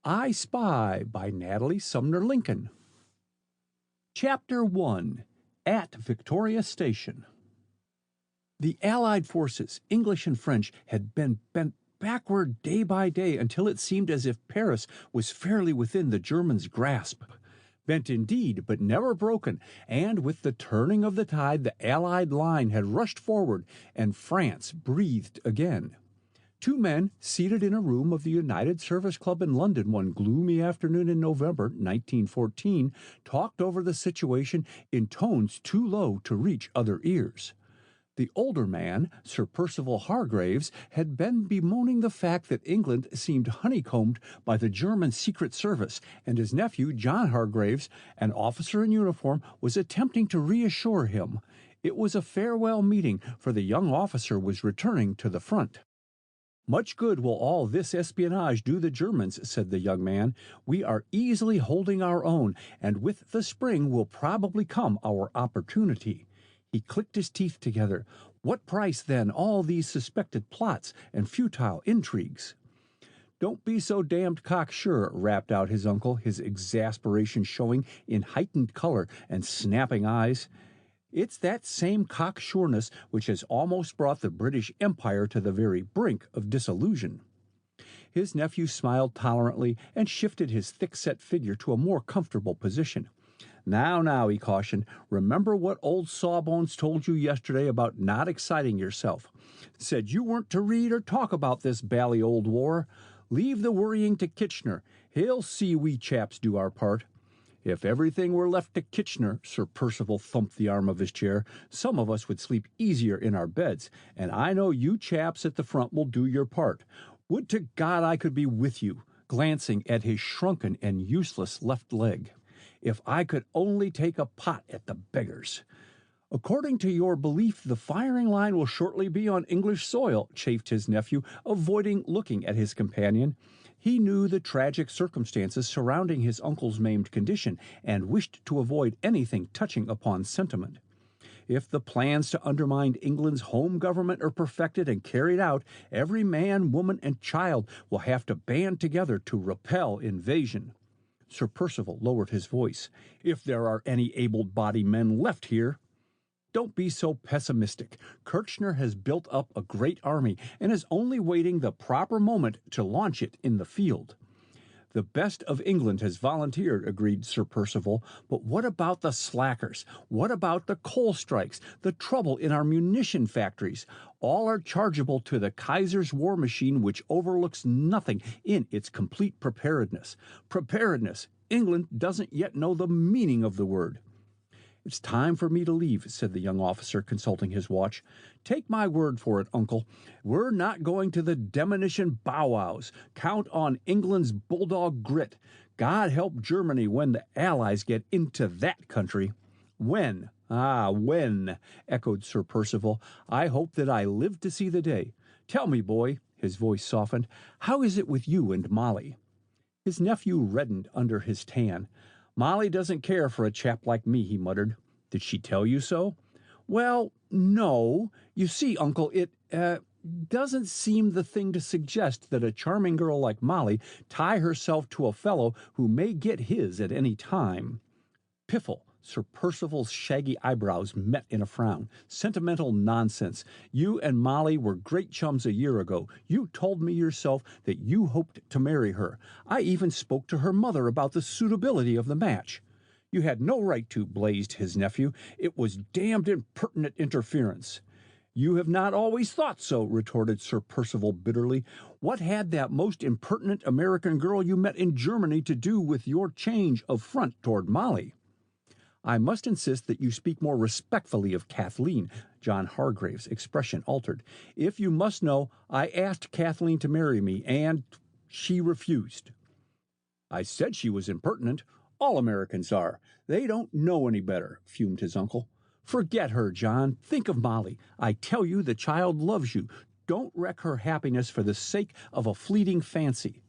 I Spy by Natalie Sumner Lincoln. Chapter 1. At Victoria Station. The Allied forces, English and French, had been bent backward day by day until it seemed as if Paris was fairly within the Germans' grasp. Bent indeed, but never broken, and with the turning of the tide the Allied line had rushed forward, and France breathed again. Two men, seated in a room of the United Service Club in London one gloomy afternoon in November 1914, talked over the situation in tones too low to reach other ears. The older man, Sir Percival Hargreaves, had been bemoaning the fact that England seemed honeycombed by the German Secret Service, and his nephew, John Hargreaves, an officer in uniform, was attempting to reassure him. It was a farewell meeting, for the young officer was returning to the front. "Much good will all this espionage do the Germans," said the young man. "We are easily holding our own, and with the spring will probably come our opportunity." He clicked his teeth together. What price, then, all these suspected plots and futile intrigues? "Don't be so damned cocksure," rapped out his uncle, his exasperation showing in heightened color and snapping eyes. It's that same cocksureness which has almost brought the British Empire to the very brink of dissolution. His nephew smiled tolerantly and shifted his thick-set figure to a more comfortable position. Now, he cautioned, "remember what old Sawbones told you yesterday about not exciting yourself. Said you weren't to read or talk about this bally old war. Leave the worrying to Kitchener. He'll see we chaps do our part." "If everything were left to Kitchener," Sir Percival thumped the arm of his chair, "some of us would sleep easier in our beds, and I know you chaps at the front will do your part. Would to God I could be with you," glancing at his shrunken and useless left leg. "If I could only take a pot at the beggars." "According to your belief, the firing line will shortly be on English soil," chafed his nephew, avoiding looking at his companion. He knew the tragic circumstances surrounding his uncle's maimed condition, and wished to avoid anything touching upon sentiment. "If the plans to undermine England's home government are perfected and carried out, every man, woman, and child will have to band together to repel invasion." Sir Percival lowered his voice. "If there are any able-bodied men left here." "Don't be so pessimistic. Kirchner has built up a great army and is only waiting the proper moment to launch it in the field." "The best of England has volunteered," agreed Sir Percival, "but what about the slackers? What about the coal strikes, the trouble in our munition factories? All are chargeable to the Kaiser's war machine, which overlooks nothing in its complete preparedness. Preparedness! England doesn't yet know the meaning of the word." "It's time for me to leave," said the young officer, consulting his watch. "Take my word for it, uncle. We're not going to the demolition bow-wows. Count on England's bulldog grit. God help Germany when the Allies get into that country." "When? Ah, when?" echoed Sir Percival. "I hope that I live to see the day. Tell me, boy," his voice softened, "how is it with you and Molly?" His nephew reddened under his tan. "Molly doesn't care for a chap like me," he muttered. "Did she tell you so?" "Well, no. You see, uncle, it doesn't seem the thing to suggest that a charming girl like Molly tie herself to a fellow who may get his at any time." "Piffle!" Sir Percival's shaggy eyebrows met in a frown. "Sentimental nonsense. You and Molly were great chums a year ago. You told me yourself that you hoped to marry her. I even spoke to her mother about the suitability of the match." "You had no right to," blazed his nephew. "It was damned impertinent interference." "You have not always thought so," retorted Sir Percival bitterly. "What had that most impertinent American girl you met in Germany to do with your change of front toward Molly?" "I must insist that you speak more respectfully of Kathleen." John Hargreaves' expression altered. "If you must know, I asked Kathleen to marry me, and she refused." "I said she was impertinent. All Americans are. They don't know any better," fumed his uncle. "Forget her, John. Think of Molly. I tell you the child loves you. Don't wreck her happiness for the sake of a fleeting fancy."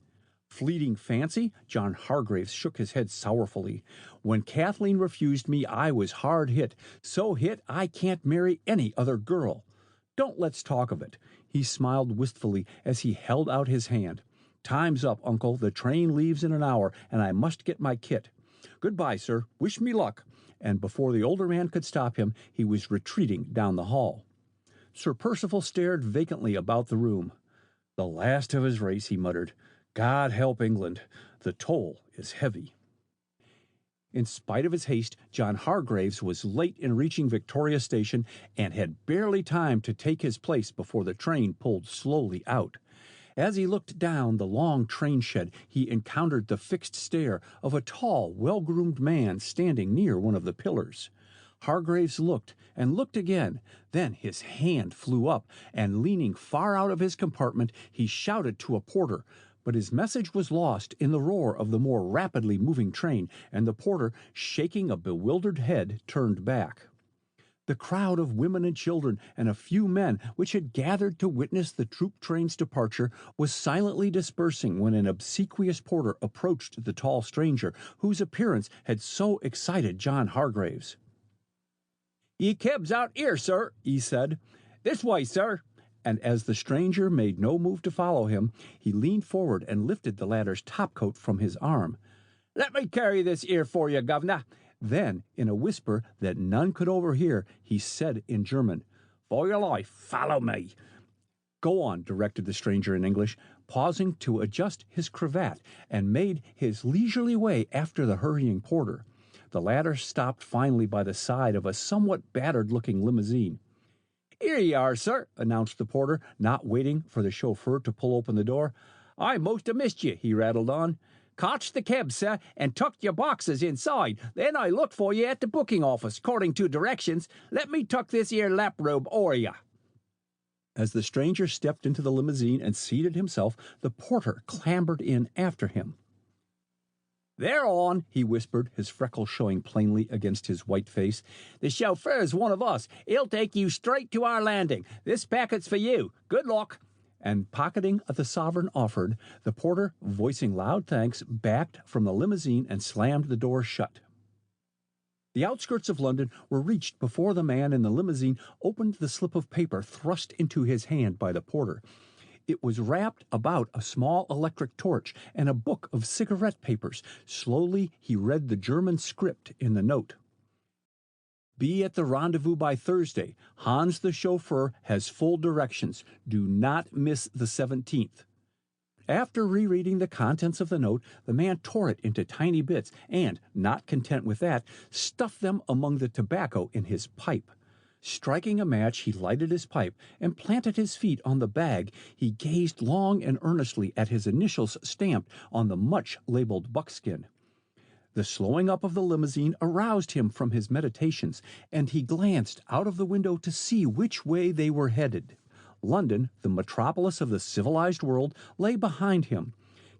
"Fleeting fancy?" John Hargreaves shook his head sorrowfully. "When Kathleen refused me, I was hard hit. So hit I can't marry any other girl. Don't let's talk of it." He smiled wistfully as he held out his hand. Time's up, Uncle. The train leaves in an hour, and I must get my kit. Goodbye, sir. Wish me luck." And before the older man could stop him, he was retreating down the hall. Sir Percival stared vacantly about the room. "The last of his race," he muttered. "God help England. The toll is heavy." In spite of his haste, John Hargreaves was late in reaching Victoria Station and had barely time to take his place before the train pulled slowly out. As he looked down the long train shed, he encountered the fixed stare of a tall, well-groomed man standing near one of the pillars. Hargreaves looked and looked again. Then his hand flew up, and leaning far out of his compartment, he shouted to a porter. But his message was lost in the roar of the more rapidly moving train, and the porter, shaking a bewildered head, turned back. The crowd of women and children and a few men which had gathered to witness the troop train's departure was silently dispersing when an obsequious porter approached the tall stranger, whose appearance had so excited John Hargreaves. "Ye keb's out 'ere, sir," he said. "This way, sir." And as the stranger made no move to follow him, he leaned forward and lifted the latter's topcoat from his arm. "Let me carry this 'ere for you, governor." Then, in a whisper that none could overhear, he said in German, "For your life, follow me." "Go on," directed the stranger in English, pausing to adjust his cravat, and made his leisurely way after the hurrying porter. The latter stopped finally by the side of a somewhat battered-looking limousine. "Here ye are, sir," announced the porter, not waiting for the chauffeur to pull open the door. "I most have missed ye," he rattled on. "Cotched the keb, sir, and tucked your boxes inside. Then I looked for ye at the booking office, according to directions. Let me tuck this here lap robe o'er ye." As the stranger stepped into the limousine and seated himself, the porter clambered in after him. "They're on," he whispered, his freckles showing plainly against his white face. "The chauffeur's one of us. He'll take you straight to our landing. This packet's for you. Good luck." And pocketing the sovereign offered, the porter, voicing loud thanks, backed from the limousine and slammed the door shut. The outskirts of London were reached before the man in the limousine opened the slip of paper thrust into his hand by the porter. It was wrapped about a small electric torch and a book of cigarette papers. Slowly he read the German script in the note. "Be at the rendezvous by Thursday. Hans the chauffeur has full directions. Do not miss the 17th. After rereading the contents of the note, the man tore it into tiny bits and, not content with that, stuffed them among the tobacco in his pipe. Striking a match, he lighted his pipe and planted his feet on the bag. He gazed long and earnestly at his initials stamped on the much-labeled buckskin. The slowing up of the limousine aroused him from his meditations, and he glanced out of the window to see which way they were headed. London, the metropolis of the civilized world, lay behind him.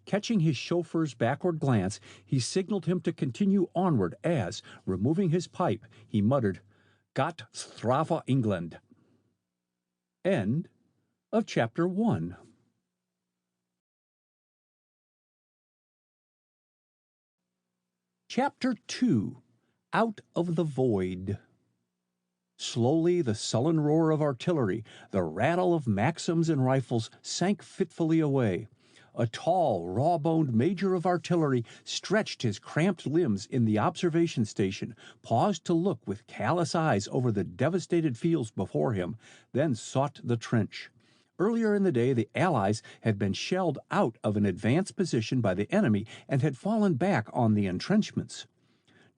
Catching his chauffeur's backward glance, he signaled him to continue onward as, removing his pipe, he muttered, "Gott strafe England." End of Chapter 1. Chapter 2. Out of the Void. Slowly the sullen roar of artillery, the rattle of Maxims and rifles sank fitfully away. A tall, raw-boned major of artillery stretched his cramped limbs in the observation station, paused to look with callous eyes over the devastated fields before him, then sought the trench. Earlier in the day, the Allies had been shelled out of an advanced position by the enemy and had fallen back on the entrenchments.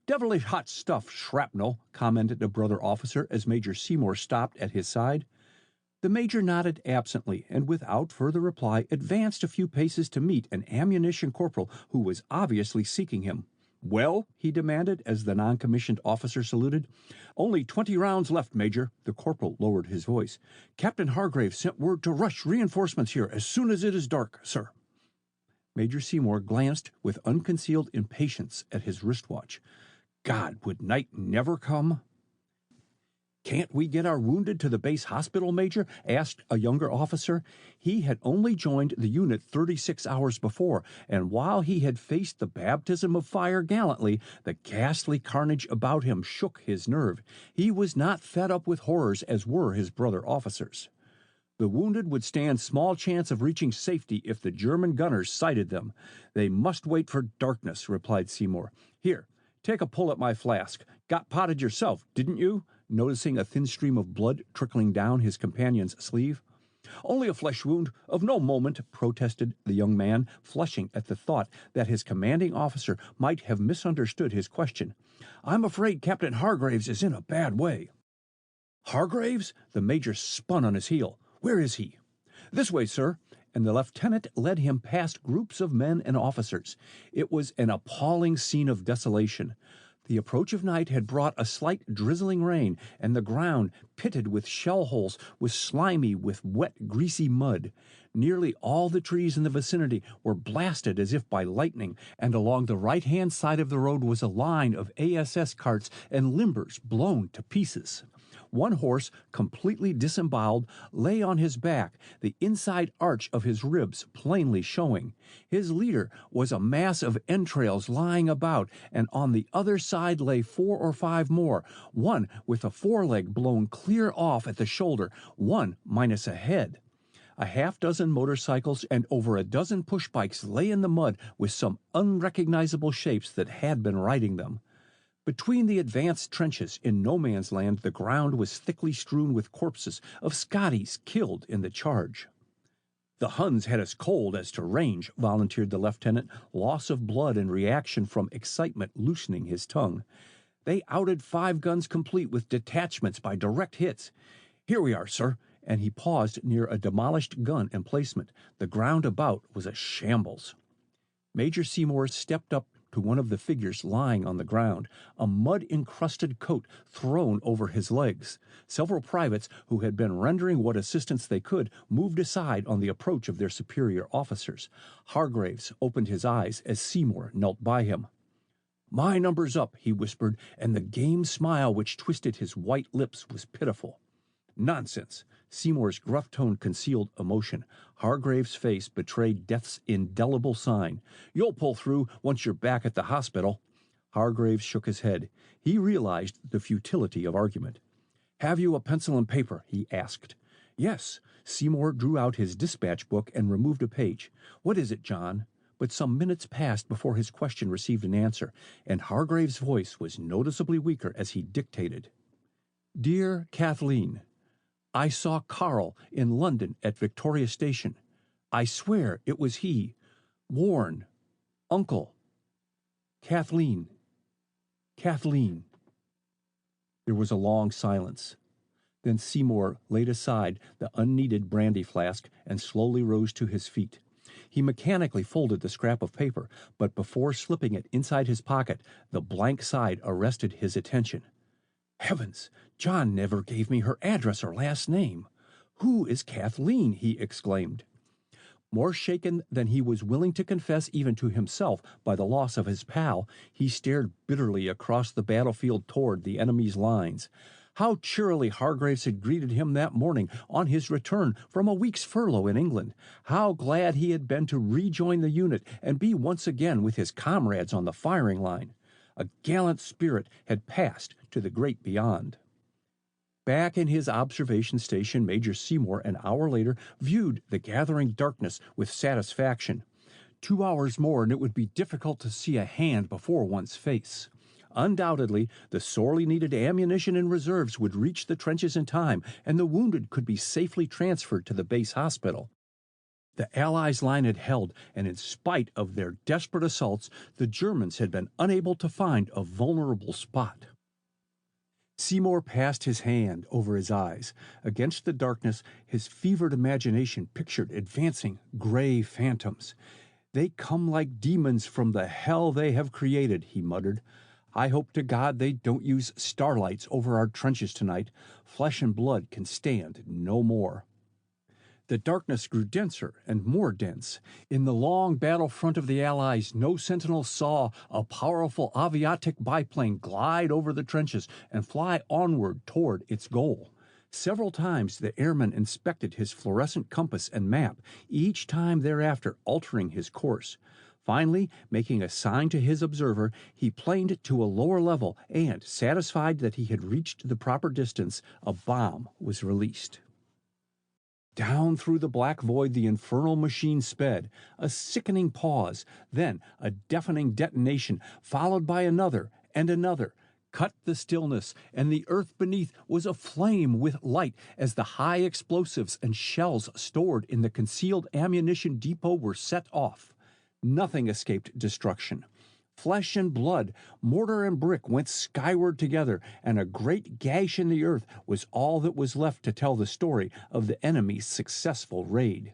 "Devilish hot stuff, shrapnel," commented a brother officer as Major Seymour stopped at his side. The major nodded absently and without further reply advanced a few paces to meet an ammunition corporal who was obviously seeking him. "Well?" he demanded as the non-commissioned officer saluted. "Only 20 rounds left, Major." The corporal lowered his voice. "Captain Hargreaves sent word to rush reinforcements here as soon as it is dark, sir." Major Seymour glanced with unconcealed impatience at his wristwatch. God, would night never come? "Can't we get our wounded to the base hospital, Major?" asked a younger officer. He had only joined the unit 36 hours before, and while he had faced the baptism of fire gallantly, the ghastly carnage about him shook his nerve. He was not fed up with horrors as were his brother officers. The wounded would stand small chance of reaching safety if the German gunners sighted them. They must wait for darkness, replied Seymour. Here, take a pull at my flask. Got potted yourself, didn't you? Noticing a thin stream of blood trickling down his companion's sleeve. Only a flesh wound, of no moment, protested the young man, flushing at the thought that his commanding officer might have misunderstood his question. I'm afraid Captain Hargraves is in a bad way. Hargraves? The major spun on his heel. Where is he? This way, sir. And the lieutenant led him past groups of men and officers. It was an appalling scene of desolation. The approach of night had brought a slight drizzling rain, and the ground, pitted with shell holes, was slimy with wet, greasy mud. Nearly all the trees in the vicinity were blasted as if by lightning, and along the right-hand side of the road was a line of ASS carts and limbers blown to pieces. One horse, completely disemboweled, lay on his back, the inside arch of his ribs plainly showing. His leader was a mass of entrails lying about, and on the other side lay 4 or 5 more, one with a foreleg blown clear off at the shoulder, one minus a head. A half-dozen motorcycles and over a dozen push-bikes lay in the mud with some unrecognizable shapes that had been riding them. Between the advanced trenches in no man's land, the ground was thickly strewn with corpses of Scotties killed in the charge. The Huns had us cold as to range, volunteered the lieutenant, loss of blood and reaction from excitement loosening his tongue. They outed 5 guns complete with detachments by direct hits. Here we are, sir. And he paused near a demolished gun emplacement. The ground about was a shambles. Major Seymour stepped up to one of the figures lying on the ground, a mud-encrusted coat thrown over his legs. Several privates, who had been rendering what assistance they could, moved aside on the approach of their superior officers. Hargraves opened his eyes as Seymour knelt by him. My number's up, he whispered, and the game smile which twisted his white lips was pitiful. Nonsense. Seymour's gruff tone concealed emotion. Hargraves' face betrayed death's indelible sign. You'll pull through once you're back at the hospital. Hargraves shook his head. He realized the futility of argument. Have you a pencil and paper? He asked. Yes. Seymour drew out his dispatch book and removed a page. What is it, John? But some minutes passed before his question received an answer, and Hargraves' voice was noticeably weaker as he dictated. Dear Kathleen, I saw Carl in London at Victoria Station. I swear it was he. Warren. Uncle. Kathleen. Kathleen. There was a long silence. Then Seymour laid aside the unneeded brandy flask and slowly rose to his feet. He mechanically folded the scrap of paper, but before slipping it inside his pocket, the blank side arrested his attention. Heavens! John never gave me her address or last name. Who is Kathleen? He exclaimed. More shaken than he was willing to confess even to himself by the loss of his pal, he stared bitterly across the battlefield toward the enemy's lines. How cheerily Hargraves had greeted him that morning on his return from a week's furlough in England. How glad he had been to rejoin the unit and be once again with his comrades on the firing line. A gallant spirit had passed to the great beyond. Back in his observation station, Major Seymour, an hour later, viewed the gathering darkness with satisfaction. 2 hours more, and it would be difficult to see a hand before one's face. Undoubtedly, the sorely needed ammunition and reserves would reach the trenches in time, and the wounded could be safely transferred to the base hospital. The Allies' line had held, and in spite of their desperate assaults, the Germans had been unable to find a vulnerable spot. Seymour passed his hand over his eyes. Against the darkness, his fevered imagination pictured advancing gray phantoms. They come like demons from the hell they have created, he muttered. I hope to God they don't use starlights over our trenches tonight. Flesh and blood can stand no more. The darkness grew denser and more dense. In the long battle front of the Allies, no sentinel saw a powerful aviatic biplane glide over the trenches and fly onward toward its goal. Several times the airman inspected his fluorescent compass and map, each time thereafter altering his course. Finally, making a sign to his observer, he planed to a lower level and, satisfied that he had reached the proper distance, a bomb was released. Down through the black void the infernal machine sped. A sickening pause, then a deafening detonation, followed by another and another, cut the stillness, and the earth beneath was aflame with light as the high explosives and shells stored in the concealed ammunition depot were set off. Nothing escaped destruction. Flesh and blood, mortar and brick went skyward together, and a great gash in the earth was all that was left to tell the story of the enemy's successful raid.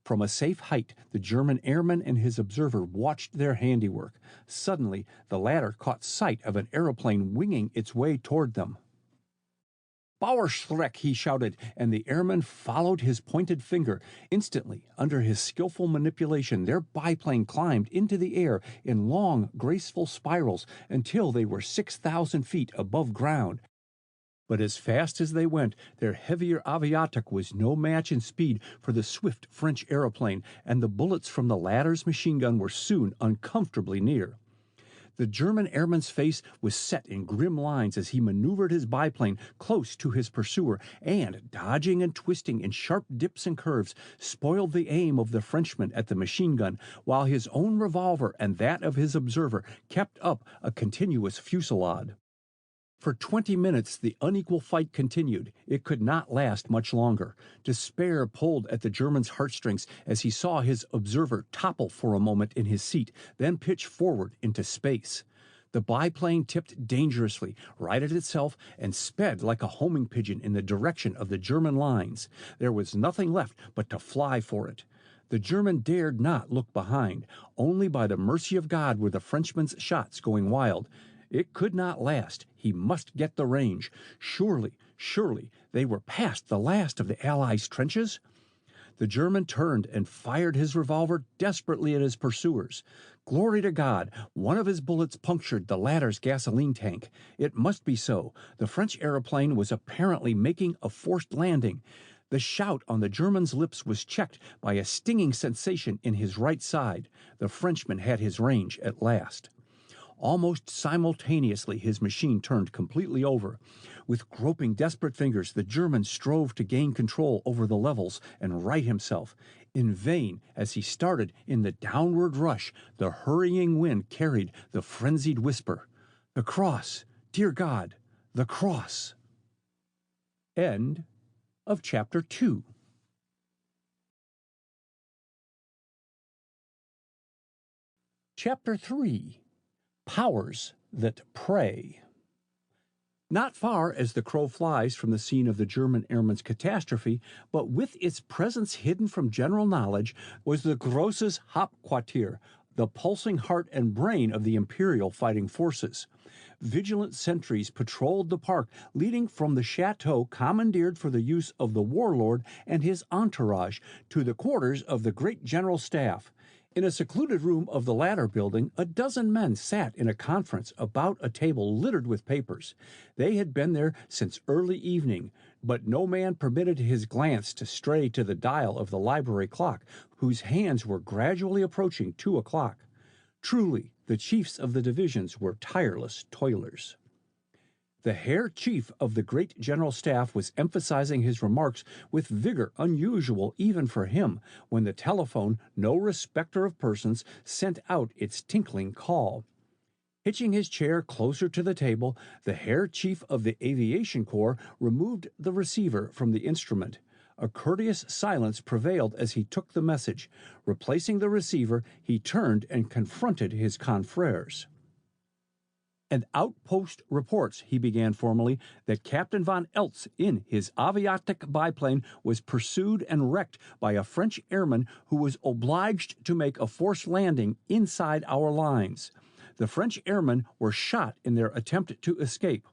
From a safe height, the German airman and his observer watched their handiwork. Suddenly, the latter caught sight of an aeroplane winging its way toward them. "Bauerstreck!" he shouted, and the airman followed his pointed finger. Instantly, under his skillful manipulation, their biplane climbed into the air in long, graceful spirals until they were 6,000 feet above ground. But as fast as they went, their heavier aviatik was no match in speed for the swift French aeroplane, and the bullets from the latter's machine gun were soon uncomfortably near. The German airman's face was set in grim lines as he maneuvered his biplane close to his pursuer, and, dodging and twisting in sharp dips and curves, spoiled the aim of the Frenchman at the machine gun, while his own revolver and that of his observer kept up a continuous fusillade. For 20 minutes the unequal fight continued. It could not last much longer. Despair pulled at the German's heartstrings as he saw his observer topple for a moment in his seat, then pitch forward into space. The biplane tipped dangerously, righted itself, and sped like a homing pigeon in the direction of the German lines. There was nothing left but to fly for it. The German dared not look behind. Only by the mercy of God were the Frenchman's shots going wild. It could not last. He must get the range. Surely, they were past the last of the Allies' trenches. The German turned and fired his revolver desperately at his pursuers. Glory to God, one of his bullets punctured the latter's gasoline tank. It must be so. The French aeroplane was apparently making a forced landing. The shout on the German's lips was checked by a stinging sensation in his right side. The Frenchman had his range at last. Almost simultaneously his machine turned completely over. With groping, desperate fingers, the German strove to gain control over the levels and right himself. In vain, as he started in the downward rush, the hurrying wind carried the frenzied whisper, "The cross! Dear God, the cross!" End of Chapter 2. Chapter 3. Powers that Prey. Not far as the crow flies from the scene of the German airman's catastrophe, but with its presence hidden from general knowledge, was the Großes Hauptquartier, the pulsing heart and brain of the imperial fighting forces. Vigilant sentries patrolled the park leading from the chateau commandeered for the use of the warlord and his entourage to the quarters of the great general staff. In a secluded room of the latter building, a dozen men sat in a conference about a table littered with papers. They had been there since early evening, but no man permitted his glance to stray to the dial of the library clock, whose hands were gradually approaching 2 o'clock. Truly, the chiefs of the divisions were tireless toilers. The Herr Chief of the great General Staff was emphasizing his remarks with vigor unusual even for him when the telephone, no respecter of persons, sent out its tinkling call. Hitching his chair closer to the table, the Herr Chief of the Aviation Corps removed the receiver from the instrument. A courteous silence prevailed as he took the message. Replacing the receiver, he turned and confronted his confreres. "And outpost reports," he began formally, "that Captain von Eltz in his aviatik biplane was pursued and wrecked by a French airman who was obliged to make a forced landing inside our lines. The French airmen were shot in their attempt to escape.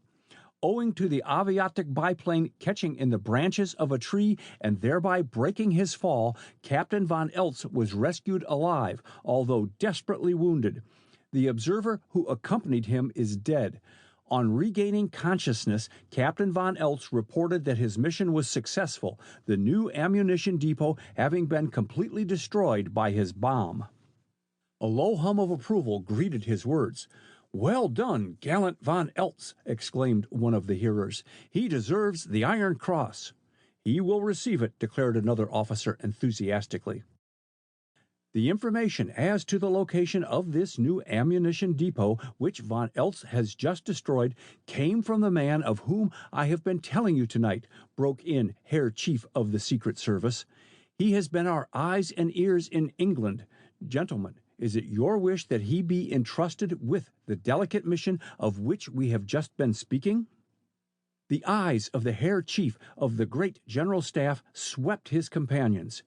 Owing to the aviatik biplane catching in the branches of a tree and thereby breaking his fall, Captain von Eltz was rescued alive, although desperately wounded. The observer who accompanied him is dead. On regaining consciousness, Captain von Eltz reported that his mission was successful, the new ammunition depot having been completely destroyed by his bomb." A low hum of approval greeted his words. "Well done, gallant von Eltz!" exclaimed one of the hearers. "He deserves the Iron Cross." He will receive it, declared another officer enthusiastically. The information as to the location of this new ammunition depot, which von Eltz has just destroyed, came from the man of whom I have been telling you tonight, broke in Herr Chief of the Secret Service. He has been our eyes and ears in England. Gentlemen, is it your wish that he be entrusted with the delicate mission of which we have just been speaking? The eyes of the Herr Chief of the great General Staff swept his companions.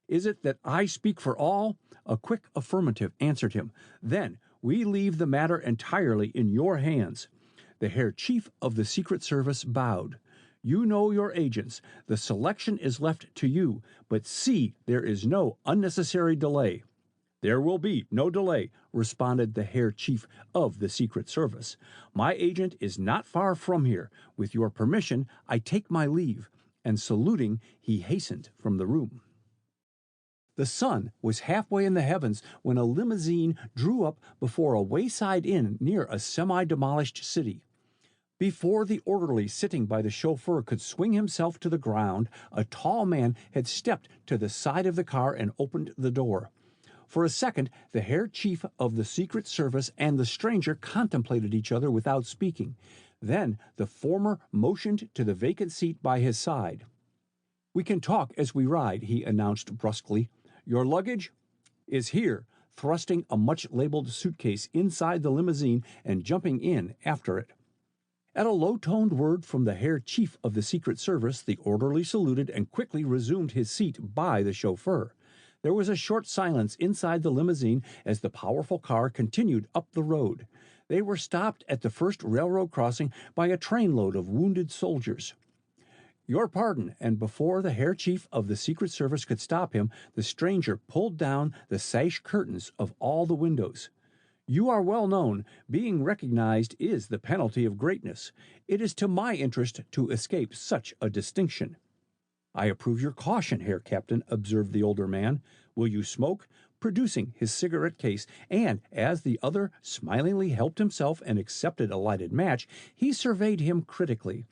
Is it that I speak for all? A quick affirmative answered him. Then we leave the matter entirely in your hands. The Herr Chief of the Secret Service bowed. You know your agents. The selection is left to you, but see there is no unnecessary delay. There will be no delay, responded the Herr Chief of the Secret Service. My agent is not far from here. With your permission, I take my leave. And saluting, he hastened from the room. The sun was halfway in the heavens when a limousine drew up before a wayside inn near a semi-demolished city. Before the orderly sitting by the chauffeur could swing himself to the ground, a tall man had stepped to the side of the car and opened the door. For a second, the Herr Chief of the Secret Service and the stranger contemplated each other without speaking. Then the former motioned to the vacant seat by his side. "We can talk as we ride," he announced brusquely. "Your luggage is here," thrusting a much-labeled suitcase inside the limousine and jumping in after it. At a low-toned word from the Herr Chief of the Secret Service, the orderly saluted and quickly resumed his seat by the chauffeur. There was a short silence inside the limousine as the powerful car continued up the road. They were stopped at the first railroad crossing by a trainload of wounded soldiers. "Your pardon," and before the Herr Chief of the Secret Service could stop him, the stranger pulled down the sash curtains of all the windows. "You are well known. Being recognized is the penalty of greatness. It is to my interest to escape such a distinction." "I approve your caution, Herr Captain," observed the older man. "Will you smoke?" producing his cigarette case, and as the other smilingly helped himself and accepted a lighted match, he surveyed him critically.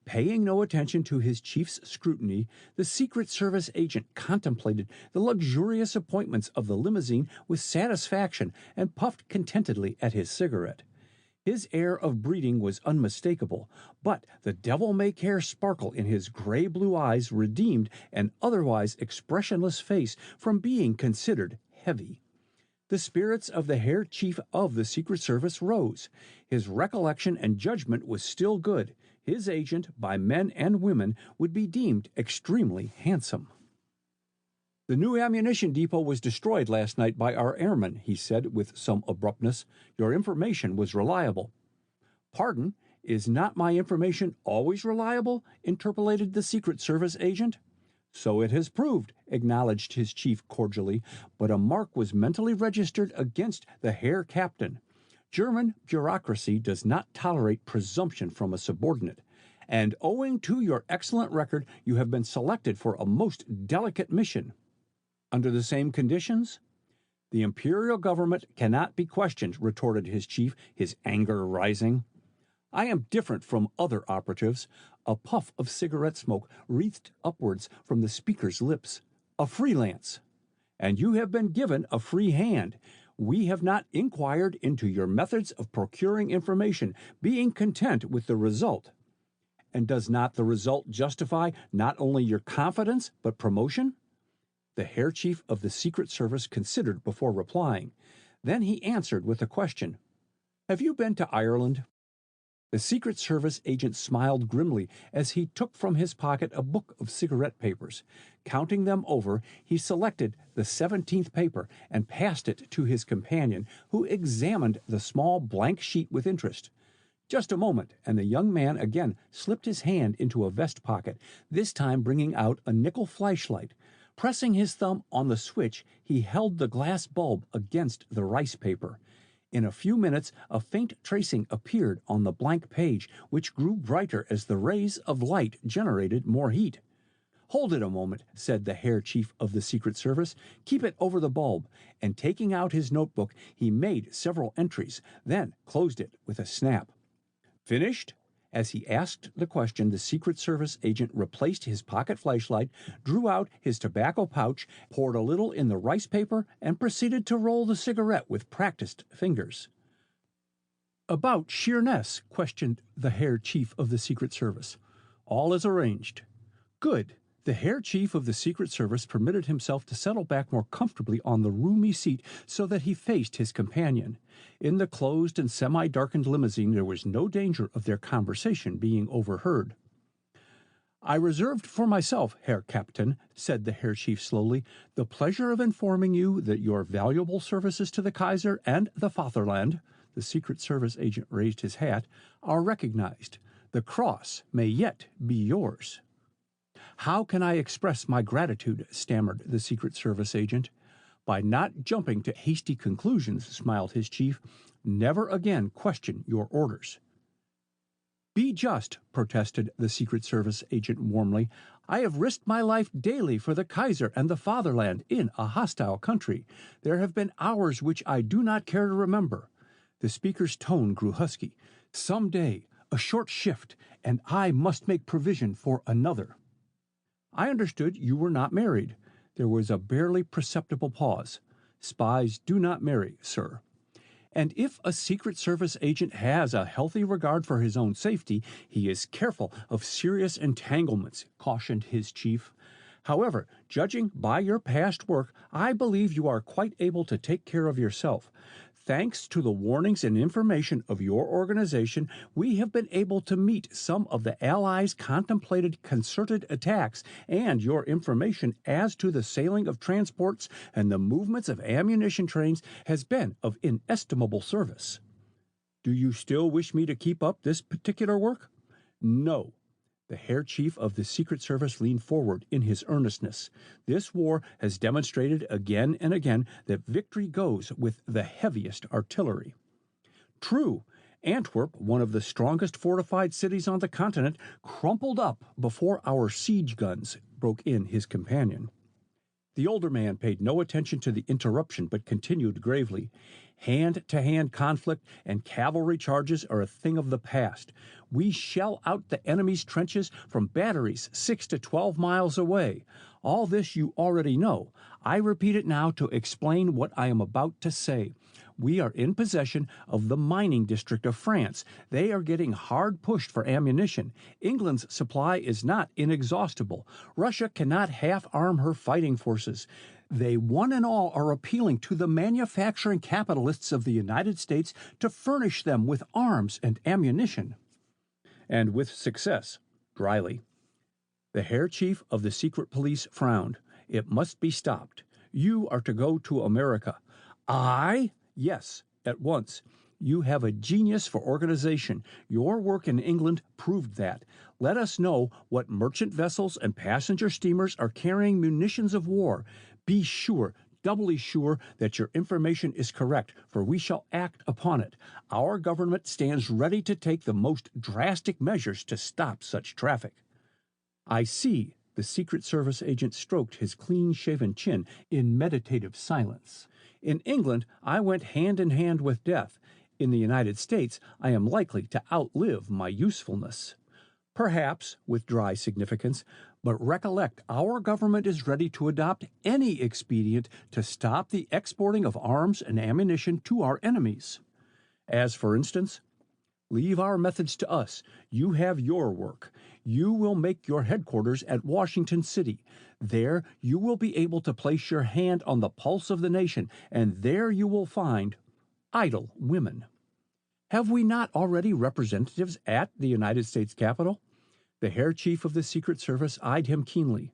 Paying no attention to his chief's scrutiny, the Secret Service agent contemplated the luxurious appointments of the limousine with satisfaction and puffed contentedly at his cigarette. His air of breeding was unmistakable, but the devil-may-care sparkle in his gray-blue eyes redeemed an otherwise expressionless face from being considered heavy. The spirits of the Herr Chief of the Secret Service rose. His recollection and judgment was still good. His agent, by men and women, would be deemed extremely handsome. "The new ammunition depot was destroyed last night by our airmen," he said with some abruptness. "Your information was reliable." "Pardon, is not my information always reliable?" interpolated the Secret Service agent. "So it has proved," acknowledged his chief cordially, but a mark was mentally registered against the Herr Captain. German bureaucracy does not tolerate presumption from a subordinate, and owing to your excellent record, you have been selected for a most delicate mission. Under the same conditions? The imperial government cannot be questioned, retorted his chief, his anger rising. I am different from other operatives. A puff of cigarette smoke wreathed upwards from the speaker's lips. A freelance. And you have been given a free hand. We have not inquired into your methods of procuring information, being content with the result. And does not the result justify not only your confidence, but promotion? The Herr Chief of the Secret Service considered before replying. Then he answered with a question. Have you been to Ireland? The Secret Service agent smiled grimly as he took from his pocket a book of cigarette papers. Counting them over, he selected the 17th paper and passed it to his companion, who examined the small blank sheet with interest. Just a moment, and the young man again slipped his hand into a vest pocket, this time bringing out a nickel flashlight. Pressing his thumb on the switch, he held the glass bulb against the rice paper. In a few minutes, a faint tracing appeared on the blank page, which grew brighter as the rays of light generated more heat. Hold it a moment, said the Herr Chief of the Secret Service. Keep it over the bulb. And taking out his notebook, he made several entries, then closed it with a snap. Finished? As he asked the question, the Secret Service agent replaced his pocket flashlight, drew out his tobacco pouch, poured a little in the rice paper, and proceeded to roll the cigarette with practiced fingers. "About Sheerness?" questioned the Herr Chief of the Secret Service. "All is arranged." "Good." The Herr Chief of the Secret Service permitted himself to settle back more comfortably on the roomy seat so that he faced his companion. In the closed and semi-darkened limousine there was no danger of their conversation being overheard. "I reserved for myself, Herr Captain," said the Herr Chief slowly, "the pleasure of informing you that your valuable services to the Kaiser and the Fatherland," the Secret Service agent raised his hat, "are recognized. The cross may yet be yours." "How can I express my gratitude?" stammered the Secret Service agent. "By not jumping to hasty conclusions," smiled his chief. "Never again question your orders." "Be just," protested the Secret Service agent warmly. "I have risked my life daily for the Kaiser and the Fatherland in a hostile country. There have been hours which I do not care to remember." The speaker's tone grew husky. "Some day, a short shift, and I must make provision for another." "I understood you were not married." There was a barely perceptible pause. "Spies do not marry, sir." "And if a Secret Service agent has a healthy regard for his own safety, he is careful of serious entanglements," cautioned his chief. "However, judging by your past work, I believe you are quite able to take care of yourself. Thanks to the warnings and information of your organization, we have been able to meet some of the Allies' contemplated concerted attacks, and your information as to the sailing of transports and the movements of ammunition trains has been of inestimable service." "Do you still wish me to keep up this particular work?" "No." The Herr Chief of the Secret Service leaned forward in his earnestness. "This war has demonstrated again and again that victory goes with the heaviest artillery." "True. Antwerp, one of the strongest fortified cities on the continent, crumpled up before our siege guns," broke in his companion. The older man paid no attention to the interruption, but continued gravely. "Hand-to-hand conflict and cavalry charges are a thing of the past. We shell out the enemy's trenches from batteries 6 to 12 miles away. All this you already know. I repeat it now to explain what I am about to say. We are in possession of the mining district of France. They are getting hard pushed for ammunition. England's supply is not inexhaustible. Russia cannot half-arm her fighting forces. They one and all are appealing to the manufacturing capitalists of the United States to furnish them with arms and ammunition." "And with success," dryly. The Herr Chief of the Secret Police frowned. "It must be stopped. You are to go to America." "I?" "Yes, at once. You have a genius for organization. Your work in England proved that. Let us know what merchant vessels and passenger steamers are carrying munitions of war. Be sure, doubly sure, that your information is correct, for we shall act upon it. Our government stands ready to take the most drastic measures to stop such traffic." "I see." The Secret Service agent stroked his clean-shaven chin in meditative silence. "In England, I went hand in hand with death. In the United States, I am likely to outlive my usefulness." "Perhaps," with dry significance, "but recollect our government is ready to adopt any expedient to stop the exporting of arms and ammunition to our enemies." "As for instance?" "Leave our methods to us. You have your work. You will make your headquarters at Washington City. There you will be able to place your hand on the pulse of the nation, and there you will find idle women." "Have we not already representatives at the United States Capitol?" The Herr Chief of the Secret Service eyed him keenly.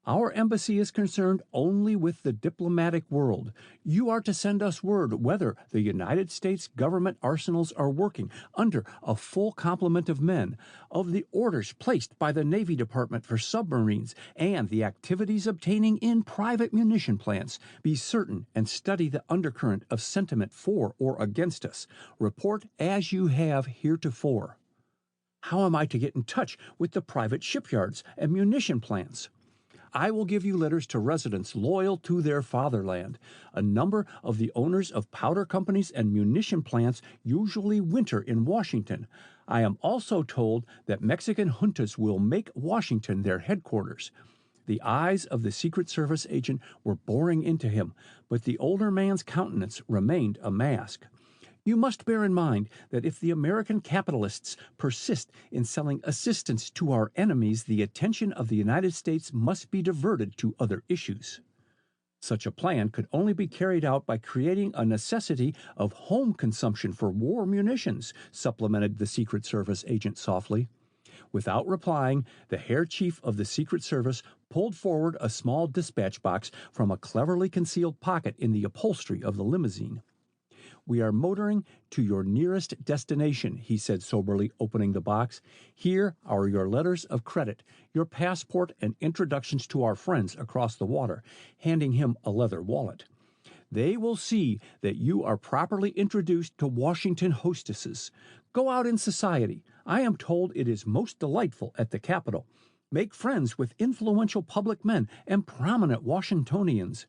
"Our embassy is concerned only with the diplomatic world. You are to send us word whether the United States government arsenals are working under a full complement of men, of the orders placed by the Navy Department for submarines, and the activities obtaining in private munition plants. Be certain and study the undercurrent of sentiment for or against us. Report as you have heretofore." "How am I to get in touch with the private shipyards and munition plants?" I will give you letters to residents loyal to their fatherland. A number of the owners of powder companies and munition plants usually winter in Washington. I am also told that Mexican juntas will make Washington their headquarters. The eyes of the Secret Service agent were boring into him, but the older man's countenance remained a mask. You must bear in mind that if the American capitalists persist in selling assistance to our enemies, the attention of the United States must be diverted to other issues. Such a plan could only be carried out by creating a necessity of home consumption for war munitions, supplemented the Secret Service agent softly. Without replying, the Herr Chief of the Secret Service pulled forward a small dispatch box from a cleverly concealed pocket in the upholstery of the limousine. We are motoring to your nearest destination, he said soberly, opening the box. Here are your letters of credit, your passport, and introductions to our friends across the water, handing him a leather wallet. They will see that you are properly introduced to Washington hostesses. Go out in society. I am told it is most delightful at the Capitol. Make friends with influential public men and prominent Washingtonians.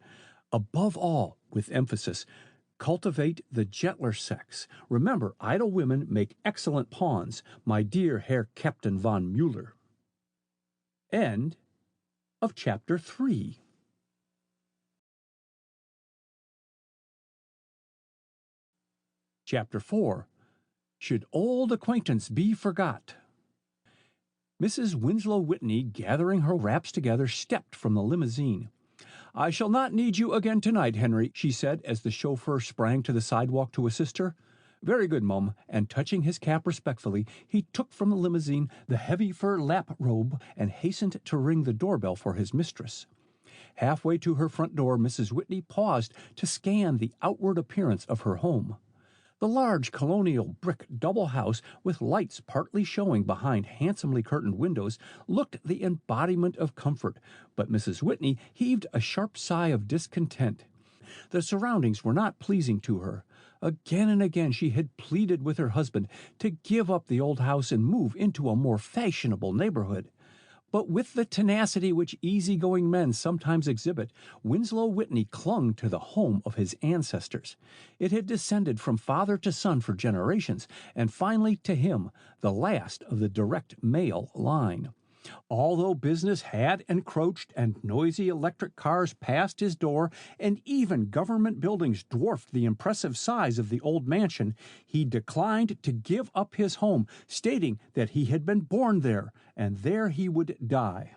Above all, with emphasis, cultivate the gentler sex. Remember, idle women make excellent pawns, my dear Herr Captain von Mueller. End of Chapter 3. Chapter 4. Should Old Acquaintance Be Forgot? Mrs. Winslow Whitney, gathering her wraps together, stepped from the limousine. I shall not need you again tonight, Henry, she said as the chauffeur sprang to the sidewalk to assist her. Very good, Mum, and touching his cap respectfully, he took from the limousine the heavy fur lap robe and hastened to ring the doorbell for his mistress. Halfway to her front door, Mrs. Whitney paused to scan the outward appearance of her home. The large colonial brick double house, with lights partly showing behind handsomely curtained windows, looked the embodiment of comfort, but Mrs. Whitney heaved a sharp sigh of discontent. The surroundings were not pleasing to her. Again and again she had pleaded with her husband to give up the old house and move into a more fashionable neighborhood. But with the tenacity which easygoing men sometimes exhibit, Winslow Whitney clung to the home of his ancestors. It had descended from father to son for generations, and finally to him, the last of the direct male line. Although business had encroached and noisy electric cars passed his door and even government buildings dwarfed the impressive size of the old mansion, he declined to give up his home, stating that he had been born there and there he would die.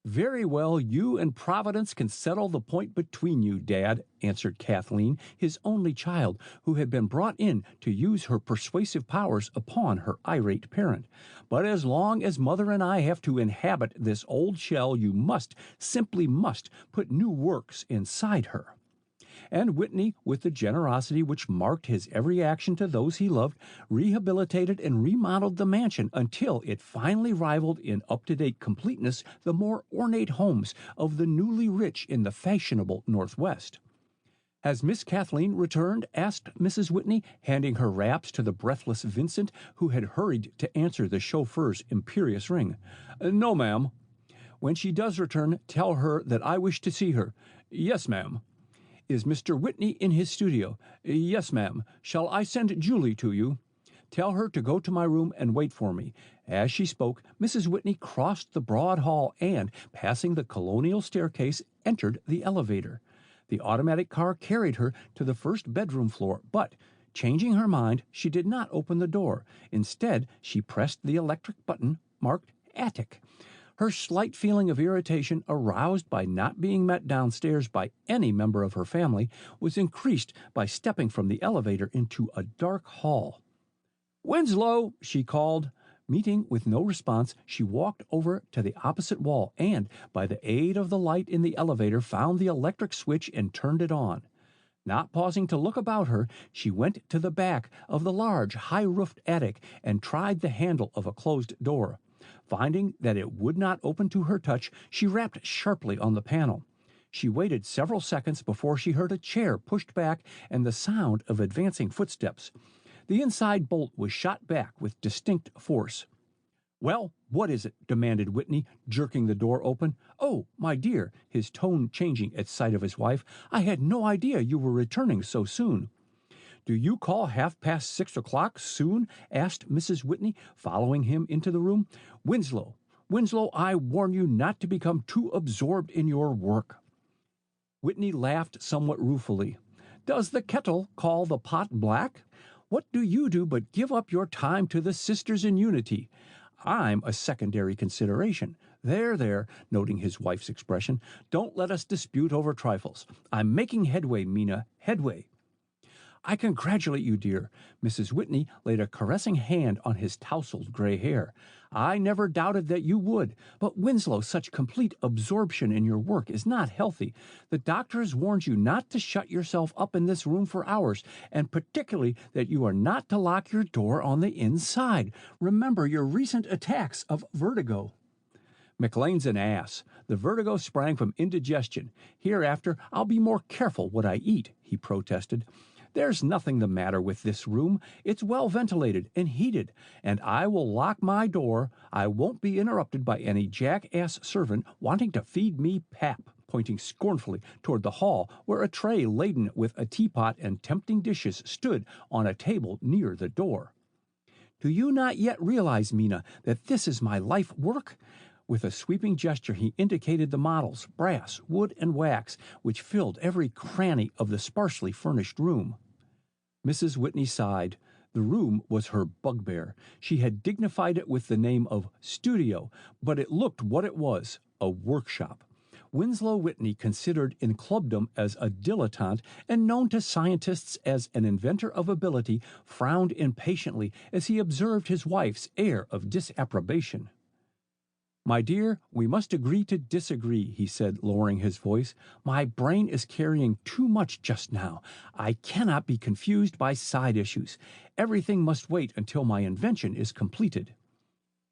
Very well, you and Providence can settle the point between you, Dad, answered Kathleen, his only child, who had been brought in to use her persuasive powers upon her irate parent. But as long as Mother and I have to inhabit this old shell, you simply must, put new works inside her. And Whitney, with the generosity which marked his every action to those he loved, rehabilitated and remodeled the mansion until it finally rivaled in up-to-date completeness the more ornate homes of the newly rich in the fashionable Northwest. Has Miss Kathleen returned? Asked Mrs. Whitney, handing her wraps to the breathless Vincent, who had hurried to answer the chauffeur's imperious ring. No, ma'am. When she does return, tell her that I wish to see her. Yes, ma'am. Is Mr. Whitney in his studio? Yes, ma'am. Shall I send Julie to you? Tell her to go to my room and wait for me. As she spoke, Mrs. Whitney crossed the broad hall and, passing the colonial staircase, entered the elevator. The automatic car carried her to the first bedroom floor, but, changing her mind, she did not open the door. Instead, she pressed the electric button marked Attic. Her slight feeling of irritation, aroused by not being met downstairs by any member of her family, was increased by stepping from the elevator into a dark hall. Winslow, she called. Meeting with no response, she walked over to the opposite wall and, by the aid of the light in the elevator, found the electric switch and turned it on. Not pausing to look about her, she went to the back of the large, high-roofed attic and tried the handle of a closed door. Finding that it would not open to her touch, she rapped sharply on the panel. She waited several seconds before she heard a chair pushed back and the sound of advancing footsteps. The inside bolt was shot back with distinct force. Well, What is it?" demanded Whitney, jerking the door open. "Oh, my dear," his tone changing at sight of his wife, "I had no idea you were returning so soon." "Do you call 6:30 soon?" asked Mrs. Whitney, following him into the room. Winslow, I warn you not to become too absorbed in your work." Whitney laughed somewhat ruefully. "Does the kettle call the pot black? What do you do but give up your time to the Sisters in Unity? I'm a secondary consideration. There, noting his wife's expression. "Don't let us dispute over trifles. I'm making headway, Mina, headway." "I congratulate you, dear." Mrs. Whitney laid a caressing hand on his tousled gray hair. "I never doubted that you would. But Winslow, such complete absorption in your work is not healthy. The doctor has warned you not to shut yourself up in this room for hours, and particularly that you are not to lock your door on the inside. Remember your recent attacks of vertigo." "McLean's an ass. The vertigo sprang from indigestion. Hereafter I'll be more careful what I eat," he protested. "There's nothing the matter with this room. It's well ventilated and heated, and I will lock my door. I won't be interrupted by any jackass servant wanting to feed me pap," pointing scornfully toward the hall where a tray laden with a teapot and tempting dishes stood on a table near the door. "Do you not yet realize, Mina, that this is my life work?" With a sweeping gesture he indicated the models, brass, wood, and wax, which filled every cranny of the sparsely furnished room. Mrs. Whitney sighed. The room was her bugbear. She had dignified it with the name of studio, but it looked what it was, a workshop. Winslow Whitney, considered in clubdom as a dilettante and known to scientists as an inventor of ability, frowned impatiently as he observed his wife's air of disapprobation. "My dear, we must agree to disagree," he said, lowering his voice. "My brain is carrying too much just now. I cannot be confused by side issues. Everything must wait until my invention is completed."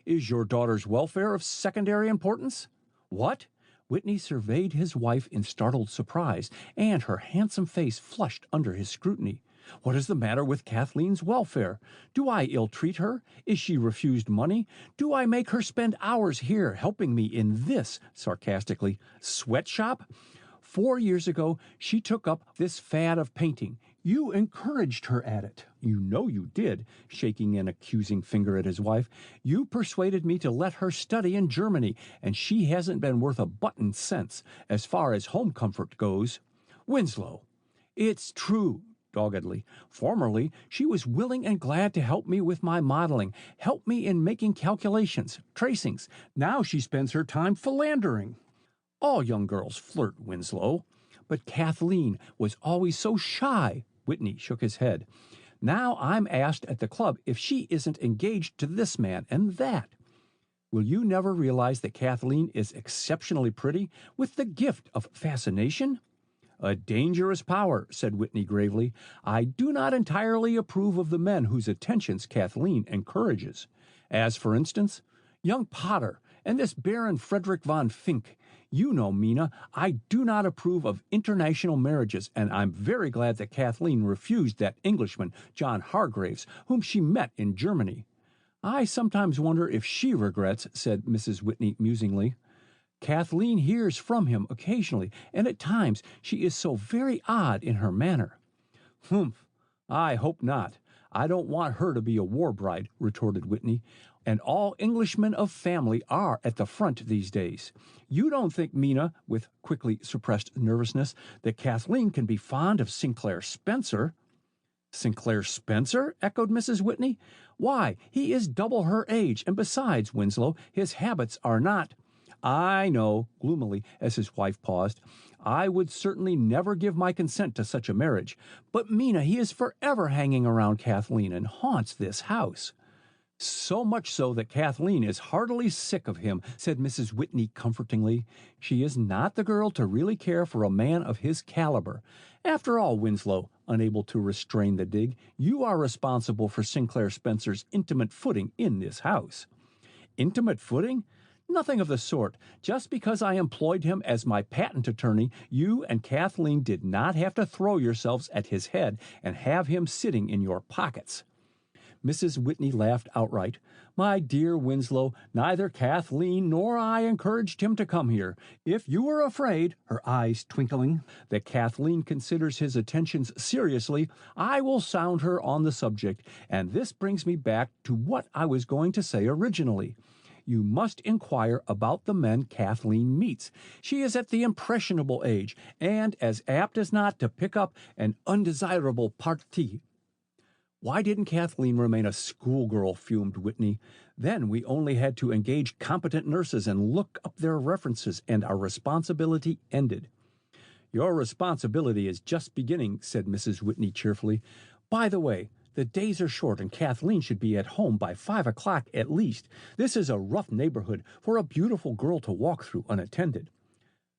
"Is your daughter's welfare of secondary importance?" "What?" Whitney surveyed his wife in startled surprise, and her handsome face flushed under his scrutiny. "What is the matter with Kathleen's welfare? Do I ill-treat her? Is she refused money? Do I make her spend hours here helping me in this," sarcastically, "sweatshop? 4 years ago she took up this fad of painting. You encouraged her at it. You know you did," shaking an accusing finger at his wife. "You persuaded me to let her study in Germany, and she hasn't been worth a button since, as far as home comfort goes." "Winslow!" "It's true," doggedly. "Formerly, she was willing and glad to help me with my modeling, help me in making calculations, tracings. Now she spends her time philandering." "All young girls flirt, Winslow." "But Kathleen was always so shy." Whitney shook his head. "Now I'm asked at the club if she isn't engaged to this man and that. Will you never realize that Kathleen is exceptionally pretty, with the gift of fascination?" "A dangerous power," said Whitney gravely. "I do not entirely approve of the men whose attentions Kathleen encourages. As, for instance, young Potter and this Baron Frederick von Fink. You know, Mina, I do not approve of international marriages, and I'm very glad that Kathleen refused that Englishman, John Hargraves, whom she met in Germany." "I sometimes wonder if she regrets," said Mrs. Whitney musingly. "Kathleen hears from him occasionally, and at times she is so very odd in her manner." "Humph! I hope not. I don't want her to be a war bride," retorted Whitney. "And all Englishmen of family are at the front these days. You don't think, Mina," with quickly suppressed nervousness, "that Kathleen can be fond of Sinclair Spencer?" "Sinclair Spencer?" echoed Mrs. Whitney. "Why, he is double her age, and besides, Winslow, his habits are not—" "I know," gloomily, as his wife paused. "I would certainly never give my consent to such a marriage. But, Mina, he is forever hanging around Kathleen and haunts this house." "So much so that Kathleen is heartily sick of him," said Mrs. Whitney comfortingly. "She is not the girl to really care for a man of his caliber. After all, Winslow," unable to restrain the dig, "you are responsible for Sinclair Spencer's intimate footing in this house." "Intimate footing? Nothing of the sort. Just because I employed him as my patent attorney, you and Kathleen did not have to throw yourselves at his head and have him sitting in your pockets." Mrs. Whitney laughed outright. "My dear Winslow, neither Kathleen nor I encouraged him to come here. If you were afraid," her eyes twinkling, "that Kathleen considers his attentions seriously, I will sound her on the subject, and this brings me back to what I was going to say originally. You must inquire about the men Kathleen meets. She is at the impressionable age, and as apt as not to pick up an undesirable parti." "Why didn't Kathleen remain a schoolgirl?" fumed Whitney. "Then we only had to engage competent nurses and look up their references, and our responsibility ended." "Your responsibility is just beginning," said Mrs. Whitney cheerfully. "By the way, the days are short, and Kathleen should be at home by 5 o'clock at least. This is a rough neighborhood for a beautiful girl to walk through unattended."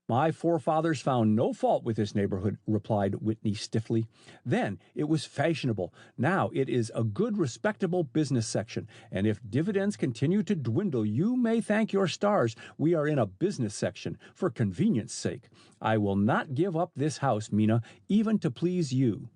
"My forefathers found no fault with this neighborhood," replied Whitney stiffly. "Then it was fashionable. Now it is a good, respectable business section, and if dividends continue to dwindle, you may thank your stars we are in a business section, for convenience sake. I will not give up this house, Mina, even to please you."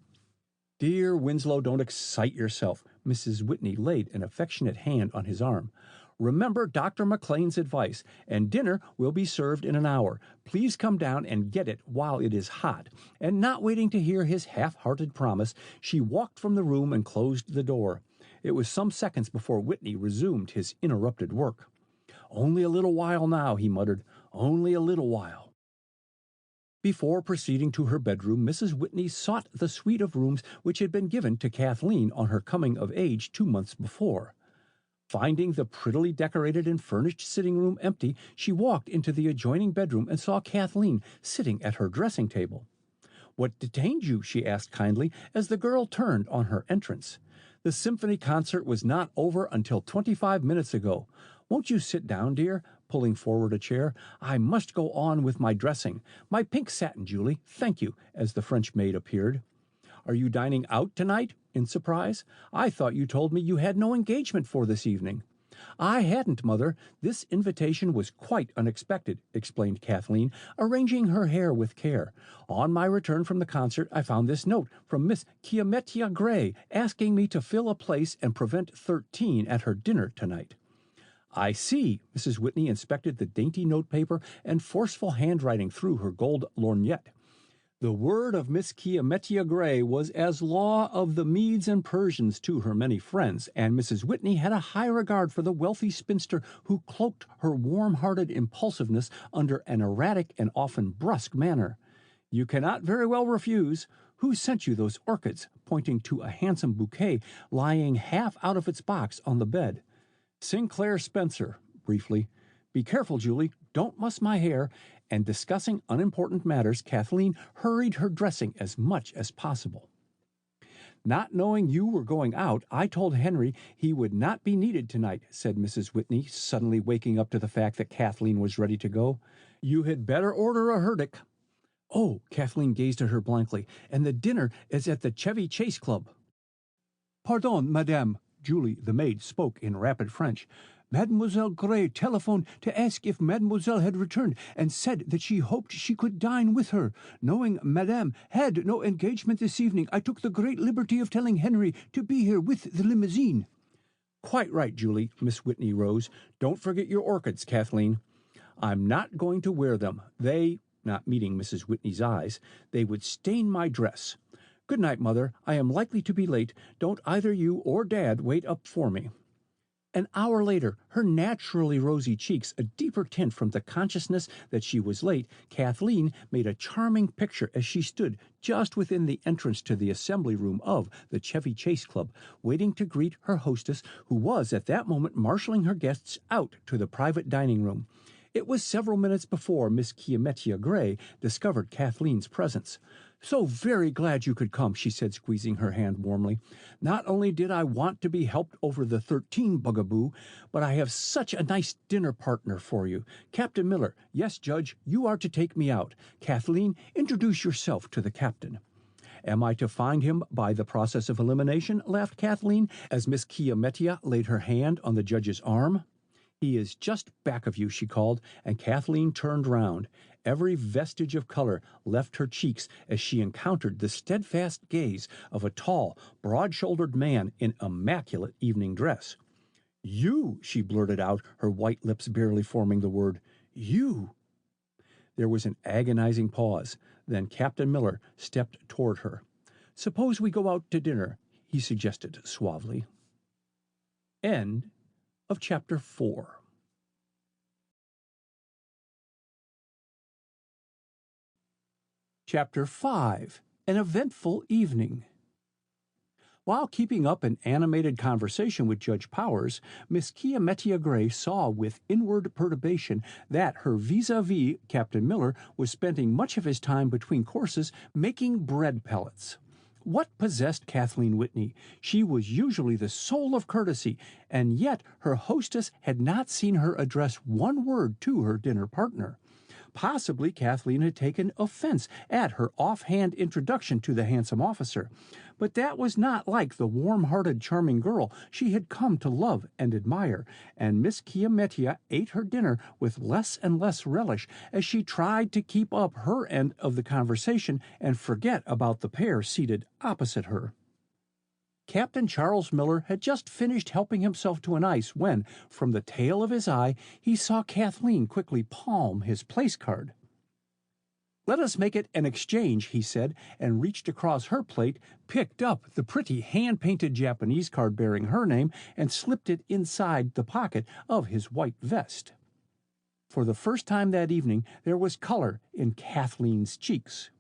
"Dear Winslow, don't excite yourself." Mrs. Whitney laid an affectionate hand on his arm. "Remember Dr. McLean's advice, and dinner will be served in an hour. Please come down and get it while it is hot." And not waiting to hear his half-hearted promise, she walked from the room and closed the door. It was some seconds before Whitney resumed his interrupted work. "Only a little while now," he muttered. "Only a little while." Before proceeding to her bedroom, Mrs. Whitney sought the suite of rooms which had been given to Kathleen on her coming of age 2 months before. Finding the prettily decorated and furnished sitting room empty, she walked into the adjoining bedroom and saw Kathleen sitting at her dressing table. "What detained you?" she asked kindly, as the girl turned on her entrance. "The symphony concert was not over until 25 minutes ago. Won't you sit down, dear?" pulling forward a chair. "I must go on with my dressing. My pink satin, Julie, thank you," as the French maid appeared. "Are you dining out tonight?" in surprise. "I thought you told me you had no engagement for this evening." "I hadn't, Mother. This invitation was quite unexpected," explained Kathleen, arranging her hair with care. "On my return from the concert, I found this note from Miss Chiamettia Gray, asking me to fill a place and prevent 13 at her dinner tonight." "I see." Mrs. Whitney inspected the dainty notepaper and forceful handwriting through her gold lorgnette. The word of Miss Chiamettia Gray was as law of the Medes and Persians to her many friends, and Mrs. Whitney had a high regard for the wealthy spinster who cloaked her warm-hearted impulsiveness under an erratic and often brusque manner. "You cannot very well refuse. Who sent you those orchids?" pointing to a handsome bouquet lying half out of its box on the bed. "Sinclair Spencer," briefly. "Be careful, Julie. Don't muss my hair." And discussing unimportant matters, Kathleen hurried her dressing as much as possible. "Not knowing you were going out, I told Henry he would not be needed tonight," said Mrs. Whitney, suddenly waking up to the fact that Kathleen was ready to go. "You had better order a Hedrick." "Oh," Kathleen gazed at her blankly, "and the dinner is at the Chevy Chase Club." "Pardon, madame." Julie, the maid, spoke in rapid French. "Mademoiselle Gray telephoned to ask if mademoiselle had returned, and said that she hoped she could dine with her. Knowing madame had no engagement this evening, I took the great liberty of telling Henry to be here with the limousine." "Quite right, Julie." Miss Whitney rose. "Don't forget your orchids, Kathleen." "I'm not going to wear them. Not meeting Mrs. Whitney's eyes, "they would stain my dress. Good night, Mother. I am likely to be late. Don't either you or Dad wait up for me." An hour later, her naturally rosy cheeks a deeper tint from the consciousness that she was late, Kathleen made a charming picture as she stood just within the entrance to the assembly room of the Chevy Chase Club, waiting to greet her hostess, who was at that moment marshalling her guests out to the private dining room. It was several minutes before Miss Chiamettia Gray discovered Kathleen's presence. "So very glad you could come," she said, squeezing her hand warmly. "Not only did I want to be helped over the 13 bugaboo, but I have such a nice dinner partner for you. Captain Miller, yes, Judge, you are to take me out. Kathleen, introduce yourself to the captain." "Am I to find him by the process of elimination?" laughed Kathleen, as Miss Chiamettia laid her hand on the judge's arm. "He is just back of you," she called, and Kathleen turned round. Every vestige of color left her cheeks as she encountered the steadfast gaze of a tall, broad-shouldered man in immaculate evening dress. "You," she blurted out, her white lips barely forming the word. "You." There was an agonizing pause. Then Captain Miller stepped toward her. "Suppose we go out to dinner," he suggested suavely. End of Chapter 4. Chapter 5. An Eventful Evening. While keeping up an animated conversation with Judge Powers, Miss Kiametia Gray saw with inward perturbation that her vis-a-vis, Captain Miller, was spending much of his time between courses making bread pellets. What possessed Kathleen Whitney? She was usually the soul of courtesy, and yet her hostess had not seen her address one word to her dinner partner. Possibly Kathleen had taken offense at her offhand introduction to the handsome officer, but that was not like the warm-hearted, charming girl she had come to love and admire, and Miss Kiametia ate her dinner with less and less relish as she tried to keep up her end of the conversation and forget about the pair seated opposite her. Captain Charles Miller had just finished helping himself to an ice when, from the tail of his eye, he saw Kathleen quickly palm his place card. "Let us make it an exchange," he said, and reached across her plate, picked up the pretty hand-painted Japanese card bearing her name, and slipped it inside the pocket of his white vest. For the first time that evening, there was color in Kathleen's cheeks.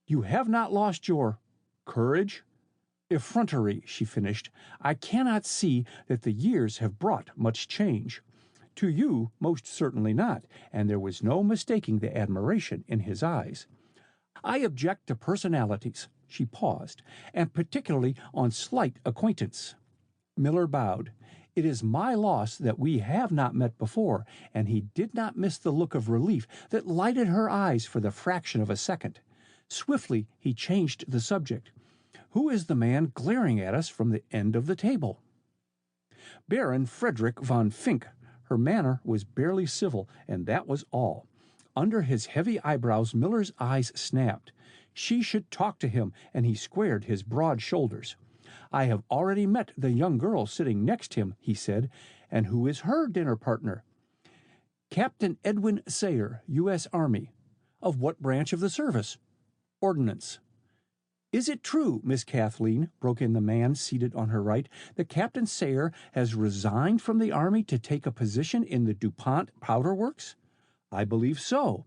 "You have not lost your courage?" "Effrontery," she finished. "I cannot see that the years have brought much change." To you, most certainly not, and there was no mistaking the admiration in his eyes. "I object to personalities," she paused, "and particularly on slight acquaintance." Miller bowed. "It is my loss that we have not met before," and he did not miss the look of relief that lighted her eyes for the fraction of a second. Swiftly he changed the subject. "Who is the man glaring at us from the end of the table?" "Baron Frederick von Fink." Her manner was barely civil, and that was all. Under his heavy eyebrows, Miller's eyes snapped. She should talk to him, and he squared his broad shoulders. "I have already met the young girl sitting next him," he said. "And who is her dinner partner?" "Captain Edwin Sayre, U.S. Army." "Of what branch of the service?" "Ordnance." "Is it true, Miss Kathleen," broke in the man seated on her right, "that Captain Sayre has resigned from the Army to take a position in the DuPont Powder Works?" "I believe so."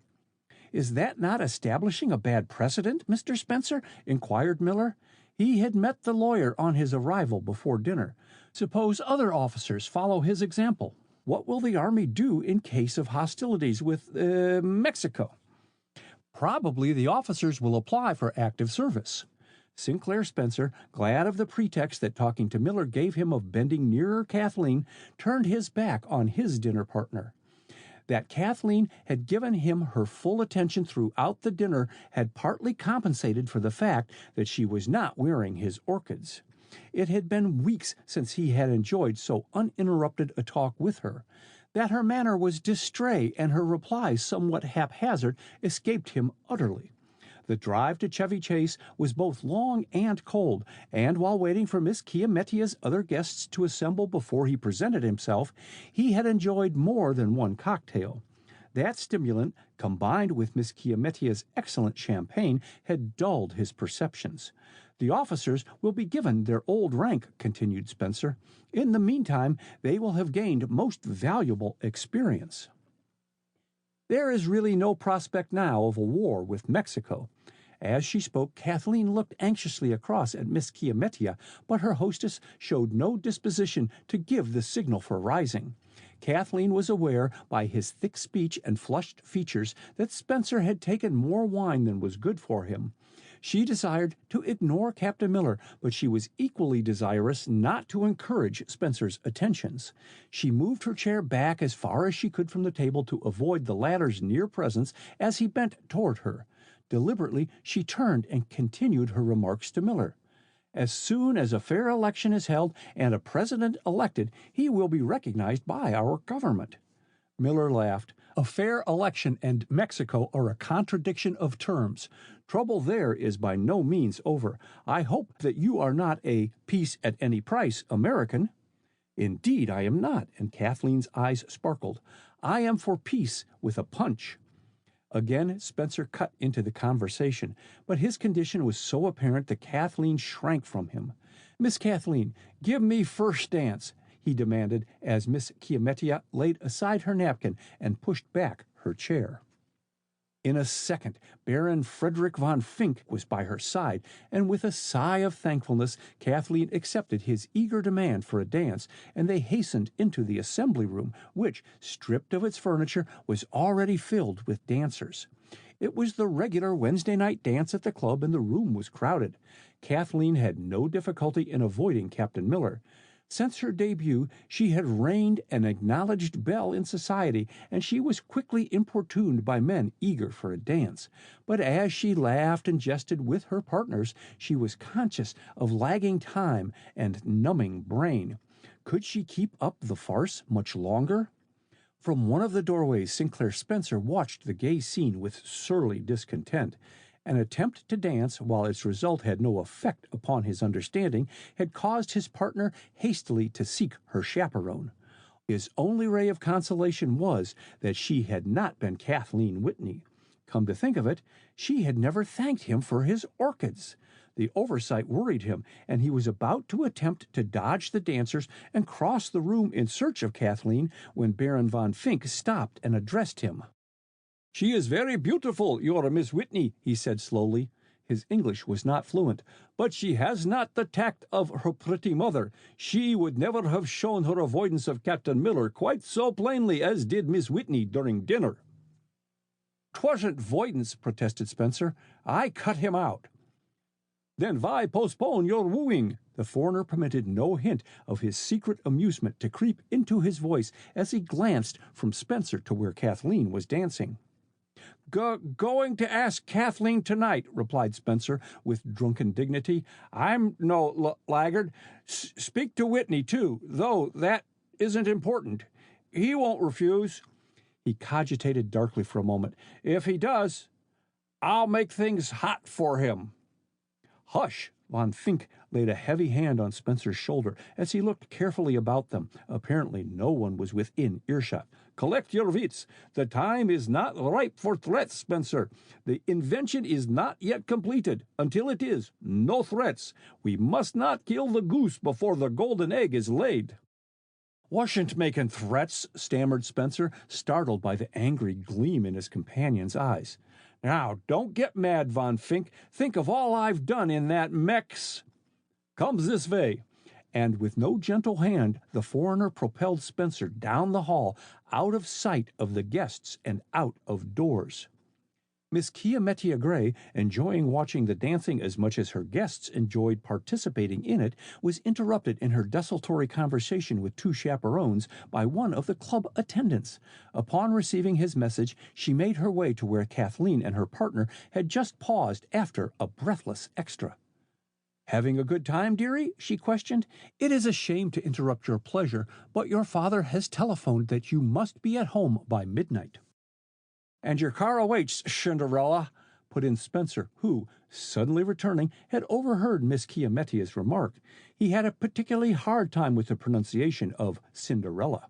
"Is that not establishing a bad precedent, Mr. Spencer?" inquired Miller. He had met the lawyer on his arrival before dinner. "Suppose other officers follow his example? What will the Army do in case of hostilities with Mexico?" "Probably the officers will apply for active service." Sinclair Spencer, glad of the pretext that talking to Miller gave him of bending nearer Kathleen, turned his back on his dinner partner. That Kathleen had given him her full attention throughout the dinner had partly compensated for the fact that she was not wearing his orchids. It had been weeks since he had enjoyed so uninterrupted a talk with her. That her manner was distrait and her replies somewhat haphazard escaped him utterly. The drive to Chevy Chase was both long and cold, and while waiting for Miss Kiametia's other guests to assemble before he presented himself, he had enjoyed more than one cocktail. That stimulant, combined with Miss Kiametia's excellent champagne, had dulled his perceptions. "The officers will be given their old rank," continued Spencer. "In the meantime, they will have gained most valuable experience. There is really no prospect now of a war with Mexico." As she spoke, Kathleen looked anxiously across at Miss Kiametia, but her hostess showed no disposition to give the signal for rising. Kathleen was aware by his thick speech and flushed features that Spencer had taken more wine than was good for him. She desired to ignore Captain Miller, but she was equally desirous not to encourage Spencer's attentions. She moved her chair back as far as she could from the table to avoid the latter's near presence as he bent toward her. Deliberately, she turned and continued her remarks to Miller. As soon as a fair election is held and a president elected, he will be recognized by our government." Miller laughed. "A fair election and Mexico are a contradiction of terms. Trouble there is by no means over. I hope that you are not a peace at any price American." "Indeed I am not," and Kathleen's eyes sparkled. "I am for peace with a punch." Again Spencer cut into the conversation, but his condition was so apparent that Kathleen shrank from him. "Miss Kathleen, give me first dance," he demanded as Miss Chiamettia laid aside her napkin and pushed back her chair. In a second, Baron Frederick von Fink was by her side, and with a sigh of thankfulness, Kathleen accepted his eager demand for a dance, and they hastened into the assembly room, which, stripped of its furniture, was already filled with dancers. It was the regular Wednesday night dance at the club, and the room was crowded. Kathleen had no difficulty in avoiding Captain Miller. Since her debut, she had reigned an acknowledged belle in society, and she was quickly importuned by men eager for a dance. But as she laughed and jested with her partners, she was conscious of lagging time and numbing brain. Could she keep up the farce much longer? From one of the doorways, Sinclair Spencer watched the gay scene with surly discontent. An attempt to dance, while its result had no effect upon his understanding, had caused his partner hastily to seek her chaperone. His only ray of consolation was that she had not been Kathleen Whitney. Come to think of it, she had never thanked him for his orchids. The oversight worried him, and he was about to attempt to dodge the dancers and cross the room in search of Kathleen when Baron von Fink stopped and addressed him. "She is very beautiful, your Miss Whitney," he said slowly. His English was not fluent, "but she has not the tact of her pretty mother. She would never have shown her avoidance of Captain Miller quite so plainly as did Miss Whitney during dinner." "'Twasn't voidance," protested Spencer. "I cut him out." "Then why postpone your wooing?" The foreigner permitted no hint of his secret amusement to creep into his voice as he glanced from Spencer to where Kathleen was dancing. Going to ask Kathleen tonight," replied Spencer with drunken dignity. "I'm no laggard. Speak to Whitney, too, though that isn't important. He won't refuse." He cogitated darkly for a moment. "If he does, I'll make things hot for him." "Hush!" Von Fink laid a heavy hand on Spencer's shoulder as he looked carefully about them. Apparently no one was within earshot. "Collect your wits. The time is not ripe for threats, Spencer. The invention is not yet completed. Until it is, no threats. We must not kill the goose before the golden egg is laid." "Wasn't making threats," stammered Spencer, startled by the angry gleam in his companion's eyes. "Now, don't get mad, Von Fink. Think of all I've done in that Mex—" "Comes this way." And with no gentle hand, the foreigner propelled Spencer down the hall, out of sight of the guests and out of doors. Miss Chiamettia Gray, enjoying watching the dancing as much as her guests enjoyed participating in it, was interrupted in her desultory conversation with two chaperones by one of the club attendants. Upon receiving his message, she made her way to where Kathleen and her partner had just paused after a breathless extra. "Having a good time, dearie?" she questioned. "It is a shame to interrupt your pleasure, but your father has telephoned that you must be at home by midnight." "And your car awaits, Cinderella," put in Spencer, who, suddenly returning, had overheard Miss Chiamettia's remark. He had a particularly hard time with the pronunciation of Cinderella.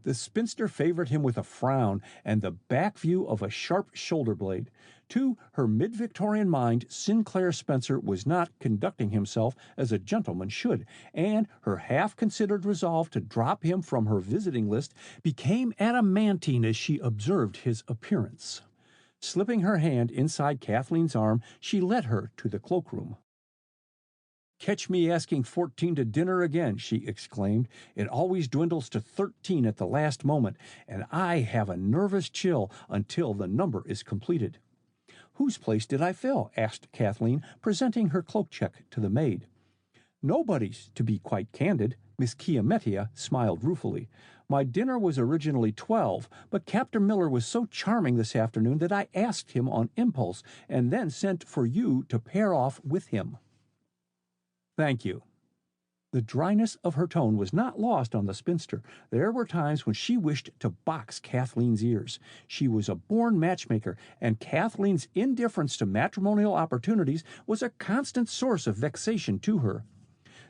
The spinster favored him with a frown and the back view of a sharp shoulder blade. To her mid-Victorian mind, Sinclair Spencer was not conducting himself as a gentleman should, and her half-considered resolve to drop him from her visiting list became adamantine as she observed his appearance. Slipping her hand inside Kathleen's arm, she led her to the cloakroom. "Catch me asking 14 to dinner again," she exclaimed. "It always dwindles to 13 at the last moment, and I have a nervous chill until the number is completed." "Whose place did I fill?" asked Kathleen, presenting her cloak check to the maid. "Nobody's, to be quite candid." Miss Chiamettia smiled ruefully. "My dinner was originally 12, but Captain Miller was so charming this afternoon that I asked him on impulse, and then sent for you to pair off with him." Thank you." The dryness of her tone was not lost on the spinster. There were times when she wished to box Kathleen's ears. She was a born matchmaker, and Kathleen's indifference to matrimonial opportunities was a constant source of vexation to her.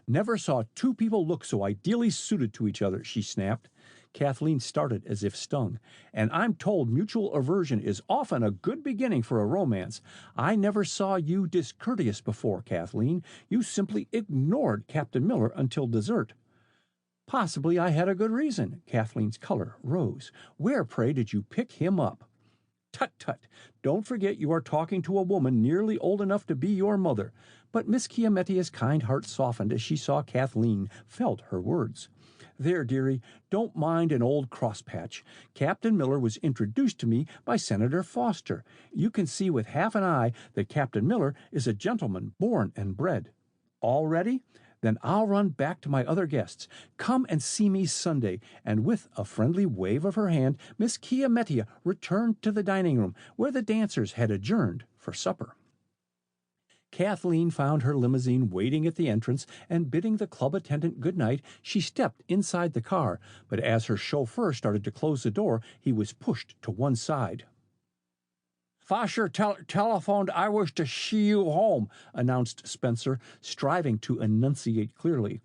"Never saw two people look so ideally suited to each other," she snapped. Kathleen started as if stung. "And I'm told mutual aversion is often a good beginning for a romance. I never saw you discourteous before, Kathleen. You simply ignored Captain Miller until dessert." "Possibly I had a good reason." Kathleen's color rose. "Where, pray, did you pick him up?" "Tut, tut! Don't forget you are talking to a woman nearly old enough to be your mother." But Miss Chiamettia's kind heart softened as she saw Kathleen felt her words. "There, dearie, don't mind an old crosspatch. Captain Miller was introduced to me by Senator Foster. You can see with half an eye that Captain Miller is a gentleman born and bred. All ready? Then I'll run back to my other guests. Come and see me Sunday." And with a friendly wave of her hand, Miss Chiamettia returned to the dining room, where the dancers had adjourned for supper. Kathleen found her limousine waiting at the entrance, and bidding the club attendant good night, she stepped inside the car. But as her chauffeur started to close the door, he was pushed to one side. "Foster telephoned I was to see you home," announced Spencer, striving to enunciate clearly.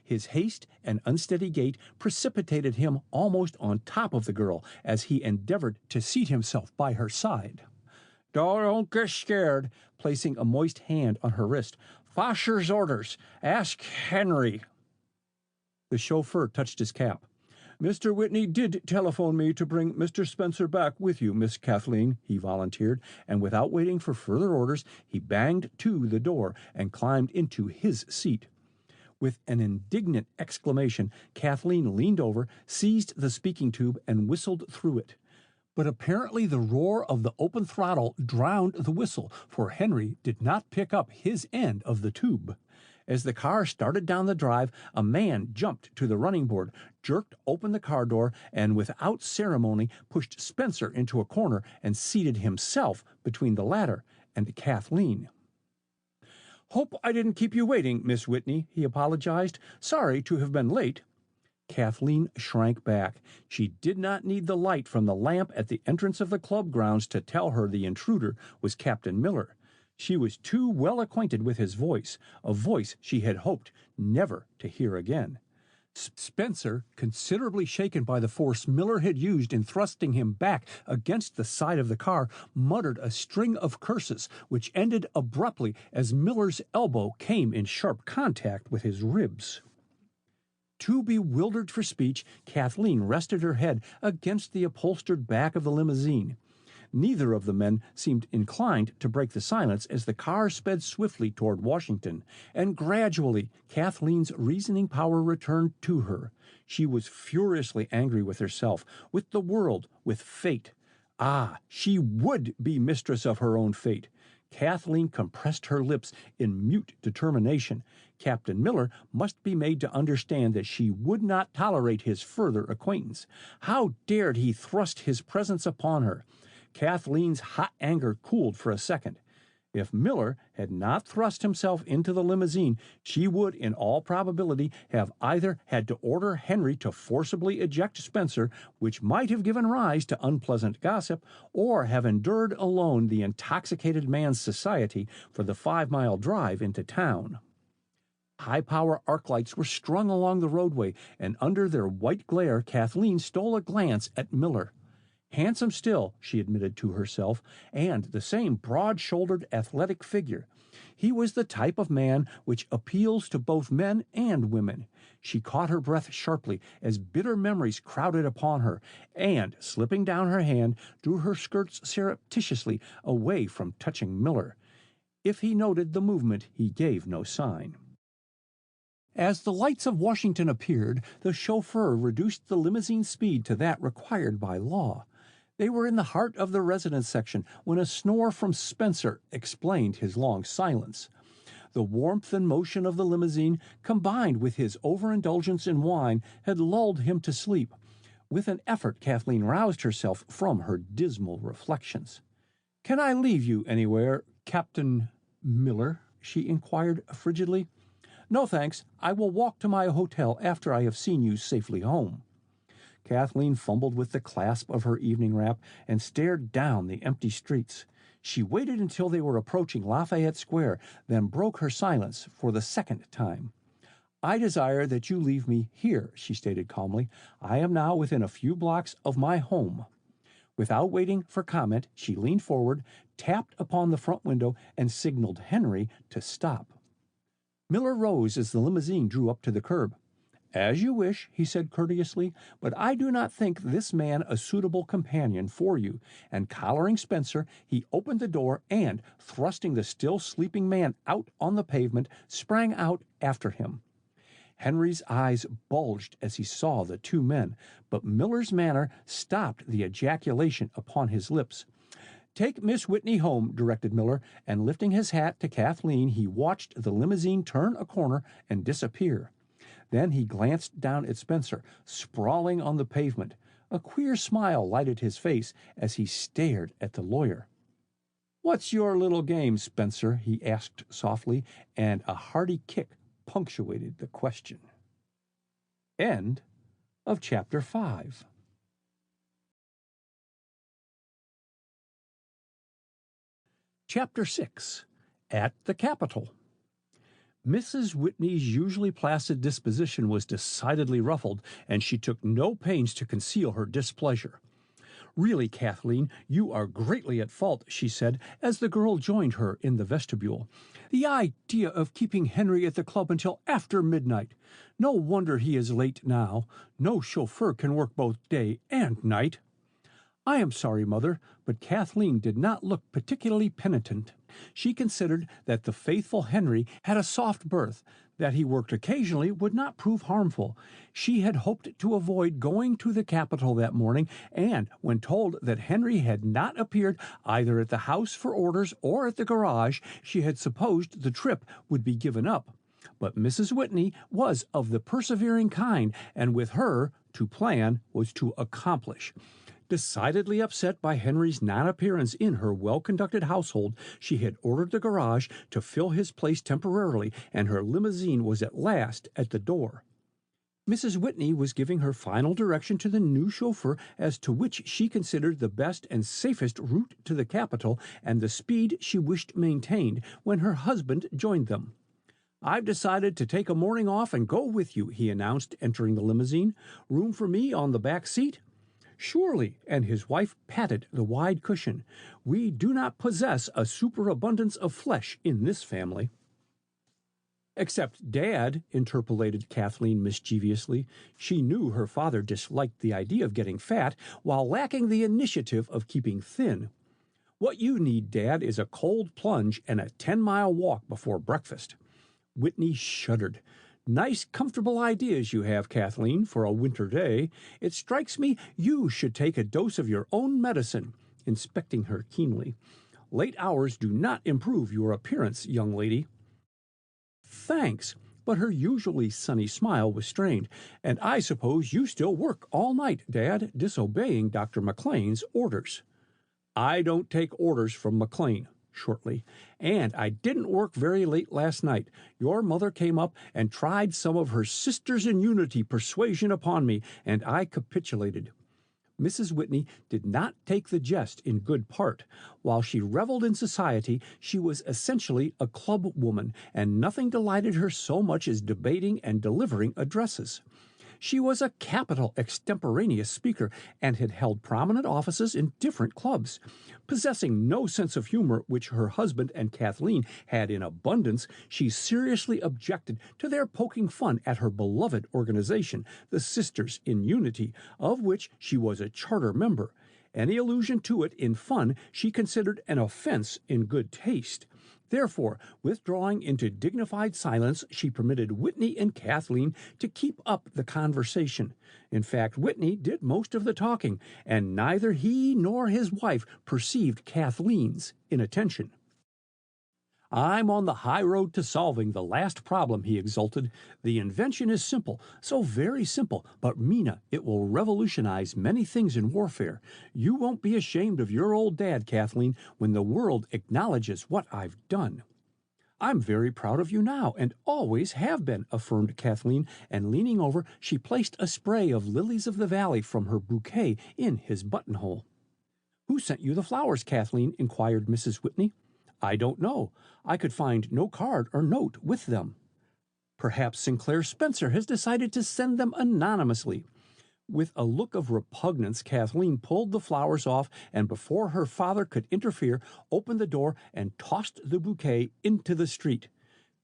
His haste and unsteady gait precipitated him almost on top of the girl as he endeavored to seat himself by her side. Don't get scared," placing a moist hand on her wrist. "Foster's orders. Ask Henry." The chauffeur touched his cap. "Mr. Whitney did telephone me to bring Mr. Spencer back with you, Miss Kathleen," he volunteered, and without waiting for further orders, he banged to the door and climbed into his seat. With an indignant exclamation, Kathleen leaned over, seized the speaking tube, and whistled through it. But apparently the roar of the open throttle drowned the whistle, for Henry did not pick up his end of the tube. As the car started down the drive, a man jumped to the running board, jerked open the car door, and without ceremony pushed Spencer into a corner and seated himself between the latter and Kathleen. "Hope I didn't keep you waiting, Miss Whitney," he apologized. "Sorry to have been late." Kathleen shrank back. She did not need the light from the lamp at the entrance of the club grounds to tell her the intruder was Captain Miller. She was too well acquainted with his voice, a voice she had hoped never to hear again. Spencer, considerably shaken by the force Miller had used in thrusting him back against the side of the car, muttered a string of curses, which ended abruptly as Miller's elbow came in sharp contact with his ribs. Too bewildered for speech, Kathleen rested her head against the upholstered back of the limousine. Neither of the men seemed inclined to break the silence as the car sped swiftly toward Washington, and gradually Kathleen's reasoning power returned to her. She was furiously angry with herself, with the world, with fate. Ah, she would be mistress of her own fate. Kathleen compressed her lips in mute determination. Captain Miller must be made to understand that she would not tolerate his further acquaintance. How dared he thrust his presence upon her? Kathleen's hot anger cooled for a second. If Miller had not thrust himself into the limousine, she would, in all probability, have either had to order Henry to forcibly eject Spencer, which might have given rise to unpleasant gossip, or have endured alone the intoxicated man's society for the 5-mile drive into town. High-power arc lights were strung along the roadway, and under their white glare Kathleen stole a glance at Miller. Handsome still, she admitted to herself, and the same broad-shouldered, athletic figure. He was the type of man which appeals to both men and women. She caught her breath sharply as bitter memories crowded upon her, and, slipping down her hand, drew her skirts surreptitiously away from touching Miller. If he noted the movement, he gave no sign. As the lights of Washington appeared, the chauffeur reduced the limousine speed to that required by law. They were in the heart of the residence section when a snore from Spencer explained his long silence. The warmth and motion of the limousine, combined with his overindulgence in wine, had lulled him to sleep. With an effort, Kathleen roused herself from her dismal reflections. "Can I leave you anywhere, Captain Miller?" she inquired frigidly. No thanks, I will walk to my hotel after I have seen you safely home. Kathleen fumbled with the clasp of her evening wrap and stared down the empty streets. She waited until they were approaching Lafayette Square, then broke her silence for the second time. I desire that you leave me here, she stated calmly. I am now within a few blocks of my home. Without waiting for comment, she leaned forward, tapped upon the front window, and signaled Henry to stop. Miller rose as the limousine drew up to the curb. As you wish, he said courteously, but I do not think this man a suitable companion for you. And collaring Spencer, he opened the door and, thrusting the still sleeping man out on the pavement, sprang out after him. Henry's eyes bulged as he saw the two men, but Miller's manner stopped the ejaculation upon his lips. Take Miss Whitney home, directed Miller, and lifting his hat to Kathleen, he watched the limousine turn a corner and disappear. Then he glanced down at Spencer, sprawling on the pavement. A queer smile lighted his face as he stared at the lawyer. "What's your little game, Spencer?" he asked softly, and a hearty kick punctuated the question. End of Chapter 5. Chapter 6. At the Capitol. Mrs. Whitney's usually placid disposition was decidedly ruffled, and she took no pains to conceal her displeasure. "Really, Kathleen, you are greatly at fault," she said, as the girl joined her in the vestibule. "The idea of keeping Henry at the club until after midnight! No wonder he is late now. No chauffeur can work both day and night." "I am sorry, Mother," but Kathleen did not look particularly penitent. She considered that the faithful Henry had a soft berth, that he worked occasionally would not prove harmful. She had hoped to avoid going to the Capitol that morning, and when told that Henry had not appeared either at the house for orders or at the garage, she had supposed the trip would be given up. But Mrs. Whitney was of the persevering kind, and with her, to plan was to accomplish. Decidedly upset by Henry's non-appearance in her well-conducted household, she had ordered the garage to fill his place temporarily, and her limousine was at last at the door. Mrs. Whitney was giving her final direction to the new chauffeur as to which she considered the best and safest route to the Capitol and the speed she wished maintained, when her husband joined them. "I've decided to take a morning off and go with you," he announced, entering the limousine. "Room for me on the back seat?" "Surely," and his wife patted the wide cushion. "We do not possess a superabundance of flesh in this family." "Except Dad," interpolated Kathleen mischievously. She knew her father disliked the idea of getting fat, while lacking the initiative of keeping thin. "What you need, Dad, is a cold plunge and a 10-mile walk before breakfast." Whitney shuddered. "Nice, comfortable ideas you have, Kathleen, for a winter day. It strikes me you should take a dose of your own medicine," inspecting her keenly. "Late hours do not improve your appearance, young lady." "Thanks," but her usually sunny smile was strained. "And I suppose you still work all night, Dad, disobeying Dr. McLean's orders." "I don't take orders from McLean," shortly. "And I didn't work very late last night. Your mother came up and tried some of her sisters in unity persuasion upon me, and I capitulated." Mrs. Whitney did not take the jest in good part. While she reveled in society, she was essentially a club woman, and nothing delighted her so much as debating and delivering addresses. She was a capital extemporaneous speaker, and had held prominent offices in different clubs. Possessing no sense of humor, which her husband and Kathleen had in abundance, she seriously objected to their poking fun at her beloved organization, the Sisters in Unity, of which she was a charter member. Any allusion to it in fun she considered an offense in good taste. Therefore, withdrawing into dignified silence, she permitted Whitney and Kathleen to keep up the conversation. In fact, Whitney did most of the talking, and neither he nor his wife perceived Kathleen's inattention. "I'm on the high road to solving the last problem," he exulted. "The invention is simple, so very simple, but Mina, it will revolutionize many things in warfare. You won't be ashamed of your old dad, Kathleen, when the world acknowledges what I've done." I'm very proud of you now, and always have been, affirmed Kathleen, and leaning over, she placed a spray of lilies of the valley from her bouquet in his buttonhole. Who sent you the flowers, Kathleen? Inquired Mrs. Whitney. I don't know. I could find no card or note with them. Perhaps Sinclair Spencer has decided to send them anonymously. With a look of repugnance, Kathleen pulled the flowers off and, before her father could interfere, opened the door and tossed the bouquet into the street.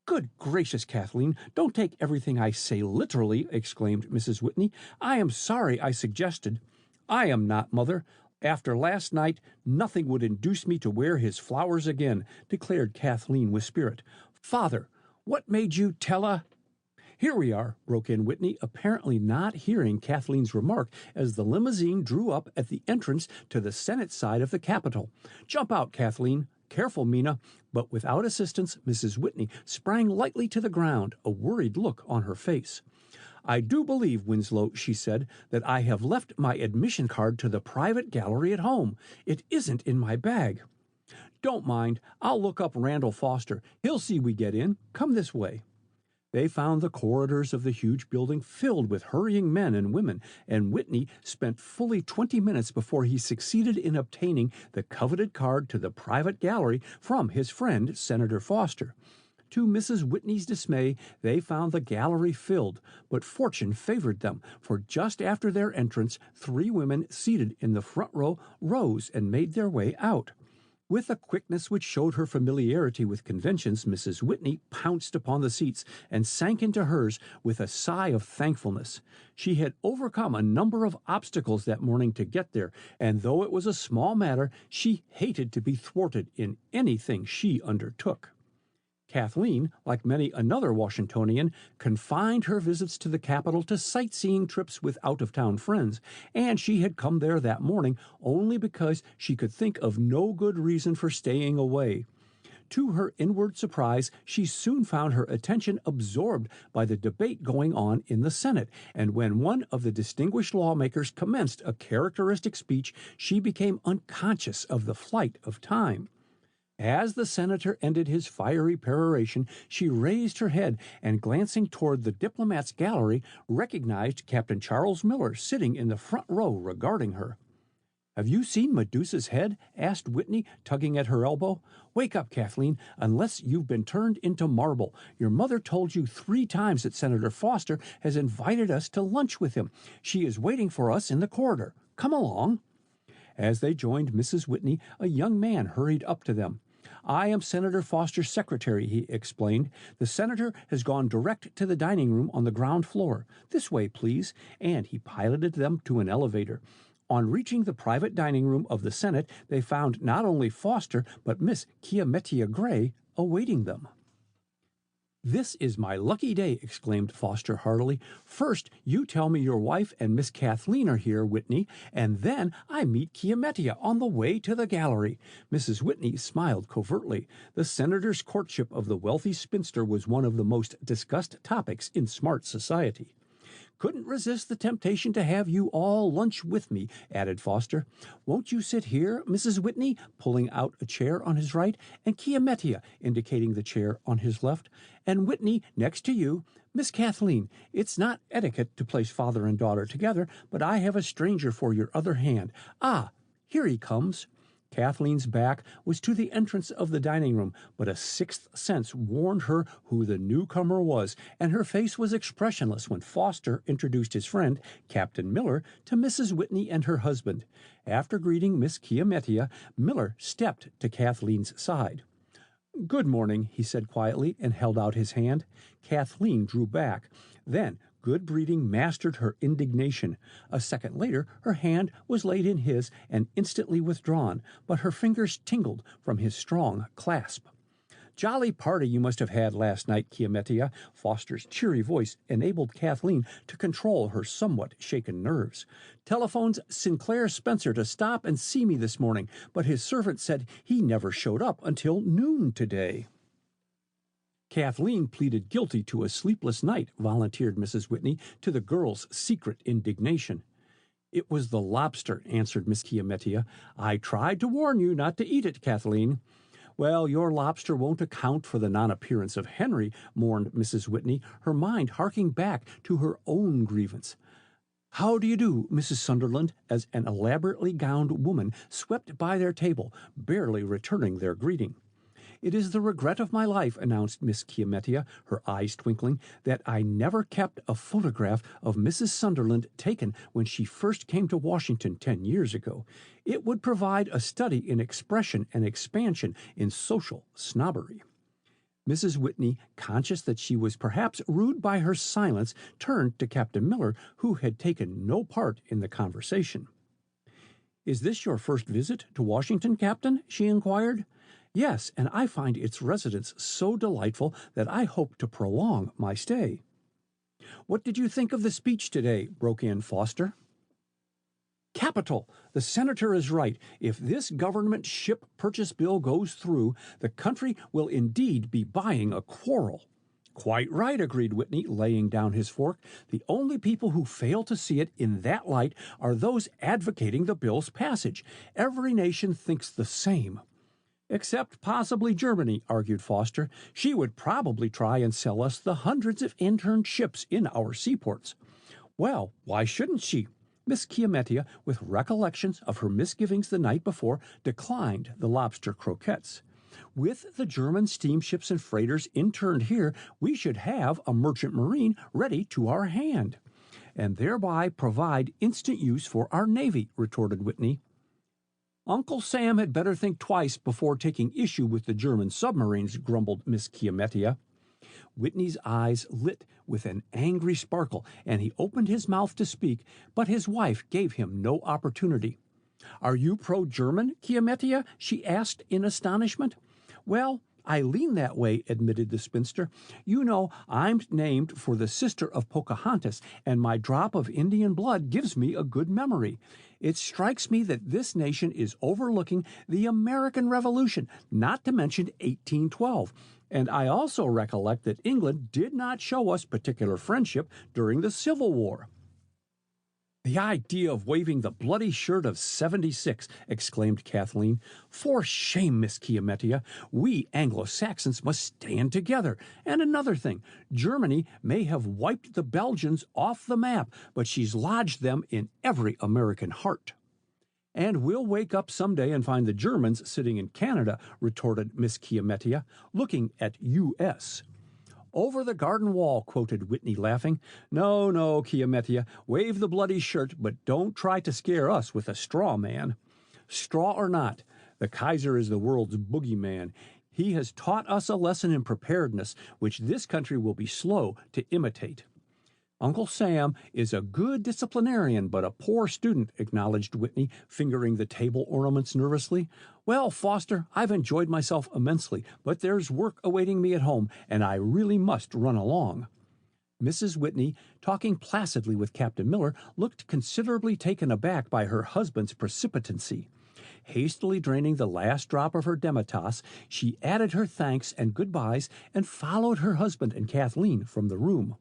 Good gracious, Kathleen, don't take everything I say literally, exclaimed Mrs. Whitney. I am sorry I suggested. I am not, Mother. After last night, nothing would induce me to wear his flowers again, declared Kathleen with spirit. Father, what made you tell a— Here we are, broke in Whitney, apparently not hearing Kathleen's remark as the limousine drew up at the entrance to the Senate side of the Capitol. Jump out, Kathleen. Careful, Mina. But without assistance, Mrs. Whitney sprang lightly to the ground, a worried look on her face. I do believe, Winslow, she said, that I have left my admission card to the private gallery at home. It isn't in my bag. Don't mind. I'll look up Randall Foster. He'll see we get in. Come this way. They found the corridors of the huge building filled with hurrying men and women, and Whitney spent fully 20 minutes before he succeeded in obtaining the coveted card to the private gallery from his friend, Senator Foster. To Mrs. Whitney's dismay, they found the gallery filled, but fortune favored them, for just after their entrance, 3 women seated in the front row rose and made their way out. With a quickness which showed her familiarity with conventions, Mrs. Whitney pounced upon the seats and sank into hers with a sigh of thankfulness. She had overcome a number of obstacles that morning to get there, and though it was a small matter, she hated to be thwarted in anything she undertook. Kathleen, like many another Washingtonian, confined her visits to the Capitol to sightseeing trips with out-of-town friends, and she had come there that morning only because she could think of no good reason for staying away. To her inward surprise, she soon found her attention absorbed by the debate going on in the Senate, and when one of the distinguished lawmakers commenced a characteristic speech, she became unconscious of the flight of time. As the senator ended his fiery peroration, she raised her head and, glancing toward the diplomat's gallery, recognized Captain Charles Miller sitting in the front row regarding her. Have you seen Medusa's head? Asked Whitney, tugging at her elbow. Wake up, Kathleen, unless you've been turned into marble. Your mother told you 3 times that Senator Foster has invited us to lunch with him. She is waiting for us in the corridor. Come along. As they joined Mrs. Whitney, a young man hurried up to them. I am Senator Foster's secretary, he explained. The senator has gone direct to the dining room on the ground floor. This way, please. And he piloted them to an elevator. On reaching the private dining room of the Senate, they found not only Foster, but Miss Chiamettia Gray awaiting them. This is my lucky day, exclaimed Foster heartily. First, you tell me your wife and Miss Kathleen are here, Whitney, and then I meet Chiamettia on the way to the gallery. Mrs. Whitney smiled covertly. The senator's courtship of the wealthy spinster was one of the most discussed topics in smart society. Couldn't resist the temptation to have you all lunch with me, added Foster. Won't you sit here, Mrs. Whitney, pulling out a chair on his right, and Chiamettia, indicating the chair on his left, and Whitney next to you. Miss Kathleen, it's not etiquette to place father and daughter together, but I have a stranger for your other hand. Ah, here he comes. Kathleen's back was to the entrance of the dining room, but a sixth sense warned her who the newcomer was, and her face was expressionless when Foster introduced his friend, Captain Miller, to Mrs. Whitney and her husband. After greeting Miss Chiamettia, Miller stepped to Kathleen's side. Good morning, he said quietly, and held out his hand. Kathleen drew back. Then good breeding mastered her indignation. A second later, her hand was laid in his and instantly withdrawn, but her fingers tingled from his strong clasp. Jolly party you must have had last night, Chiamettia. Foster's cheery voice enabled Kathleen to control her somewhat shaken nerves. Telephones Sinclair Spencer to stop and see me this morning, but his servant said he never showed up until noon today. Kathleen pleaded guilty to a sleepless night, volunteered Mrs. Whitney, to the girl's secret indignation. It was the lobster, answered Miss Chiamettia. I tried to warn you not to eat it, Kathleen. Well, your lobster won't account for the non-appearance of Henry, mourned Mrs. Whitney, her mind harking back to her own grievance. How do you do, Mrs. Sunderland, as an elaborately gowned woman swept by their table, barely returning their greeting. It is the regret of my life, announced Miss Chiamettia, her eyes twinkling, that I never kept a photograph of Mrs. Sunderland taken when she first came to Washington 10 years ago. It would provide a study in expression and expansion in social snobbery. Mrs. Whitney, conscious that she was perhaps rude by her silence, turned to Captain Miller, who had taken no part in the conversation. "Is this your first visit to Washington, Captain?" she inquired. "Yes, and I find its residence so delightful that I hope to prolong my stay." "What did you think of the speech today?" broke in Foster. "Capital! The senator is right. If this government ship purchase bill goes through, the country will indeed be buying a quarrel." "Quite right," agreed Whitney, laying down his fork. "The only people who fail to see it in that light are those advocating the bill's passage. Every nation thinks the same." "Except possibly Germany," argued Foster. "She would probably try and sell us the hundreds of interned ships in our seaports." "Well, why shouldn't she?" Miss Chiamettia, with recollections of her misgivings the night before, declined the lobster croquettes. "With the German steamships and freighters interned here, we should have a merchant marine ready to our hand, and thereby provide instant use for our navy," retorted Whitney. "Uncle Sam had better think twice before taking issue with the German submarines," grumbled Miss Chiamettia. Whitney's eyes lit with an angry sparkle, and he opened his mouth to speak, but his wife gave him no opportunity. "Are you pro-German, Chiamettia?" she asked in astonishment. "Well, I lean that way," admitted the spinster. "You know, I'm named for the sister of Pocahontas, and my drop of Indian blood gives me a good memory. It strikes me that this nation is overlooking the American Revolution, not to mention 1812. And I also recollect that England did not show us particular friendship during the Civil War." "The idea of waving the bloody shirt of '76, exclaimed Kathleen. "For shame, Miss Chiamettia. We Anglo-Saxons must stand together. And another thing, Germany may have wiped the Belgians off the map, but she's lodged them in every American heart." "And we'll wake up someday and find the Germans sitting in Canada," retorted Miss Chiamettia, looking at U.S. "Over the garden wall," quoted Whitney, laughing. "No, no, Chiamettia, wave the bloody shirt, but don't try to scare us with a straw man." "Straw or not, the Kaiser is the world's boogeyman. He has taught us a lesson in preparedness, which this country will be slow to imitate." "Uncle Sam is a good disciplinarian, but a poor student," acknowledged Whitney, fingering the table ornaments nervously. "Well, Foster, I've enjoyed myself immensely, but there's work awaiting me at home, and I really must run along." Mrs. Whitney, talking placidly with Captain Miller, looked considerably taken aback by her husband's precipitancy. Hastily draining the last drop of her demitasse, she added her thanks and goodbyes and followed her husband and Kathleen from the room.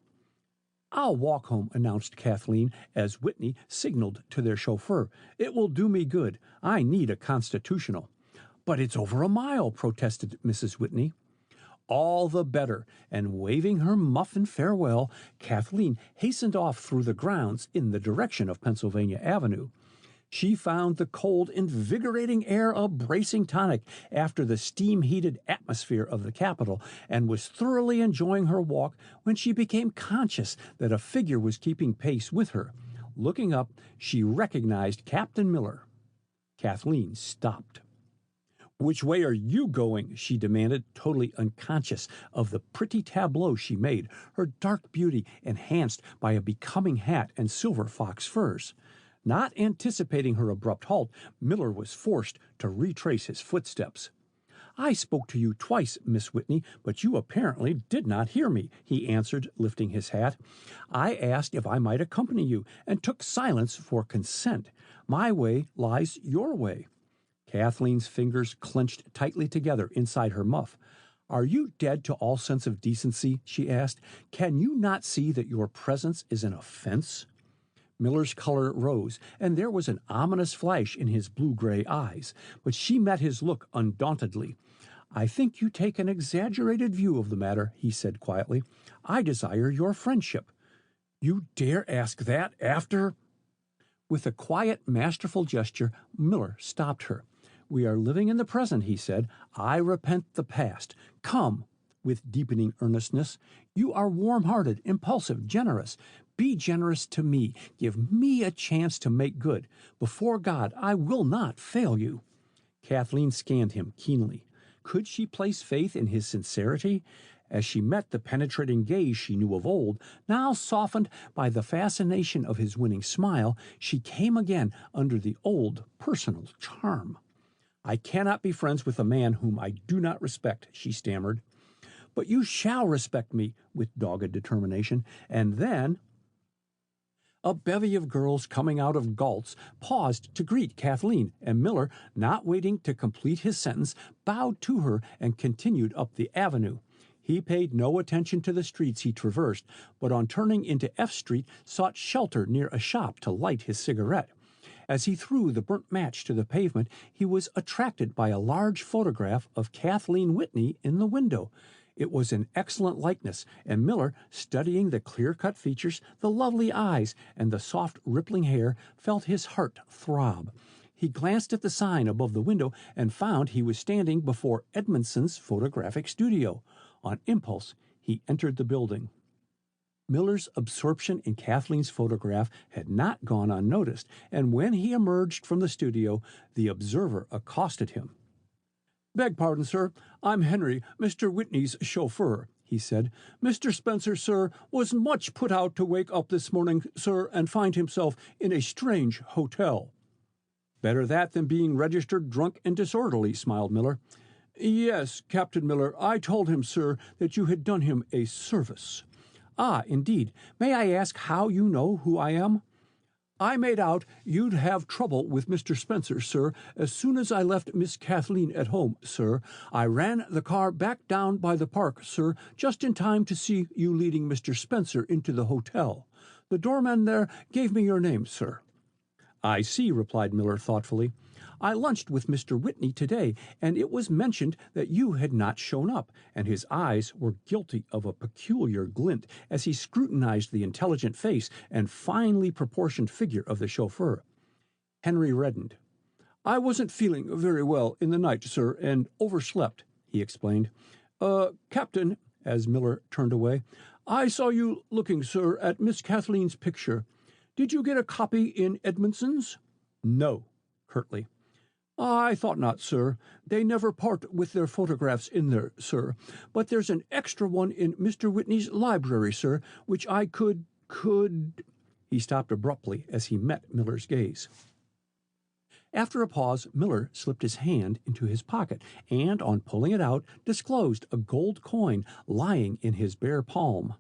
"I'll walk home," announced Kathleen as Whitney signaled to their chauffeur. "It will do me good. I need a constitutional." "But it's over a mile," protested Mrs. Whitney. "All the better," and waving her muff in farewell, Kathleen hastened off through the grounds in the direction of Pennsylvania Avenue. She found the cold, invigorating air a bracing tonic after the steam-heated atmosphere of the capital, and was thoroughly enjoying her walk when she became conscious that a figure was keeping pace with her. Looking up, she recognized Captain Miller. Kathleen stopped. "Which way are you going?" she demanded, totally unconscious of the pretty tableau she made, her dark beauty enhanced by a becoming hat and silver fox furs. Not anticipating her abrupt halt, Miller was forced to retrace his footsteps. "I spoke to you twice, Miss Whitney, but you apparently did not hear me," he answered, lifting his hat. "I asked if I might accompany you, and took silence for consent. My way lies your way." Kathleen's fingers clenched tightly together inside her muff. "Are you dead to all sense of decency?" she asked. "Can you not see that your presence is an offense?" Miller's color rose, and there was an ominous flash in his blue-gray eyes, but she met his look undauntedly. "I think you take an exaggerated view of the matter," he said quietly. "I desire your friendship." "You dare ask that after—" With a quiet, masterful gesture, Miller stopped her. "We are living in the present," he said. "I repent the past. Come," with deepening earnestness. "You are warm-hearted, impulsive, generous. Be generous to me. Give me a chance to make good. Before God, I will not fail you." Kathleen scanned him keenly. Could she place faith in his sincerity? As she met the penetrating gaze she knew of old, now softened by the fascination of his winning smile, she came again under the old personal charm. "I cannot be friends with a man whom I do not respect," she stammered. "But you shall respect me," with dogged determination. And then a bevy of girls coming out of Galt's paused to greet Kathleen, and Miller, not waiting to complete his sentence, bowed to her and continued up the avenue. He paid no attention to the streets he traversed, but on turning into F Street sought shelter near a shop to light his cigarette. As he threw the burnt match to the pavement, he was attracted by a large photograph of Kathleen Whitney in the window. It was an excellent likeness, and Miller, studying the clear-cut features, the lovely eyes, and the soft rippling hair, felt his heart throb. He glanced at the sign above the window and found he was standing before Edmondson's photographic studio. On impulse, he entered the building. Miller's absorption in Kathleen's photograph had not gone unnoticed, and when he emerged from the studio, the observer accosted him. "Beg pardon, sir. I'm Henry, Mr. Whitney's chauffeur," he said. "Mr. Spencer, sir, was much put out to wake up this morning, sir, and find himself in a strange hotel." "Better that than being registered drunk and disorderly," smiled Miller. "Yes, Captain Miller, I told him, sir, that you had done him a service." "Ah, indeed. May I ask how you know who I am?" "I made out you'd have trouble with Mr. Spencer, sir, as soon as I left Miss Kathleen at home, sir. I ran the car back down by the park, sir, just in time to see you leading Mr. Spencer into the hotel. The doorman there gave me your name, sir." "I see," replied Miller thoughtfully. "I lunched with Mr. Whitney today, and it was mentioned that you had not shown up," and his eyes were guilty of a peculiar glint as he scrutinized the intelligent face and finely proportioned figure of the chauffeur. Henry reddened. "I wasn't feeling very well in the night, sir, and overslept," he explained. Captain," as Miller turned away, "I saw you looking, sir, at Miss Kathleen's picture. Did you get a copy in Edmondson's?" "No," curtly. "I thought not, sir. They never part with their photographs in there, sir. But there's an extra one in Mr. Whitney's library, sir, which I could... He stopped abruptly as he met Miller's gaze. After a pause, Miller slipped his hand into his pocket and, on pulling it out, disclosed a gold coin lying in his bare palm.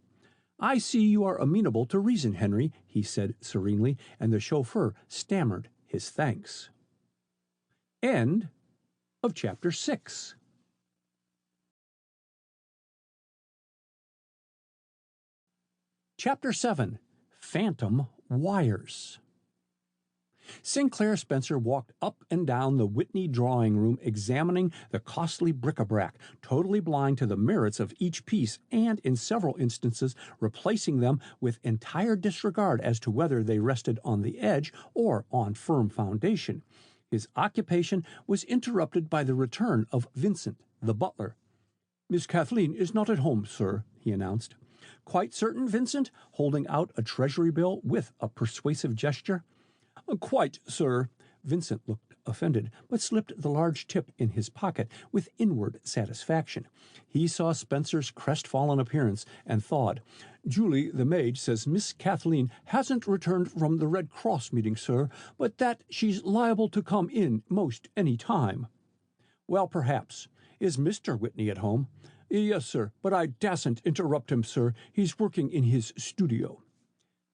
"I see you are amenable to reason, Henry," he said serenely, and the chauffeur stammered his thanks. End of Chapter 6. Chapter 7. Phantom Wires. Sinclair Spencer walked up and down the Whitney drawing room examining the costly bric-a-brac, totally blind to the merits of each piece and, in several instances, replacing them with entire disregard as to whether they rested on the edge or on firm foundation. His occupation was interrupted by the return of Vincent, the butler. "Miss Kathleen is not at home, sir," he announced. "Quite certain, Vincent?" holding out a treasury bill with a persuasive gesture. "Quite, sir." Vincent looked offended, but slipped the large tip in his pocket with inward satisfaction. He saw Spencer's crestfallen appearance and thawed. "Julie, the maid, says Miss Kathleen hasn't returned from the Red Cross meeting, sir, but that she's liable to come in most any time." "Well, perhaps. Is Mr. Whitney at home?" "Yes, sir, but I dasn't interrupt him, sir. He's working in his studio."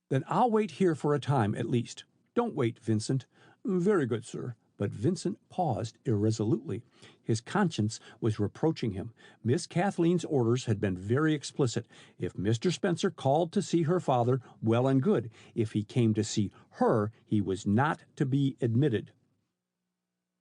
"Then I'll wait here for a time at least." "Don't wait, Vincent." "Very good, sir." But Vincent paused irresolutely. His conscience was reproaching him. Miss Kathleen's orders had been very explicit. If Mr. Spencer called to see her father, well and good. If he came to see her, he was not to be admitted.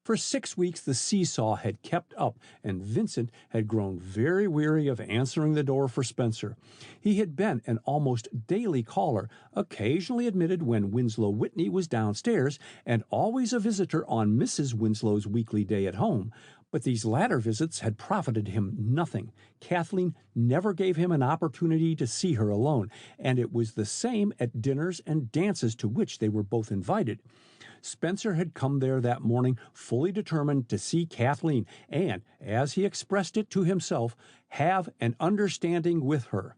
For 6 weeks the seesaw had kept up, and Vincent had grown very weary of answering the door for Spencer. He had been an almost daily caller, occasionally admitted when Winslow Whitney was downstairs, and always a visitor on Mrs. Winslow's weekly day at home. But these latter visits had profited him nothing. Kathleen never gave him an opportunity to see her alone, and it was the same at dinners and dances to which they were both invited. Spencer had come there that morning fully determined to see Kathleen and, as he expressed it to himself, have an understanding with her.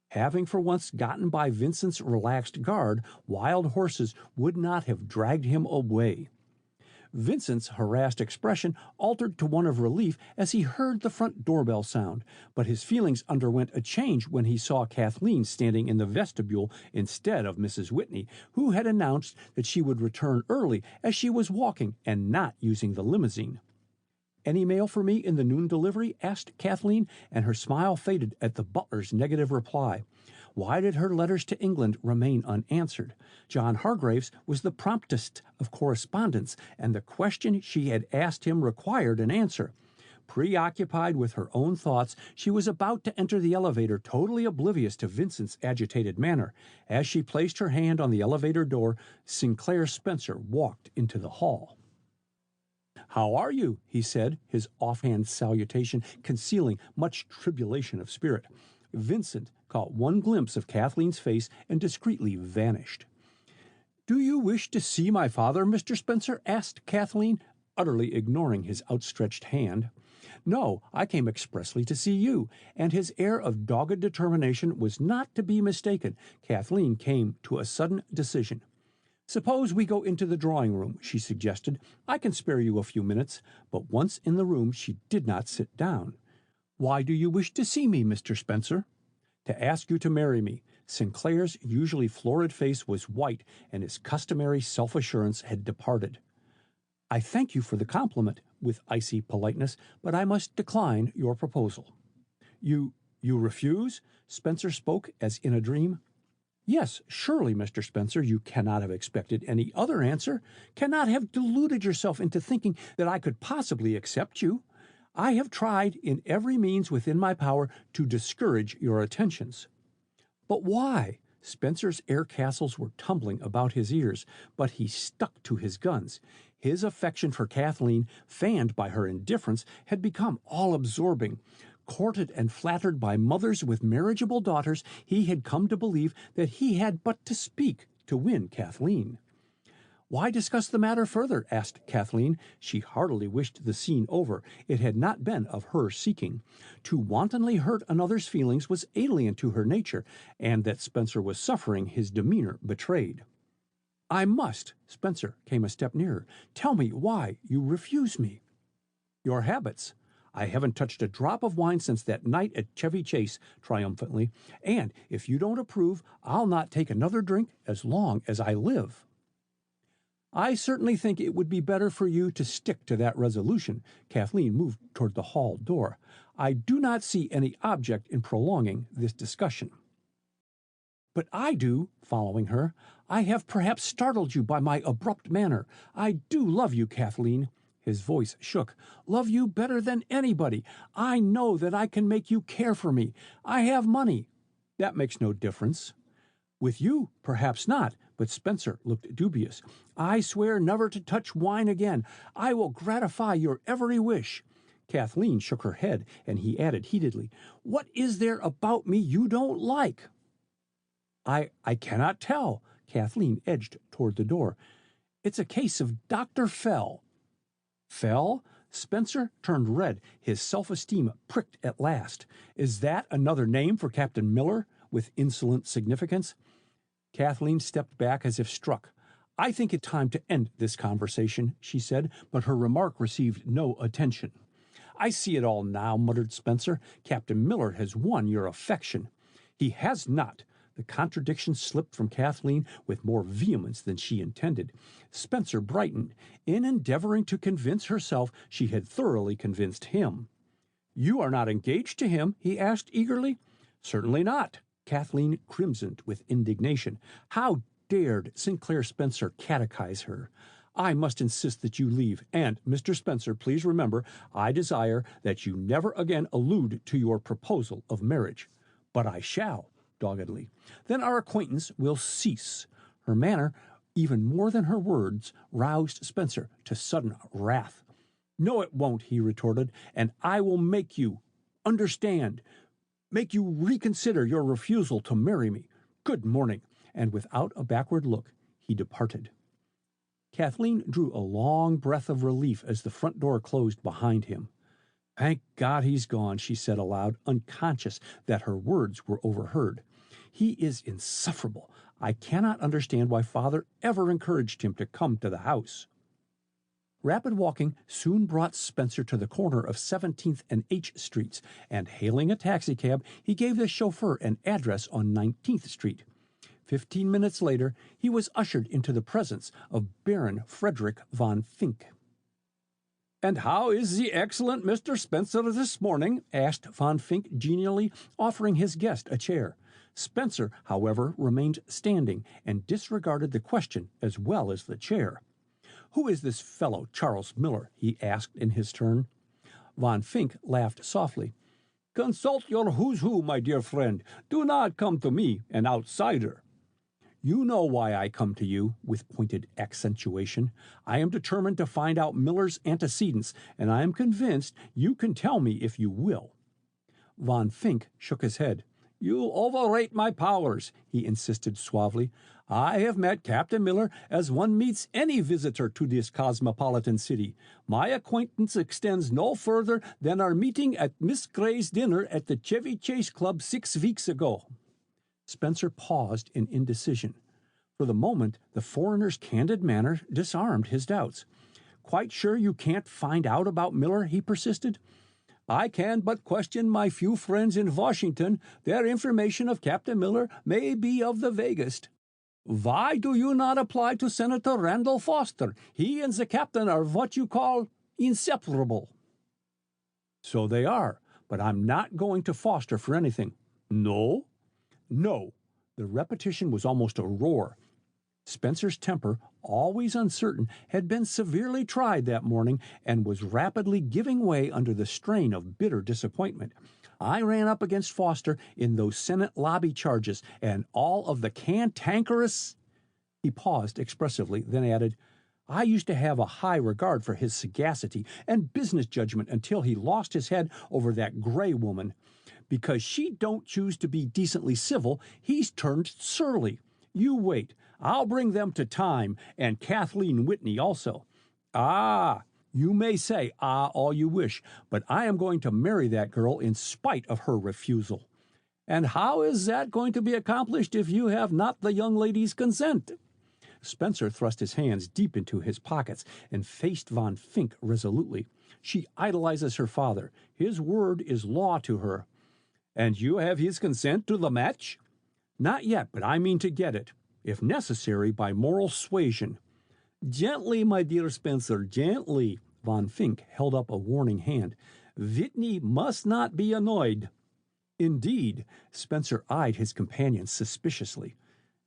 Having for once gotten by Vincent's relaxed guard, wild horses would not have dragged him away. Vincent's harassed expression altered to one of relief as he heard the front doorbell sound, but his feelings underwent a change when he saw Kathleen standing in the vestibule instead of Mrs. Whitney, who had announced that she would return early as she was walking and not using the limousine. "Any mail for me in the noon delivery?" asked Kathleen, and her smile faded at the butler's negative reply. Why did her letters to England remain unanswered? John Hargraves was the promptest of correspondents, and the question she had asked him required an answer. Preoccupied with her own thoughts, she was about to enter the elevator, totally oblivious to Vincent's agitated manner. As she placed her hand on the elevator door, Sinclair Spencer walked into the hall. "How are you?" he said, his offhand salutation concealing much tribulation of spirit. Vincent caught one glimpse of Kathleen's face and discreetly vanished. "Do you wish to see my father, Mr. Spencer?" asked Kathleen, utterly ignoring his outstretched hand. "No, I came expressly to see you," and his air of dogged determination was not to be mistaken. Kathleen came to a sudden decision. "Suppose we go into the drawing-room," she suggested. "I can spare you a few minutes." But once in the room she did not sit down. "Why do you wish to see me, Mr. Spencer?" "To ask you to marry me." Sinclair's usually florid face was white, and his customary self-assurance had departed. "I thank you for the compliment," with icy politeness, "but I must decline your proposal." You refuse?" Spencer spoke as in a dream. "Yes, surely, Mr. Spencer, you cannot have expected any other answer, cannot have deluded yourself into thinking that I could possibly accept you. I have tried in every means within my power to discourage your attentions." "But why?" Spencer's air castles were tumbling about his ears, but he stuck to his guns. His affection for Kathleen, fanned by her indifference, had become all-absorbing. Courted and flattered by mothers with marriageable daughters, he had come to believe that he had but to speak to win Kathleen. "Why discuss the matter further?" asked Kathleen. She heartily wished the scene over. It had not been of her seeking. To wantonly hurt another's feelings was alien to her nature, and that Spencer was suffering his demeanor betrayed. "I must." Spencer came a step nearer. "Tell me why you refuse me." "Your habits." "I haven't touched a drop of wine since that night at Chevy Chase," triumphantly, "and if you don't approve, I'll not take another drink as long as I live." "I certainly think it would be better for you to stick to that resolution." Kathleen moved toward the hall door. "I do not see any object in prolonging this discussion." "But I do," following her. "I have perhaps startled you by my abrupt manner. I do love you, Kathleen." His voice shook. "Love you better than anybody. I know that I can make you care for me. I have money." "That makes no difference." "With you, perhaps not." But Spencer looked dubious. "I swear never to touch wine again. I will gratify your every wish." Kathleen shook her head, and he added heatedly, "What is there about me you don't like?" I cannot tell." Kathleen edged toward the door. "It's a case of Dr. Fell." "Fell?" Spencer turned red. His self-esteem pricked at last. "Is that another name for Captain Miller?" with insolent significance. Kathleen stepped back as if struck. "I think it time to end this conversation," she said, but her remark received no attention. "I see it all now," muttered Spencer. "Captain Miller has won your affection." "He has not." The contradiction slipped from Kathleen with more vehemence than she intended. Spencer brightened. In endeavoring to convince herself, she had thoroughly convinced him. "You are not engaged to him?" he asked eagerly. "Certainly not." Kathleen crimsoned with indignation. How dared Sinclair Spencer catechize her? I must insist that you leave, and, Mr. Spencer, please remember, I desire that you never again allude to your proposal of marriage. But I shall, doggedly. Then our acquaintance will cease. Her manner, even more than her words, roused Spencer to sudden wrath. No, it won't, he retorted, and I will make you understand, make you reconsider your refusal to marry me. Good morning. And without a backward look, he departed. Kathleen drew a long breath of relief as the front door closed behind him. Thank God he's gone, she said aloud, unconscious that her words were overheard. He is insufferable. I cannot understand why Father ever encouraged him to come to the house. Rapid walking soon brought Spencer to the corner of 17th and H Streets, and hailing a taxicab, he gave the chauffeur an address on 19th Street. 15 minutes later, he was ushered into the presence of Baron Frederick von Fink. "And how is the excellent Mr. Spencer this morning?" asked von Fink genially, offering his guest a chair. Spencer, however, remained standing and disregarded the question as well as the chair. "Who is this fellow, Charles Miller?" he asked in his turn. Von Fink laughed softly. "Consult your who's who, my dear friend. Do not come to me, an outsider." "You know why I come to you," with pointed accentuation. "I am determined to find out Miller's antecedents, and I am convinced you can tell me if you will." Von Fink shook his head. "You overrate my powers," he insisted suavely. "I have met Captain Miller as one meets any visitor to this cosmopolitan city. My acquaintance extends no further than our meeting at Miss Gray's dinner at the Chevy Chase Club 6 weeks ago." Spencer paused in indecision. For the moment, the foreigner's candid manner disarmed his doubts. "Quite sure you can't find out about Miller?" he persisted. "I can but question my few friends in Washington. Their information of Captain Miller may be of the vaguest." "Why do you not apply to Senator Randall Foster? He and the captain are what you call inseparable." "So they are, but I'm not going to Foster for anything." "No?" "No." The repetition was almost a roar. Spencer's temper, always uncertain, had been severely tried that morning and was rapidly giving way under the strain of bitter disappointment. "I ran up against Foster in those Senate lobby charges, and all of the cantankerous—" He paused expressively, then added, "I used to have a high regard for his sagacity and business judgment until he lost his head over that Gray woman. Because she don't choose to be decently civil, he's turned surly. You wait. I'll bring them to time, and Kathleen Whitney also. Ah, you may say all you wish, but I am going to marry that girl in spite of her refusal." "And how is that going to be accomplished if you have not the young lady's consent?" Spencer thrust his hands deep into his pockets and faced von Fink resolutely. "She idolizes her father. His word is law to her." "And you have his consent to the match?" "Not yet, but I mean to get it, if necessary, by moral suasion." "Gently, my dear Spencer, gently." Von Fink held up a warning hand. "Whitney must not be annoyed." "Indeed?" Spencer eyed his companion suspiciously.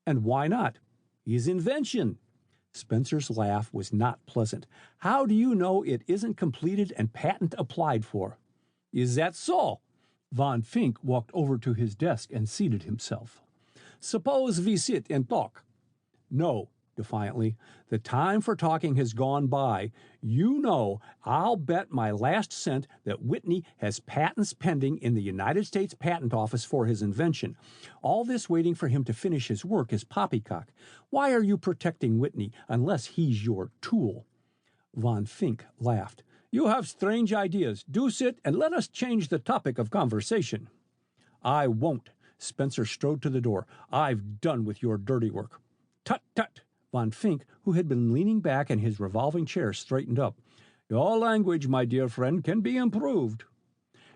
"And why not?" "His invention." Spencer's laugh was not pleasant. "How do you know it isn't completed and patent applied for?" "Is that so?" Von Fink walked over to his desk and seated himself. "Suppose we sit and talk." "No," defiantly. "The time for talking has gone by. You know, I'll bet my last cent that Whitney has patents pending in the United States Patent Office for his invention. All this waiting for him to finish his work is poppycock. Why are you protecting Whitney unless he's your tool?" Von Fink laughed. "You have strange ideas. Do sit and let us change the topic of conversation." "I won't." Spencer strode to the door. "I've done with your dirty work." "Tut, tut." Von Fink, who had been leaning back in his revolving chair, straightened up. "Your language, my dear friend, can be improved."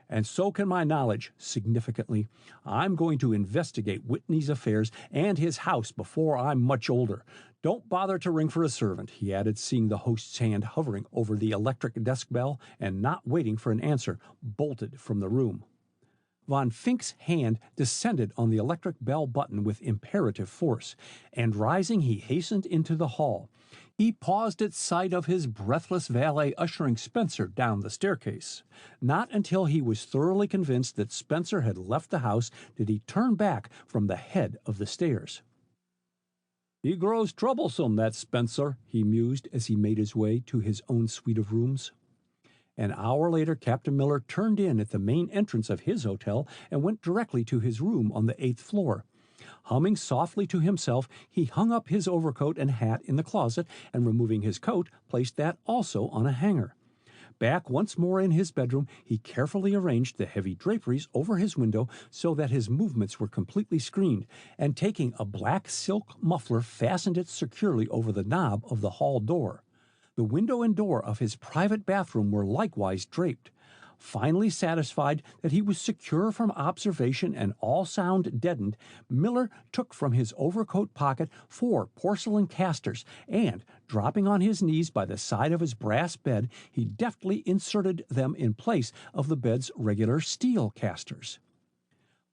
"And so can my knowledge," significantly. "I'm going to investigate Whitney's affairs and his house before I'm much older. Don't bother to ring for a servant," he added, seeing the host's hand hovering over the electric desk bell, and not waiting for an answer, bolted from the room. Von Fink's hand descended on the electric bell button with imperative force, and rising he hastened into the hall. He paused at sight of his breathless valet ushering Spencer down the staircase. Not until he was thoroughly convinced that Spencer had left the house did he turn back from the head of the stairs. "He grows troublesome, that Spencer," he mused as he made his way to his own suite of rooms. An hour later, Captain Miller turned in at the main entrance of his hotel and went directly to his room on the 8th floor. Humming softly to himself, he hung up his overcoat and hat in the closet, and removing his coat, placed that also on a hanger. Back once more in his bedroom, he carefully arranged the heavy draperies over his window so that his movements were completely screened, and taking a black silk muffler, fastened it securely over the knob of the hall door. The window and door of his private bathroom were likewise draped. Finally satisfied that he was secure from observation and all sound deadened, Miller took from his overcoat pocket 4 porcelain casters, and, dropping on his knees by the side of his brass bed, he deftly inserted them in place of the bed's regular steel casters.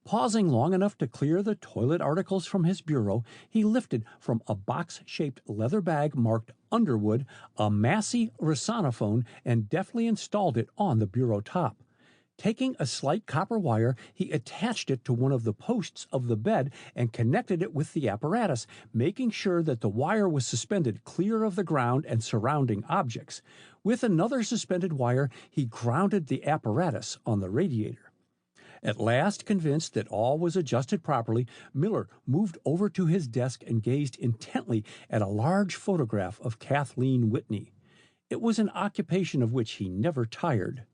Pausing long enough to clear the toilet articles from his bureau, he lifted from a box-shaped leather bag marked Underwood a Massey resonophone and deftly installed it on the bureau top. Taking a slight copper wire, he attached it to one of the posts of the bed and connected it with the apparatus, making sure that the wire was suspended clear of the ground and surrounding objects. With another suspended wire, he grounded the apparatus on the radiator. At last convinced that all was adjusted properly, Miller moved over to his desk and gazed intently at a large photograph of Kathleen Whitney. It was an occupation of which he never tired.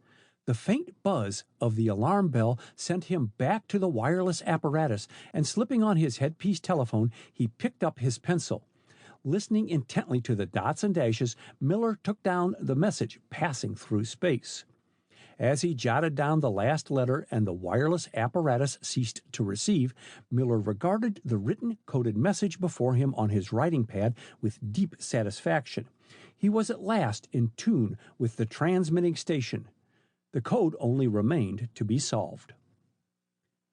The faint buzz of the alarm bell sent him back to the wireless apparatus, and slipping on his headpiece telephone, he picked up his pencil. Listening intently to the dots and dashes, Miller took down the message passing through space. As he jotted down the last letter and the wireless apparatus ceased to receive, Miller regarded the written coded message before him on his writing pad with deep satisfaction. He was at last in tune with the transmitting station. The code only remained to be solved.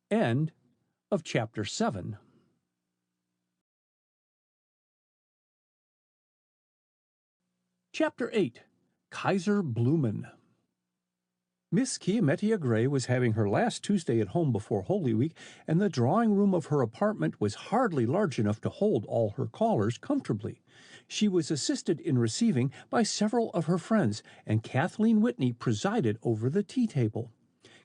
End of Chapter 7. Chapter 8. Kaiser BLUMEN. Miss Kiametia Gray was having her last Tuesday at home before Holy Week, and the drawing-room of her apartment was hardly large enough to hold all her callers comfortably. She was assisted in receiving by several of her friends, and Kathleen Whitney presided over the tea-table.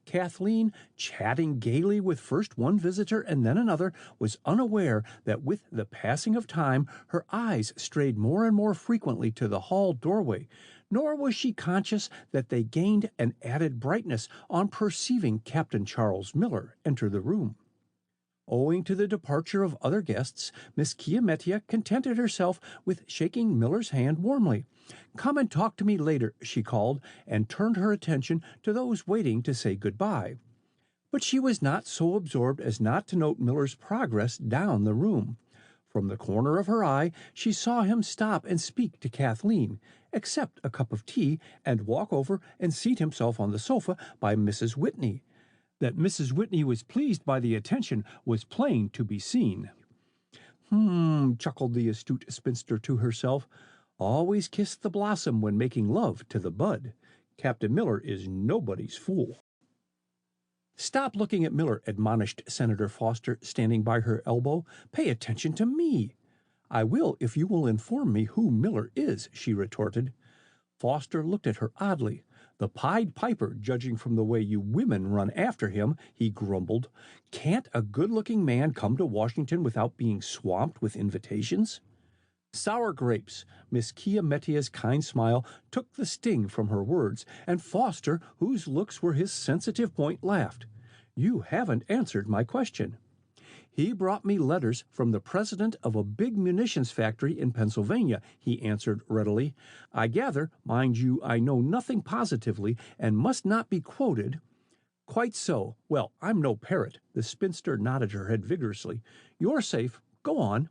Kathleen, chatting gaily with first one visitor and then another, was unaware that with the passing of time her eyes strayed more and more frequently to the hall doorway, nor was she conscious that they gained an added brightness on perceiving Captain Charles Miller enter the room. Owing to the departure of other guests, Miss Kiametia contented herself with shaking Miller's hand warmly. "Come and talk to me later," she called, and turned her attention to those waiting to say goodbye. But she was not so absorbed as not to note Miller's progress down the room. From the corner of her eye, she saw him stop and speak to Kathleen, accept a cup of tea, and walk over and seat himself on the sofa by Mrs. Whitney. That Mrs. Whitney was pleased by the attention was plain to be seen. Chuckled the astute spinster to herself. "Always kiss the blossom when making love to the bud. Captain Miller is nobody's fool." "Stop looking at Miller," admonished Senator Foster, standing by her elbow. "Pay attention to me." "I will if you will inform me who Miller is," she retorted. Foster looked at her oddly. "The Pied Piper, judging from the way you women run after him," he grumbled. "Can't a good-looking man come to Washington without being swamped with invitations?" "Sour grapes." Miss Kiametia's kind smile took the sting from her words, and Foster, whose looks were his sensitive point, laughed. "You haven't answered my question." "He brought me letters from the president of a big munitions factory in Pennsylvania," he answered readily. "I gather, mind you, I know nothing positively and must not be quoted." "Quite so. Well, I'm no parrot." The spinster nodded her head vigorously. "You're safe. Go on."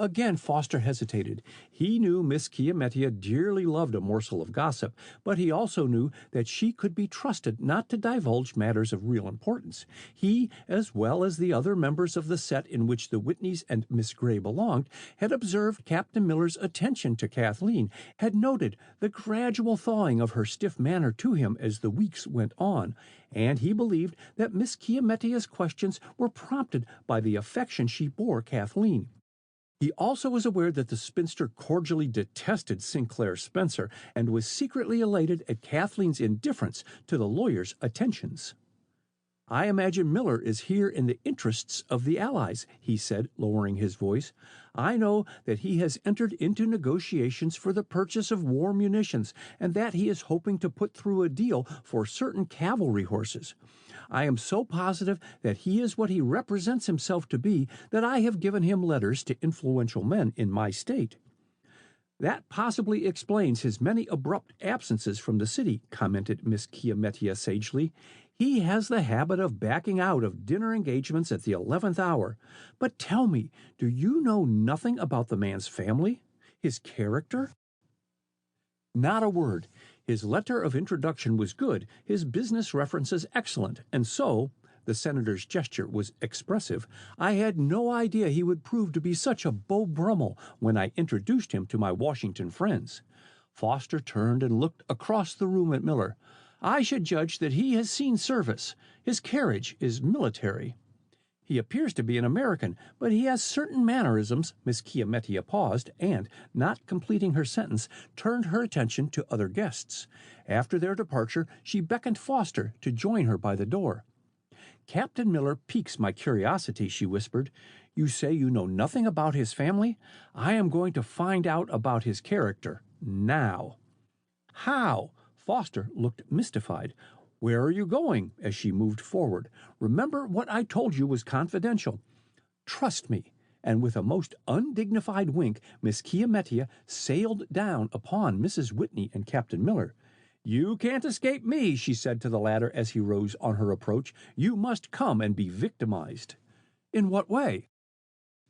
Again, Foster hesitated. He knew Miss Chiamettia dearly loved a morsel of gossip, but he also knew that she could be trusted not to divulge matters of real importance. He, as well as the other members of the set in which the Whitneys and Miss Grey belonged, had observed Captain Miller's attention to Kathleen, had noted the gradual thawing of her stiff manner to him as the weeks went on, and he believed that Miss Chiamettia's questions were prompted by the affection she bore Kathleen. He also was aware that the spinster cordially detested Sinclair Spencer and was secretly elated at Kathleen's indifference to the lawyer's attentions. "I imagine Miller is here in the interests of the Allies," he said, lowering his voice. "I know that he has entered into negotiations for the purchase of war munitions, and that he is hoping to put through a deal for certain cavalry horses. I am so positive that he is what he represents himself to be that I have given him letters to influential men in my state." "That possibly explains his many abrupt absences from the city," commented Miss Chiamettia sagely. "He has the habit of backing out of dinner engagements at the 11th hour. But tell me, do you know nothing about the man's family? His character?" "Not a word. His letter of introduction was good, his business references excellent, and so," the senator's gesture was expressive, "I had no idea he would prove to be such a Beau Brummel when I introduced him to my Washington friends." Foster turned and looked across the room at Miller. "I should judge that he has seen service. His carriage is military." "He appears to be an American, but he has certain mannerisms." Miss Chiamettia paused and, not completing her sentence, turned her attention to other guests. After their departure, she beckoned Foster to join her by the door. "Captain Miller piques my curiosity," she whispered. "You say you know nothing about his family? I am going to find out about his character now." "How?" Foster looked mystified. "Where are you going?" as she moved forward. "Remember what I told you was confidential." "Trust me." And with a most undignified wink, Miss Chiamettia sailed down upon Mrs. Whitney and Captain Miller. "You can't escape me," she said to the latter as he rose on her approach. "You must come and be victimized." "In what way?"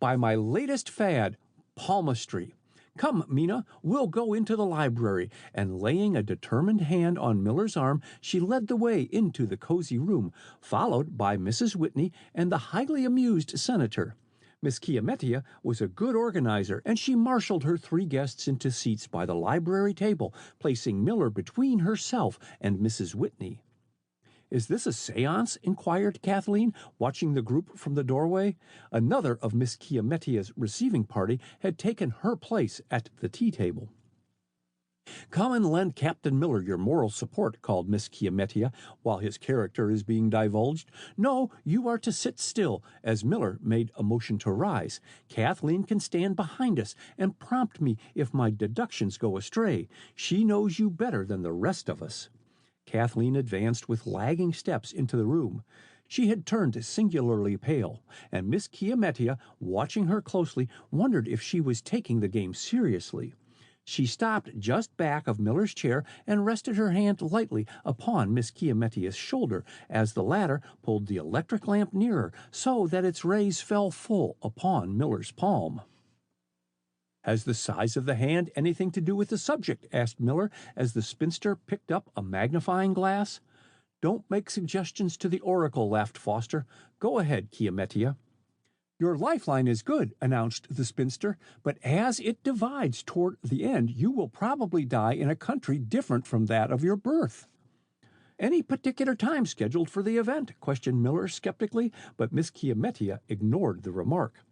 "By my latest fad, palmistry. Come, Mina, we'll go into the library," and laying a determined hand on Miller's arm, she led the way into the cozy room, followed by Mrs. Whitney and the highly amused senator. Miss Chiamettia was a good organizer, and she marshaled her three guests into seats by the library table, placing Miller between herself and Mrs. Whitney. "Is this a seance?" inquired Kathleen, watching the group from the doorway. Another of Miss Chiamettia's receiving party had taken her place at the tea-table. "Come and lend Captain Miller your moral support," called Miss Chiamettia, "while his character is being divulged. No, you are to sit still," as Miller made a motion to rise. "Kathleen can stand behind us and prompt me if my deductions go astray. She knows you better than the rest of us." Kathleen advanced with lagging steps into the room. She had turned singularly pale, and Miss Chiamettia, watching her closely, wondered if she was taking the game seriously. She stopped just back of Miller's chair and rested her hand lightly upon Miss Chiamettia's shoulder as the latter pulled the electric lamp nearer so that its rays fell full upon Miller's palm. "Has the size of the hand anything to do with the subject?" asked Miller, as the spinster picked up a magnifying glass. "Don't make suggestions to the oracle," laughed Foster. "Go ahead, Chiamettia." "Your lifeline is good," announced the spinster, "but as it divides toward the end, you will probably die in a country different from that of your birth." "Any particular time scheduled for the event?" questioned Miller skeptically, but Miss Chiamettia ignored the remark.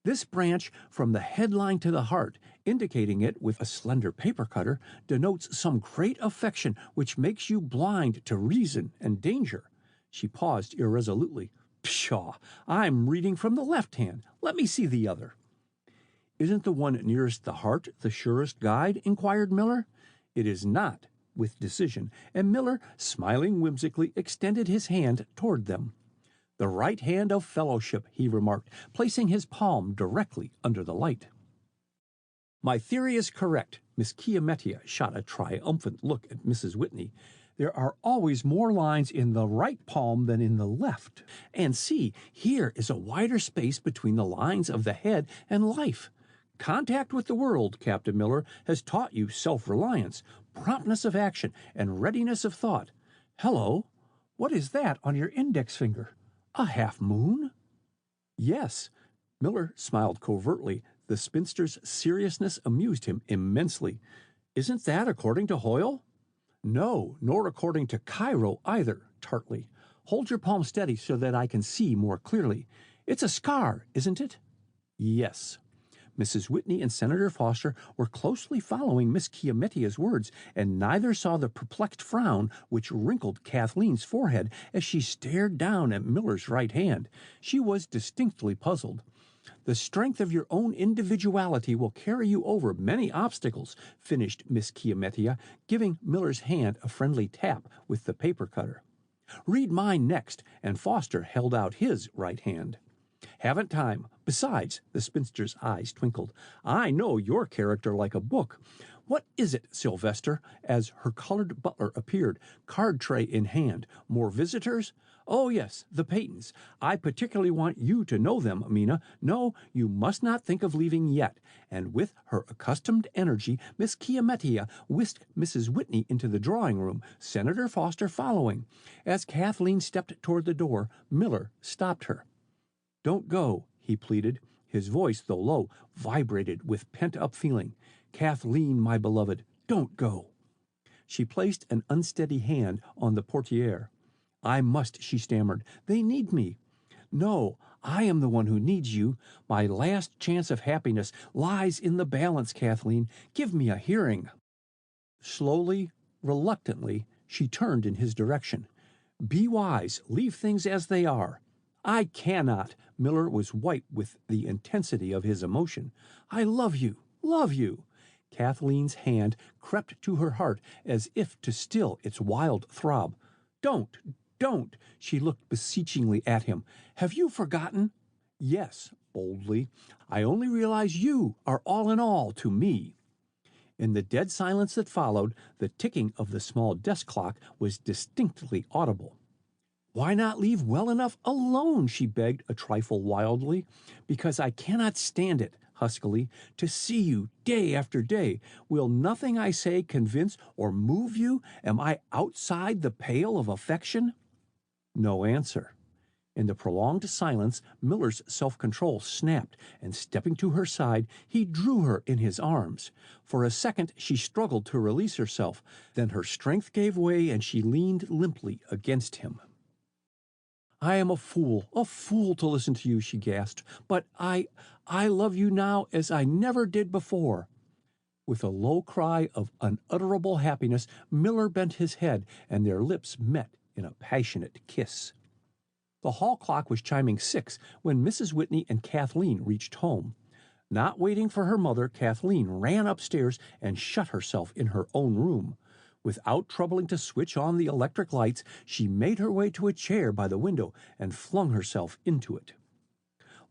"This branch from the headline to the heart, indicating it with a slender paper cutter, denotes some great affection which makes you blind to reason and danger." She paused irresolutely. "Pshaw! I'm reading from the left hand. Let me see the other." "Isn't the one nearest the heart the surest guide?" inquired Miller. "It is not," with decision, and Miller, smiling whimsically, extended his hand toward them. "The right hand of fellowship," he remarked, placing his palm directly under the light. "My theory is correct." Miss Chiamettia shot a triumphant look at Mrs. Whitney. "There are always more lines in the right palm than in the left. And see, here is a wider space between the lines of the head and life. Contact with the world, Captain Miller, has taught you self-reliance, promptness of action, and readiness of thought. Hello, what is that on your index finger? A half-moon? Yes. Miller smiled covertly. The spinster's seriousness amused him immensely. Isn't that according to Hoyle? No, nor according to Cairo either, tartly. Hold your palm steady so that I can see more clearly. It's a scar, isn't it? Yes. Mrs. Whitney and Senator Foster were closely following Miss Chiametia's words, and neither saw the perplexed frown which wrinkled Kathleen's forehead as she stared down at Miller's right hand. She was distinctly puzzled. The strength of your own individuality will carry you over many obstacles, finished Miss Chiametia, giving Miller's hand a friendly tap with the paper cutter. Read mine next, and Foster held out his right hand. Haven't time. Besides, the spinster's eyes twinkled, I know your character like a book. What is it, Sylvester? As her colored butler appeared, card tray in hand. More visitors? Oh, yes, the Peytons. I particularly want you to know them, Mina. No, you must not think of leaving yet. And with her accustomed energy, Miss Chiametia whisked Mrs. Whitney into the drawing-room, Senator Foster following. As Kathleen stepped toward the door, Miller stopped her. Don't go, he pleaded. His voice, though low, vibrated with pent-up feeling. Kathleen, my beloved, don't go. She placed an unsteady hand on the portiere. I must, she stammered. They need me. No, I am the one who needs you. My last chance of happiness lies in the balance, Kathleen. Give me a hearing. Slowly, reluctantly, she turned in his direction. Be wise. Leave things as they are. I cannot. Miller was white with the intensity of his emotion. I love you, love you. Kathleen's hand crept to her heart as if to still its wild throb. Don't. She looked beseechingly at him. Have you forgotten? Yes, boldly. I only realize you are all in all to me. In the dead silence that followed, the ticking of the small desk clock was distinctly audible. Why not leave well enough alone, she begged a trifle wildly. Because I cannot stand it, huskily, to see you day after day. Will nothing I say convince or move you? Am I outside the pale of affection? No answer. In the prolonged silence, Miller's self-control snapped, and stepping to her side, he drew her in his arms. For a second she struggled to release herself. Then her strength gave way, and she leaned limply against him. I am a fool to listen to you, she gasped. But I love you now as I never did before. With a low cry of unutterable happiness, Miller bent his head, and their lips met in a passionate kiss. The hall clock was chiming 6 when Mrs. Whitney and Kathleen reached home. Not waiting for her mother, Kathleen ran upstairs and shut herself in her own room. Without troubling to switch on the electric lights, she made her way to a chair by the window and flung herself into it.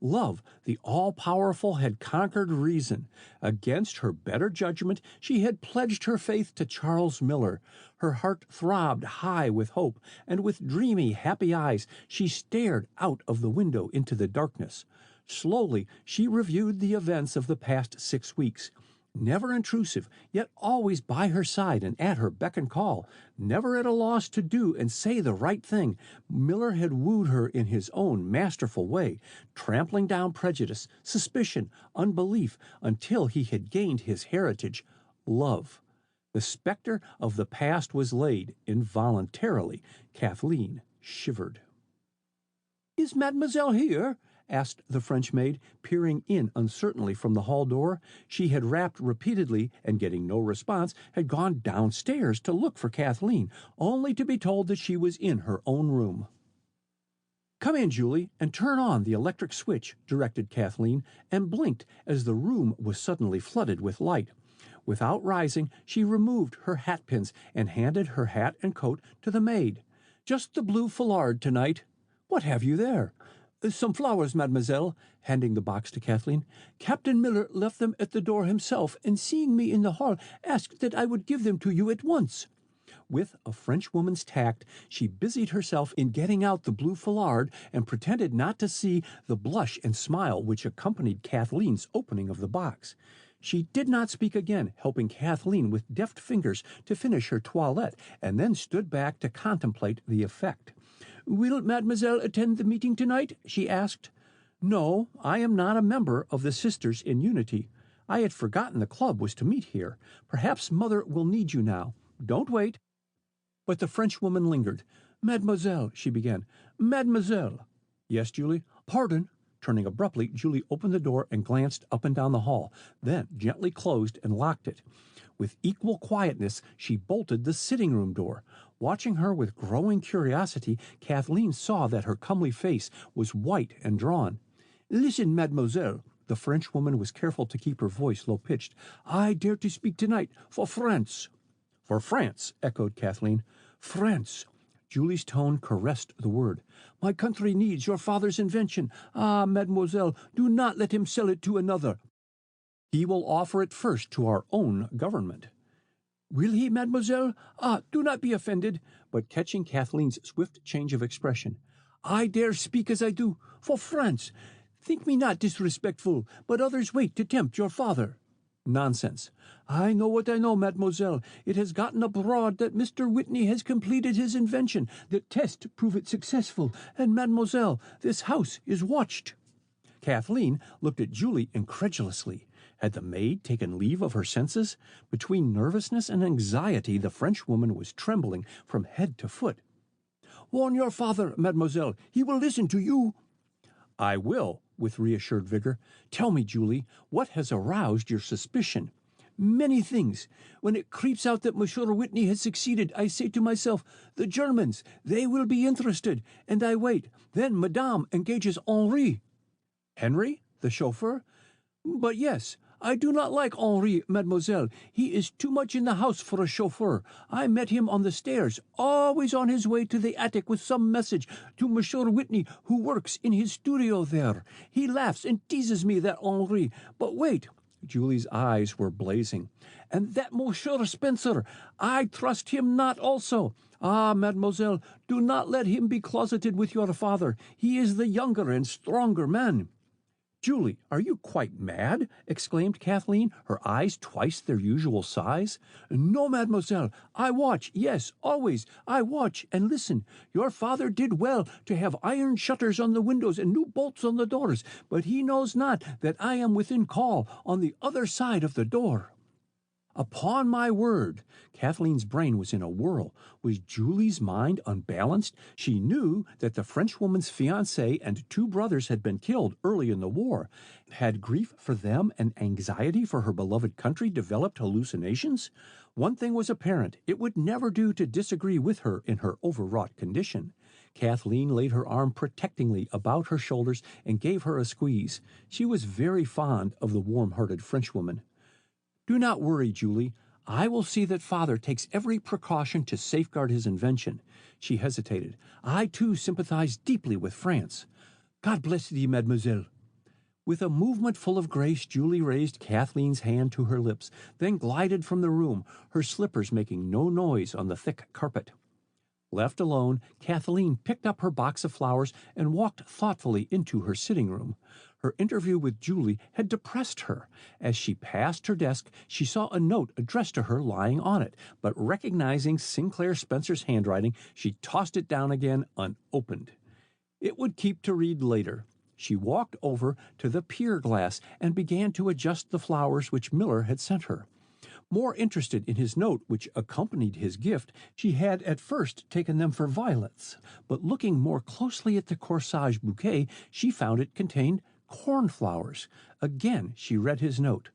Love, the all-powerful, had conquered reason. Against her better judgment, she had pledged her faith to Charles Miller. Her heart throbbed high with hope, and with dreamy, happy eyes she stared out of the window into the darkness. Slowly she reviewed the events of the past 6 weeks. Never intrusive, yet always by her side and at her beck and call, never at a loss to do and say the right thing, Miller had wooed her in his own masterful way, trampling down prejudice, suspicion, unbelief, until he had gained his heritage, love. The specter of the past was laid. Involuntarily, Kathleen shivered. "Is mademoiselle here?" asked the French maid, peering in uncertainly from the hall door. She had rapped repeatedly, and getting no response, had gone downstairs to look for Kathleen, only to be told that she was in her own room. "Come in, Julie, and turn on the electric switch," directed Kathleen, and blinked as the room was suddenly flooded with light. Without rising, she removed her hat pins and handed her hat and coat to the maid. "Just the blue foulard tonight. What have you there?" "Some flowers, mademoiselle," handing the box to Kathleen. "Captain Miller left them at the door himself, and seeing me in the hall, asked that I would give them to you at once." With a Frenchwoman's tact, she busied herself in getting out the blue foulard and pretended not to see the blush and smile which accompanied Kathleen's opening of the box. She did not speak again, helping Kathleen with deft fingers to finish her toilette, and then stood back to contemplate the effect. "Will mademoiselle attend the meeting tonight?" she asked. "No, I am not a member of the Sisters in Unity. I had forgotten the club was to meet here. Perhaps mother will need you now. Don't wait." But the Frenchwoman lingered. "Mademoiselle," she began. "Mademoiselle." "Yes, Julie?" "Pardon." Turning abruptly, Julie opened the door and glanced up and down the hall, then gently closed and locked it. With equal quietness, she bolted the sitting-room door. Watching her with growing curiosity, Kathleen saw that her comely face was white and drawn. "Listen, mademoiselle." The Frenchwoman was careful to keep her voice low-pitched. "I dare to speak tonight for France." "For France," echoed Kathleen. "France." Julie's tone caressed the word. "My country needs your father's invention. Ah, mademoiselle, do not let him sell it to another. He will offer it first to our own government." "Will he, mademoiselle? Ah, do not be offended." But catching Kathleen's swift change of expression, "I dare speak as I do. For France. Think me not disrespectful, but others wait to tempt your father." "Nonsense." "I know what I know, mademoiselle. It has gotten abroad that Mr. Whitney has completed his invention. The test prove it successful, and mademoiselle, this house is watched." Kathleen looked at Julie incredulously. Had the maid taken leave of her senses? Between nervousness and anxiety, the Frenchwoman was trembling from head to foot. "Warn your father, mademoiselle. He will listen to you." "I will," with reassured vigor. "Tell me, Julie, what has aroused your suspicion?" "Many things. When it creeps out that Monsieur Whitney has succeeded, I say to myself, the Germans, they will be interested, and I wait. Then Madame engages Henri." "Henry, the chauffeur?" "But yes. I do not like Henri, mademoiselle. He is too much in the house for a chauffeur. I met him on the stairs, always on his way to the attic with some message to Monsieur Whitney, who works in his studio there. He laughs and teases me, that Henri. But wait." Julie's eyes were blazing. "And that Monsieur Spencer, I trust him not also. Ah, mademoiselle, do not let him be closeted with your father. He is the younger and stronger man." "Julie, are you quite mad?" exclaimed Kathleen, her eyes twice their usual size. "No, mademoiselle. I watch, yes, always. I watch and listen. Your father did well to have iron shutters on the windows and new bolts on the doors, but he knows not that I am within call on the other side of the door." Upon my word, Kathleen's brain was in a whirl. Was Julie's mind unbalanced? She knew that the Frenchwoman's fiancé and 2 brothers had been killed early in the war. Had grief for them and anxiety for her beloved country developed hallucinations? One thing was apparent. It would never do to disagree with her in her overwrought condition. Kathleen laid her arm protectingly about her shoulders and gave her a squeeze. She was very fond of the warm-hearted Frenchwoman. "Do not worry, Julie. I will see that father takes every precaution to safeguard his invention." She hesitated. "I, too, sympathize deeply with France." "God bless thee, mademoiselle." With a movement full of grace, Julie raised Kathleen's hand to her lips, then glided from the room, her slippers making no noise on the thick carpet. Left alone, Kathleen picked up her box of flowers and walked thoughtfully into her sitting-room. Her interview with Julie had depressed her. As she passed her desk, she saw a note addressed to her lying on it, but recognizing Sinclair Spencer's handwriting, she tossed it down again unopened. It would keep to read later. She walked over to the pier glass and began to adjust the flowers which Miller had sent her. More interested in his note which accompanied his gift, she had at first taken them for violets, but looking more closely at the corsage bouquet, she found it contained cornflowers. Again she read his note.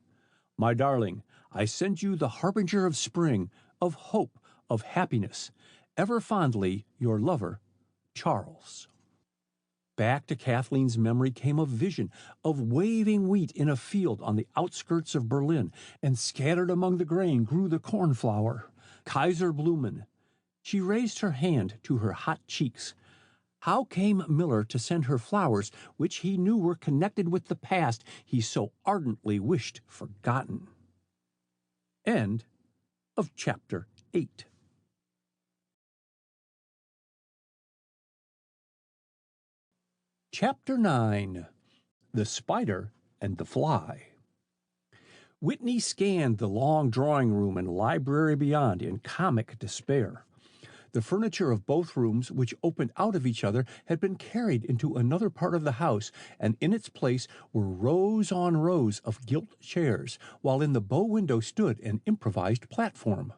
"My darling, I send you the harbinger of spring, of hope, of happiness. Ever fondly, your lover, Charles." Back to Kathleen's memory came a vision of waving wheat in a field on the outskirts of Berlin, and scattered among the grain grew the cornflower. KAISER BLUMEN. She raised her hand to her hot cheeks. How came Miller to send her flowers, which he knew were connected with the past he so ardently wished forgotten? End of chapter 8. Chapter 9. The Spider and the Fly. Whitney scanned the long drawing room and library beyond in comic despair. The furniture of both rooms, which opened out of each other, had been carried into another part of the house, and in its place were rows on rows of gilt chairs, while in the bow window stood an improvised platform.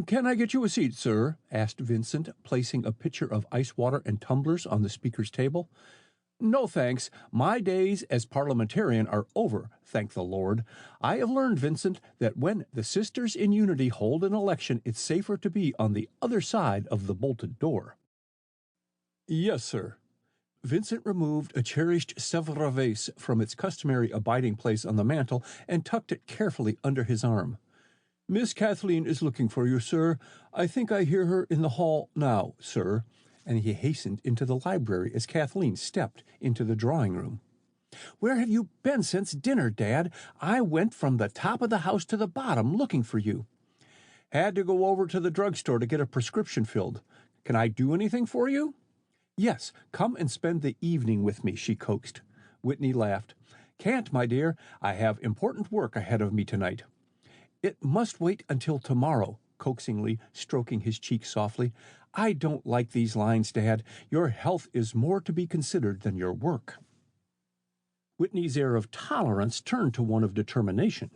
"Can I get you a seat, sir?" asked Vincent, placing a pitcher of ice water and tumblers on the speaker's table. "No, thanks. My days as parliamentarian are over, thank the Lord. I have learned, Vincent, that when the Sisters in Unity hold an election, it's safer to be on the other side of the bolted door." "Yes, sir." Vincent removed a cherished Sèvres vase from its customary abiding place on the mantel and tucked it carefully under his arm. "Miss Kathleen is looking for you, sir. I think I hear her in the hall now, sir." And he hastened into the library as Kathleen stepped into the drawing room. "Where have you been since dinner, Dad? I went from the top of the house to the bottom looking for you." "Had to go over to the drugstore to get a prescription filled. Can I do anything for you?" "Yes, come and spend the evening with me," she coaxed. Whitney laughed. "Can't, my dear. I have important work ahead of me tonight." "It must wait until tomorrow," coaxingly, stroking his cheek softly. "I don't like these lines, Dad. Your health is more to be considered than your work." Whitney's air of tolerance turned to one of determination.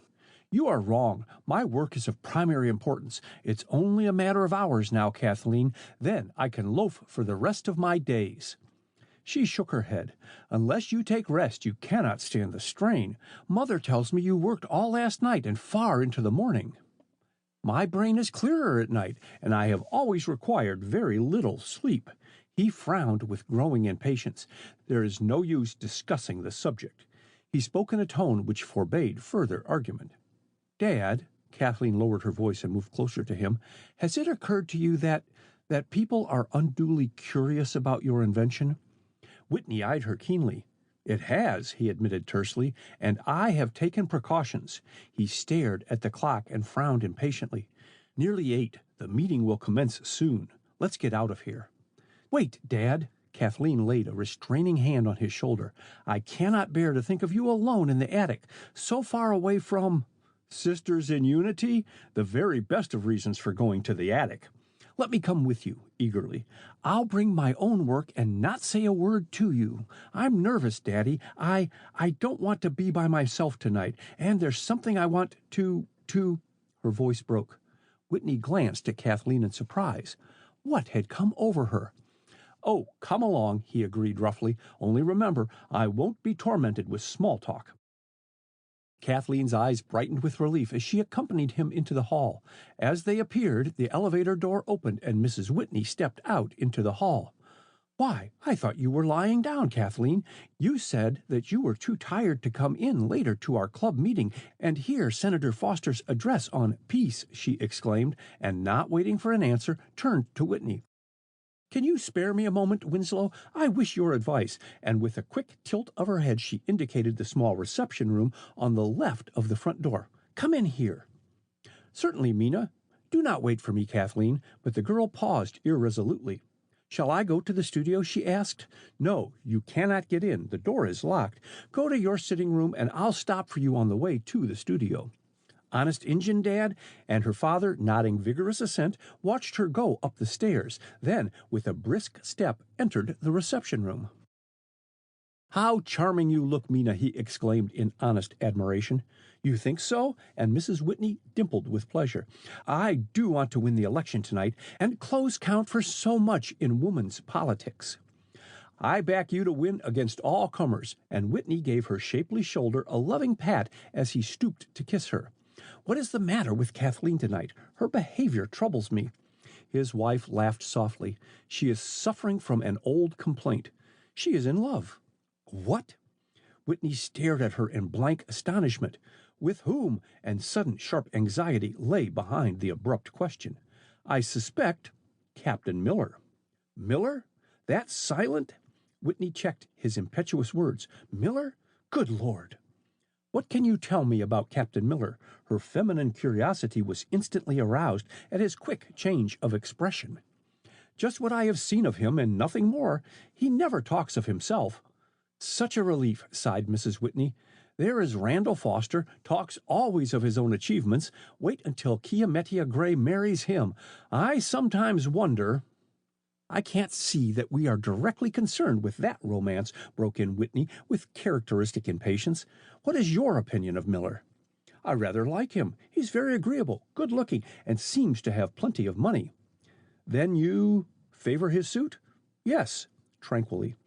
"You are wrong. My work is of primary importance. It's only a matter of hours now, Kathleen. Then I can loaf for the rest of my days." She shook her head. "Unless you take rest, you cannot stand the strain. Mother tells me you worked all last night and far into the morning." "My brain is clearer at night, and I have always required very little sleep." He frowned with growing impatience. There is no use discussing the subject. He spoke in a tone which forbade further argument. "Dad," Kathleen lowered her voice and moved closer to him, "has it occurred to you that people are unduly curious about your invention?" Whitney eyed her keenly. "It has," he admitted tersely, "and I have taken precautions." He stared at the clock and frowned impatiently. "Nearly 8. The meeting will commence soon. Let's get out of here." "Wait, Dad." Kathleen laid a restraining hand on his shoulder. "I cannot bear to think of you alone in the attic, so far away from—" "Sisters in Unity? The very best of reasons for going to the attic." "Let me come with you," eagerly. "I'll bring my own work and not say a word to you. I'm nervous, Daddy. I don't want to be by myself tonight, and there's something I want to—" Her voice broke. Whitney glanced at Kathleen in surprise. What had come over her? "Oh, come along," he agreed roughly. "Only remember, I won't be tormented with small talk." Kathleen's eyes brightened with relief as she accompanied him into the hall. As they appeared, the elevator door opened and Mrs. Whitney stepped out into the hall. "Why, I thought you were lying down, Kathleen. You said that you were too tired to come in later to our club meeting and hear Senator Foster's address on peace," she exclaimed, and not waiting for an answer, turned to Whitney. "Can you spare me a moment, Winslow? I wish your advice." And with a quick tilt of her head, she indicated the small reception room on the left of the front door. "Come in here." "Certainly, Mina. Do not wait for me, Kathleen." But the girl paused irresolutely. "Shall I go to the studio?" she asked. "No, you cannot get in. The door is locked. Go to your sitting room, and I'll stop for you on the way to the studio." "Honest Injun, Dad?" And her father, nodding vigorous assent, watched her go up the stairs, then, with a brisk step, entered the reception room. "How charming you look, Mina!" he exclaimed in honest admiration. "You think so?" And Mrs. Whitney dimpled with pleasure. "I do want to win the election tonight, and clothes count for so much in woman's politics." "I back you to win against all comers," and Whitney gave her shapely shoulder a loving pat as he stooped to kiss her. "What is the matter with Kathleen tonight? Her behavior troubles me." His wife laughed softly. "She is suffering from an old complaint. She is in love." "What?" Whitney stared at her in blank astonishment. With whom? And sudden sharp anxiety lay behind the abrupt question. "I suspect Captain Miller." "Miller? That silent—" Whitney checked his impetuous words. "Miller? Good Lord!" "What can you tell me about Captain Miller?" Her feminine curiosity was instantly aroused at his quick change of expression. Just what I have seen of him and nothing more. He never talks of himself." "Such a relief," sighed Mrs. Whitney. "There is Randall Foster, talks always of his own achievements. Wait until Kiametia Gray marries him. I sometimes wonder—" "I can't see that we are directly concerned with that romance," broke in Whitney with characteristic impatience. "What is your opinion of Miller?" "I rather like him. He's very agreeable, good-looking, and seems to have plenty of money." "Then you favor his suit?" "Yes," tranquilly.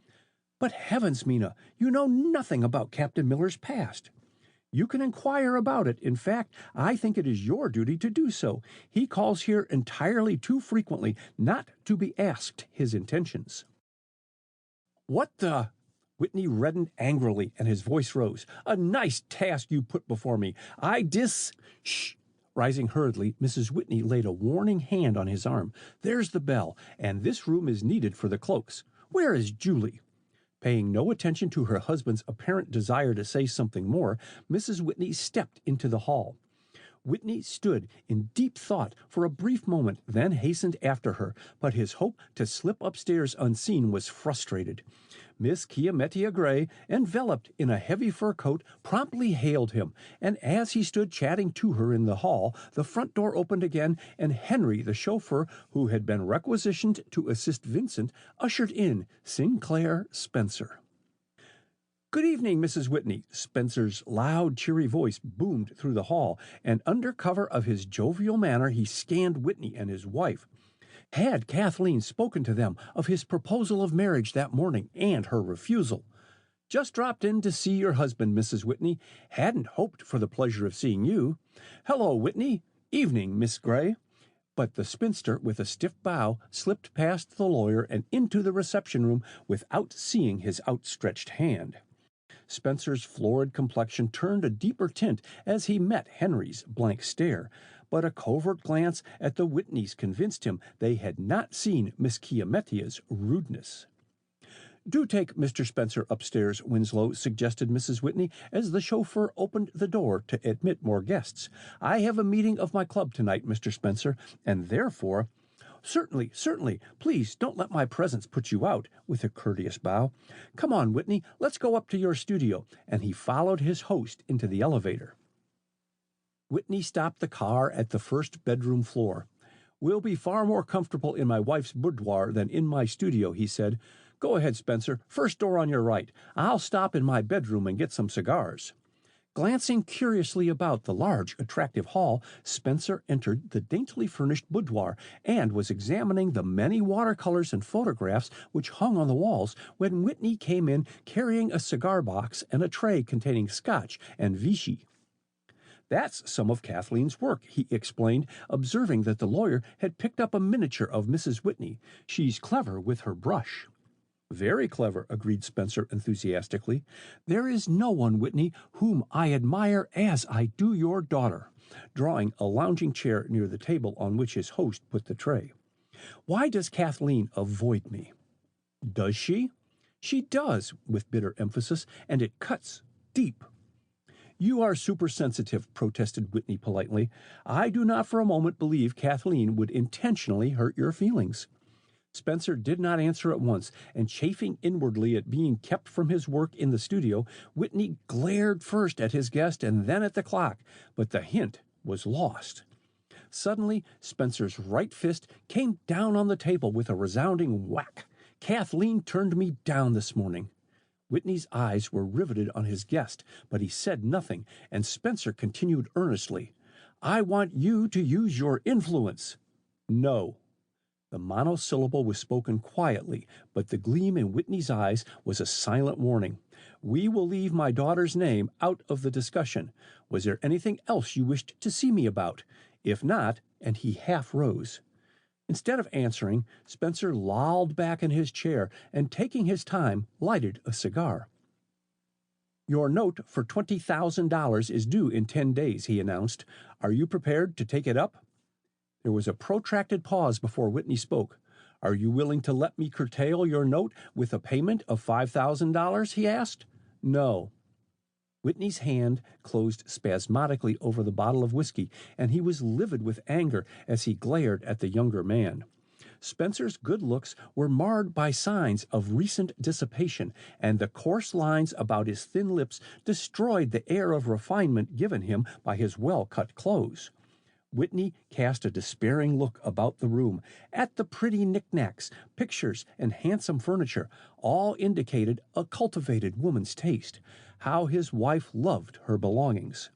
"But heavens, Mina, you know nothing about Captain Miller's past." "You can inquire about it. In fact, I think it is your duty to do so. He calls here entirely too frequently not to be asked his intentions." "What the—" Whitney reddened angrily, and his voice rose. "A nice task you put before me. Shh!" Rising hurriedly, Mrs. Whitney laid a warning hand on his arm. "There's the bell, and this room is needed for the cloaks. Where is Julie?" Paying no attention to her husband's apparent desire to say something more, Mrs. Whitney stepped into the hall. Whitney stood in deep thought for a brief moment, then hastened after her, but his hope to slip upstairs unseen was frustrated. Miss Kiametia Gray, enveloped in a heavy fur coat, promptly hailed him, and as he stood chatting to her in the hall, the front door opened again, and Henry, the chauffeur, who had been requisitioned to assist Vincent, ushered in Sinclair Spencer. "Good evening, Mrs. Whitney." Spencer's loud, cheery voice boomed through the hall, and under cover of his jovial manner he scanned Whitney and his wife. Had Kathleen spoken to them of his proposal of marriage that morning and her refusal? "Just dropped in to see your husband, Mrs. Whitney. Hadn't hoped for the pleasure of seeing you." "Hello, Whitney." "Evening, Miss Gray." But the spinster, with a stiff bow, slipped past the lawyer and into the reception room without seeing his outstretched hand. Spencer's florid complexion turned a deeper tint as he met Henry's blank stare, but a covert glance at the Whitneys convinced him they had not seen Miss Kiametia's rudeness. "Do take Mr. Spencer upstairs, Winslow," suggested Mrs. Whitney as the chauffeur opened the door to admit more guests. "I have a meeting of my club tonight, Mr. Spencer, and therefore—" Certainly, certainly. Please don't let my presence put you out," with a courteous bow. "Come on, Whitney, let's go up to your studio," and he followed his host into the elevator. Whitney stopped the car at the first bedroom floor. "We'll be far more comfortable in my wife's boudoir than in my studio," he said. "Go ahead, Spencer, first door on your right. I'll stop in my bedroom and get some cigars." Glancing curiously about the large, attractive hall, Spencer entered the daintily furnished boudoir and was examining the many watercolors and photographs which hung on the walls when Whitney came in carrying a cigar box and a tray containing scotch and Vichy. "That's some of Kathleen's work," he explained, observing that the lawyer had picked up a miniature of Mrs. Whitney. "She's clever with her brush." "Very clever," agreed Spencer enthusiastically. "There is no one, Whitney, whom I admire as I do your daughter," drawing a lounging chair near the table on which his host put the tray. "Why does Kathleen avoid me?" "Does she?" "She does," with bitter emphasis, "and it cuts deep." "You are supersensitive," protested Whitney politely. "I do not for a moment believe Kathleen would intentionally hurt your feelings." Spencer did not answer at once, and chafing inwardly at being kept from his work in the studio, Whitney glared first at his guest and then at the clock, but the hint was lost. Suddenly, Spencer's right fist came down on the table with a resounding whack. "Kathleen turned me down this morning." Whitney's eyes were riveted on his guest, but he said nothing, and Spencer continued earnestly, "I want you to use your influence." "No." The monosyllable was spoken quietly, but the gleam in Whitney's eyes was a silent warning. "We will leave my daughter's name out of the discussion. Was there anything else you wished to see me about? If not," and he half rose. Instead of answering, Spencer lolled back in his chair and, taking his time, lighted a cigar. "Your note for $20,000 is due in 10 days, he announced. "Are you prepared to take it up?" There was a protracted pause before Whitney spoke. "Are you willing to let me curtail your note with a payment of $5,000, he asked. "No." Whitney's hand closed spasmodically over the bottle of whiskey, and he was livid with anger as he glared at the younger man. Spencer's good looks were marred by signs of recent dissipation, and the coarse lines about his thin lips destroyed the air of refinement given him by his well-cut clothes. Whitney cast a despairing look about the room, at the pretty knickknacks, pictures, and handsome furniture. All indicated a cultivated woman's taste. How his wife loved her belongings.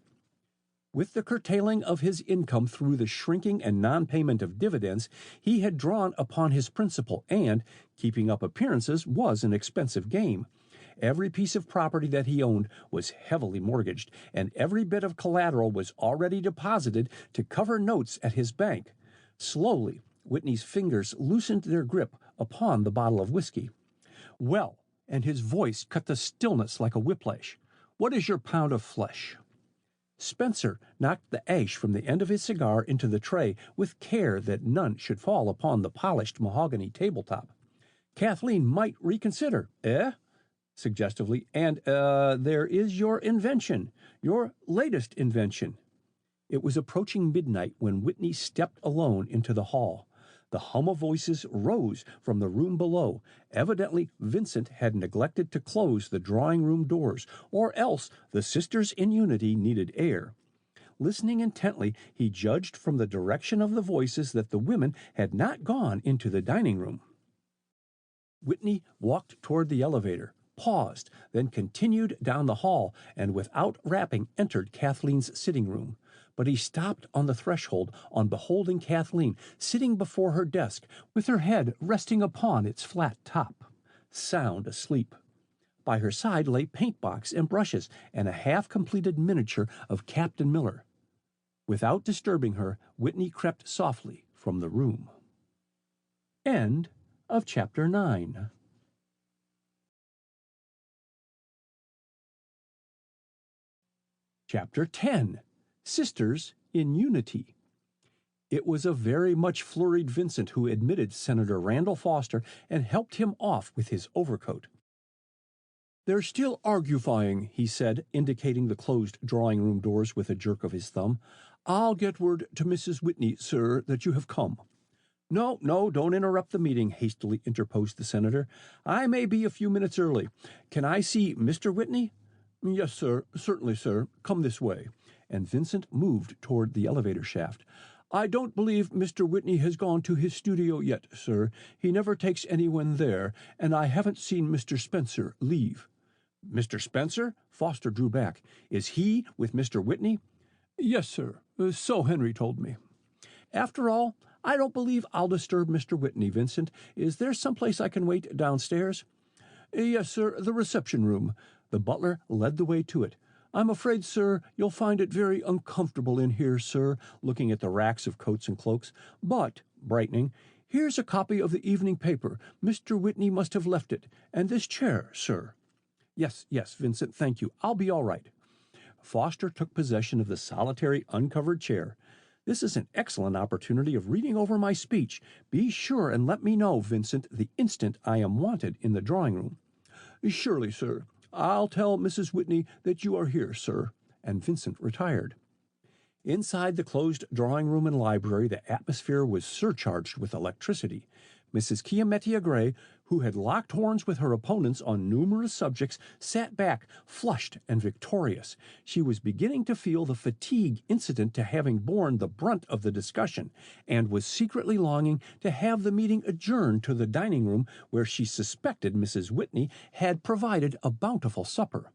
With the curtailing of his income through the shrinking and non-payment of dividends, he had drawn upon his principal, and keeping up appearances was an expensive game. Every piece of property that he owned was heavily mortgaged, and every bit of collateral was already deposited to cover notes at his bank. Slowly, Whitney's fingers loosened their grip upon the bottle of whiskey. "Well," and his voice cut the stillness like a whiplash, "what is your pound of flesh?" Spencer knocked the ash from the end of his cigar into the tray with care that none should fall upon the polished mahogany tabletop. "Kathleen might reconsider, eh?" suggestively. "And, there is your invention, your latest invention." It was approaching midnight when Whitney stepped alone into the hall. The hum of voices rose from the room below. Evidently Vincent had neglected to close the drawing-room doors, or else the sisters in unity needed air. Listening intently, he judged from the direction of the voices that the women had not gone into the dining-room. Whitney walked toward the elevator, paused, then continued down the hall, and without rapping entered Kathleen's sitting-room. But he stopped on the threshold on beholding Kathleen sitting before her desk with her head resting upon its flat top, sound asleep. By her side lay paint-box and brushes and a half-completed miniature of Captain Miller. Without disturbing her, Whitney crept softly from the room. End of Chapter 9. Chapter 10. Sisters in Unity. It was a very much flurried Vincent who admitted Senator Randall Foster and helped him off with his overcoat. "They're still argufying," he said, indicating the closed drawing-room doors with a jerk of his thumb. "I'll get word to Mrs. Whitney, sir, that you have come." No, don't interrupt the meeting," hastily interposed the senator. "I may be a few minutes early. Can I see Mr. Whitney?" "Yes, sir. Certainly, sir. Come this way." And Vincent moved toward the elevator shaft. "I don't believe Mr. Whitney has gone to his studio yet, sir. He never takes anyone there, and I haven't seen Mr. Spencer leave." "Mr. Spencer?" Foster drew back. "Is he with Mr. Whitney?" "Yes, sir. So Henry told me." "After all, I don't believe I'll disturb Mr. Whitney, Vincent. Is there someplace I can wait downstairs?" "Yes, sir, the reception room." The butler led the way to it. "I'm afraid, sir, you'll find it very uncomfortable in here, sir," looking at the racks of coats and cloaks. "But," brightening, "here's a copy of the evening paper. Mr. Whitney must have left it. And this chair, sir." Yes, Vincent, thank you. I'll be all right." Foster took possession of the solitary uncovered chair. "This is an excellent opportunity of reading over my speech. Be sure and let me know, Vincent, the instant I am wanted in the drawing-room." "Surely, sir. I'll tell Mrs. Whitney that you are here, sir." And Vincent retired. Inside the closed drawing-room and library, the atmosphere was surcharged with electricity. Mrs. Chiamettia Gray, who had locked horns with her opponents on numerous subjects, sat back, flushed and victorious. She was beginning to feel the fatigue incident to having borne the brunt of the discussion, and was secretly longing to have the meeting adjourned to the dining-room, where she suspected Mrs. Whitney had provided a bountiful supper.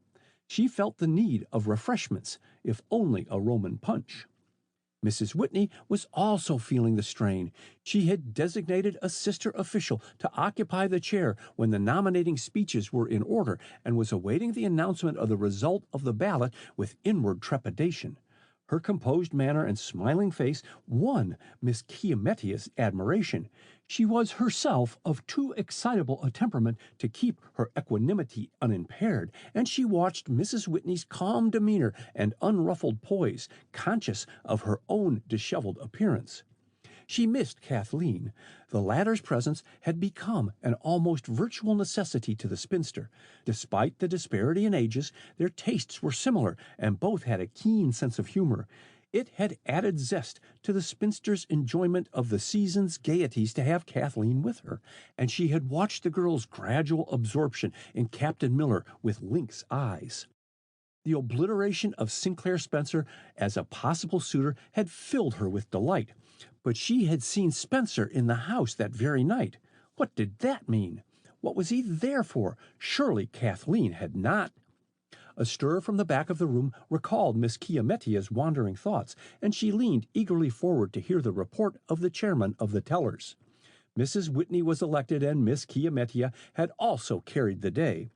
She felt the need of refreshments, if only a Roman punch. Mrs. Whitney was also feeling the strain. She had designated a sister official to occupy the chair when the nominating speeches were in order, and was awaiting the announcement of the result of the ballot with inward trepidation. Her composed manner and smiling face won Miss Chiamettia's admiration. She was herself of too excitable a temperament to keep her equanimity unimpaired, and she watched Mrs. Whitney's calm demeanor and unruffled poise, conscious of her own disheveled appearance. She missed Kathleen. The latter's presence had become an almost virtual necessity to the spinster. Despite the disparity in ages, their tastes were similar, and both had a keen sense of humor. It had added zest to the spinster's enjoyment of the season's gaieties to have Kathleen with her, and she had watched the girl's gradual absorption in Captain Miller with lynx eyes. The obliteration of Sinclair Spencer as a possible suitor had filled her with delight, but she had seen Spencer in the house that very night. What did that mean? What was he there for? Surely Kathleen had not. A stir from the back of the room recalled Miss Chiametia's wandering thoughts, and she leaned eagerly forward to hear the report of the chairman of the tellers. Mrs. Whitney was elected, and Miss Chiametia had also carried the day.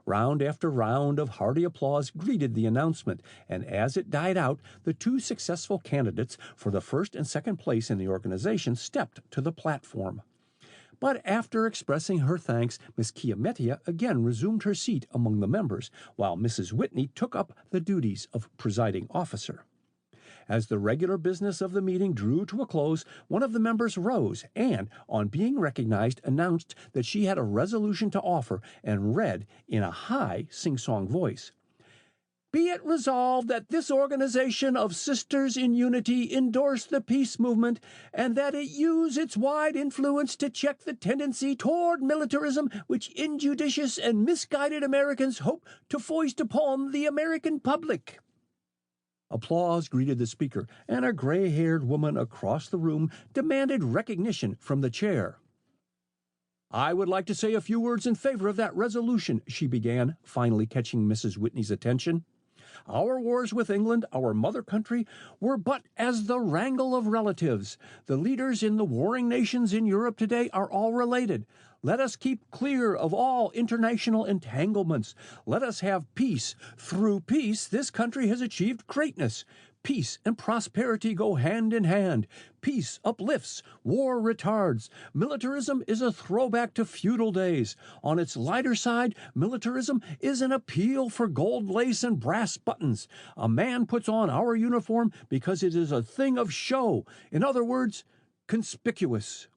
Round after round of hearty applause greeted the announcement, and as it died out, the two successful candidates for the first and second place in the organization stepped to the platform. But after expressing her thanks, Miss Chiametia again resumed her seat among the members, while Mrs. Whitney took up the duties of presiding officer. As the regular business of the meeting drew to a close, one of the members rose and, on being recognized, announced that she had a resolution to offer and read in a high sing-song voice. Be it resolved that this organization of Sisters in Unity endorse the peace movement, and that it use its wide influence to check the tendency toward militarism which injudicious and misguided Americans hope to foist upon the American public. Applause greeted the speaker, and a gray-haired woman across the room demanded recognition from the chair. I would like to say a few words in favor of that resolution, she began, finally catching Mrs. Whitney's attention. Our wars with England, our mother country, were but as the wrangle of relatives. The leaders in the warring nations in Europe today are all related. Let us keep clear of all international entanglements. Let us have peace. Through peace, this country has achieved greatness. Peace and prosperity go hand in hand. Peace uplifts, war retards. Militarism is a throwback to feudal days. On its lighter side, militarism is an appeal for gold lace and brass buttons. A man puts on our uniform because it is a thing of show. In other words, conspicuous.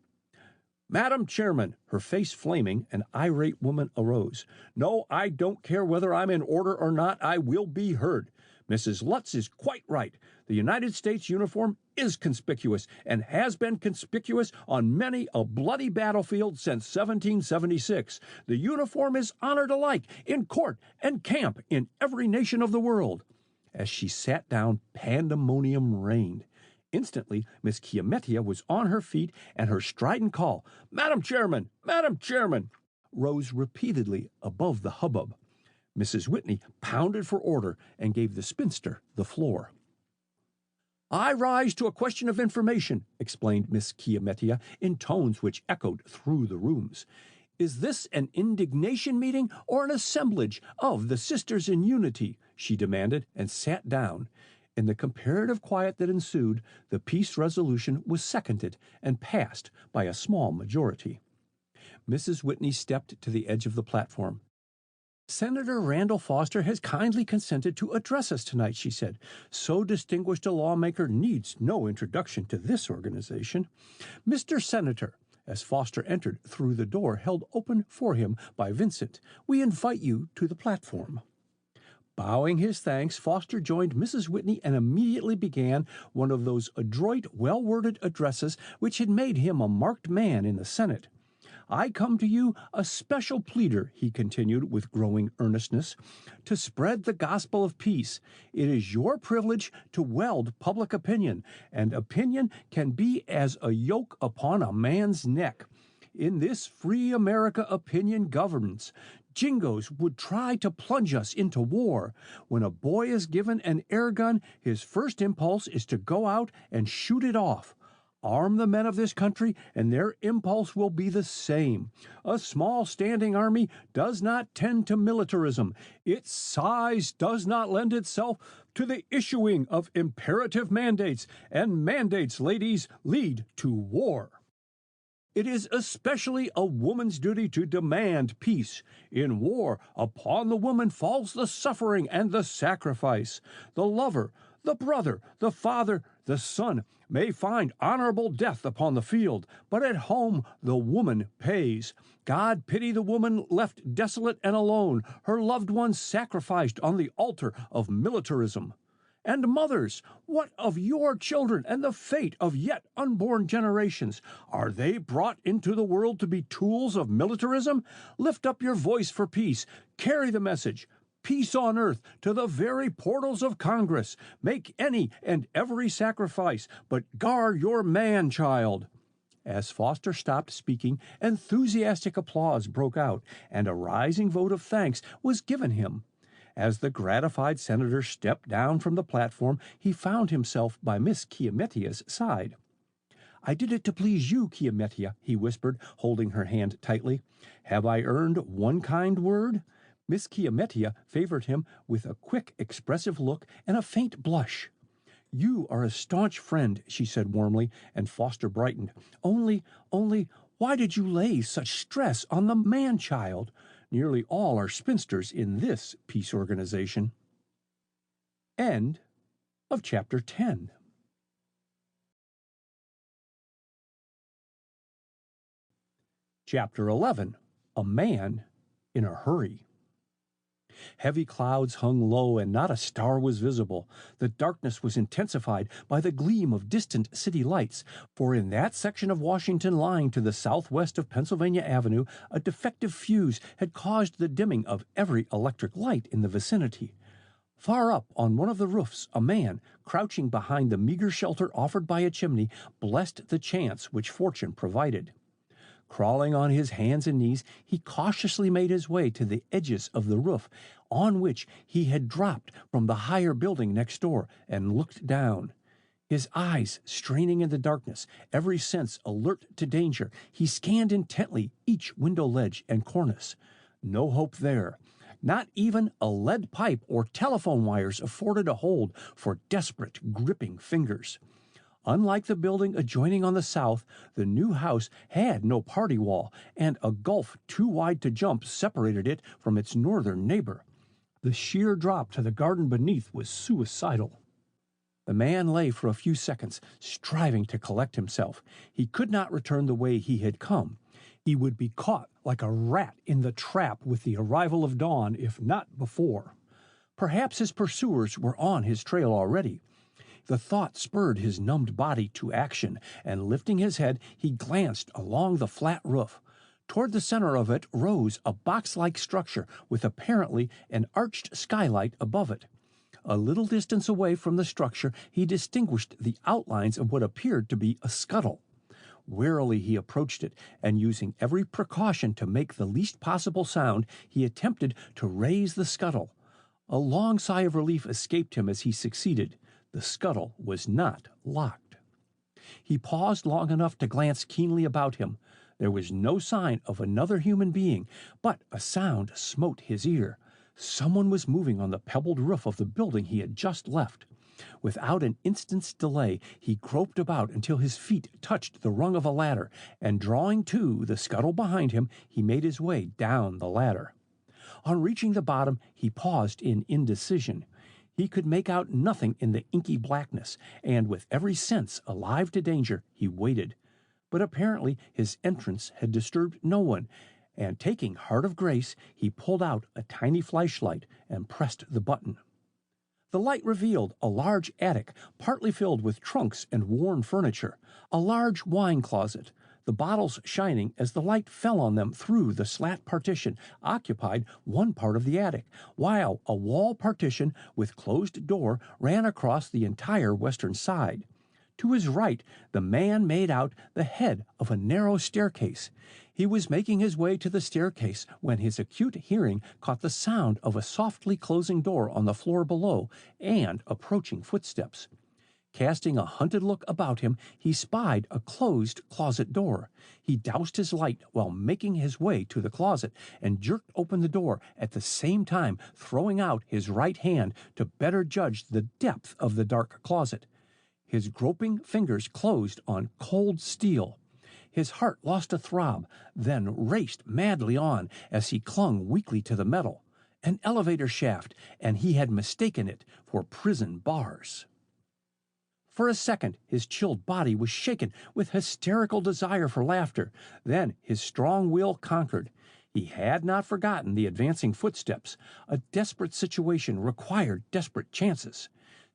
Madam Chairman, her face flaming, an irate woman arose. No, I don't care whether I'm in order or not. I will be heard. Mrs. Lutz is quite right. The United States uniform is conspicuous and has been conspicuous on many a bloody battlefield since 1776. The uniform is honored alike in court and camp in every nation of the world. As she sat down, pandemonium reigned. Instantly, Miss Chiametia was on her feet, and her strident call, Madam Chairman! Madam Chairman! rose repeatedly above the hubbub. Mrs. Whitney pounded for order and gave the spinster the floor. I rise to a question of information, explained Miss Chiametia in tones which echoed through the rooms. Is this an indignation meeting or an assemblage of the Sisters in Unity? She demanded, and sat down. In the comparative quiet that ensued, the peace resolution was seconded and passed by a small majority. Mrs. Whitney stepped to the edge of the platform. Senator Randall Foster has kindly consented to address us tonight, she said. So distinguished a lawmaker needs no introduction to this organization. Mr. Senator, as Foster entered through the door held open for him by Vincent, we invite you to the platform. Bowing his thanks, Foster joined Mrs. Whitney and immediately began one of those adroit, well-worded addresses which had made him a marked man in the Senate. I come to you a special pleader, he continued with growing earnestness, to spread the gospel of peace. It is your privilege to weld public opinion, and opinion can be as a yoke upon a man's neck. In this free America, opinion governs. Jingoes would try to plunge us into war. When a boy is given an air gun, his first impulse is to go out and shoot it off. Arm the men of this country, and their impulse will be the same. A small standing army does not tend to militarism. Its size does not lend itself to the issuing of imperative mandates, and mandates, ladies, lead to war. It is especially a woman's duty to demand peace. In war, upon the woman falls the suffering and the sacrifice. The lover, the brother, the father, the son may find honorable death upon the field, but at home the woman pays. God pity the woman left desolate and alone, her loved ones sacrificed on the altar of militarism. And mothers, what of your children and the fate of yet unborn generations? Are they brought into the world to be tools of militarism? Lift up your voice for peace. Carry the message. Peace on earth to the very portals of Congress. Make any and every sacrifice, but guard your man-child. As Foster stopped speaking, enthusiastic applause broke out, and a rising vote of thanks was given him. As the gratified senator stepped down from the platform, he found himself by Miss Chiametia's side. "I did it to please you, Chiametia," he whispered, holding her hand tightly. "Have I earned one kind word?" Miss Chiametia favored him with a quick, expressive look and a faint blush. "You are a staunch friend," she said warmly, and Foster brightened. Only, why did you lay such stress on the man-child? Nearly all are spinsters in this peace organization. End of Chapter 10. Chapter 11. A Man in a Hurry. Heavy clouds hung low, and not a star was visible. The darkness was intensified by the gleam of distant city lights, for in that section of Washington lying to the southwest of Pennsylvania Avenue, a defective fuse had caused the dimming of every electric light in the vicinity. Far up on one of the roofs, a man, crouching behind the meager shelter offered by a chimney, blessed the chance which fortune provided. Crawling on his hands and knees, he cautiously made his way to the edges of the roof, on which he had dropped from the higher building next door, and looked down. His eyes straining in the darkness, every sense alert to danger, he scanned intently each window ledge and cornice. No hope there. Not even a lead pipe or telephone wires afforded a hold for desperate, gripping fingers. Unlike the building adjoining on the south, the new house had no party wall, and a gulf too wide to jump separated it from its northern neighbor. The sheer drop to the garden beneath was suicidal. The man lay for a few seconds, striving to collect himself. He could not return the way he had come. He would be caught like a rat in the trap with the arrival of dawn, if not before. Perhaps his pursuers were on his trail already. The thought spurred his numbed body to action, and lifting his head, he glanced along the flat roof. Toward the center of it rose a box-like structure with apparently an arched skylight above it. A little distance away from the structure, he distinguished the outlines of what appeared to be a scuttle. Warily he approached it, and using every precaution to make the least possible sound, he attempted to raise the scuttle. A long sigh of relief escaped him as he succeeded. The scuttle was not locked. He paused long enough to glance keenly about him. There was no sign of another human being, but a sound smote his ear. Someone was moving on the pebbled roof of the building he had just left. Without an instant's delay, he groped about until his feet touched the rung of a ladder, and drawing to the scuttle behind him, he made his way down the ladder. On reaching the bottom, he paused in indecision. He could make out nothing in the inky blackness, and with every sense alive to danger, he waited. But apparently his entrance had disturbed no one, and taking heart of grace, he pulled out a tiny flashlight and pressed the button. The light revealed a large attic, partly filled with trunks and worn furniture, a large wine closet, the bottles shining as the light fell on them through the slat partition, occupied one part of the attic, while a wall partition with closed door ran across the entire western side. To his right, the man made out the head of a narrow staircase. He was making his way to the staircase when his acute hearing caught the sound of a softly closing door on the floor below and approaching footsteps. Casting a hunted look about him, he spied a closed closet door. He doused his light while making his way to the closet and jerked open the door, at the same time throwing out his right hand to better judge the depth of the dark closet. His groping fingers closed on cold steel. His heart lost a throb, then raced madly on as he clung weakly to the metal. An elevator shaft, and he had mistaken it for prison bars. For a second, his chilled body was shaken with hysterical desire for laughter. Then his strong will conquered. He had not forgotten the advancing footsteps. A desperate situation required desperate chances.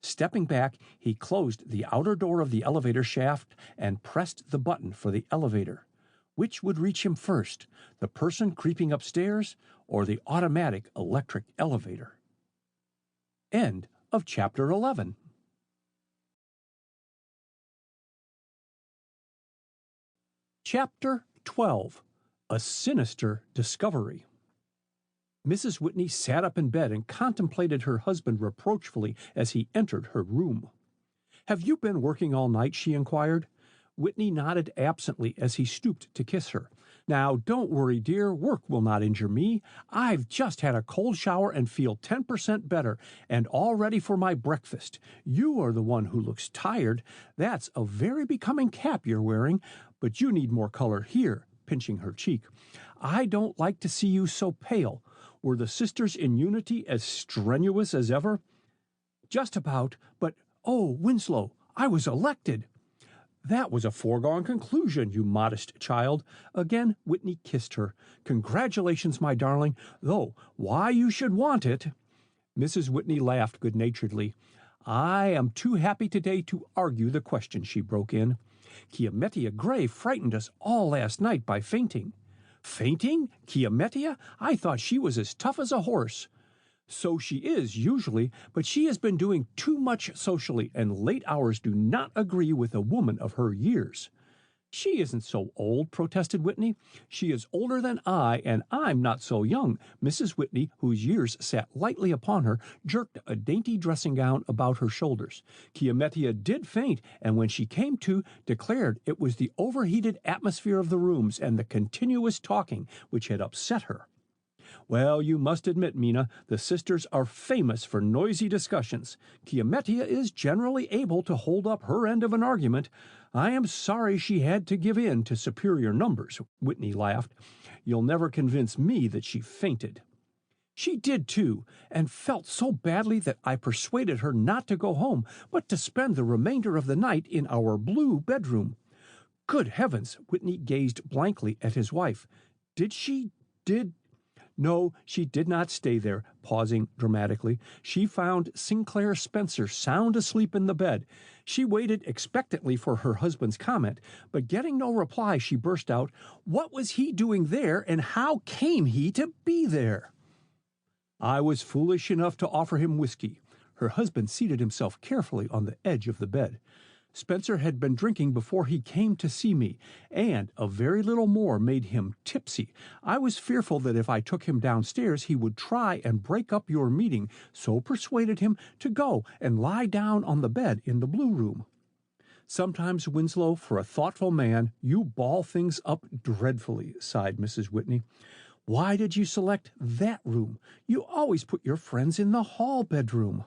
Stepping back, he closed the outer door of the elevator shaft and pressed the button for the elevator. Which would reach him first, the person creeping upstairs or the automatic electric elevator? End of Chapter 11. Chapter 12. A Sinister Discovery. Mrs. Whitney sat up in bed and contemplated her husband reproachfully as he entered her room. "Have you been working all night?" she inquired. Whitney nodded absently as he stooped to kiss her. "Now, don't worry, dear. Work will not injure me. I've just had a cold shower and feel 10% better, and all ready for my breakfast. You are the one who looks tired. That's a very becoming cap you're wearing, but you need more color here," pinching her cheek. "I don't like to see you so pale. Were the sisters in unity as strenuous as ever?" "Just about, but, oh, Winslow, I was elected." "That was a foregone conclusion, you modest child." Again Whitney kissed her. "Congratulations, my darling, though why you should want it—" Mrs. Whitney laughed good-naturedly. "I am too happy today to argue the question," she broke in. "Chiamettia Gray frightened us all last night by fainting." "Fainting? Chiamettia? I thought she was as tough as a horse." "So she is, usually, but she has been doing too much socially, and late hours do not agree with a woman of her years." "She isn't so old," protested Whitney. "She is older than I, and I'm not so young." Mrs. Whitney, whose years sat lightly upon her, jerked a dainty dressing gown about her shoulders. "Chiamettia did faint, and when she came to, declared it was the overheated atmosphere of the rooms and the continuous talking which had upset her." "Well, you must admit, Mina, the sisters are famous for noisy discussions. Chiamettia is generally able to hold up her end of an argument. I am sorry she had to give in to superior numbers," Whitney laughed. "You'll never convince me that she fainted." "She did too, and felt so badly that I persuaded her not to go home, but to spend the remainder of the night in our blue bedroom." "Good heavens!" Whitney gazed blankly at his wife. "Did she— No, she did not stay there," pausing dramatically. "She found Sinclair Spencer sound asleep in the bed. She waited expectantly for her husband's comment, but getting no reply, she burst out, 'What was he doing there, and how came he to be there?' I was foolish enough to offer him whiskey." Her husband seated himself carefully on the edge of the bed. "Spencer had been drinking before he came to see me, and a very little more made him tipsy. I was fearful that if I took him downstairs he would try and break up your meeting, so persuaded him to go and lie down on the bed in the blue room." "Sometimes, Winslow, for a thoughtful man, you ball things up dreadfully," sighed Mrs. Whitney. "Why did you select that room? You always put your friends in the hall bedroom."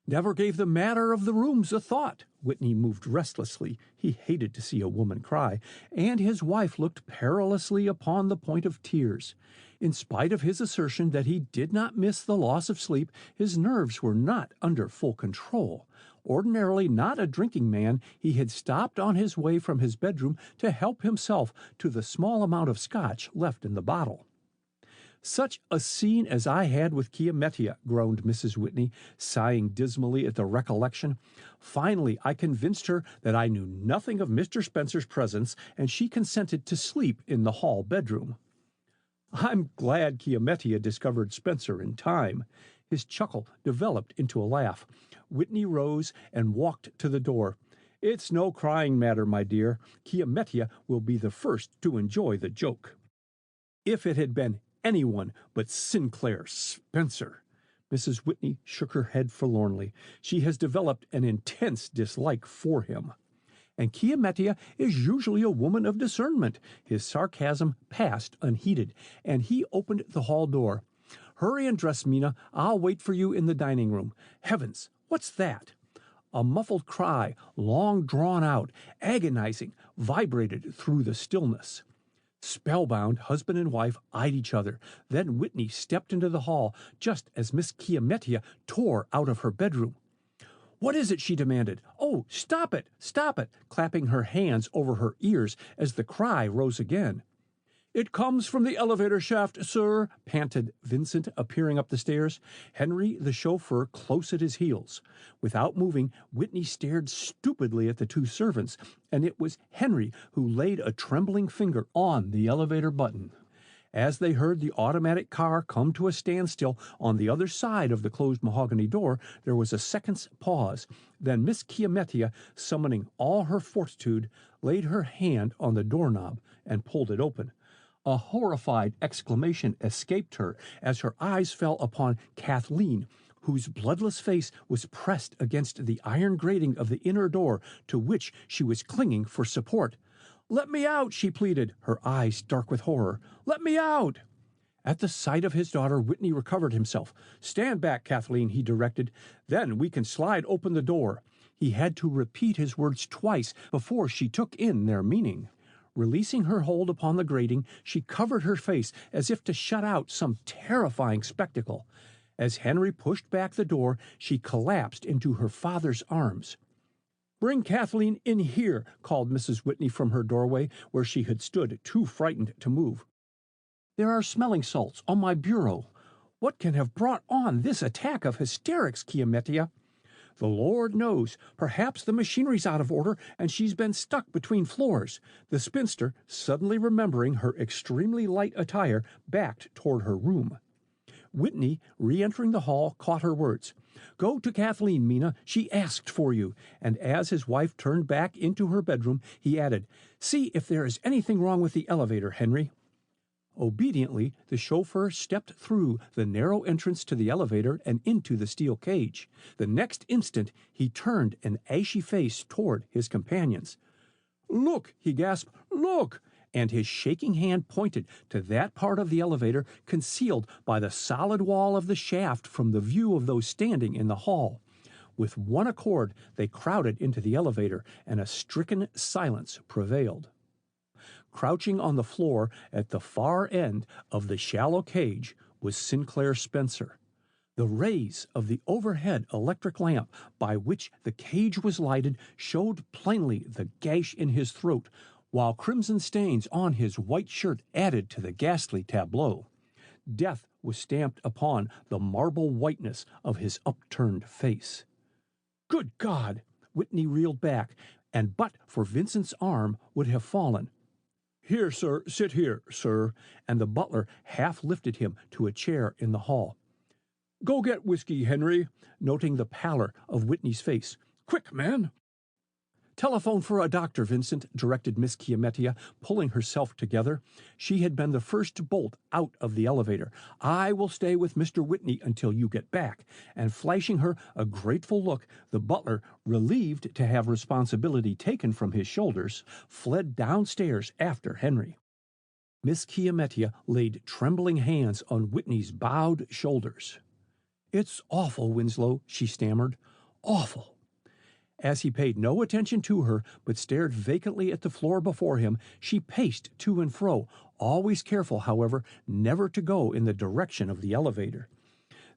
"Never gave the matter of the rooms a thought." Whitney moved restlessly. He hated to see a woman cry, and his wife looked perilously upon the point of tears. In spite of his assertion that he did not miss the loss of sleep, his nerves were not under full control. Ordinarily not a drinking man, he had stopped on his way from his bedroom to help himself to the small amount of scotch left in the bottle. "Such a scene as I had with Chiamettia," groaned Mrs. Whitney, sighing dismally at the recollection. "Finally, I convinced her that I knew nothing of Mr. Spencer's presence, and she consented to sleep in the hall bedroom." "I'm glad Chiamettia discovered Spencer in time." His chuckle developed into a laugh. Whitney rose and walked to the door. "It's no crying matter, my dear. Chiamettia will be the first to enjoy the joke." "If it had been anyone but Sinclair Spencer." Mrs. Whitney shook her head forlornly. "She has developed an intense dislike for him." "And Chiamettia is usually a woman of discernment." His sarcasm passed unheeded, and he opened the hall door. "Hurry and dress, Mina. I'll wait for you in the dining room. Heavens, what's that?" A muffled cry, long drawn out, agonizing, vibrated through the stillness. Spellbound, husband and wife eyed each other. Then Whitney stepped into the hall, just as Miss Chiamettia tore out of her bedroom. "What is it?" she demanded. "Oh, stop it, clapping her hands over her ears as the cry rose again. "It comes from the elevator shaft, sir," panted Vincent, appearing up the stairs, Henry the chauffeur close at his heels. Without moving, Whitney stared stupidly at the two servants, and it was Henry who laid a trembling finger on the elevator button. As they heard the automatic car come to a standstill on the other side of the closed mahogany door, there was a second's pause. Then Miss Chiamettia, summoning all her fortitude, laid her hand on the doorknob and pulled it open. A horrified exclamation escaped her as her eyes fell upon Kathleen, whose bloodless face was pressed against the iron grating of the inner door, to which she was clinging for support. "Let me out," she pleaded, her eyes dark with horror. "Let me out." At the sight of his daughter, Whitney recovered himself. "Stand back, Kathleen," he directed. "Then we can slide open the door." He had to repeat his words twice before she took in their meaning. Releasing her hold upon the grating, she covered her face as if to shut out some terrifying spectacle. As Henry pushed back the door, she collapsed into her father's arms. "Bring Kathleen in here," called Mrs. Whitney from her doorway, where she had stood too frightened to move. "There are smelling salts on my bureau. What can have brought on this attack of hysterics, Chiamettia?" "The Lord knows. Perhaps the machinery's out of order and she's been stuck between floors." The spinster, suddenly remembering her extremely light attire, backed toward her room. Whitney, re-entering the hall, caught her words. "Go to Kathleen, Mina. She asked for you." And as his wife turned back into her bedroom, he added, "See if there is anything wrong with the elevator, Henry." Obediently, the chauffeur stepped through the narrow entrance to the elevator and into the steel cage. The next instant, he turned an ashy face toward his companions. "Look!" he gasped. "Look!" And his shaking hand pointed to that part of the elevator concealed by the solid wall of the shaft from the view of those standing in the hall. With one accord, they crowded into the elevator, and a stricken silence prevailed. Crouching on the floor at the far end of the shallow cage was Sinclair Spencer. The rays of the overhead electric lamp by which the cage was lighted showed plainly the gash in his throat, while crimson stains on his white shirt added to the ghastly tableau. Death was stamped upon the marble whiteness of his upturned face. "Good God!" Whitney reeled back, and but for Vincent's arm would have fallen. "Here, sir, sit here, sir," and the butler half lifted him to a chair in the hall. "Go get whiskey, Henry," noting the pallor of Whitney's face. "Quick, man!" "Telephone for a doctor, Vincent," directed Miss Chiamettia, pulling herself together. She had been the first bolt out of the elevator. "I will stay with Mr. Whitney until you get back." And flashing her a grateful look, the butler, relieved to have responsibility taken from his shoulders, fled downstairs after Henry. Miss Chiamettia laid trembling hands on Whitney's bowed shoulders. "It's awful, Winslow," she stammered. "Awful." As he paid no attention to her, but stared vacantly at the floor before him, she paced to and fro, always careful, however, never to go in the direction of the elevator.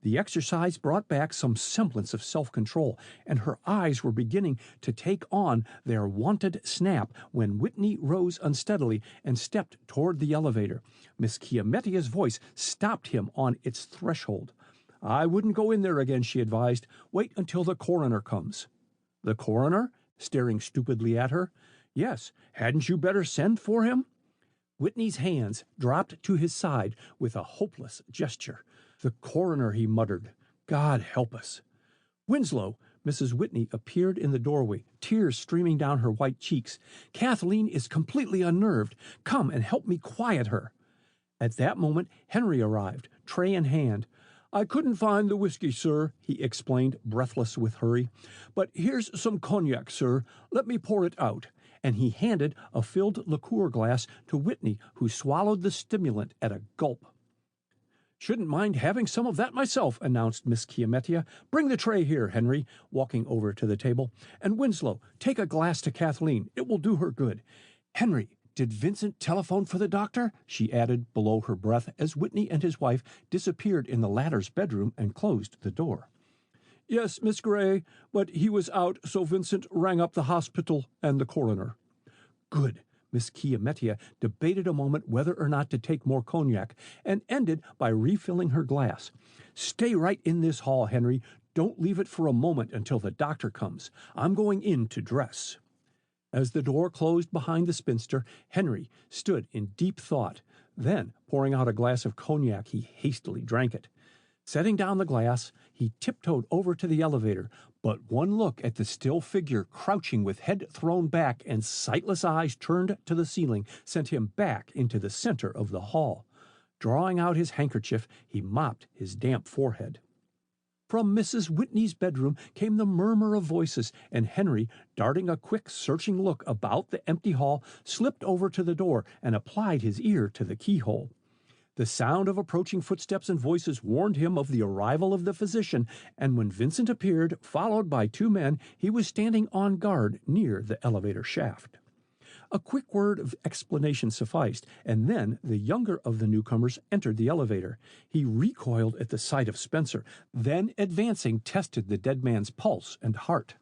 The exercise brought back some semblance of self-control, and her eyes were beginning to take on their wonted snap when Whitney rose unsteadily and stepped toward the elevator. Miss Chiamettia's voice stopped him on its threshold. "I wouldn't go in there again," she advised. "Wait until the coroner comes." "The coroner?" staring stupidly at her. "Yes. Hadn't you better send for him?" Whitney's hands dropped to his side with a hopeless gesture. "The coroner," he muttered. "God help us." "Winslow!" Mrs. Whitney appeared in the doorway, tears streaming down her white cheeks. "Kathleen is completely unnerved. Come and help me quiet her." At that moment Henry arrived, tray in hand. "I couldn't find the whiskey, sir," he explained, breathless with hurry. "But here's some cognac, sir. Let me pour it out." And he handed a filled liqueur glass to Whitney, who swallowed the stimulant at a gulp. "Shouldn't mind having some of that myself," announced Miss Chiamettia. "Bring the tray here, Henry," walking over to the table. "And Winslow, take a glass to Kathleen. It will do her good. Henry, did Vincent telephone for the doctor?" she added below her breath as Whitney and his wife disappeared in the latter's bedroom and closed the door. "Yes, Miss Gray, but he was out, so Vincent rang up the hospital and the coroner." "Good. Miss Chiamettia debated a moment whether or not to take more cognac, and ended by refilling her glass. "Stay right in this hall, Henry. Don't leave it for a moment until the doctor comes. I'm going in to dress." As the door closed behind the spinster, Henry stood in deep thought. Then, pouring out a glass of cognac, he hastily drank it. Setting down the glass, he tiptoed over to the elevator, but one look at the still figure crouching with head thrown back and sightless eyes turned to the ceiling sent him back into the center of the hall. Drawing out his handkerchief, he mopped his damp forehead. From Mrs. Whitney's bedroom came the murmur of voices, and Henry, darting a quick, searching look about the empty hall, slipped over to the door and applied his ear to the keyhole. The sound of approaching footsteps and voices warned him of the arrival of the physician, and when Vincent appeared, followed by two men, he was standing on guard near the elevator shaft. A quick word of explanation sufficed, and then the younger of the newcomers entered the elevator. He recoiled at the sight of Spencer, then advancing tested the dead man's pulse and heart.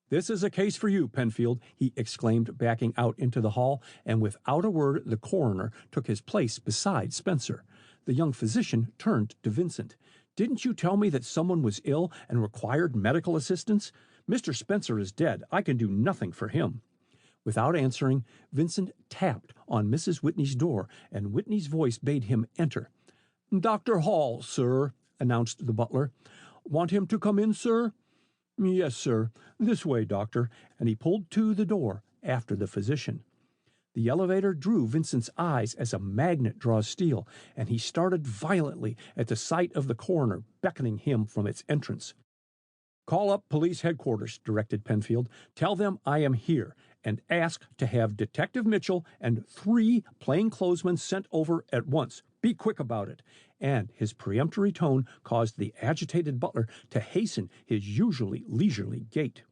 "This is a case for you, Penfield," he exclaimed, backing out into the hall, and without a word the coroner took his place beside Spencer. The young physician turned to Vincent. "Didn't you tell me that someone was ill and required medical assistance? Mr. Spencer is dead. I can do nothing for him." Without answering, Vincent tapped on Mrs. Whitney's door, and Whitney's voice bade him enter. "Dr. Hall, sir," announced the butler. "Want him to come in, sir?" "Yes, sir. This way, doctor," and he pulled to the door after the physician. The elevator drew Vincent's eyes as a magnet draws steel, and he started violently at the sight of the coroner beckoning him from its entrance. "Call up police headquarters," directed Penfield. "Tell them I am here, and ask to have Detective Mitchell and 3 plainclothesmen sent over at once. Be quick about it." And his peremptory tone caused the agitated butler to hasten his usually leisurely gait.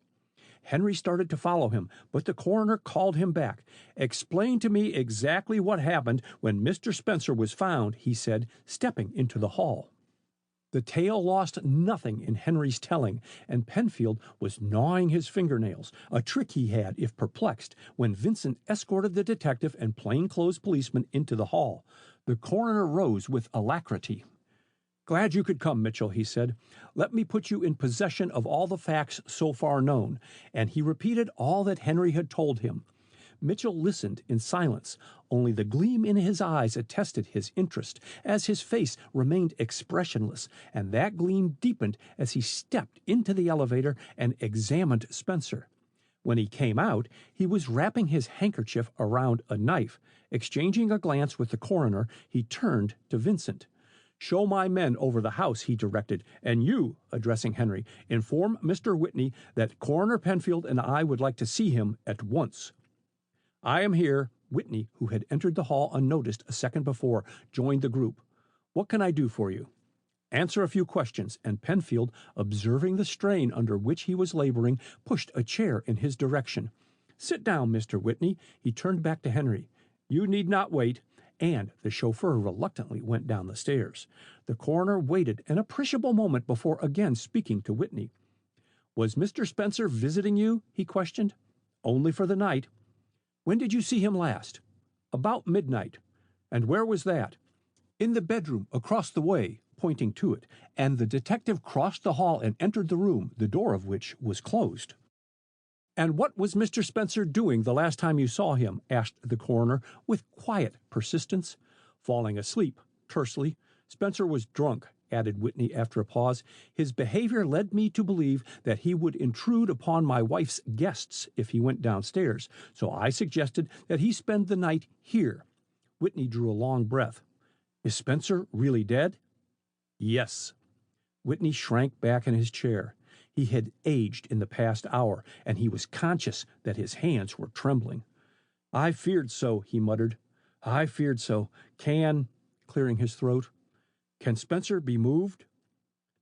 Henry started to follow him, but the coroner called him back. "Explain to me exactly what happened when Mr. Spencer was found," he said, stepping into the hall. The tale lost nothing in Henry's telling, and Penfield was gnawing his fingernails, a trick he had if perplexed, when Vincent escorted the detective and plainclothes policeman into the hall. The coroner rose with alacrity. "Glad you could come, Mitchell," he said. "Let me put you in possession of all the facts so far known," and he repeated all that Henry had told him. Mitchell listened in silence. Only the gleam in his eyes attested his interest, as his face remained expressionless, and that gleam deepened as he stepped into the elevator and examined Spencer. When he came out, he was wrapping his handkerchief around a knife. Exchanging a glance with the coroner, he turned to Vincent. "Show my men over the house," he directed, "and you," addressing Henry, "inform Mr. Whitney that Coroner Penfield and I would like to see him at once." "I am here." Whitney, who had entered the hall unnoticed a second before, joined the group. "What can I do for you?" "Answer a few questions," and Penfield, observing the strain under which he was laboring, pushed a chair in his direction. "Sit down, Mr. Whitney." He turned back to Henry. "You need not wait," and the chauffeur reluctantly went down the stairs. The coroner waited an appreciable moment before again speaking to Whitney. "Was Mr. Spencer visiting you?" he questioned. "Only for the night." "When did you see him last?" "About midnight." "And where was that?" "In the bedroom across the way," pointing to it, and the detective crossed the hall and entered the room, the door of which was closed. "And what was Mr. Spencer doing the last time you saw him?" asked the coroner, with quiet persistence. "Falling asleep," tersely. "Spencer was drunk," added Whitney after a pause. "His behavior led me to believe that he would intrude upon my wife's guests if he went downstairs, so I suggested that he spend the night here." Whitney drew a long breath. "Is Spencer really dead?" "Yes." Whitney shrank back in his chair. He had aged in the past hour, and he was conscious that his hands were trembling. "I feared so," he muttered. "I feared so. Clearing his throat, "Can Spencer be moved?"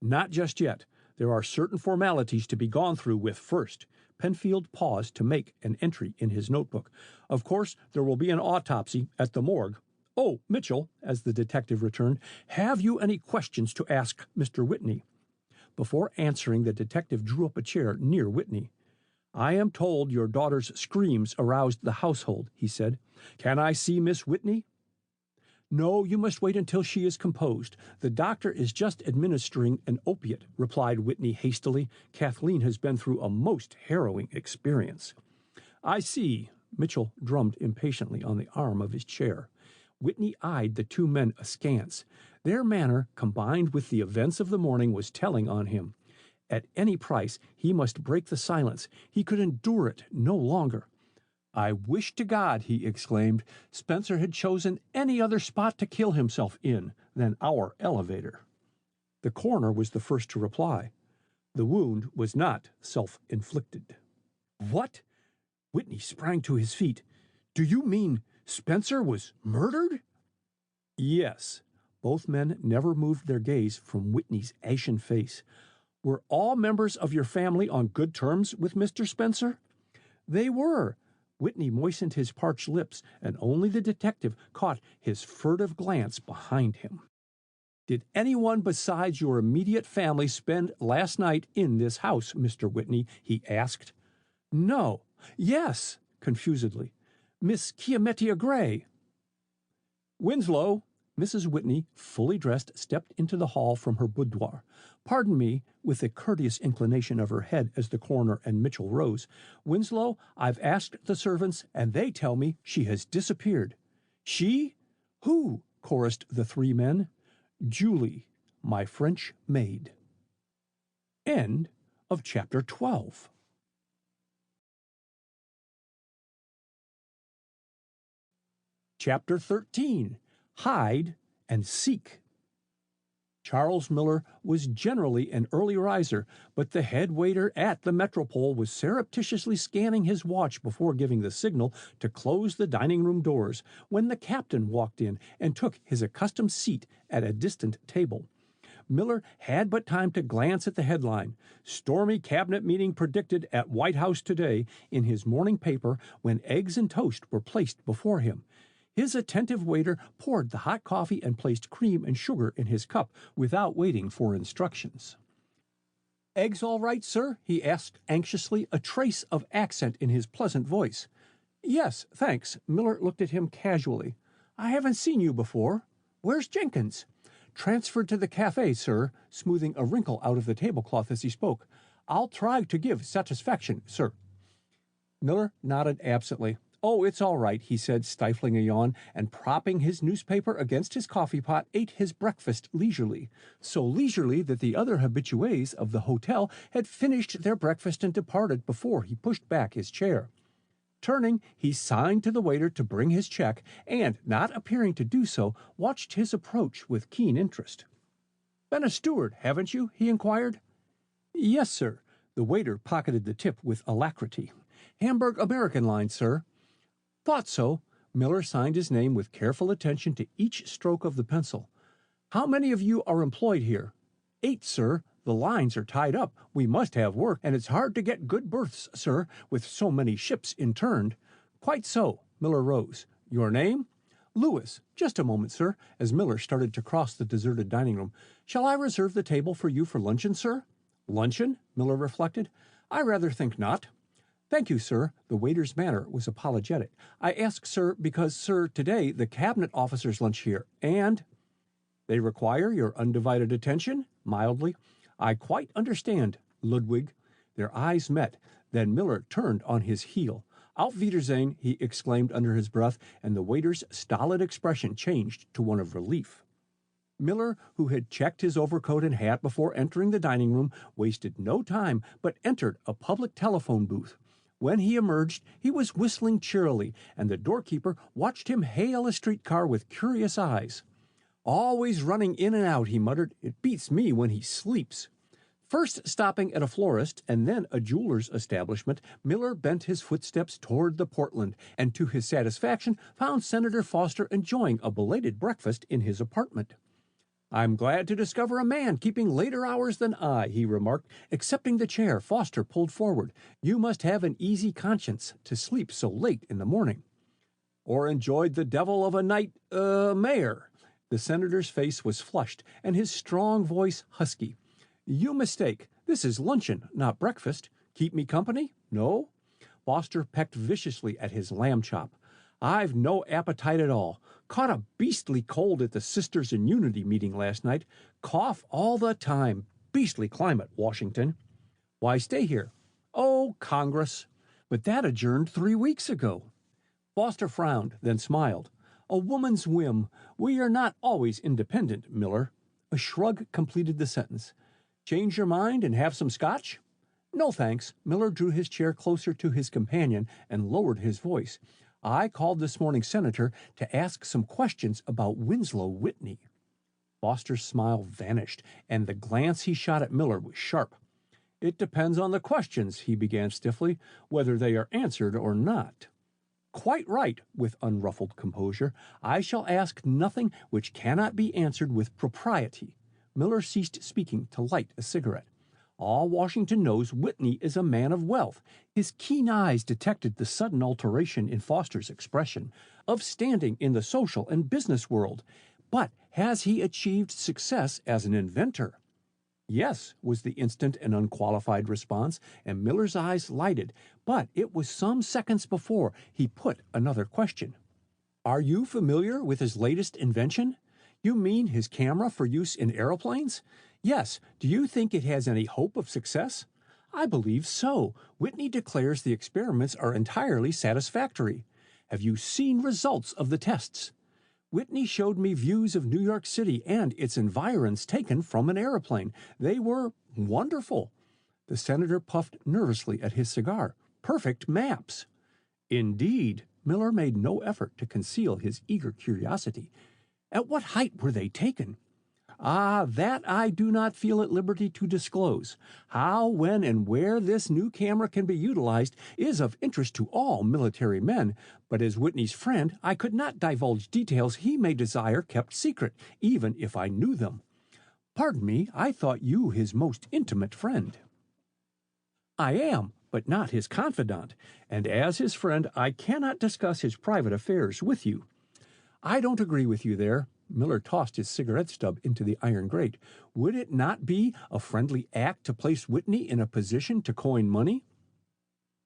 "Not just yet. There are certain formalities to be gone through with first." Penfield paused to make an entry in his notebook. "Of course, there will be an autopsy at the morgue. Oh, Mitchell," as the detective returned, "have you any questions to ask Mr. Whitney?" Before answering, the detective drew up a chair near Whitney. I am told your daughter's screams aroused the household, he said. Can I see Miss Whitney? No, you must wait until she is composed. The doctor is just administering an opiate, replied Whitney hastily. Kathleen has been through a most harrowing experience. I see. Mitchell drummed impatiently on the arm of his chair. Whitney eyed the two men askance. Their manner, combined with the events of the morning, was telling on him. At any price, he must break the silence. He could endure it no longer. I wish to God, he exclaimed, Spencer had chosen any other spot to kill himself in than our elevator. The coroner was the first to reply. The wound was not self-inflicted. What? Whitney sprang to his feet. Do you mean Spencer was murdered? Yes. Both men never moved their gaze from Whitney's ashen face. Were all members of your family on good terms with Mr. Spencer? They were. Whitney moistened his parched lips, and only the detective caught his furtive glance behind him. Did anyone besides your immediate family spend last night in this house, Mr. Whitney? He asked. No. Yes, confusedly. Miss Chiamettia Gray. Winslow. Mrs. Whitney, fully dressed, stepped into the hall from her boudoir. Pardon me, with a courteous inclination of her head as the coroner and Mitchell rose. Winslow, I've asked the servants, and they tell me she has disappeared. She? Who? Chorused the three men. Julie, my French maid. End of chapter 12. Chapter 13. Hide and seek. Charles Miller was generally an early riser, but the head waiter at the Metropole was surreptitiously scanning his watch before giving the signal to close the dining-room doors when the captain walked in and took his accustomed seat at a distant table. Miller had but time to glance at the headline, Stormy Cabinet Meeting Predicted at White House Today, in his morning paper when eggs and toast were placed before him. His attentive waiter poured the hot coffee and placed cream and sugar in his cup without waiting for instructions. Eggs all right, sir? He asked anxiously, a trace of accent in his pleasant voice. Yes, thanks. Miller looked at him casually. I haven't seen you before. Where's Jenkins? Transferred to the cafe, sir, smoothing a wrinkle out of the tablecloth as he spoke. I'll try to give satisfaction, sir. Miller nodded absently. Oh, it's all right, he said, stifling a yawn, and propping his newspaper against his coffee pot, ate his breakfast leisurely. So leisurely that the other habitués of the hotel had finished their breakfast and departed before he pushed back his chair. Turning, he signed to the waiter to bring his check, and, not appearing to do so, watched his approach with keen interest. Been a steward, haven't you? He inquired. Yes, sir. The waiter pocketed the tip with alacrity. Hamburg American line, sir. Thought so. Miller signed his name with careful attention to each stroke of the pencil. How many of you are employed here? 8, sir. The lines are tied up. We must have work, and it's hard to get good berths, sir, with so many ships interned. Quite so. Miller rose. Your name? Lewis. Just a moment, sir, as Miller started to cross the deserted dining room. Shall I reserve the table for you for luncheon, sir? Luncheon? Miller reflected. I rather think not. Thank you, sir. The waiter's manner was apologetic. I ask, sir, because, sir, today the cabinet officers lunch here, and... They require your undivided attention? Mildly. I quite understand, Ludwig. Their eyes met. Then Miller turned on his heel. Auf Wiedersehen, he exclaimed under his breath, and the waiter's stolid expression changed to one of relief. Miller, who had checked his overcoat and hat before entering the dining room, wasted no time but entered a public telephone booth. When he emerged, he was whistling cheerily, and the doorkeeper watched him hail a streetcar with curious eyes. Always running in and out, he muttered. It beats me when he sleeps. First stopping at a florist and then a jeweler's establishment, Miller bent his footsteps toward the Portland, and to his satisfaction found Senator Foster enjoying a belated breakfast in his apartment. I'm glad to discover a man keeping later hours than I, he remarked, accepting the chair Foster pulled forward. You must have an easy conscience to sleep so late in the morning. Or enjoyed the devil of a night, mayor. The senator's face was flushed, and his strong voice husky. You mistake. This is luncheon, not breakfast. Keep me company? No? Foster pecked viciously at his lamb chop. I've no appetite at all. Caught a beastly cold at the Sisters in Unity meeting last night. Cough all the time. Beastly climate, Washington. Why stay here? Oh, Congress. But that adjourned 3 weeks ago. Foster frowned, then smiled. A woman's whim. We are not always independent, Miller. A shrug completed the sentence. Change your mind and have some scotch? No, thanks. Miller drew his chair closer to his companion and lowered his voice. I called this morning, Senator, to ask some questions about Winslow Whitney. Foster's smile vanished, and the glance he shot at Miller was sharp. It depends on the questions, he began stiffly, whether they are answered or not. Quite right, with unruffled composure. I shall ask nothing which cannot be answered with propriety. Miller ceased speaking to light a cigarette. All Washington knows Whitney is a man of wealth. His keen eyes detected the sudden alteration in Foster's expression, of standing in the social and business world. But has he achieved success as an inventor? Yes, was the instant and unqualified response, and Miller's eyes lighted, but it was some seconds before he put another question. Are you familiar with his latest invention? You mean his camera for use in aeroplanes? Yes. Do you think it has any hope of success? I believe so. Whitney declares the experiments are entirely satisfactory. Have you seen results of the tests? Whitney showed me views of New York City and its environs taken from an airplane. They were wonderful. The senator puffed nervously at his cigar. Perfect maps. Indeed. Miller made no effort to conceal his eager curiosity. At what height were they taken? Ah, that I do not feel at liberty to disclose. How, when, and where this new camera can be utilized is of interest to all military men, but as Whitney's friend, I could not divulge details he may desire kept secret, even if I knew them. Pardon me, I thought you his most intimate friend. I am, but not his confidant, and as his friend, I cannot discuss his private affairs with you. I don't agree with you there. Miller tossed his cigarette stub into the iron grate. Would it not be a friendly act to place Whitney in a position to coin money?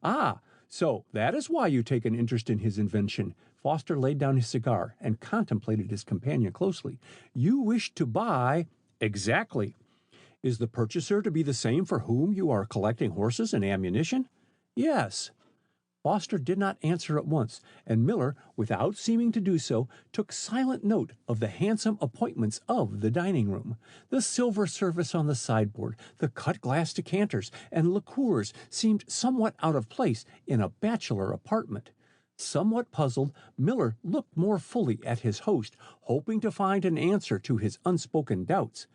Ah, so that is why you take an interest in his invention. Foster laid down his cigar and contemplated his companion closely. You wish to buy... Exactly. Is the purchaser to be the same for whom you are collecting horses and ammunition? Yes. Foster did not answer at once, and Miller, without seeming to do so, took silent note of the handsome appointments of the dining room. The silver service on the sideboard, the cut-glass decanters, and liqueurs seemed somewhat out of place in a bachelor apartment. Somewhat puzzled, Miller looked more fully at his host, hoping to find an answer to his unspoken doubts.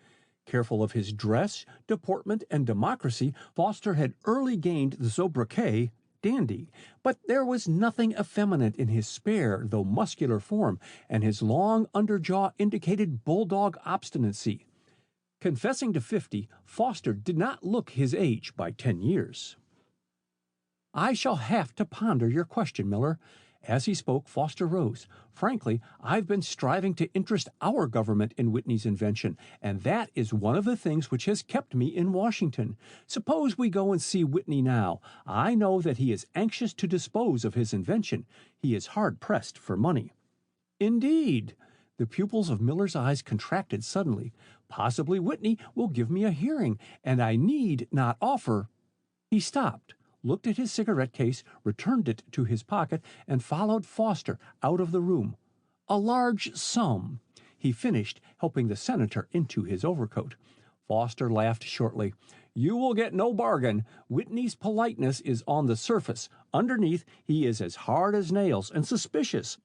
Careful of his dress, deportment, and democracy, Foster had early gained the sobriquet dandy, but there was nothing effeminate in his spare, though muscular form, and his long underjaw indicated bulldog obstinacy. Confessing to 50, Foster did not look his age by 10 years. I shall have to ponder your question, Miller. As he spoke, Foster rose. Frankly, I've been striving to interest our government in Whitney's invention, and that is one of the things which has kept me in Washington. Suppose we go and see Whitney now. I know that he is anxious to dispose of his invention. He is hard-pressed for money. Indeed. The pupils of Miller's eyes contracted suddenly. Possibly Whitney will give me a hearing, and I need not offer... He stopped, looked at his cigarette case, returned it to his pocket, and followed Foster out of the room. A large sum, he finished, helping the senator into his overcoat. Foster laughed shortly. You will get no bargain. Whitney's politeness is on the surface. Underneath, he is as hard as nails and suspicious.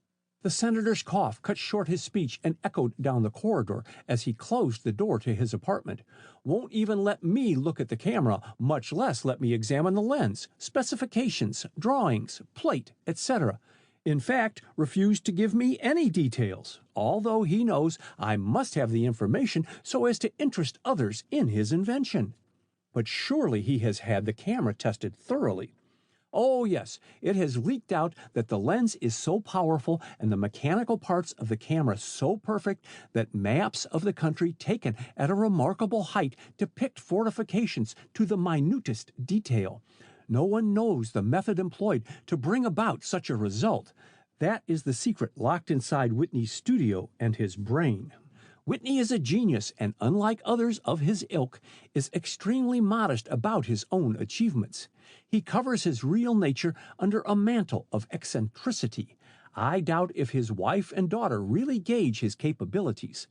The senator's cough cut short his speech and echoed down the corridor as he closed the door to his apartment. Won't even let me look at the camera, much less let me examine the lens, specifications, drawings, plate, etc. In fact, refused to give me any details, although he knows I must have the information so as to interest others in his invention. But surely he has had the camera tested thoroughly. Oh, yes, it has leaked out that the lens is so powerful and the mechanical parts of the camera so perfect that maps of the country taken at a remarkable height depict fortifications to the minutest detail. No one knows the method employed to bring about such a result. That is the secret locked inside Whitney's studio and his brain. Whitney is a genius, and unlike others of his ilk, is extremely modest about his own achievements. He covers his real nature under a mantle of eccentricity. I doubt if his wife and daughter really gauge his capabilities.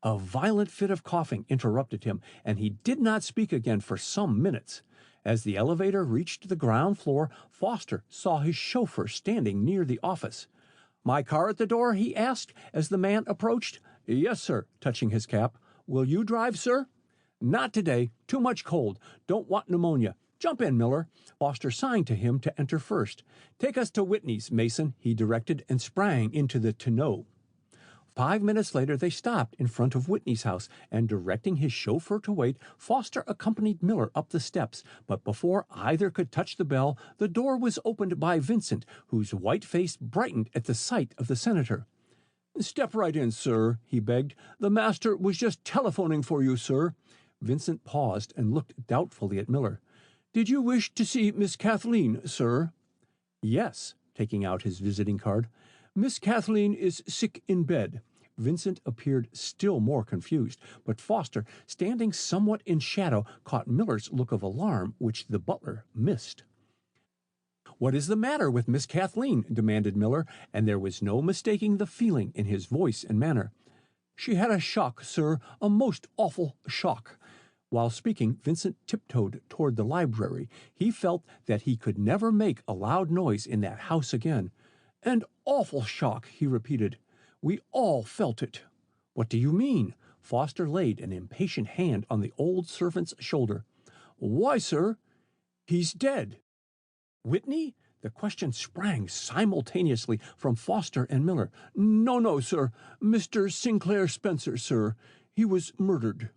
A violent fit of coughing interrupted him, and he did not speak again for some minutes. As the elevator reached the ground floor, Foster saw his chauffeur standing near the office. "My car at the door?" he asked as the man approached. "Yes, sir," touching his cap. "Will you drive, sir?" "Not today. Too much cold. Don't want pneumonia. Jump in, Miller." Foster signed to him to enter first. "Take us to Whitney's, Mason," he directed, and sprang into the tonneau. 5 minutes later they stopped in front of Whitney's house, and directing his chauffeur to wait, Foster accompanied Miller up the steps. But before either could touch the bell, the door was opened by Vincent, whose white face brightened at the sight of the senator. "Step right in, sir," he begged. "The master was just telephoning for you, sir." Vincent paused and looked doubtfully at Miller. "Did you wish to see Miss Kathleen, sir?" "Yes," taking out his visiting card. "Miss Kathleen is sick in bed." Vincent appeared still more confused, but Foster, standing somewhat in shadow, caught Miller's look of alarm, which the butler missed. "What is the matter with Miss Kathleen?" demanded Miller, and there was no mistaking the feeling in his voice and manner. "She had a shock, sir, a most awful shock." While speaking, Vincent tiptoed toward the library. He felt that he could never make a loud noise in that house again. "An awful shock," he repeated. "We all felt it." "What do you mean?" Foster laid an impatient hand on the old servant's shoulder. "Why, sir, he's dead." "Whitney?" The question sprang simultaneously from Foster and Miller. No, sir. Mr. Sinclair Spencer, sir. He was murdered."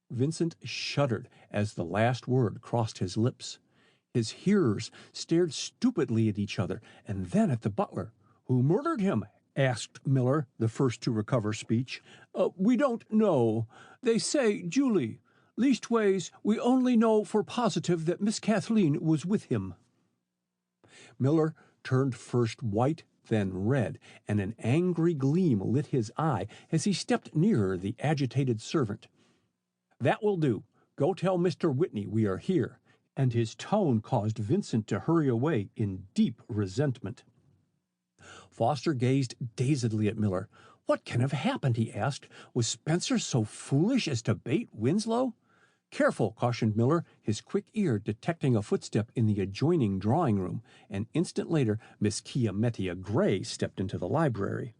Vincent shuddered as the last word crossed his lips. His hearers stared stupidly at each other, and then at the butler. "Who murdered him?" asked Miller, the first to recover speech. "We don't know. They say Julie. Leastways, we only know for positive that Miss Kathleen was with him." Miller turned first white, then red, and an angry gleam lit his eye as he stepped nearer the agitated servant. "That will do. Go tell Mr. Whitney we are here." And his tone caused Vincent to hurry away in deep resentment. Foster gazed dazedly at Miller. "What can have happened?" he asked. "Was Spencer so foolish as to bait Winslow?" "Careful," cautioned Miller, his quick ear detecting a footstep in the adjoining drawing-room. An instant later, Miss Chiamettia Gray stepped into the library.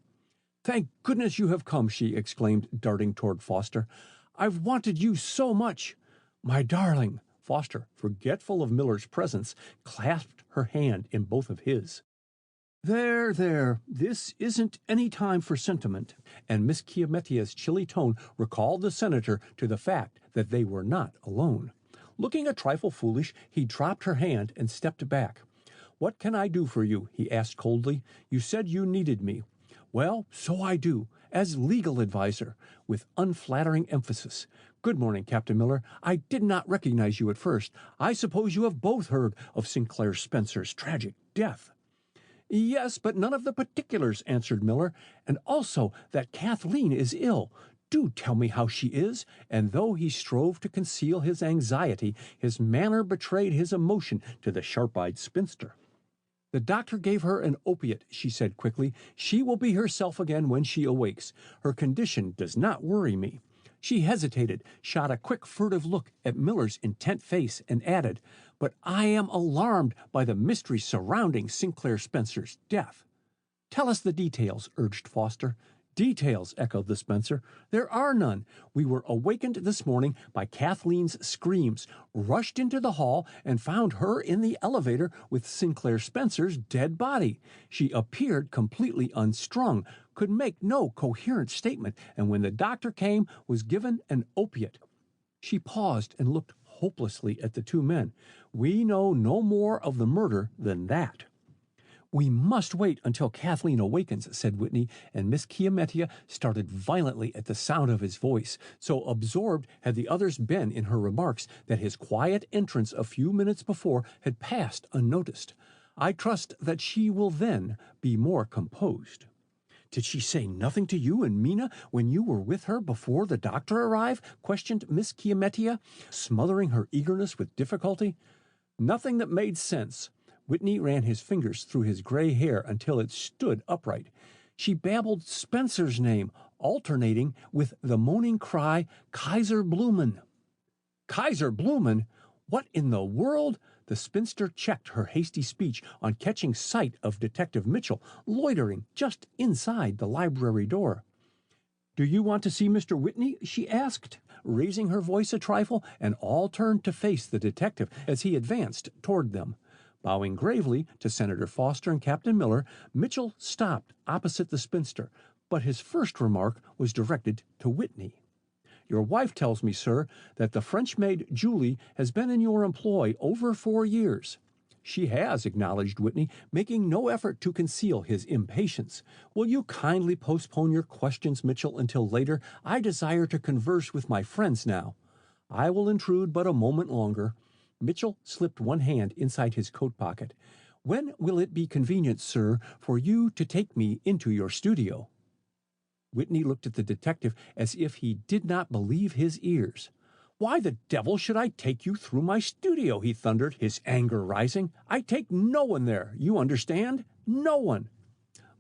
"Thank goodness you have come," she exclaimed, darting toward Foster. "I've wanted you so much." "My darling!" Foster, forgetful of Miller's presence, clasped her hand in both of his. There, this isn't any time for sentiment," and Miss Chiamettia's chilly tone recalled the senator to the fact that they were not alone. Looking a trifle foolish, he dropped her hand and stepped back. "What can I do for you?" he asked coldly. "You said you needed me." "Well, so I do, as legal adviser," with unflattering emphasis. "Good morning, Captain Miller. I did not recognize you at first. I suppose you have both heard of Sinclair Spencer's tragic death." "Yes, but none of the particulars," answered Miller, "and also that Kathleen is ill. Do tell me how she is." And though he strove to conceal his anxiety, his manner betrayed his emotion to the sharp-eyed spinster. "The doctor gave her an opiate," she said quickly. "She will be herself again when she awakes. Her condition does not worry me." She hesitated, shot a quick furtive look at Miller's intent face, and added, "But I am alarmed by the mystery surrounding Sinclair Spencer's death." "Tell us the details," urged Foster. "Details," echoed the Spencer. "There are none. We were awakened this morning by Kathleen's screams, rushed into the hall, and found her in the elevator with Sinclair Spencer's dead body. She appeared completely unstrung, could make no coherent statement, and when the doctor came, was given an opiate." She paused and looked hopelessly at the two men. "We know no more of the murder than that." "We must wait until Kathleen awakens," said Whitney, and Miss Chiamettia started violently at the sound of his voice. So absorbed had the others been in her remarks that his quiet entrance a few minutes before had passed unnoticed. "I trust that she will then be more composed." "Did she say nothing to you and Mina when you were with her before the doctor arrived?" questioned Miss Chiamettia, smothering her eagerness with difficulty. "Nothing that made sense." Whitney ran his fingers through his gray hair until it stood upright. "She babbled Spencer's name, alternating with the moaning cry, 'KAISER BLUMEN!'" "KAISER BLUMEN? What in the world?" The spinster checked her hasty speech on catching sight of Detective Mitchell loitering just inside the library door. "Do you want to see Mr. Whitney?" she asked, raising her voice a trifle, and all turned to face the detective as he advanced toward them. Bowing gravely to Senator Foster and Captain Miller, Mitchell stopped opposite the spinster, but his first remark was directed to Whitney. "Your wife tells me, sir, that the French maid Julie has been in your employ over 4 years." "She has," acknowledged Whitney, making no effort to conceal his impatience. "Will you kindly postpone your questions, Mitchell, until later? I desire to converse with my friends now." "I will intrude but a moment longer." Mitchell slipped one hand inside his coat pocket. "When will it be convenient, sir, for you to take me into your studio?" Whitney looked at the detective as if he did not believe his ears. "Why the devil should I take you through my studio?" he thundered, his anger rising. "I take no one there, you understand? No one."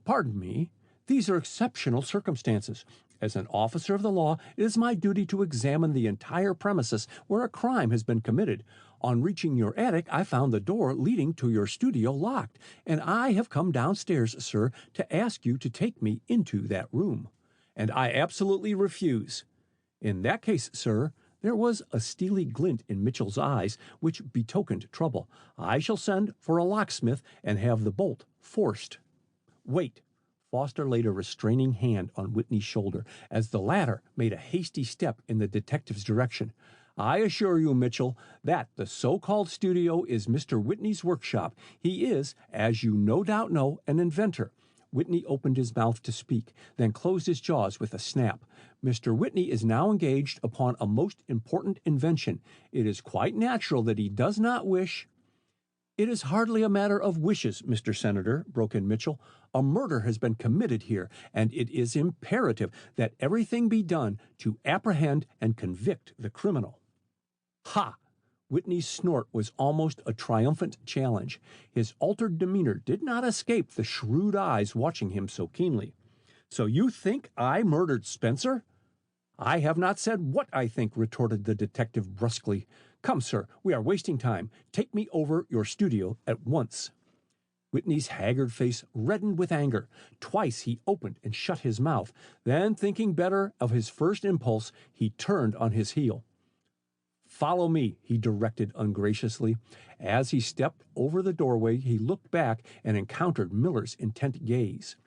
"Pardon me. These are exceptional circumstances. As an officer of the law, it is my duty to examine the entire premises where a crime has been committed. On reaching your attic, I found the door leading to your studio locked, and I have come downstairs, sir, to ask you to take me into that room." "And I absolutely refuse." "In that case, sir," there was a steely glint in Mitchell's eyes which betokened trouble, "I shall send for a locksmith and have the bolt forced." "Wait." Foster laid a restraining hand on Whitney's shoulder as the latter made a hasty step in the detective's direction. "I assure you, Mitchell, that the so-called studio is Mr. Whitney's workshop. He is, as you no doubt know, an inventor." Whitney opened his mouth to speak, then closed his jaws with a snap. "Mr. Whitney is now engaged upon a most important invention. It is quite natural that he does not wish—" "It is hardly a matter of wishes, Mr. Senator," broke in Mitchell. "A murder has been committed here, and it is imperative that everything be done to apprehend and convict the criminal." "Ha!" Whitney's snort was almost a triumphant challenge. His altered demeanor did not escape the shrewd eyes watching him so keenly. "So you think I murdered Spencer?" "I have not said what I think," retorted the detective brusquely. "Come, sir, we are wasting time. Take me over your studio at once." Whitney's haggard face reddened with anger. Twice he opened and shut his mouth. Then, thinking better of his first impulse, he turned on his heel. "Follow me," he directed ungraciously. As he stepped over the doorway, he looked back and encountered Miller's intent gaze.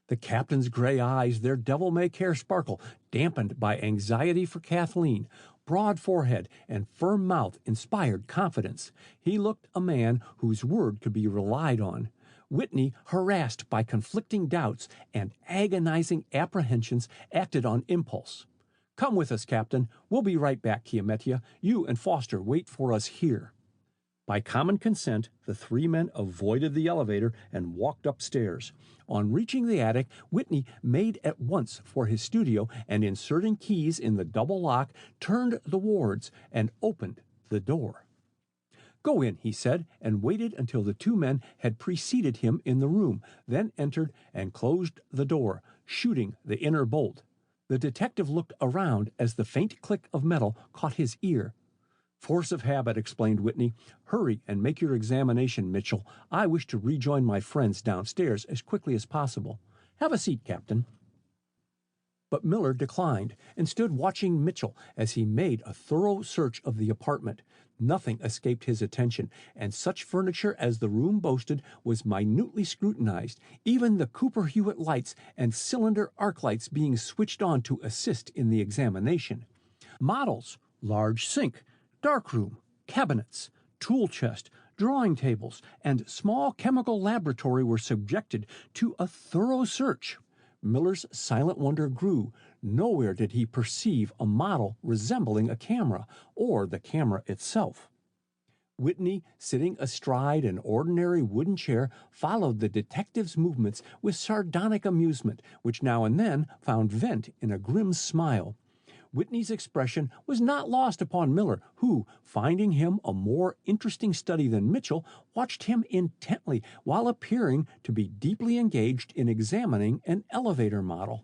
The captain's gray eyes, their devil-may-care sparkle, dampened by anxiety for Kathleen. Broad forehead and firm mouth inspired confidence. He looked a man whose word could be relied on. Whitney, harassed by conflicting doubts and agonizing apprehensions, acted on impulse. "Come with us, Captain. We'll be right back, Chiamettia. You and Foster wait for us here." By common consent, the 3 men avoided the elevator and walked upstairs. On reaching the attic, Whitney made at once for his studio and, inserting keys in the double lock, turned the wards and opened the door. "Go in," he said, and waited until the 2 men had preceded him in the room, then entered and closed the door, shooting the inner bolt. The detective looked around as the faint click of metal caught his ear. "Force of habit," explained Whitney. "Hurry and make your examination, Mitchell. I wish to rejoin my friends downstairs as quickly as possible. Have a seat, Captain." But Miller declined and stood watching Mitchell as he made a thorough search of the apartment. Nothing escaped his attention, and such furniture as the room boasted was minutely scrutinized, even the Cooper Hewitt lights and cylinder arc lights being switched on to assist in the examination. Models, large sink, darkroom, cabinets, tool chest, drawing tables, and small chemical laboratory were subjected to a thorough search. Miller's silent wonder grew. Nowhere did he perceive a model resembling a camera, or the camera itself. Whitney, sitting astride an ordinary wooden chair, followed the detective's movements with sardonic amusement, which now and then found vent in a grim smile. Whitney's expression was not lost upon Miller, who, finding him a more interesting study than Mitchell, watched him intently while appearing to be deeply engaged in examining an elevator model.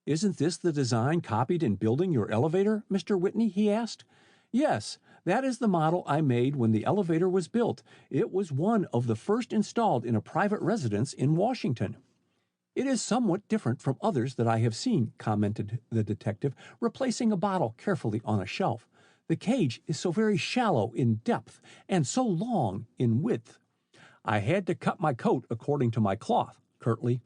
"Isn't this the design copied in building your elevator, Mr. Whitney?" he asked. "Yes, that is the model I made when the elevator was built. It was one of the first installed in a private residence in Washington." "It is somewhat different from others that I have seen," commented the detective, replacing a bottle carefully on a shelf. "The cage is so very shallow in depth and so long in width." "I had to cut my coat according to my cloth," curtly.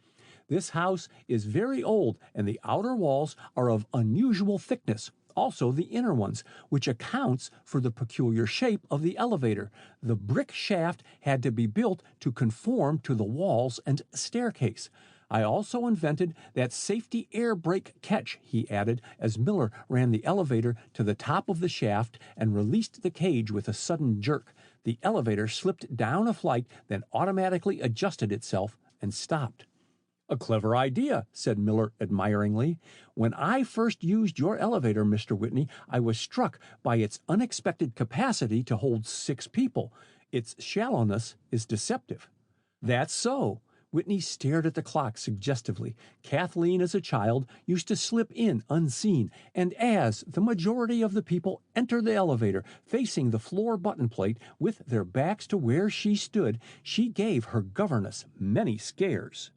"This house is very old, and the outer walls are of unusual thickness, also the inner ones, which accounts for the peculiar shape of the elevator. The brick shaft had to be built to conform to the walls and staircase. I also invented that safety air brake catch," he added, as Miller ran the elevator to the top of the shaft and released the cage with a sudden jerk. The elevator slipped down a flight, then automatically adjusted itself and stopped. "A clever idea," said Miller admiringly. "When I first used your elevator, Mr. Whitney, I was struck by its unexpected capacity to hold 6 people. Its shallowness is deceptive." "That's so." Whitney stared at the clock suggestively. Kathleen, as a child, used to slip in unseen, and as the majority of the people entered the elevator, facing the floor button plate with their backs to where she stood, she gave her governess many scares.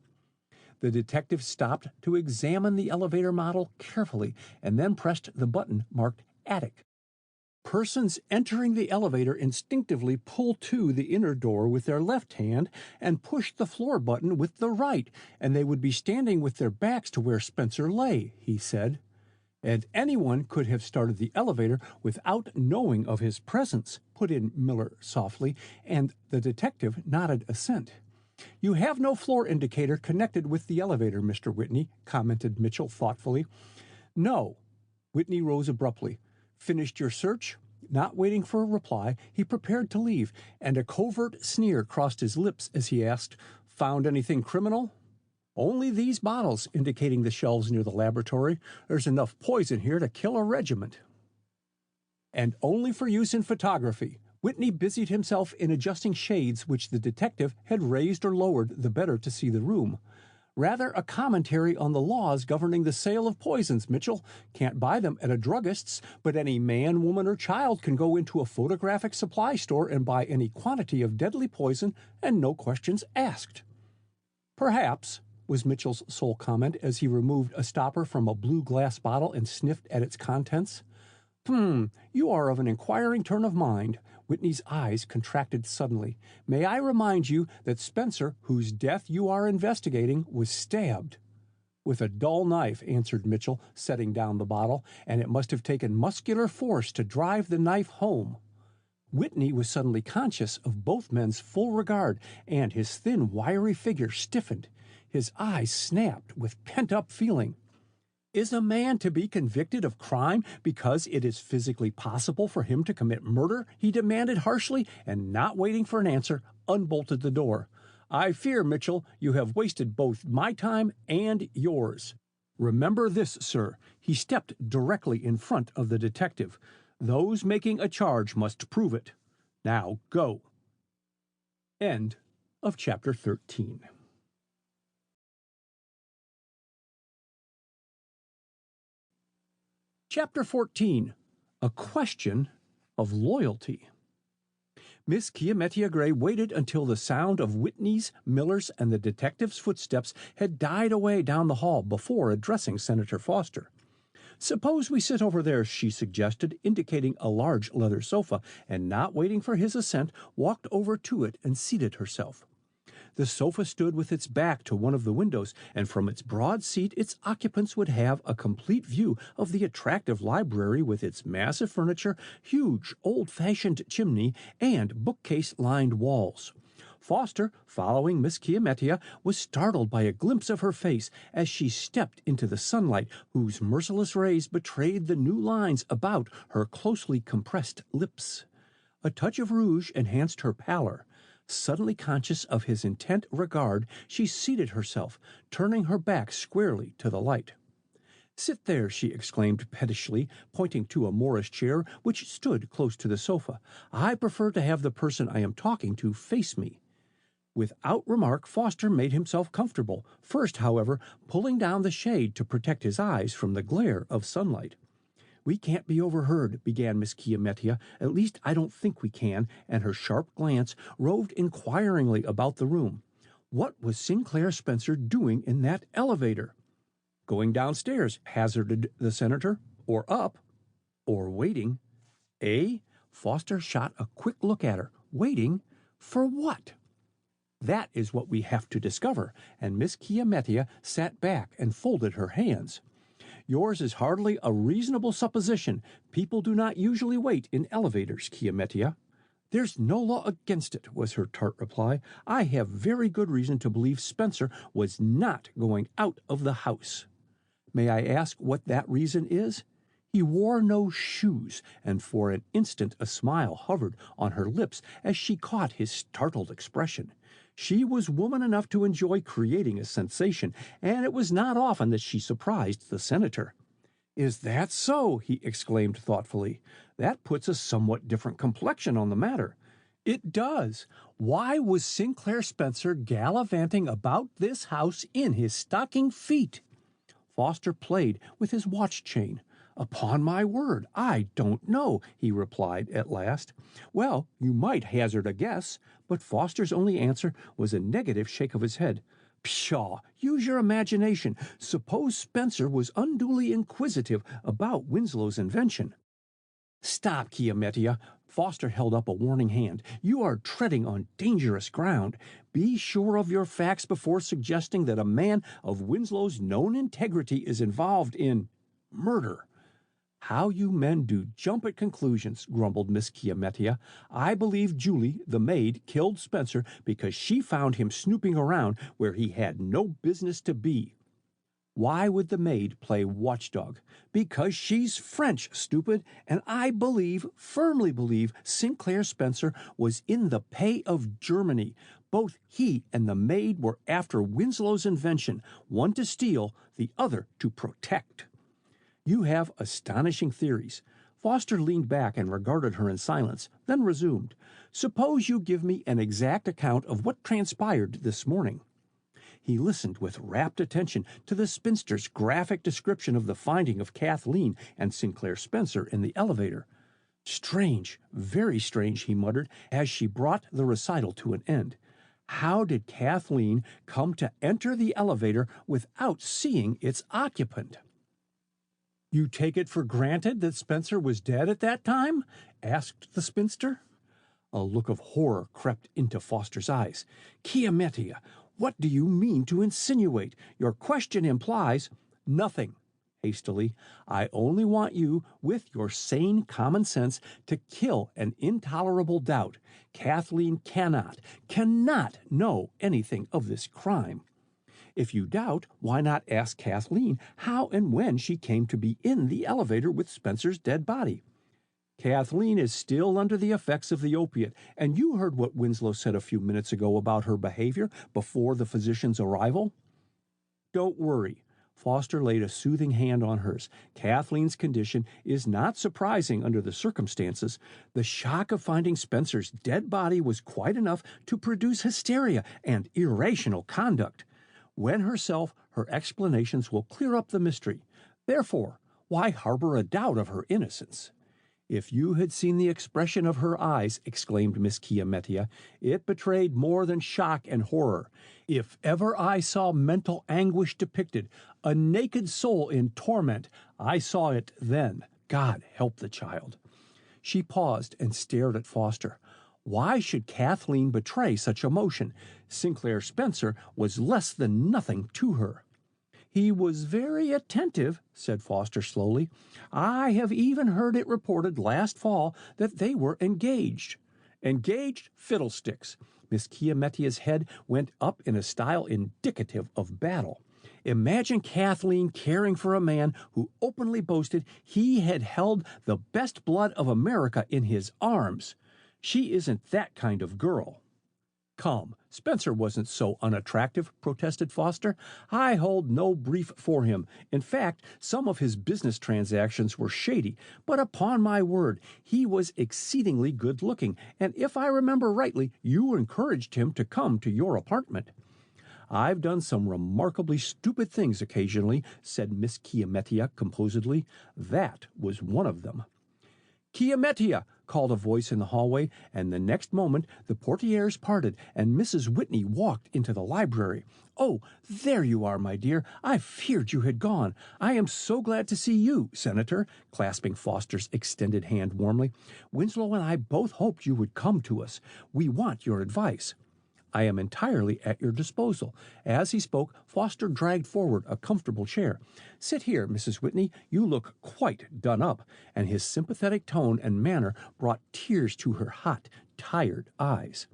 The detective stopped to examine the elevator model carefully and then pressed the button marked attic. Persons entering the elevator instinctively pull to the inner door with their left hand and push the floor button with the right, and they would be standing with their backs to where Spencer lay, he said. "And anyone could have started the elevator without knowing of his presence," put in Miller softly, and the detective nodded assent. "You have no floor indicator connected with the elevator, Mr. Whitney," commented Mitchell thoughtfully. "No." Whitney rose abruptly. "Finished your search?" Not waiting for a reply, he prepared to leave, and a covert sneer crossed his lips as he asked, "Found anything criminal?" "Only these bottles," indicating the shelves near the laboratory. "There's enough poison here to kill a regiment." "And only for use in photography." Whitney busied himself in adjusting shades which the detective had raised or lowered the better to see the room. "Rather a commentary on the laws governing the sale of poisons, Mitchell. Can't buy them at a druggist's, but any man, woman, or child can go into a photographic supply store and buy any quantity of deadly poison and no questions asked." "Perhaps," was Mitchell's sole comment as he removed a stopper from a blue glass bottle and sniffed at its contents. You are of an inquiring turn of mind." Whitney's eyes contracted suddenly. "May I remind you that Spencer, whose death you are investigating, was stabbed?" "With a dull knife," answered Mitchell, setting down the bottle, "and it must have taken muscular force to drive the knife home." Whitney was suddenly conscious of both men's full regard, and his thin, wiry figure stiffened. His eyes snapped with pent-up feeling. "Is a man to be convicted of crime because it is physically possible for him to commit murder?" he demanded harshly, and not waiting for an answer, unbolted the door. "I fear, Mitchell, you have wasted both my time and yours. Remember this, sir." He stepped directly in front of the detective. "Those making a charge must prove it. Now go." End of chapter 13. Chapter 14. A Question of Loyalty. Miss Chiamettia Gray waited until the sound of Whitney's, Miller's, and the detective's footsteps had died away down the hall before addressing Senator Foster. "Suppose we sit over there," she suggested, indicating a large leather sofa, and not waiting for his assent, walked over to it and seated herself. The sofa stood with its back to one of the windows, and from its broad seat its occupants would have a complete view of the attractive library with its massive furniture, huge old-fashioned chimney, and bookcase-lined walls. Foster, following Miss Chiamettia, was startled by a glimpse of her face as she stepped into the sunlight, whose merciless rays betrayed the new lines about her closely compressed lips. A touch of rouge enhanced her pallor. Suddenly conscious of his intent regard, she seated herself, turning her back squarely to the light. "Sit there," she exclaimed pettishly, pointing to a Morris chair which stood close to the sofa. "I prefer to have the person I am talking to face me." Without remark, Foster made himself comfortable, first, however, pulling down the shade to protect his eyes from the glare of sunlight. "We can't be overheard," began Miss Chiamettia. "At least I don't think we can," and her sharp glance roved inquiringly about the room. What was Sinclair Spencer doing in that elevator? "Going downstairs," hazarded the senator. "Or up. Or waiting." "Eh?" Foster shot a quick look at her. "Waiting? For what?" "That is what we have to discover," and Miss Chiamettia sat back and folded her hands. "Yours is hardly a reasonable supposition. People do not usually wait in elevators, Chiamettia." "There's no law against it," was her tart reply. "I have very good reason to believe Spencer was not going out of the house." "May I ask what that reason is?" "He wore no shoes," and for an instant a smile hovered on her lips as she caught his startled expression. She was woman enough to enjoy creating a sensation, and it was not often that she surprised the senator. "Is that so?" he exclaimed thoughtfully. "That puts a somewhat different complexion on the matter." "It does. Why was Sinclair Spencer gallivanting about this house in his stocking feet?" Foster played with his watch chain. "Upon my word, I don't know," he replied at last. "Well, you might hazard a guess," but Foster's only answer was a negative shake of his head. "Pshaw! Use your imagination. Suppose Spencer was unduly inquisitive about Winslow's invention." "Stop, Chiamettia." Foster held up a warning hand. "You are treading on dangerous ground. Be sure of your facts before suggesting that a man of Winslow's known integrity is involved in murder." "How you men do jump at conclusions," grumbled Miss Chiamettia. "I believe Julie, the maid, killed Spencer because she found him snooping around where he had no business to be." "Why would the maid play watchdog?" "Because she's French, stupid, and I firmly believe, Sinclair Spencer was in the pay of Germany. Both he and the maid were after Winslow's invention, one to steal, the other to protect." "You have astonishing theories." Foster leaned back and regarded her in silence, then resumed. "Suppose you give me an exact account of what transpired this morning." He listened with rapt attention to the spinster's graphic description of the finding of Kathleen and Sinclair Spencer in the elevator. "Strange, very strange," he muttered, as she brought the recital to an end. "How did Kathleen come to enter the elevator without seeing its occupant?" "You take it for granted that Spencer was dead at that time?" asked the spinster. A look of horror crept into Foster's eyes. "Chiamettia, what do you mean to insinuate? Your question implies—" "Nothing," hastily. "I only want you, with your sane common sense, to kill an intolerable doubt. Kathleen cannot know anything of this crime. If you doubt, why not ask Kathleen how and when she came to be in the elevator with Spencer's dead body?" "Kathleen is still under the effects of the opiate, and you heard what Winslow said a few minutes ago about her behavior before the physician's arrival." "Don't worry." Foster laid a soothing hand on hers. "Kathleen's condition is not surprising under the circumstances. The shock of finding Spencer's dead body was quite enough to produce hysteria and irrational conduct. When herself, her explanations will clear up the mystery. Therefore, why harbor a doubt of her innocence?" "If you had seen the expression of her eyes," exclaimed Miss Chiamettia, "it betrayed more than shock and horror. If ever I saw mental anguish depicted, a naked soul in torment, I saw it then. God help the child." She paused and stared at Foster. Why should Kathleen betray such emotion? Sinclair Spencer was less than nothing to her. "He was very attentive," said Foster slowly. "I have even heard it reported last fall that they were engaged." "Engaged? Fiddlesticks!" Miss Chiametia's head went up in a style indicative of battle. Imagine Kathleen caring for a man who openly boasted he had held the best blood of America in his arms. She isn't that kind of girl. "Come, Spencer wasn't so unattractive," protested Foster. "I hold no brief for him. In fact, some of his business transactions were shady, but upon my word, he was exceedingly good-looking, and if I remember rightly, you encouraged him to come to your apartment." "I've done some remarkably stupid things occasionally," said Miss Chiametia composedly. "That was one of them." "Chiametia!" called a voice in the hallway, and the next moment the portieres parted and Mrs. Whitney walked into the library. "Oh, there you are, my dear. I feared you had gone. I am so glad to see you, Senator," clasping Foster's extended hand warmly. "Winslow and I both hoped you would come to us. We want your advice." "I am entirely at your disposal." As he spoke, Foster dragged forward a comfortable chair. "Sit here, Mrs. Whitney. You look quite done up," and his sympathetic tone and manner brought tears to her hot, tired eyes.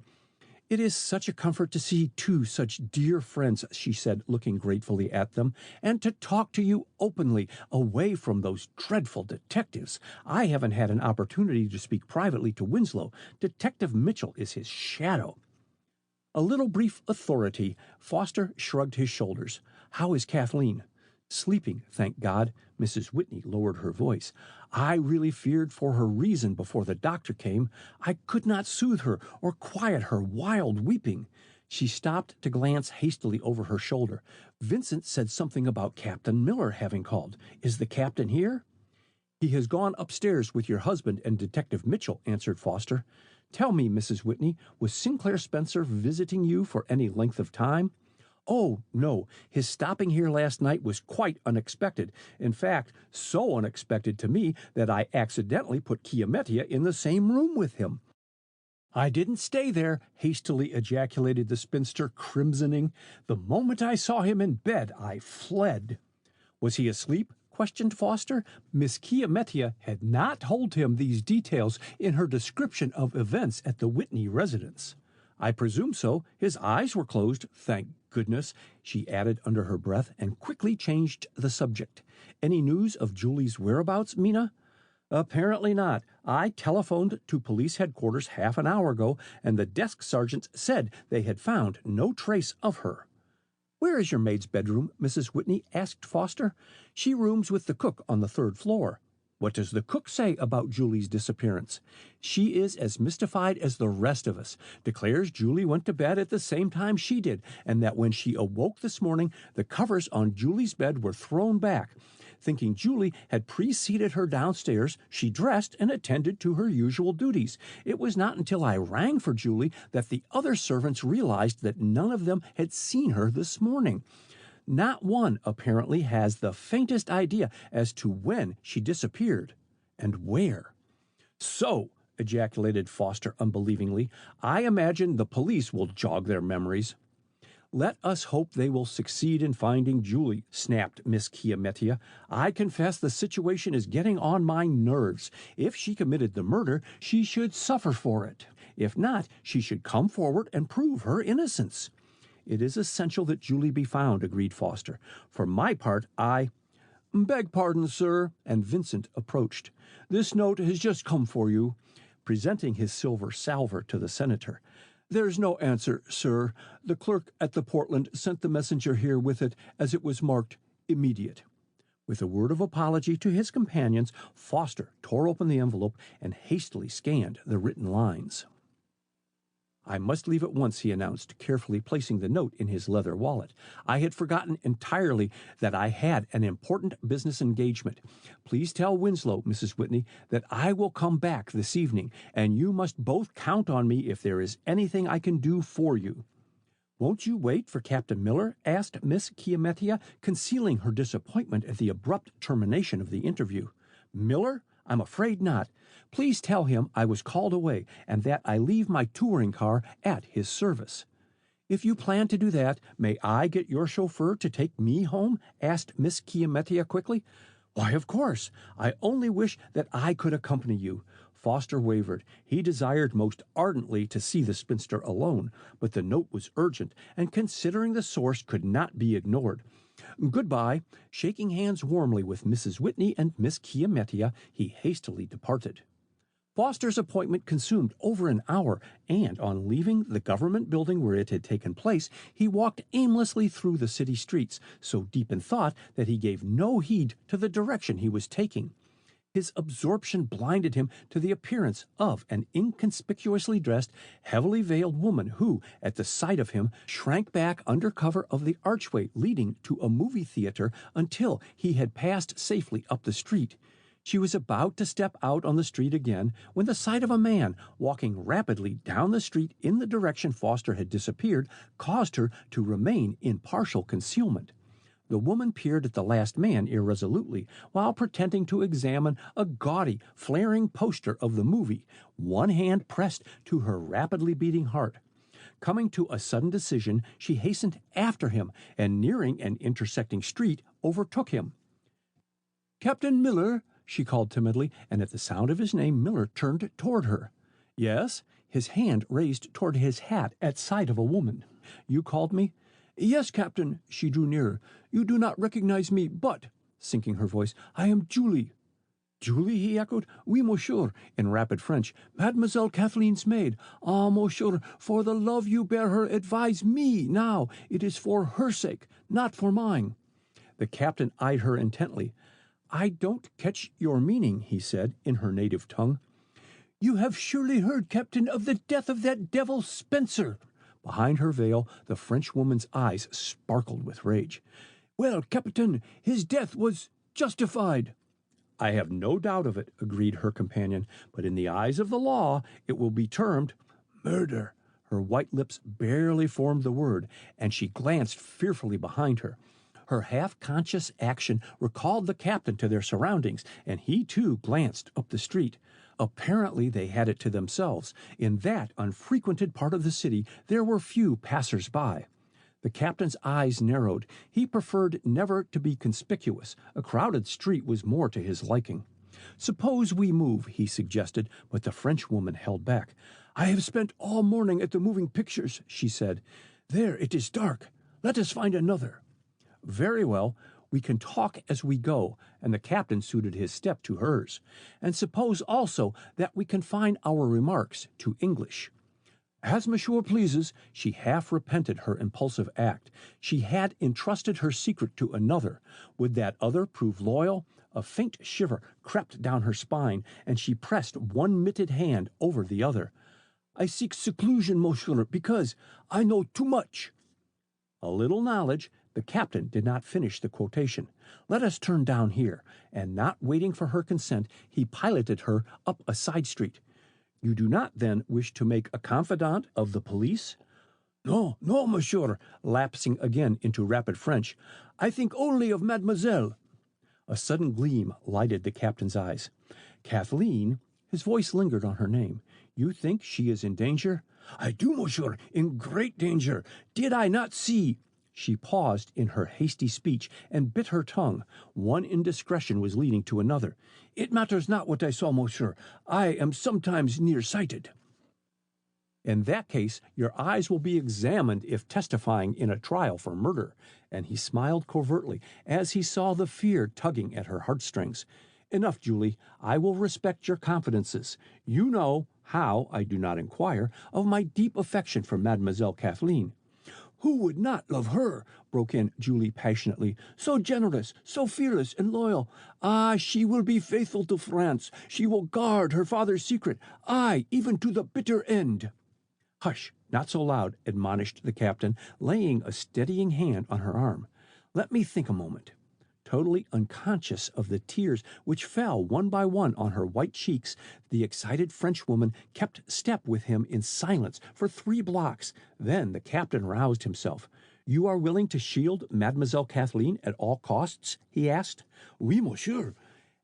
"It is such a comfort to see two such dear friends," she said, looking gratefully at them, "and to talk to you openly, away from those dreadful detectives. I haven't had an opportunity to speak privately to Winslow. Detective Mitchell is his shadow." A little brief authority. Foster shrugged his shoulders. "How is Kathleen?" "Sleeping, thank God." Mrs. Whitney lowered her voice. "I really feared for her reason before the doctor came. I could not soothe her or quiet her wild weeping." She stopped to glance hastily over her shoulder. "Vincent said something about Captain Miller having called. Is the captain here?" "He has gone upstairs with your husband and Detective Mitchell," answered Foster. "Tell me, Mrs. Whitney, was Sinclair Spencer visiting you for any length of time?" "Oh, no. His stopping here last night was quite unexpected. In fact, so unexpected to me that I accidentally put Chiametia in the same room with him." "I didn't stay there," hastily ejaculated the spinster, crimsoning. "The moment I saw him in bed, I fled." "Was he asleep?" questioned Foster. Miss Chiametia had not told him these details in her description of events at the Whitney residence. "I presume so. His eyes were closed, thank goodness," she added under her breath, and quickly changed the subject. "Any news of Julie's whereabouts, Mina?" "Apparently not. I telephoned to police headquarters half an hour ago, and the desk sergeants said they had found no trace of her." "Where is your maid's bedroom?" Mrs. Whitney asked Foster. "She rooms with the cook on the third floor." "What does the cook say about Julie's disappearance?" "She is as mystified as the rest of us. Declares Julie went to bed at the same time she did, and that when she awoke this morning, the covers on Julie's bed were thrown back. Thinking Julie had preceded her downstairs, she dressed and attended to her usual duties. It was not until I rang for Julie that the other servants realized that none of them had seen her this morning. Not one, apparently, has the faintest idea as to when she disappeared and where." "So," ejaculated Foster unbelievingly, "I imagine the police will jog their memories." "Let us hope they will succeed in finding Julie," snapped Miss Chiametia. "I confess the situation is getting on my nerves. If she committed the murder, she should suffer for it. If not, she should come forward and prove her innocence." "It is essential that Julie be found," agreed Foster. "For my part, I—" "Beg pardon, sir," and Vincent approached. "This note has just come for you," presenting his silver salver to the senator. "There's no answer, sir. The clerk at the Portland sent the messenger here with it, as it was marked immediate." With a word of apology to his companions, Foster tore open the envelope and hastily scanned the written lines. "I must leave at once," he announced, carefully placing the note in his leather wallet. "I had forgotten entirely that I had an important business engagement. Please tell Winslow, Mrs. Whitney, that I will come back this evening, and you must both count on me if there is anything I can do for you." "Won't you wait for Captain Miller?" asked Miss Chiametia, concealing her disappointment at the abrupt termination of the interview. "Miller? I'm afraid not. Please tell him I was called away and that I leave my touring car at his service." "If you plan to do that, may I get your chauffeur to take me home?" asked Miss Chiamettia quickly. "Why, of course. I only wish that I could accompany you." Foster wavered. He desired most ardently to see the spinster alone, but the note was urgent, and considering the source could not be ignored. "Goodbye." Shaking hands warmly with Mrs. Whitney and Miss Chiamettia, he hastily departed. Foster's appointment consumed over an hour, and on leaving the government building where it had taken place, he walked aimlessly through the city streets, so deep in thought that he gave no heed to the direction he was taking. His absorption blinded him to the appearance of an inconspicuously dressed, heavily veiled woman who, at the sight of him, shrank back under cover of the archway leading to a movie theater until he had passed safely up the street. She was about to step out on the street again when the sight of a man walking rapidly down the street in the direction Foster had disappeared caused her to remain in partial concealment. The woman peered at the last man irresolutely while pretending to examine a gaudy, flaring poster of the movie, one hand pressed to her rapidly beating heart. Coming to a sudden decision, she hastened after him and, nearing an intersecting street, overtook him. "Captain Miller," she called timidly, and at the sound of his name Miller turned toward her. "Yes?" His hand raised toward his hat at sight of a woman. "You called me?" "Yes, Captain." She drew nearer. "You do not recognize me, but," sinking her voice, "I am Julie." "Julie?" he echoed. "Oui, monsieur," in rapid French. "Mademoiselle Kathleen's maid. Ah, monsieur, for the love you bear her, advise me now. It is for her sake, not for mine." The captain eyed her intently. "I don't catch your meaning," he said, in her native tongue. "You have surely heard, Captain, of the death of that devil Spencer." Behind her veil, the Frenchwoman's eyes sparkled with rage. "Well, Captain, his death was justified." "I have no doubt of it," agreed her companion, "but in the eyes of the law it will be termed murder." Her white lips barely formed the word, and she glanced fearfully behind her. Her half-conscious action recalled the captain to their surroundings, and he too glanced up the street. Apparently they had it to themselves. In that unfrequented part of the city there were few passers-by. The captain's eyes narrowed. He preferred never to be conspicuous. A crowded street was more to his liking. "Suppose we move," he suggested, but the Frenchwoman held back. "I have spent all morning at the moving pictures," she said. "There it is dark. Let us find another." "Very well. We can talk as we go," and the captain suited his step to hers. "And suppose also that we confine our remarks to English." "As monsieur pleases." She half repented her impulsive act. She had entrusted her secret to another. Would that other prove loyal? A faint shiver crept down her spine, and she pressed one mitted hand over the other. "I seek seclusion, monsieur, because I know too much." "A little knowledge." The captain did not finish the quotation. "Let us turn down here," and not waiting for her consent, he piloted her up a side street. "You do not, then, wish to make a confidant of the police?" "No, no, monsieur," lapsing again into rapid French. "I think only of mademoiselle." A sudden gleam lighted the captain's eyes. "Kathleen," his voice lingered on her name. "You think she is in danger?" "I do, monsieur, in great danger. Did I not see—" She paused in her hasty speech and bit her tongue. One indiscretion was leading to another. "It matters not what I saw, monsieur. I am sometimes near-sighted." "In that case, your eyes will be examined if testifying in a trial for murder," and he smiled covertly as he saw the fear tugging at her heartstrings. "Enough, Julie. I will respect your confidences. You know how, I do not inquire, of my deep affection for Mademoiselle Kathleen." "Who would not love her?" broke in Julie passionately. "So generous, so fearless and loyal. Ah, she will be faithful to France. She will guard her father's secret. Aye, even to the bitter end." "Hush, not so loud," admonished the captain, laying a steadying hand on her arm. "Let me think a moment." Totally unconscious of the tears which fell one by one on her white cheeks, the excited Frenchwoman kept step with him in silence for 3 blocks. Then the captain roused himself. "You are willing to shield Mademoiselle Kathleen at all costs?" he asked. "Oui, monsieur."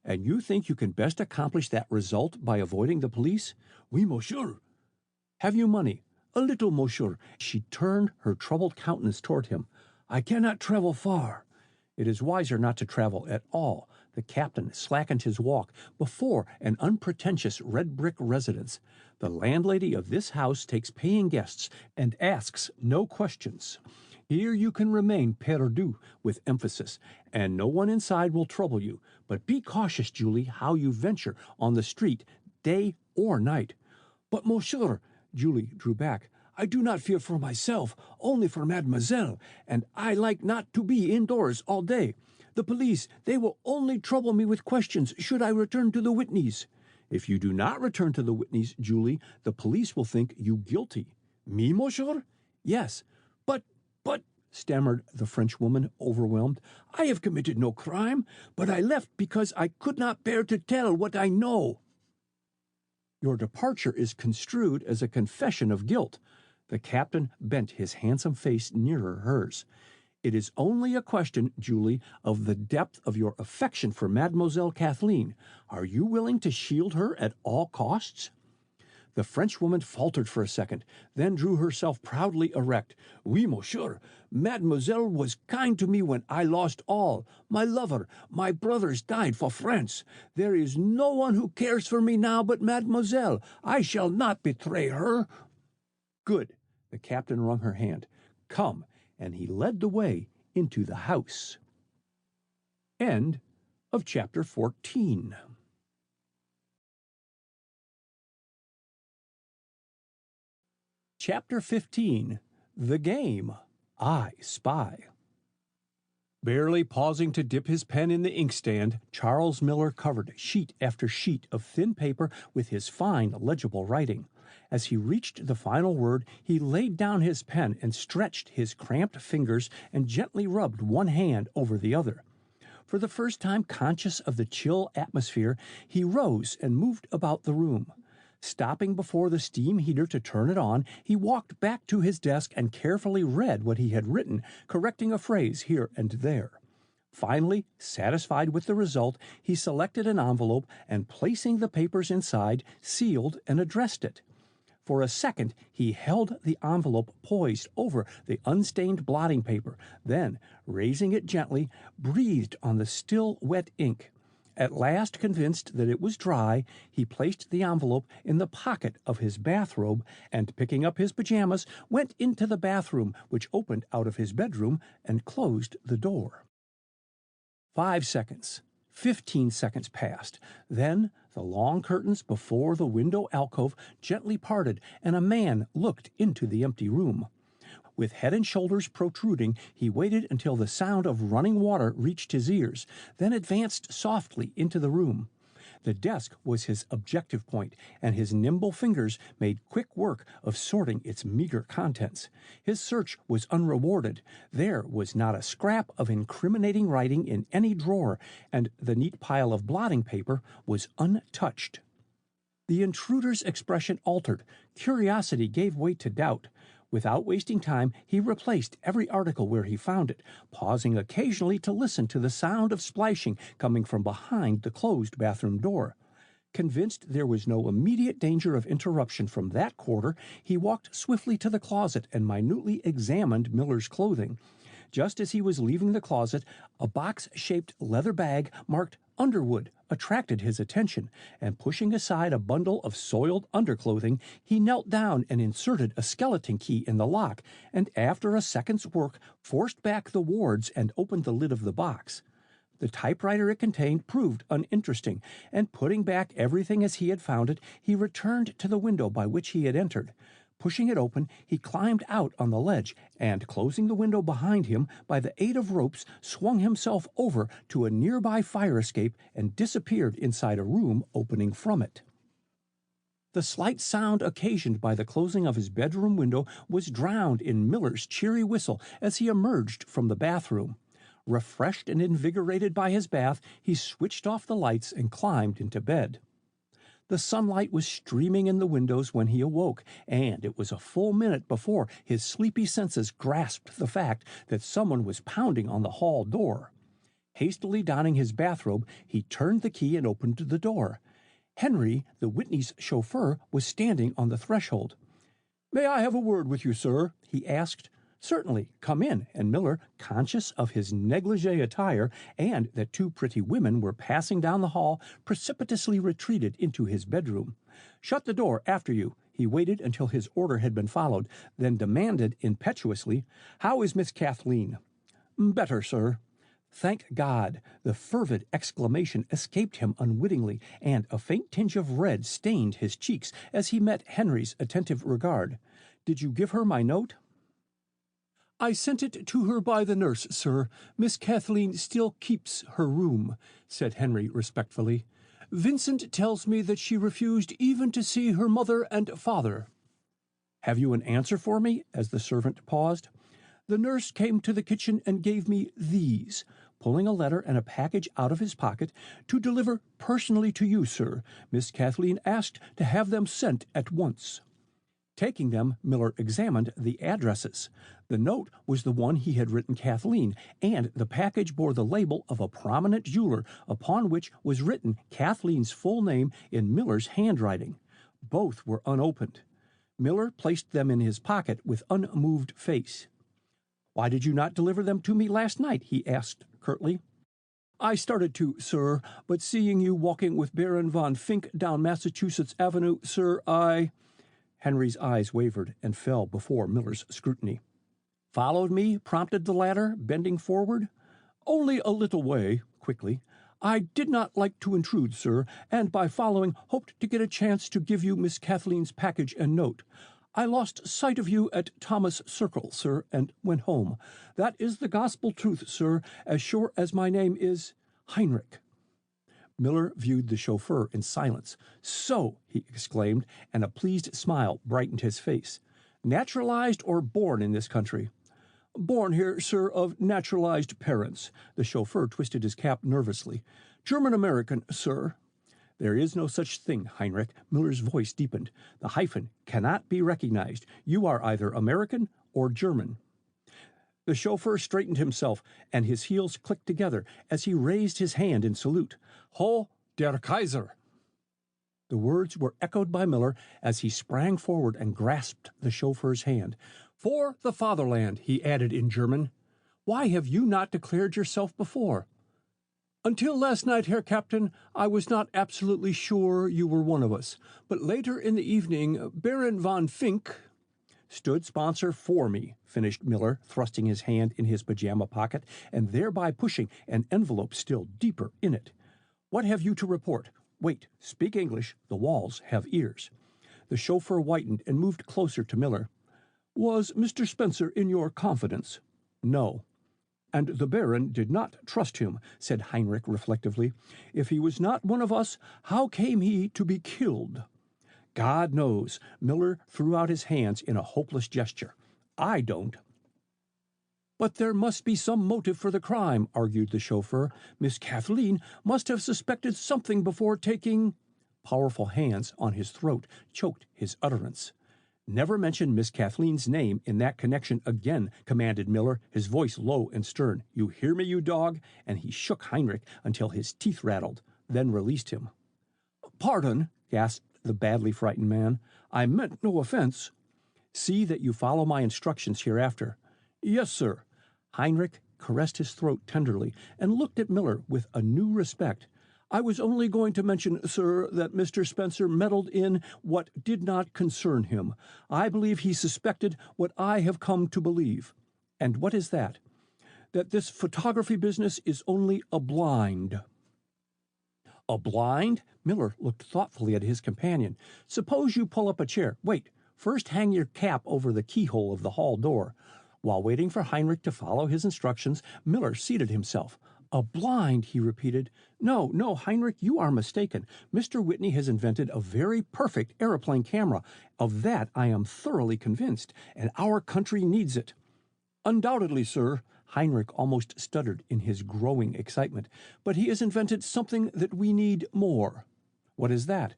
And you think you can best accomplish that result by avoiding the police? Oui, monsieur. Have you money? A little, monsieur. She turned her troubled countenance toward him. I cannot travel far. It is wiser not to travel at all. The captain slackened his walk before an unpretentious red-brick residence. The landlady of this house takes paying guests and asks no questions. Here you can remain perdu, with emphasis, and no one inside will trouble you. But be cautious, Julie, how you venture on the street, day or night. But, monsieur, Julie drew back, I do not fear for myself, only for mademoiselle, and I like not to be indoors all day. The police, they will only trouble me with questions should I return to the Whitneys. If you do not return to the Whitneys, Julie, the police will think you guilty. Me, monsieur? Yes. But, stammered the Frenchwoman, overwhelmed, I have committed no crime, but I left because I could not bear to tell what I know. Your departure is construed as a confession of guilt. The captain bent his handsome face nearer hers. It is only a question, Julie, of the depth of your affection for Mademoiselle Kathleen. Are you willing to shield her at all costs? The Frenchwoman faltered for a second, then drew herself proudly erect. Oui, monsieur. Mademoiselle was kind to me when I lost all. My lover, my brothers died for France. There is no one who cares for me now but Mademoiselle. I shall not betray her. Good. The captain wrung her hand. Come, and he led the way into the house. End of chapter 14. Chapter 15. The Game. I Spy. Barely pausing to dip his pen in the inkstand, Charles Miller covered sheet after sheet of thin paper with his fine, legible writing. As he reached the final word, he laid down his pen and stretched his cramped fingers and gently rubbed one hand over the other. For the first time conscious of the chill atmosphere, he rose and moved about the room. Stopping before the steam heater to turn it on, he walked back to his desk and carefully read what he had written, correcting a phrase here and there. Finally, satisfied with the result, he selected an envelope and, placing the papers inside, sealed and addressed it. For a second, he held the envelope poised over the unstained blotting paper, then, raising it gently, breathed on the still wet ink. At last, convinced that it was dry, he placed the envelope in the pocket of his bathrobe and, picking up his pajamas, went into the bathroom, which opened out of his bedroom, and closed the door. 5 seconds, 15 seconds passed. Then the long curtains before the window alcove gently parted, and a man looked into the empty room. With head and shoulders protruding, he waited until the sound of running water reached his ears, then advanced softly into the room. The desk was his objective point, and his nimble fingers made quick work of sorting its meager contents. His search was unrewarded. There was not a scrap of incriminating writing in any drawer, and the neat pile of blotting paper was untouched. The intruder's expression altered. Curiosity gave way to doubt. Without wasting time, he replaced every article where he found it, pausing occasionally to listen to the sound of splashing coming from behind the closed bathroom door. Convinced there was no immediate danger of interruption from that quarter, he walked swiftly to the closet and minutely examined Miller's clothing. Just as he was leaving the closet, a box-shaped leather bag marked Underwood attracted his attention, and pushing aside a bundle of soiled underclothing, he knelt down and inserted a skeleton key in the lock, and after a second's work forced back the wards and opened the lid of the box. The typewriter it contained proved uninteresting, and putting back everything as he had found it, he returned to the window by which he had entered. Pushing it open, he climbed out on the ledge and, closing the window behind him, by the aid of ropes, swung himself over to a nearby fire escape and disappeared inside a room opening from it. The slight sound occasioned by the closing of his bedroom window was drowned in Miller's cheery whistle as he emerged from the bathroom. Refreshed and invigorated by his bath, he switched off the lights and climbed into bed. The sunlight was streaming in the windows when he awoke, and it was a full minute before his sleepy senses grasped the fact that someone was pounding on the hall door. Hastily donning his bathrobe, he turned the key and opened the door. Henry, the Whitney's chauffeur, was standing on the threshold. "May I have a word with you, sir?" he asked. "Certainly, come in," and Miller, conscious of his negligee attire and that two pretty women were passing down the hall, precipitously retreated into his bedroom. "Shut the door after you." He waited until his order had been followed, then demanded impetuously, "How is Miss Kathleen?" "Better, sir." "Thank God!" The fervid exclamation escaped him unwittingly, and a faint tinge of red stained his cheeks as he met Henry's attentive regard. "Did you give her my note?" "I sent it to her by the nurse, sir. Miss Kathleen still keeps her room," said Henry respectfully. "Vincent tells me that she refused even to see her mother and father." "Have you an answer for me?" as the servant paused. "The nurse came to the kitchen and gave me these," pulling a letter and a package out of his pocket, "to deliver personally to you, sir. Miss Kathleen asked to have them sent at once." Taking them, Miller examined the addresses. The note was the one he had written Kathleen, and the package bore the label of a prominent jeweler, upon which was written Kathleen's full name in Miller's handwriting. Both were unopened. Miller placed them in his pocket with unmoved face. "Why did you not deliver them to me last night?" he asked curtly. "I started to, sir, but seeing you walking with Baron von Fink down Massachusetts Avenue, sir, I—" Henry's eyes wavered and fell before Miller's scrutiny. "Followed me?" prompted the latter, bending forward. "Only a little way," quickly. "I did not like to intrude, sir, and by following hoped to get a chance to give you Miss Kathleen's package and note. I lost sight of you at Thomas Circle, sir, and went home. That is the gospel truth, sir, as sure as my name is Heinrich." Miller viewed the chauffeur in silence. "So," he exclaimed, and a pleased smile brightened his face. "Naturalized or born in this country?" "Born here, sir, of naturalized parents." The chauffeur twisted his cap nervously. "German-American, sir." "There is no such thing, Heinrich." Miller's voice deepened. "The hyphen cannot be recognized. You are either American or German." The chauffeur straightened himself, and his heels clicked together as he raised his hand in salute. "Ho, der Kaiser!" The words were echoed by Miller as he sprang forward and grasped the chauffeur's hand. "For the fatherland," he added in German. "Why have you not declared yourself before?" "Until last night, Herr Captain, I was not absolutely sure you were one of us. But later in the evening, Baron von Fink—" "Stood sponsor for me," finished Miller, thrusting his hand in his pajama pocket and thereby pushing an envelope still deeper in it. "What have you to report? Wait, speak English. The walls have ears." The chauffeur whitened and moved closer to Miller. "Was Mr. Spencer in your confidence?" "No." "And the Baron did not trust him," said Heinrich reflectively. "If he was not one of us, how came he to be killed?" "God knows." Miller threw out his hands in a hopeless gesture. "I don't." "But there must be some motive for the crime," argued the chauffeur. "Miss Kathleen must have suspected something before taking—" Powerful hands on his throat choked his utterance. "Never mention Miss Kathleen's name in that connection again," commanded Miller, his voice low and stern. "You hear me, you dog?" And he shook Heinrich until his teeth rattled, then released him. "Pardon," gasped the badly frightened man. "I meant no offense." "See that you follow my instructions hereafter." "Yes, sir." Heinrich caressed his throat tenderly and looked at Miller with a new respect. "I was only going to mention, sir, that Mr. Spencer meddled in what did not concern him. I believe he suspected what I have come to believe." "And what is that?" "That this photography business is only a blind." "A blind?" Miller looked thoughtfully at his companion. "Suppose you pull up a chair. Wait, first hang your cap over the keyhole of the hall door." While waiting for Heinrich to follow his instructions, Miller seated himself. "A blind," he repeated. "No, no, Heinrich, you are mistaken. Mr. Whitney has invented a very perfect aeroplane camera. Of that I am thoroughly convinced, and our country needs it." "Undoubtedly, sir." Heinrich almost stuttered in his growing excitement. "But he has invented something that we need more." "What is that?"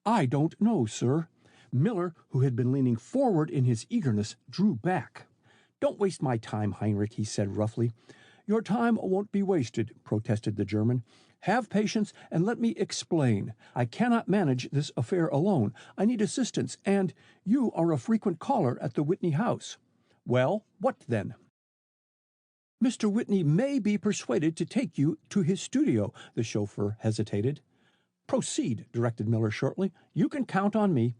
"I don't know, sir." Miller, who had been leaning forward in his eagerness, drew back. "Don't waste my time, Heinrich," he said roughly. "Your time won't be wasted," protested the German. "Have patience and let me explain. I cannot manage this affair alone. I need assistance, and you are a frequent caller at the Whitney house." "Well, what then?" "Mr. Whitney may be persuaded to take you to his studio." The chauffeur hesitated. "Proceed," directed Miller shortly. "You can count on me."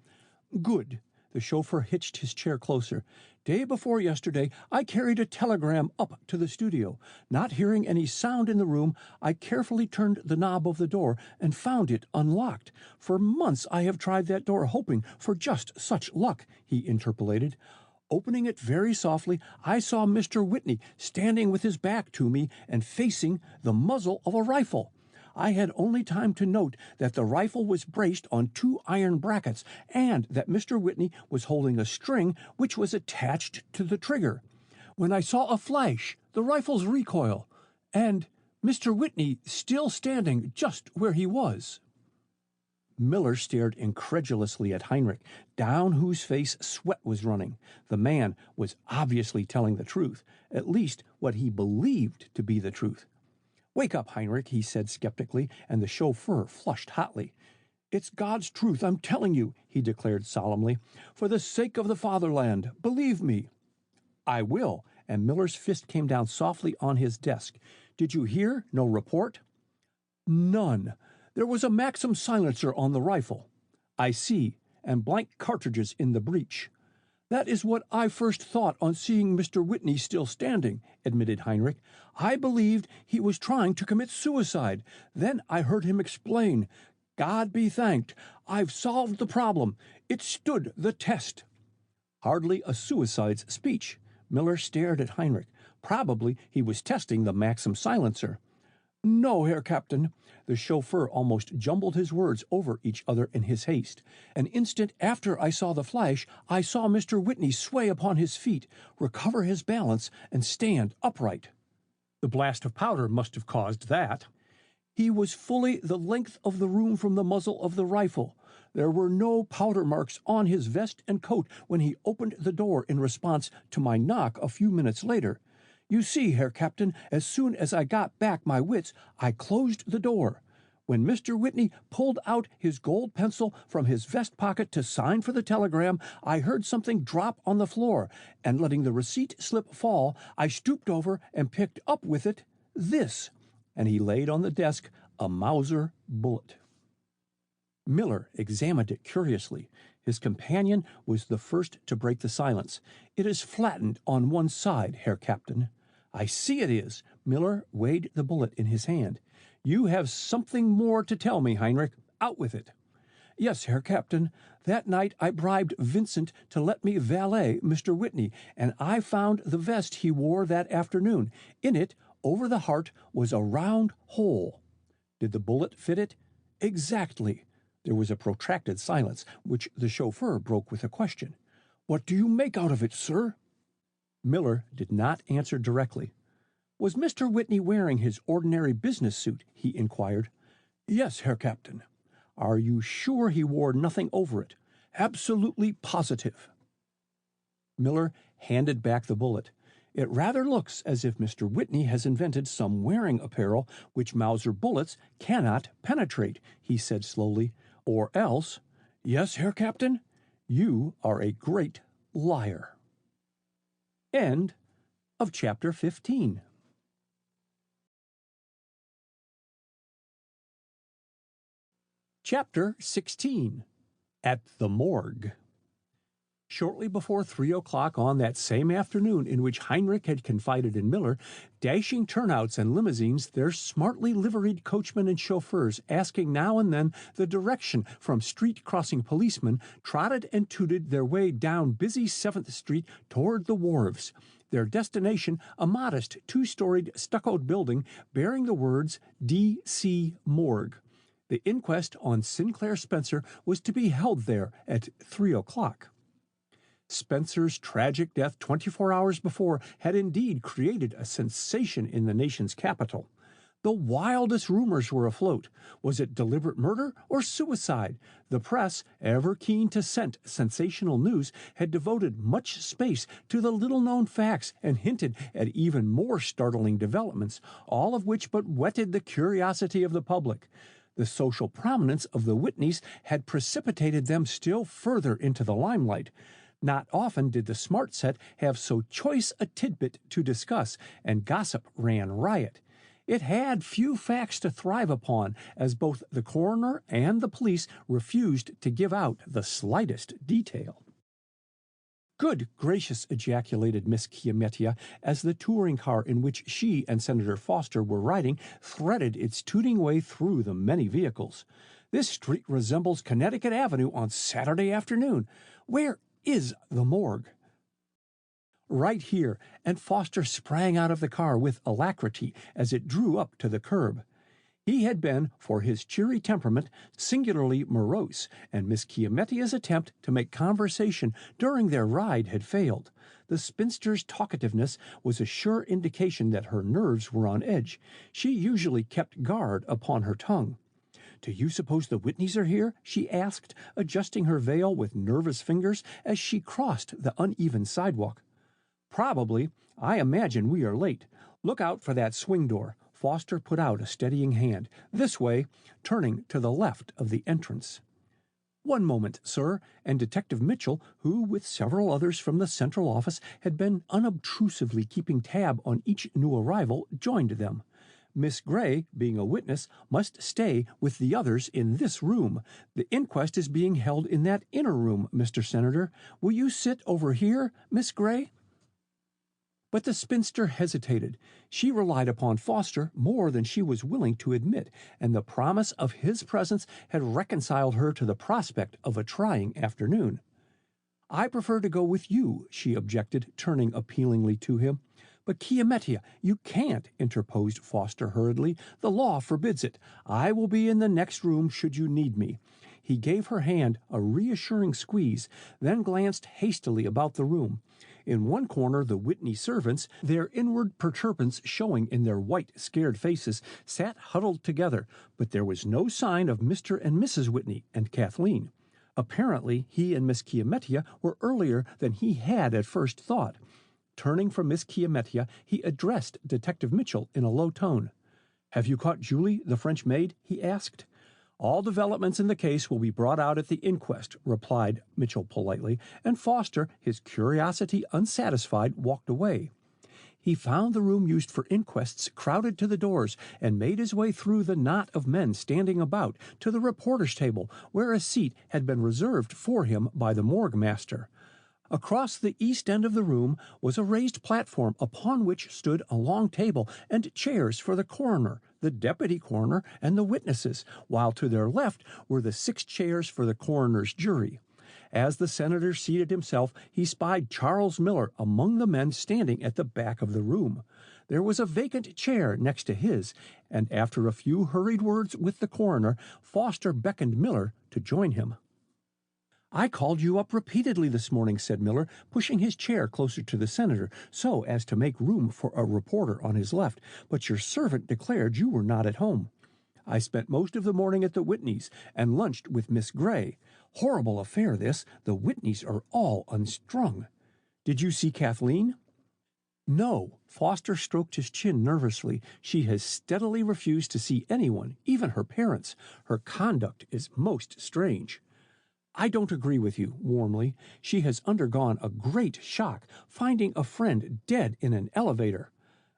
"Good." The chauffeur hitched his chair closer. "Day before yesterday, I carried a telegram up to the studio. Not hearing any sound in the room, I carefully turned the knob of the door and found it unlocked. For months I have tried that door, hoping for just such luck," he interpolated. "Opening it very softly, I saw Mr. Whitney standing with his back to me and facing the muzzle of a rifle. I had only time to note that the rifle was braced on 2 iron brackets and that Mr. Whitney was holding a string which was attached to the trigger, when I saw a flash, the rifle's recoil, and Mr. Whitney still standing just where he was." Miller stared incredulously at Heinrich, down whose face sweat was running. The man was obviously telling the truth, at least what he believed to be the truth. "Wake up, Heinrich," he said skeptically, and the chauffeur flushed hotly. "It's God's truth, I'm telling you," he declared solemnly. "For the sake of the fatherland, believe me." "I will," and Miller's fist came down softly on his desk. "Did you hear no report?" "None. There was a Maxim silencer on the rifle." "I see, and blank cartridges in the breech." "That is what I first thought on seeing Mr. Whitney still standing," admitted Heinrich. "I believed he was trying to commit suicide. Then I heard him explain. God be thanked, I've solved the problem. It stood the test." Hardly a suicide's speech. Miller stared at Heinrich. Probably he was testing the Maxim silencer. "No, Herr Captain." The chauffeur almost jumbled his words over each other in his haste. "An instant after I saw the flash, I saw Mr. Whitney sway upon his feet, recover his balance, and stand upright." "The blast of powder must have caused that." "He was fully the length of the room from the muzzle of the rifle. There were no powder marks on his vest and coat when he opened the door in response to my knock a few minutes later. You see, Herr Captain, as soon as I got back my wits, I closed the door. When Mr. Whitney pulled out his gold pencil from his vest pocket to sign for the telegram, I heard something drop on the floor, and letting the receipt slip fall, I stooped over and picked up with it this," and he laid on the desk a Mauser bullet. Miller examined it curiously. His companion was the first to break the silence. "It is flattened on one side, Herr Captain." "I see it is." Miller weighed the bullet in his hand. "You have something more to tell me, Heinrich. Out with it." "Yes, Herr Captain. That night I bribed Vincent to let me valet Mr. Whitney, and I found the vest he wore that afternoon. In it, over the heart, was a round hole." "Did the bullet fit it?" "Exactly." There was a protracted silence, which the chauffeur broke with a question. "What do you make out of it, sir?" Miller did not answer directly. "Was Mr. Whitney wearing his ordinary business suit?" he inquired. "Yes, Herr Captain." "Are you sure he wore nothing over it?" "Absolutely positive." Miller handed back the bullet. "It rather looks as if Mr. Whitney has invented some wearing apparel which Mauser bullets cannot penetrate," he said slowly. "Or else—" "Yes, Herr Captain?" "You are a great liar." End of chapter 15. Chapter 16. At the Morgue. Shortly before 3 o'clock on that same afternoon in which Heinrich had confided in Miller, dashing turnouts and limousines, their smartly liveried coachmen and chauffeurs, asking now and then the direction from street-crossing policemen, trotted and tooted their way down busy 7th Street toward the wharves. Their destination, a modest 2-storied stuccoed building bearing the words D.C. Morgue. The inquest on Sinclair Spencer was to be held there at 3 o'clock. Spencer's tragic death 24 hours before had indeed created a sensation in the nation's capital. The wildest rumors were afloat. Was it deliberate murder or suicide? The press, ever keen to scent sensational news, had devoted much space to the little-known facts and hinted at even more startling developments, all of which but whetted the curiosity of the public. The social prominence of the Whitneys had precipitated them still further into the limelight. Not often did the smart set have so choice a tidbit to discuss, and gossip ran riot. It had few facts to thrive upon, as both the coroner and the police refused to give out the slightest detail. "Good gracious," ejaculated Miss Chiamettia, as the touring car in which she and Senator Foster were riding threaded its tooting way through the many vehicles. "This street resembles Connecticut Avenue on Saturday afternoon. Where is the morgue?" "Right here," and Foster sprang out of the car with alacrity as it drew up to the curb. He had been, for his cheery temperament, singularly morose, and Miss Chiamettia's attempt to make conversation during their ride had failed. The spinster's talkativeness was a sure indication that her nerves were on edge. She usually kept guard upon her tongue. "Do you suppose the Whitneys are here?" she asked, adjusting her veil with nervous fingers as she crossed the uneven sidewalk. "Probably. I imagine we are late. Look out for that swing door." Foster put out a steadying hand. "This way," turning to the left of the entrance. "One moment, sir," and Detective Mitchell, who, with several others from the central office, had been unobtrusively keeping tab on each new arrival, joined them. "Miss Gray, being a witness, must stay with the others in this room. The inquest is being held in that inner room, Mr. Senator. Will you sit over here, Miss Gray?" But the spinster hesitated. She relied upon Foster more than she was willing to admit, and the promise of his presence had reconciled her to the prospect of a trying afternoon. "I prefer to go with you," she objected, turning appealingly to him. "But Chiamettia, you can't," interposed Foster hurriedly. "The law forbids it. I will be in the next room should you need me." He gave her hand a reassuring squeeze, then glanced hastily about the room. In one corner the Whitney servants, their inward perturbance showing in their white, scared faces, sat huddled together, but there was no sign of Mr. and Mrs. Whitney and Kathleen. Apparently he and Miss Chiamettia were earlier than he had at first thought. Turning from Miss Chiamettia, he addressed Detective Mitchell in a low tone. "Have you caught Julie, the French maid?" he asked. "All developments in the case will be brought out at the inquest," replied Mitchell politely, and Foster, his curiosity unsatisfied, walked away. He found the room used for inquests crowded to the doors, and made his way through the knot of men standing about to the reporter's table, where a seat had been reserved for him by the morgue master. Across the east end of the room was a raised platform upon which stood a long table and chairs for the coroner, the deputy coroner, and the witnesses, while to their left were the 6 chairs for the coroner's jury. As the senator seated himself, he spied Charles Miller among the men standing at the back of the room. There was a vacant chair next to his, and after a few hurried words with the coroner, Foster beckoned Miller to join him. "I called you up repeatedly this morning," said Miller, pushing his chair closer to the senator so as to make room for a reporter on his left, "but your servant declared you were not at home." "I spent most of the morning at the Whitneys and lunched with Miss Gray. Horrible affair, this. The Whitneys are all unstrung." "Did you see Kathleen?" "No." Foster stroked his chin nervously. "She has steadily refused to see anyone, even her parents. Her conduct is most strange." "I don't agree with you," warmly. "She has undergone a great shock, finding a friend dead in an elevator."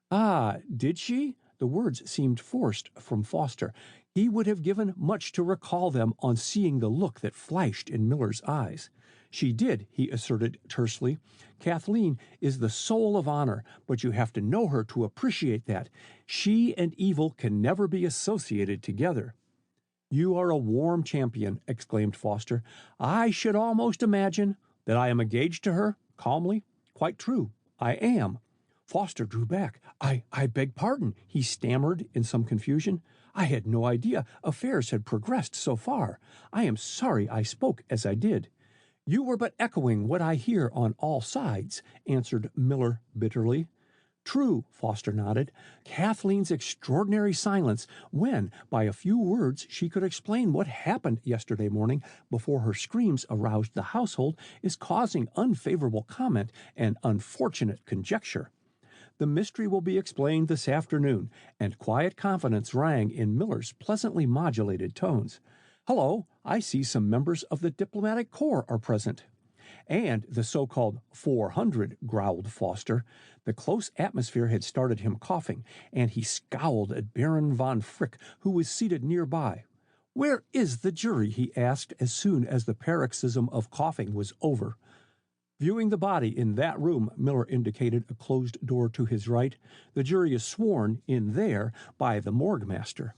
"Ah, did she?" The words seemed forced from Foster. He would have given much to recall them on seeing the look that flashed in Miller's eyes. "She did," he asserted tersely. "Kathleen is the soul of honor, but you have to know her to appreciate that. She and evil can never be associated together." "You are a warm champion," exclaimed Foster. "I should almost imagine—" "That I am engaged to her?" calmly. "Quite true. I am." Foster drew back. I beg pardon," he stammered in some confusion. "I had no idea affairs had progressed so far. I am sorry I spoke as I did." "You were but echoing what I hear on all sides," answered Miller bitterly. True, Foster nodded. Kathleen's extraordinary silence when, by a few words, she could explain what happened yesterday morning before her screams aroused the household is causing unfavorable comment and unfortunate conjecture. The mystery will be explained this afternoon, and quiet confidence rang in Miller's pleasantly modulated tones. Hello, I see some members of the diplomatic corps are present. And the so-called 400, growled Foster. The close atmosphere had started him coughing, and he scowled at Baron von Frick, who was seated nearby. Where is the jury? He asked as soon as the paroxysm of coughing was over. Viewing the body in that room, Miller indicated a closed door to his right. The jury is sworn in there by the morgue master.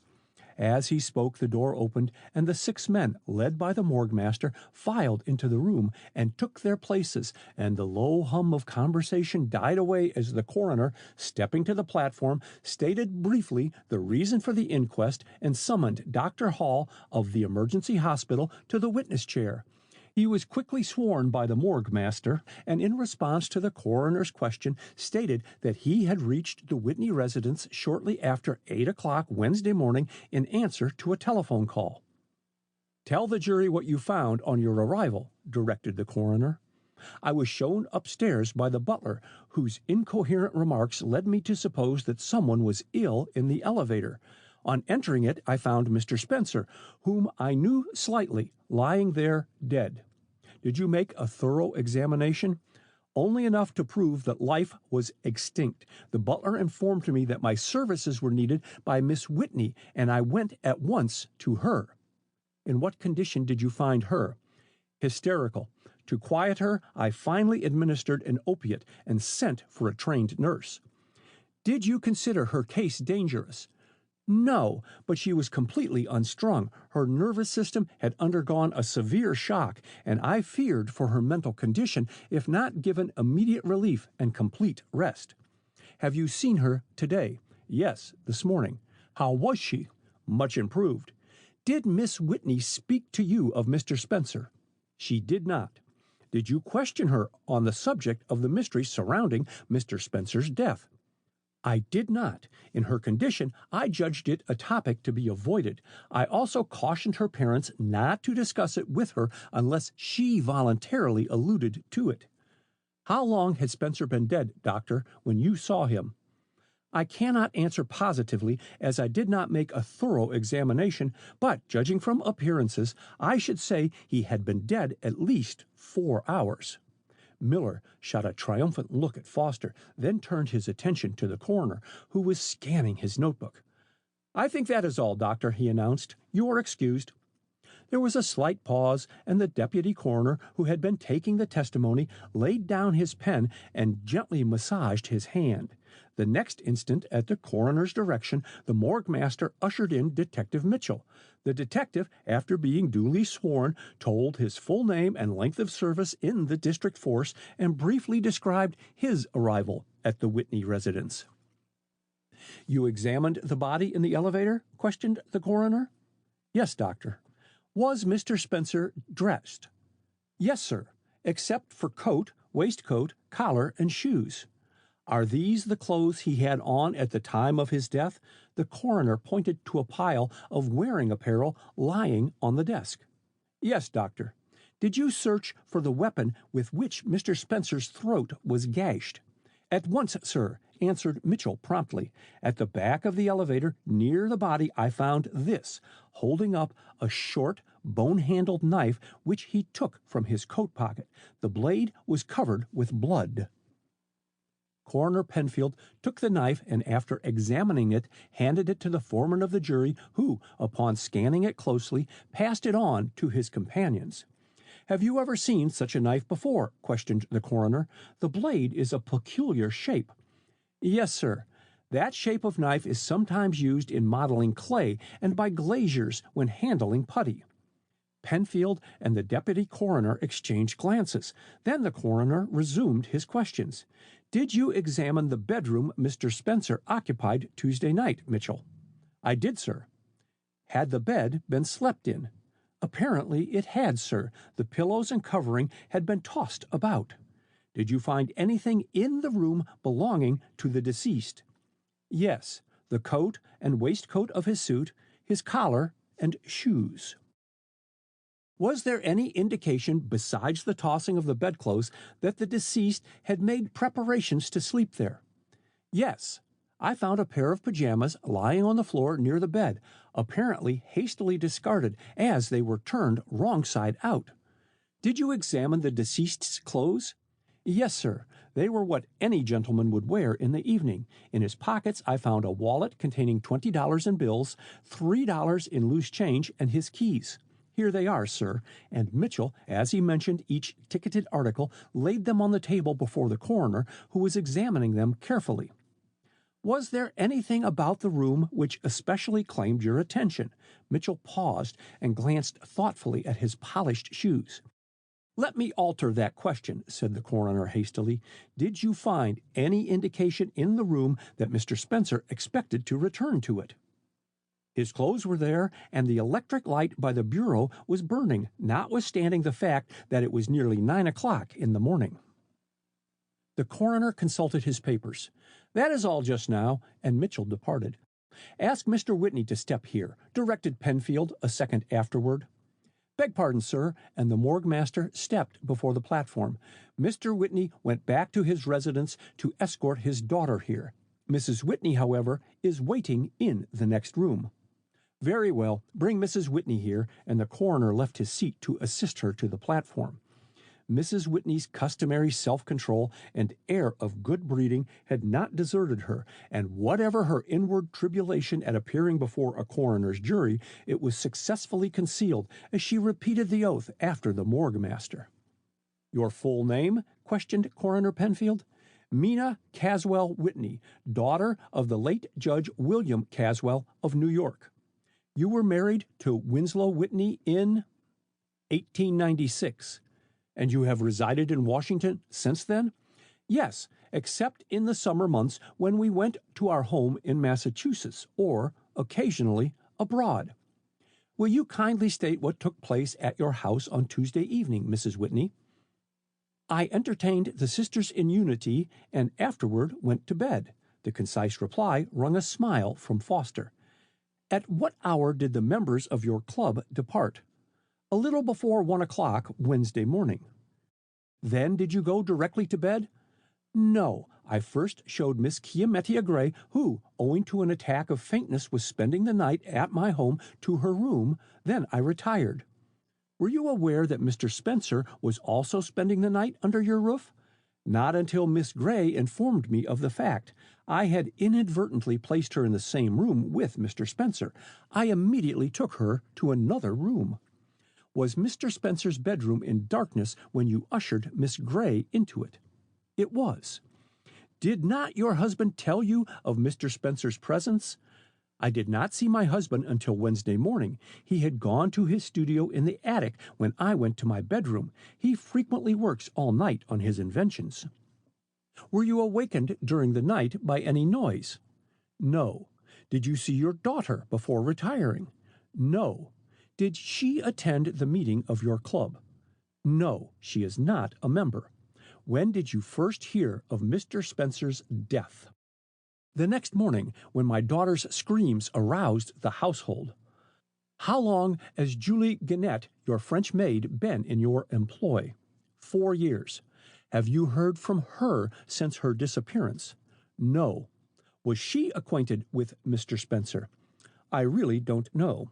As he spoke, the door opened, and the 6 men, led by the morgue master, filed into the room and took their places, and the low hum of conversation died away as the coroner, stepping to the platform, stated briefly the reason for the inquest and summoned Dr. Hall of the emergency hospital to the witness chair. He was quickly sworn by the morgue master, and in response to the coroner's question, stated that he had reached the Whitney residence shortly after 8 o'clock Wednesday morning in answer to a telephone call. Tell the jury what you found on your arrival, directed the coroner. I was shown upstairs by the butler, whose incoherent remarks led me to suppose that someone was ill in the elevator. On entering it, I found Mr. Spencer, whom I knew slightly, lying there dead. Did you make a thorough examination? Only enough to prove that life was extinct. The butler informed me that my services were needed by Miss Whitney, and I went at once to her. In what condition did you find her? Hysterical. To quiet her, I finally administered an opiate and sent for a trained nurse. Did you consider her case dangerous? No, but she was completely unstrung. Her nervous system had undergone a severe shock, and I feared for her mental condition if not given immediate relief and complete rest. Have you seen her today? Yes, this morning. How was she? Much improved. Did Miss Whitney speak to you of Mr. Spencer? She did not. Did you question her on the subject of the mystery surrounding Mr. Spencer's death? I did not. In her condition, I judged it a topic to be avoided. I also cautioned her parents not to discuss it with her unless she voluntarily alluded to it. How long had Spencer been dead, Doctor, when you saw him? I cannot answer positively, as I did not make a thorough examination, but, judging from appearances, I should say he had been dead at least 4 hours. Miller shot a triumphant look at Foster, then turned his attention to the coroner, who was scanning his notebook. I think that is all, Doctor, he announced. You are excused. There was a slight pause, and the deputy coroner, who had been taking the testimony, laid down his pen and gently massaged his hand. The next instant, at the coroner's direction, the morgue master ushered in Detective Mitchell. The detective, after being duly sworn, told his full name and length of service in the district force and briefly described his arrival at the Whitney residence. You examined the body in the elevator? Questioned the coroner. Yes, Doctor. Was Mr. Spencer dressed? Yes, sir, except for coat, waistcoat, collar, and shoes. Are these the clothes he had on at the time of his death? The coroner pointed to a pile of wearing apparel lying on the desk. Yes, Doctor. Did you search for the weapon with which Mr. Spencer's throat was gashed? At once, sir, answered Mitchell promptly. At the back of the elevator, near the body, I found this, holding up a short, bone-handled knife which he took from his coat pocket. The blade was covered with blood. Coroner Penfield took the knife and, after examining it, handed it to the foreman of the jury, who, upon scanning it closely, passed it on to his companions. Have you ever seen such a knife before? Questioned the coroner. The blade is a peculiar shape. Yes, sir. That shape of knife is sometimes used in modeling clay and by glaziers when handling putty. Penfield and the deputy coroner exchanged glances. Then the coroner resumed his questions. Did you examine the bedroom Mr. Spencer occupied Tuesday night, Mitchell? I did, sir. Had the bed been slept in? Apparently it had, sir. The pillows and covering had been tossed about. Did you find anything in the room belonging to the deceased? Yes, the coat and waistcoat of his suit, his collar, and shoes. Was there any indication besides the tossing of the bedclothes that the deceased had made preparations to sleep there? Yes, I found a pair of pajamas lying on the floor near the bed, apparently hastily discarded as they were turned wrong side out. Did you examine the deceased's clothes? Yes, sir. They were what any gentleman would wear in the evening. In his pockets I found a wallet containing $20 in bills, $3 in loose change, and his keys. Here they are, sir, and Mitchell, as he mentioned each ticketed article, laid them on the table before the coroner, who was examining them carefully. Was there anything about the room which especially claimed your attention? Mitchell paused and glanced thoughtfully at his polished shoes. Let me alter that question, said the coroner hastily. Did you find any indication in the room that Mr. Spencer expected to return to it? His clothes were there, and the electric light by the bureau was burning, notwithstanding the fact that it was nearly 9 o'clock in the morning. The coroner consulted his papers. That is all just now, and Mitchell departed. Ask Mr. Whitney to step here, directed Penfield a second afterward. Beg pardon, sir, and the morgue master stepped before the platform. Mr. Whitney went back to his residence to escort his daughter here. Mrs. Whitney, however, is waiting in the next room. Very well, bring Mrs. Whitney here, and the coroner left his seat to assist her to the platform. Mrs. Whitney's customary self-control and air of good breeding had not deserted her, and whatever her inward tribulation at appearing before a coroner's jury, it was successfully concealed as she repeated the oath after the morgue master. Your full name? Questioned Coroner Penfield. Mina Caswell Whitney, daughter of the late Judge William Caswell of New York. You were married to Winslow Whitney in 1896. And you have resided in Washington since then? Yes, except in the summer months when we went to our home in Massachusetts, or, occasionally, abroad. Will you kindly state what took place at your house on Tuesday evening, Mrs. Whitney? I entertained the sisters in unity, and afterward went to bed. The concise reply wrung a smile from Foster. At what hour did the members of your club depart? A little before 1 o'clock Wednesday morning. Then did you go directly to bed? No, I first showed Miss Chiamettia Gray, who, owing to an attack of faintness, was spending the night at my home, to her room. Then I retired. Were you aware that Mr. Spencer was also spending the night under your roof? Not until Miss Gray informed me of the fact. I had inadvertently placed her in the same room with Mr. Spencer. I immediately took her to another room. Was Mr. Spencer's bedroom in darkness when you ushered Miss Gray into it? It was. Did not your husband tell you of Mr. Spencer's presence? I did not see my husband until Wednesday morning. He had gone to his studio in the attic when I went to my bedroom. He frequently works all night on his inventions. Were you awakened during the night by any noise? No. Did you see your daughter before retiring? No. Did she attend the meeting of your club? No, she is not a member. When did you first hear of Mr. Spencer's death? The next morning, when my daughter's screams aroused the household. How long has Julie Guenette, your French maid, been in your employ? 4 years. Have you heard from her since her disappearance? No. Was she acquainted with Mr. Spencer? I really don't know.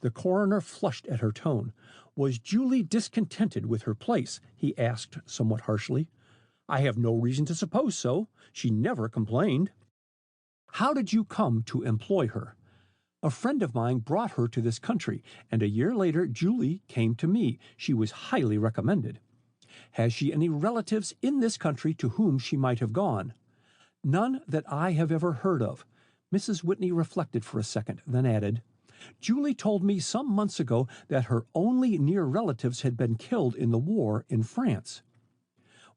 The coroner flushed at her tone. Was Julie discontented with her place? He asked somewhat harshly. I have no reason to suppose so. She never complained. How did you come to employ her? A friend of mine brought her to this country, and a year later Julie came to me. She was highly recommended. Has she any relatives in this country to whom she might have gone? None that I have ever heard of. Mrs. Whitney reflected for a second, then added, Julie told me some months ago that her only near relatives had been killed in the war in France.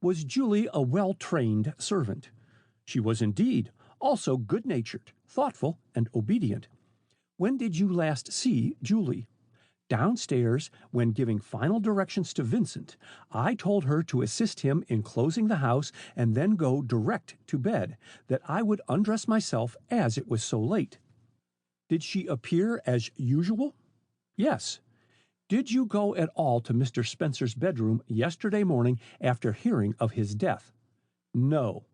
Was Julie a well-trained servant? She was indeed, also good-natured, thoughtful, and obedient. When did you last see Julie? Downstairs, when giving final directions to Vincent, I told her to assist him in closing the house and then go direct to bed, that I would undress myself as it was so late. Did she appear as usual? Yes. Did you go at all to Mr. Spencer's bedroom yesterday morning after hearing of his death? No.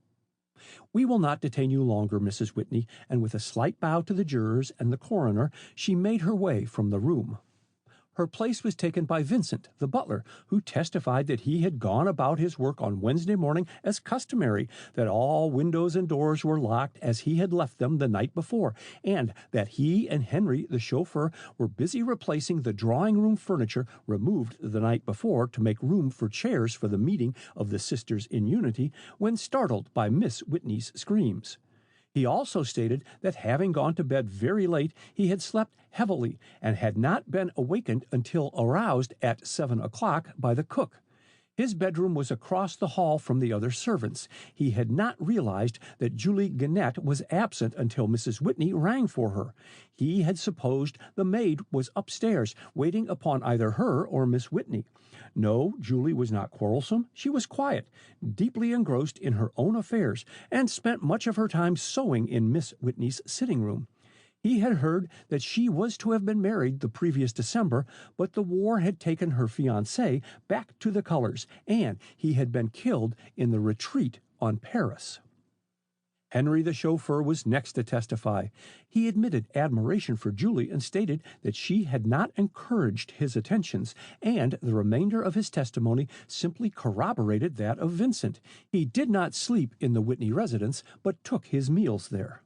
We will not detain you longer, Mrs. Whitney, and with a slight bow to the jurors and the coroner, she made her way from the room. Her place was taken by Vincent, the butler, who testified that he had gone about his work on Wednesday morning as customary, that all windows and doors were locked as he had left them the night before, and that he and Henry, the chauffeur, were busy replacing the drawing-room furniture removed the night before to make room for chairs for the meeting of the Sisters in Unity, when startled by Miss Whitney's screams. He also stated that having gone to bed very late, he had slept heavily and had not been awakened until aroused at 7 o'clock by the cook. His bedroom was across the hall from the other servants. He had not realized that Julie Gannett was absent until Mrs. Whitney rang for her. He had supposed the maid was upstairs, waiting upon either her or Miss Whitney. No, Julie was not quarrelsome. She was quiet, deeply engrossed in her own affairs, and spent much of her time sewing in Miss Whitney's sitting room. He had heard that she was to have been married the previous December, but the war had taken her fiancé back to the colors, and he had been killed in the retreat on Paris. Henry the chauffeur was next to testify. He admitted admiration for Julie and stated that she had not encouraged his attentions, and the remainder of his testimony simply corroborated that of Vincent. He did not sleep in the Whitney residence, but took his meals there.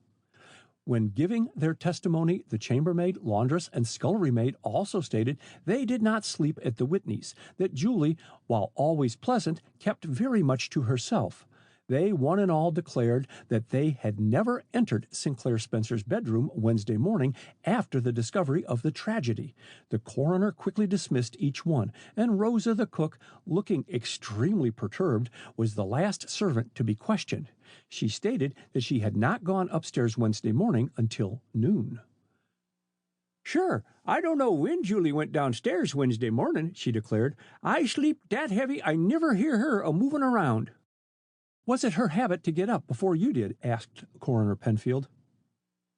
When giving their testimony, the chambermaid, laundress, and scullery maid also stated they did not sleep at the Whitneys, that Julie, while always pleasant, kept very much to herself. They one and all declared that they had never entered Sinclair Spencer's bedroom Wednesday morning after the discovery of the tragedy. The coroner quickly dismissed each one, and Rosa the cook, looking extremely perturbed, was the last servant to be questioned. She stated that she had not gone upstairs Wednesday morning until noon. "Sure, I don't know when Julie went downstairs Wednesday morning," she declared. "I sleep that heavy I never hear her a-moving around." "Was it her habit to get up before you did?" asked Coroner Penfield.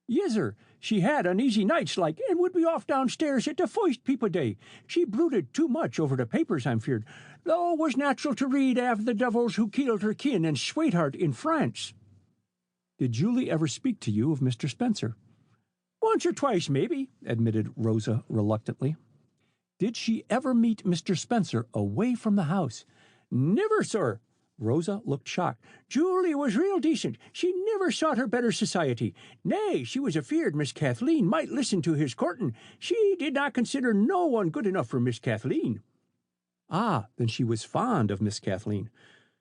"Yes'er, she had uneasy nights like, and would be off downstairs at the first peep o' day. She brooded too much over the papers, I'm feared, though it was natural to read av the devils who killed her kin and sweetheart in France." "Did Julie ever speak to you of Mr. Spencer?" "Once or twice, maybe," admitted Rosa reluctantly. "Did she ever meet Mr. Spencer away from the house?" "Never, sir." Rosa looked shocked. "Julie was real decent. She never sought her better society. Nay, she was afeard Miss Kathleen might listen to his courting. She did not consider no one good enough for Miss Kathleen." "Ah, then she was fond of Miss Kathleen."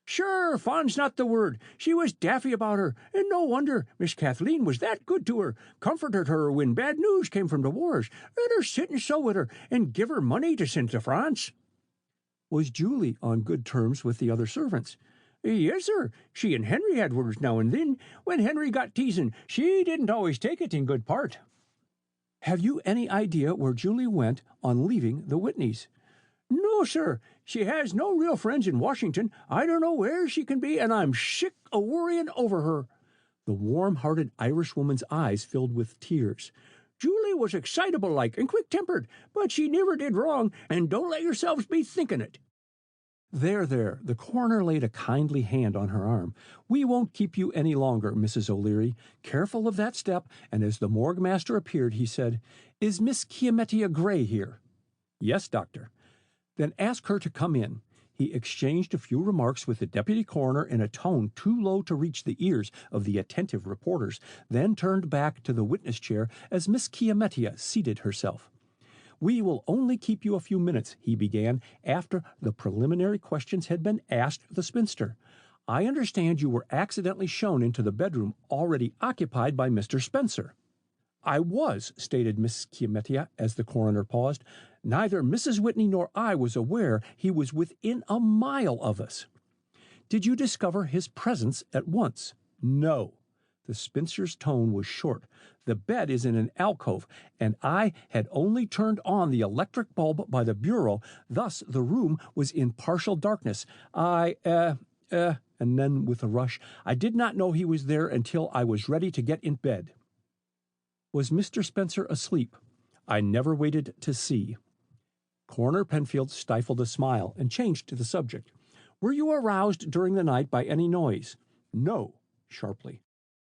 "Sure, fond's not the word. She was daffy about her, and no wonder. Miss Kathleen was that good to her, comforted her when bad news came from the wars, let her sit and sew with her, and give her money to send to France." "Was Julie on good terms with the other servants?" "Yes, sir. She and Henry had words now and then. When Henry got teasing, she didn't always take it in good part." "Have you any idea where Julie went on leaving the Whitneys?" "No, sir. She has no real friends in Washington. I don't know where she can be, and I'm sick o' worrying over her." The warm-hearted Irishwoman's eyes filled with tears. "Julie was excitable like and quick-tempered, but she never did wrong, and don't let yourselves be thinking it." There. The coroner laid a kindly hand on her arm. "We won't keep you any longer, Mrs. O'Leary. Careful of that step," and as the morgue master appeared, he said, "Is Miss Chiamettia Gray here?" "Yes, doctor." "Then ask her to come in." He exchanged a few remarks with the deputy coroner in a tone too low to reach the ears of the attentive reporters, then turned back to the witness chair as Miss Chiamettia seated herself. "We will only keep you a few minutes," he began, after the preliminary questions had been asked the spinster. "I understand you were accidentally shown into the bedroom already occupied by Mr. Spencer." "I was," stated Miss Chiamettia, as the coroner paused. "Neither Mrs. Whitney nor I was aware he was within a mile of us." "Did you discover his presence at once?" "No." The spinster's tone was short. "The bed is in an alcove, and I had only turned on the electric bulb by the bureau. Thus the room was in partial darkness. And then with a rush, I did not know he was there until I was ready to get in bed." "Was Mr. Spencer asleep?" "I never waited to see." Coroner Penfield stifled a smile and changed the subject. "Were you aroused during the night by any noise?" "No," sharply.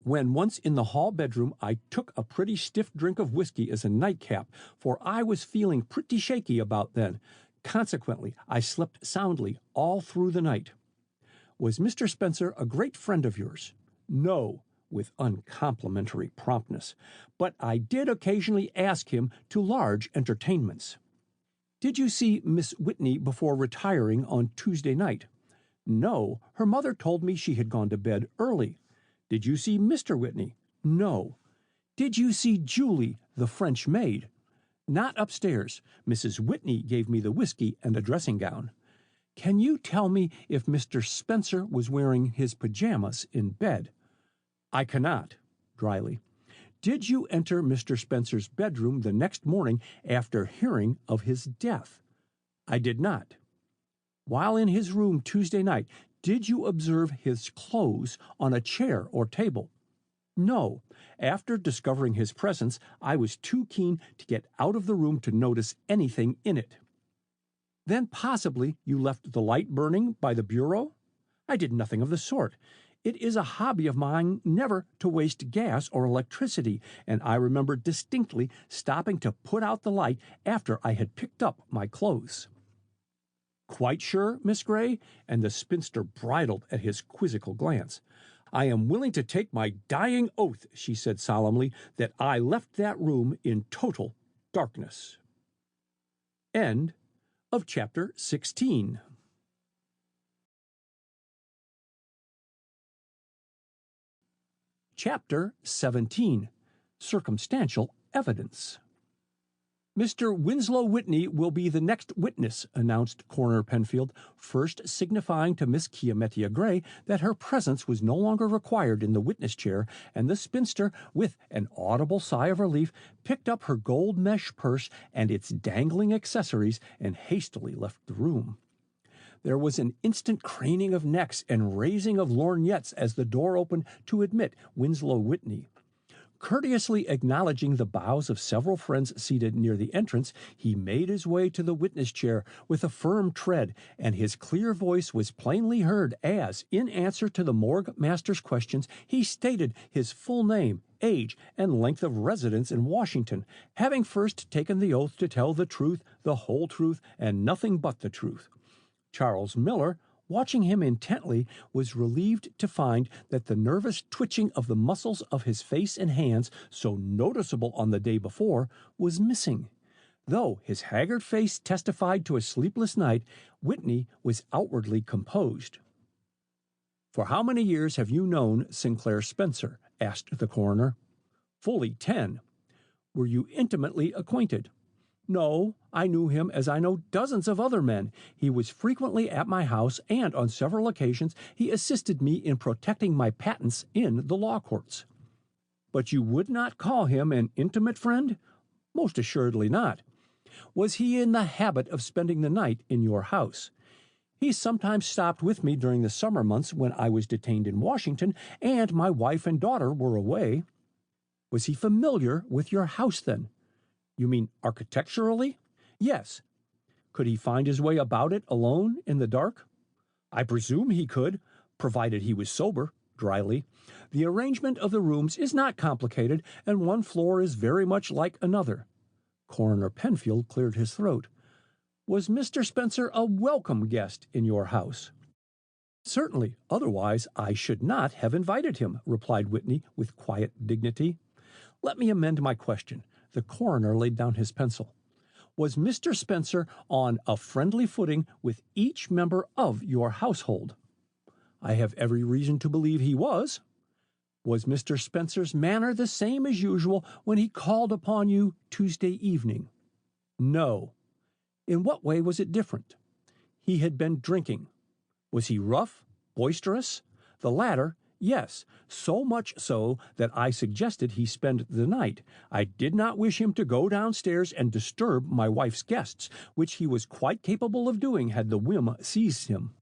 "When once in the hall bedroom, I took a pretty stiff drink of whiskey as a nightcap, for I was feeling pretty shaky about then. Consequently, I slept soundly all through the night." "Was Mr. Spencer a great friend of yours?" "No," with uncomplimentary promptness, "but I did occasionally ask him to large entertainments." "Did you see Miss Whitney before retiring on Tuesday night?" "No, her mother told me she had gone to bed early." "Did you see Mr. Whitney?" "No." "Did you see Julie, the French maid?" "Not upstairs. Mrs. Whitney gave me the whiskey and a dressing gown." "Can you tell me if Mr. Spencer was wearing his pajamas in bed?" "I cannot," dryly. "Did you enter Mr. Spencer's bedroom the next morning after hearing of his death?" "I did not." "While in his room Tuesday night, did you observe his clothes on a chair or table?" "No. After discovering his presence, I was too keen to get out of the room to notice anything in it." "Then possibly you left the light burning by the bureau?" "I did nothing of the sort. It is a hobby of mine never to waste gas or electricity, and I remember distinctly stopping to put out the light after I had picked up my clothes." "Quite sure, Miss Gray?" And the spinster bridled at his quizzical glance. "I am willing to take my dying oath," she said solemnly, "that I left that room in total darkness." End of chapter 16. Chapter 17. Circumstantial Evidence. "Mr. Winslow Whitney will be the next witness," announced Coroner Penfield, first signifying to Miss Kiametia Gray that her presence was no longer required in the witness chair, and the spinster, with an audible sigh of relief, picked up her gold mesh purse and its dangling accessories and hastily left the room. There was an instant craning of necks and raising of lorgnettes as the door opened to admit Winslow Whitney. Courteously acknowledging the bows of several friends seated near the entrance, he made his way to the witness chair with a firm tread, and his clear voice was plainly heard as, in answer to the morgue master's questions, he stated his full name, age, and length of residence in Washington, having first taken the oath to tell the truth, the whole truth, and nothing but the truth. Charles Miller, watching him intently, was relieved to find that the nervous twitching of the muscles of his face and hands, so noticeable on the day before, was missing. Though his haggard face testified to a sleepless night, Whitney was outwardly composed. "For how many years have you known Sinclair Spencer?" asked the coroner. "Fully 10. "Were you intimately acquainted?" "No, I knew him as I know dozens of other men. He was frequently at my house, and on several occasions he assisted me in protecting my patents in the law courts." "But you would not call him an intimate friend?" "Most assuredly not." "Was he in the habit of spending the night in your house?" "He sometimes stopped with me during the summer months when I was detained in Washington, and my wife and daughter were away." "Was he familiar with your house then?" "You mean architecturally?" "Yes." "Could he find his way about it alone in the dark?" "I presume he could, provided he was sober," dryly. "The arrangement of the rooms is not complicated, and one floor is very much like another." Coroner Penfield cleared his throat. "Was Mr. Spencer a welcome guest in your house?" "Certainly, otherwise I should not have invited him," replied Whitney with quiet dignity. "Let me amend my question." The coroner laid down his pencil. "Was Mr. Spencer on a friendly footing with each member of your household?" "I have every reason to believe he was." "Was Mr. Spencer's manner the same as usual when he called upon you Tuesday evening?" "No." "In what way was it different?" "He had been drinking." "Was he rough, boisterous?" "The latter, Yes, so much so that I suggested he spend the night. I did not wish him to go downstairs and disturb my wife's guests, which he was quite capable of doing had the whim seized him.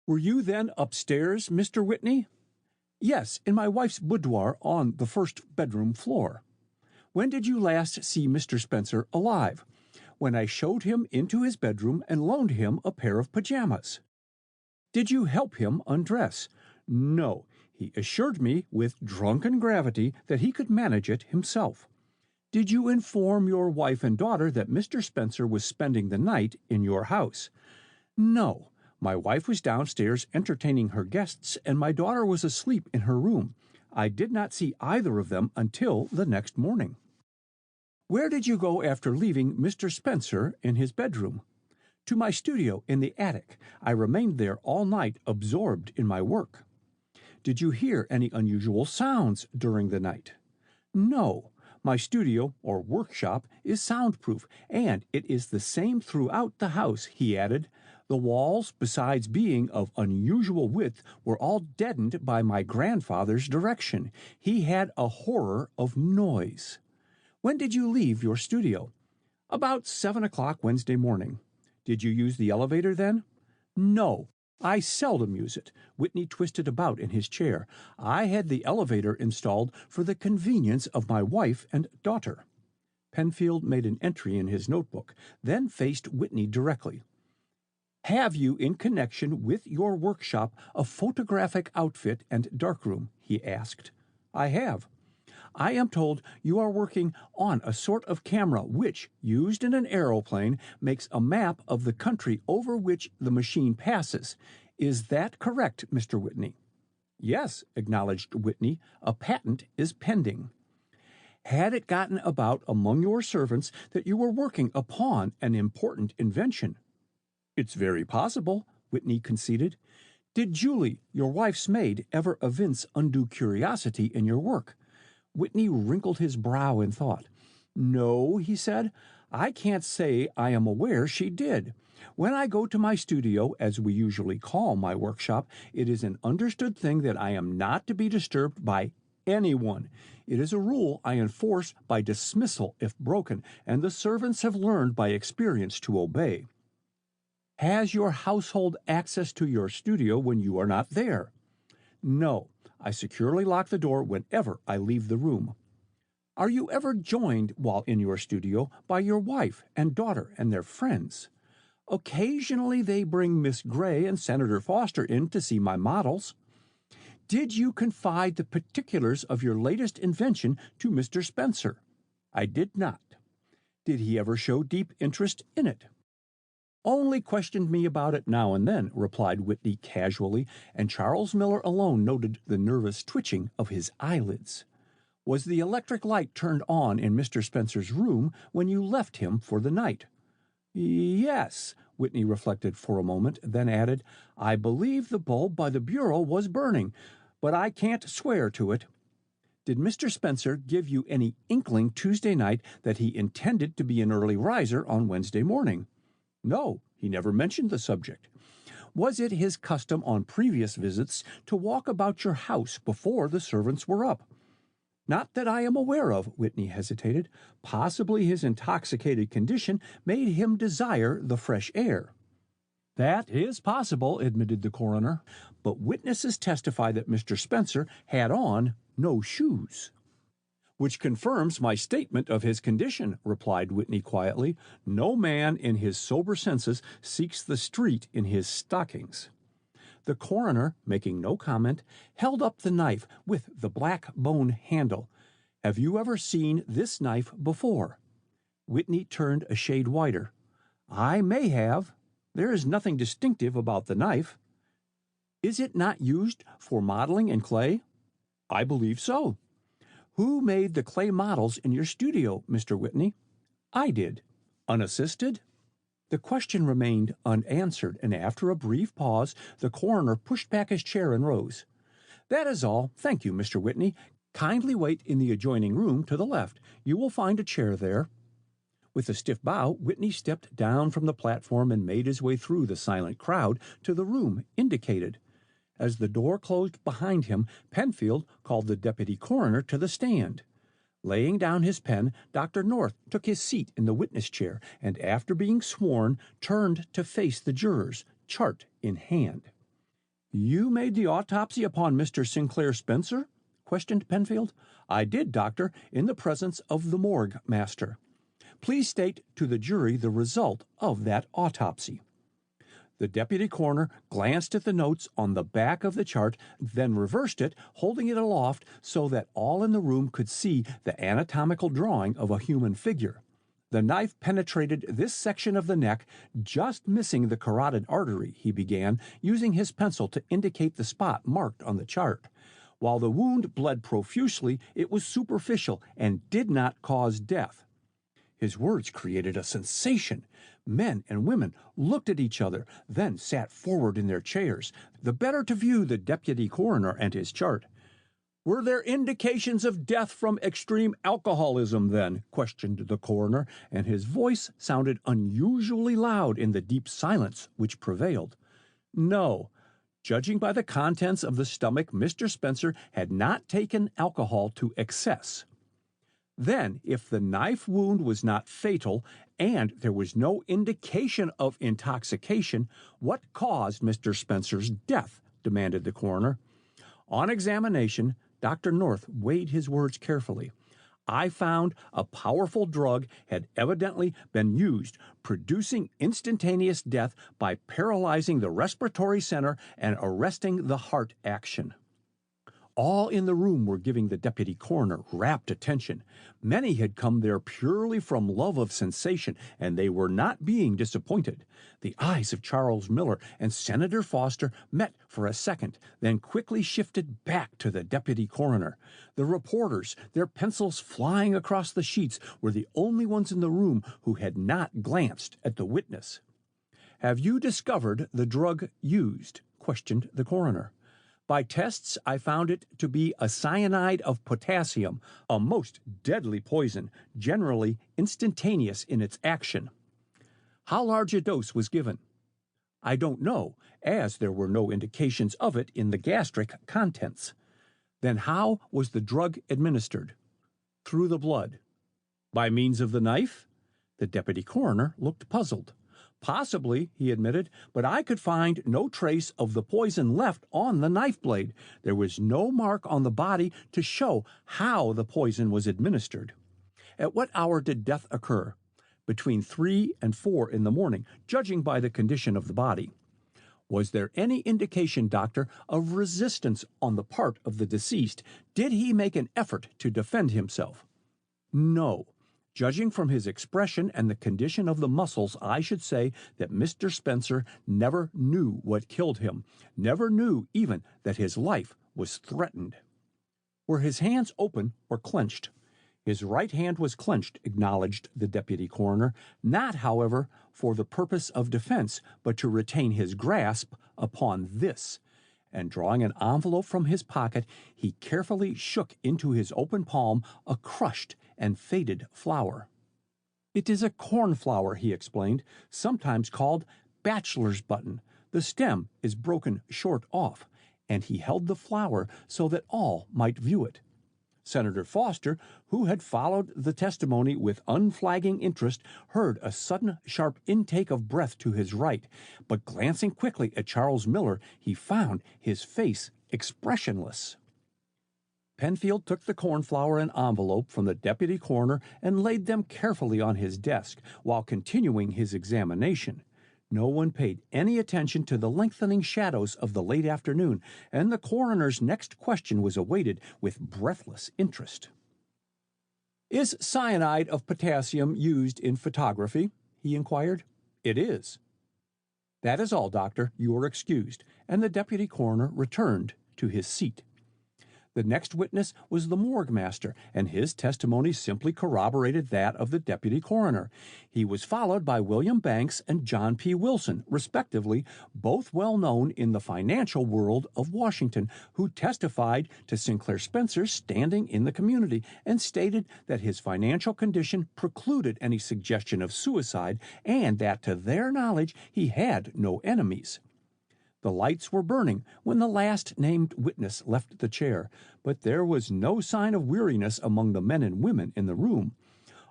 Were you then upstairs, Mr. Whitney? Yes, in my wife's boudoir on the first bedroom floor. When did you last see Mr. Spencer alive? When I showed him into his bedroom and loaned him a pair of pajamas. Did you help him undress? No. He assured me with drunken gravity that he could manage it himself. Did you inform your wife and daughter that Mr. Spencer was spending the night in your house? No. My wife was downstairs entertaining her guests, and my daughter was asleep in her room. I did not see either of them until the next morning. Where did you go after leaving Mr. Spencer in his bedroom? To my studio in the attic. I remained there all night, absorbed in my work. Did you hear any unusual sounds during the night? No. My studio, or workshop, is soundproof, and it is the same throughout the house, he added. The walls, besides being of unusual width, were all deadened by my grandfather's direction. He had a horror of noise. When did you leave your studio? About 7 o'clock Wednesday morning. Did you use the elevator then? No. I seldom use it. Whitney twisted about in his chair. I had the elevator installed for the convenience of my wife and daughter. Penfield made an entry in his notebook, then faced Whitney directly. Have you, in connection with your workshop, a photographic outfit and darkroom? He asked. I have. I am told you are working on a sort of camera which, used in an aeroplane, makes a map of the country over which the machine passes. Is that correct, Mr. Whitney? Yes, acknowledged Whitney. A patent is pending. Had it gotten about among your servants that you were working upon an important invention? It's very possible, Whitney conceded. Did Julie, your wife's maid, ever evince undue curiosity in your work? Whitney wrinkled his brow in thought. No, he said, I can't say I am aware she did. When I go to my studio, as we usually call my workshop, it is an understood thing that I am not to be disturbed by anyone. It is a rule I enforce by dismissal if broken, and the servants have learned by experience to obey. Has your household access to your studio when you are not there? No. I securely lock the door whenever I leave the room. Are you ever joined while in your studio by your wife and daughter and their friends? Occasionally they bring Miss Gray and Senator Foster in to see my models. Did you confide the particulars of your latest invention to Mr. Spencer? I did not. Did he ever show deep interest in it? Only questioned me about it now and then, replied Whitney casually, and Charles Miller alone noted the nervous twitching of his eyelids. Was the electric light turned on in Mr. Spencer's room when you left him for the night? Yes, Whitney reflected for a moment, then added, I believe the bulb by the bureau was burning, but I can't swear to it. Did Mr. Spencer give you any inkling Tuesday night that he intended to be an early riser on Wednesday morning? No, he never mentioned the subject. Was it his custom on previous visits to walk about your house before the servants were up? Not that I am aware of, Whitney hesitated. Possibly his intoxicated condition made him desire the fresh air. That is possible, admitted the coroner, but witnesses testify that Mr. Spencer had on no shoes. Which confirms my statement of his condition, replied Whitney quietly. No man in his sober senses seeks the street in his stockings. The coroner, making no comment, held up the knife with the black bone handle. Have you ever seen this knife before? Whitney turned a shade whiter. I may have. There is nothing distinctive about the knife. Is it not used for modeling in clay? I believe so. Who made the clay models in your studio, Mr. Whitney? I did. Unassisted? The question remained unanswered, and after a brief pause, the coroner pushed back his chair and rose. That is all. Thank you, Mr. Whitney. Kindly wait in the adjoining room to the left. You will find a chair there. With a stiff bow, Whitney stepped down from the platform and made his way through the silent crowd to the room indicated. As the door closed behind him, Penfield called the deputy coroner to the stand. Laying down his pen, Dr. North took his seat in the witness chair and, after being sworn, turned to face the jurors, chart in hand. "You made the autopsy upon Mr. Sinclair Spencer?" questioned Penfield. "I did, doctor, in the presence of the morgue master." "Please state to the jury the result of that autopsy." The deputy coroner glanced at the notes on the back of the chart, then reversed it, holding it aloft so that all in the room could see the anatomical drawing of a human figure. "The knife penetrated this section of the neck, just missing the carotid artery," he began, using his pencil to indicate the spot marked on the chart. "While the wound bled profusely, it was superficial and did not cause death." His words created a sensation. Men and women looked at each other, then sat forward in their chairs, the better to view the deputy coroner and his chart. "Were there indications of death from extreme alcoholism, then?" questioned the coroner, and his voice sounded unusually loud in the deep silence which prevailed. "No. Judging by the contents of the stomach, Mr. Spencer had not taken alcohol to excess." "Then, if the knife wound was not fatal and there was no indication of intoxication, what caused Mr. Spencer's death?" demanded the coroner. On examination, Dr. North weighed his words carefully. "I found a powerful drug had evidently been used, producing instantaneous death by paralyzing the respiratory center and arresting the heart action." All in the room were giving the deputy coroner rapt attention. Many had come there purely from love of sensation, and they were not being disappointed. The eyes of Charles Miller and Senator Foster met for a second, then quickly shifted back to the deputy coroner. The reporters, their pencils flying across the sheets, were the only ones in the room who had not glanced at the witness. "Have you discovered the drug used?" questioned the coroner. "By tests, I found it to be a cyanide of potassium, a most deadly poison, generally instantaneous in its action." "How large a dose was given?" "I don't know, as there were no indications of it in the gastric contents." "Then how was the drug administered?" "Through the blood." "By means of the knife?" The deputy coroner looked puzzled. "Possibly," he admitted, "but I could find no trace of the poison left on the knife blade. There was no mark on the body to show how the poison was administered." "At what hour did death occur?" "Between 3 and 4 in the morning, judging by the condition of the body." "Was there any indication, doctor, of resistance on the part of the deceased? Did he make an effort to defend himself?" "No. Judging from his expression and the condition of the muscles, I should say that Mr. Spencer never knew what killed him, never knew even that his life was threatened." "Were his hands open or clenched?" "His right hand was clenched," acknowledged the deputy coroner, "not, however, for the purpose of defense, but to retain his grasp upon this." And drawing an envelope from his pocket, he carefully shook into his open palm a crushed and faded flower. "It is a cornflower," he explained, "sometimes called bachelor's button. The stem is broken short off," and he held the flower so that all might view it. Senator Foster, who had followed the testimony with unflagging interest, heard a sudden sharp intake of breath to his right, but glancing quickly at Charles Miller, he found his face expressionless. Penfield took the cornflower and envelope from the deputy coroner and laid them carefully on his desk while continuing his examination. No one paid any attention to the lengthening shadows of the late afternoon, and the coroner's next question was awaited with breathless interest. "Is cyanide of potassium used in photography?" he inquired. "It is." "That is all, doctor. You are excused," and the deputy coroner returned to his seat. The next witness was the morgue master, and his testimony simply corroborated that of the deputy coroner. He was followed by William Banks and John P. Wilson, respectively, both well known in the financial world of Washington, who testified to Sinclair Spencer's standing in the community and stated that his financial condition precluded any suggestion of suicide and that, to their knowledge, he had no enemies. The lights were burning when the last named witness left the chair, but there was no sign of weariness among the men and women in the room.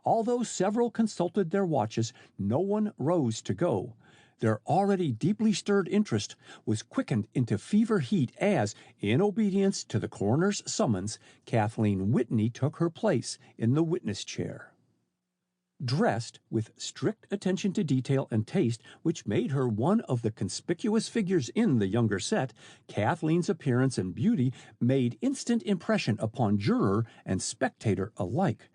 Although several consulted their watches, no one rose to go. Their already deeply stirred interest was quickened into fever heat as, in obedience to the coroner's summons, Kathleen Whitney took her place in the witness chair. Dressed with strict attention to detail and taste, which made her one of the conspicuous figures in the younger set, Kathleen's appearance and beauty made instant impression upon juror and spectator alike.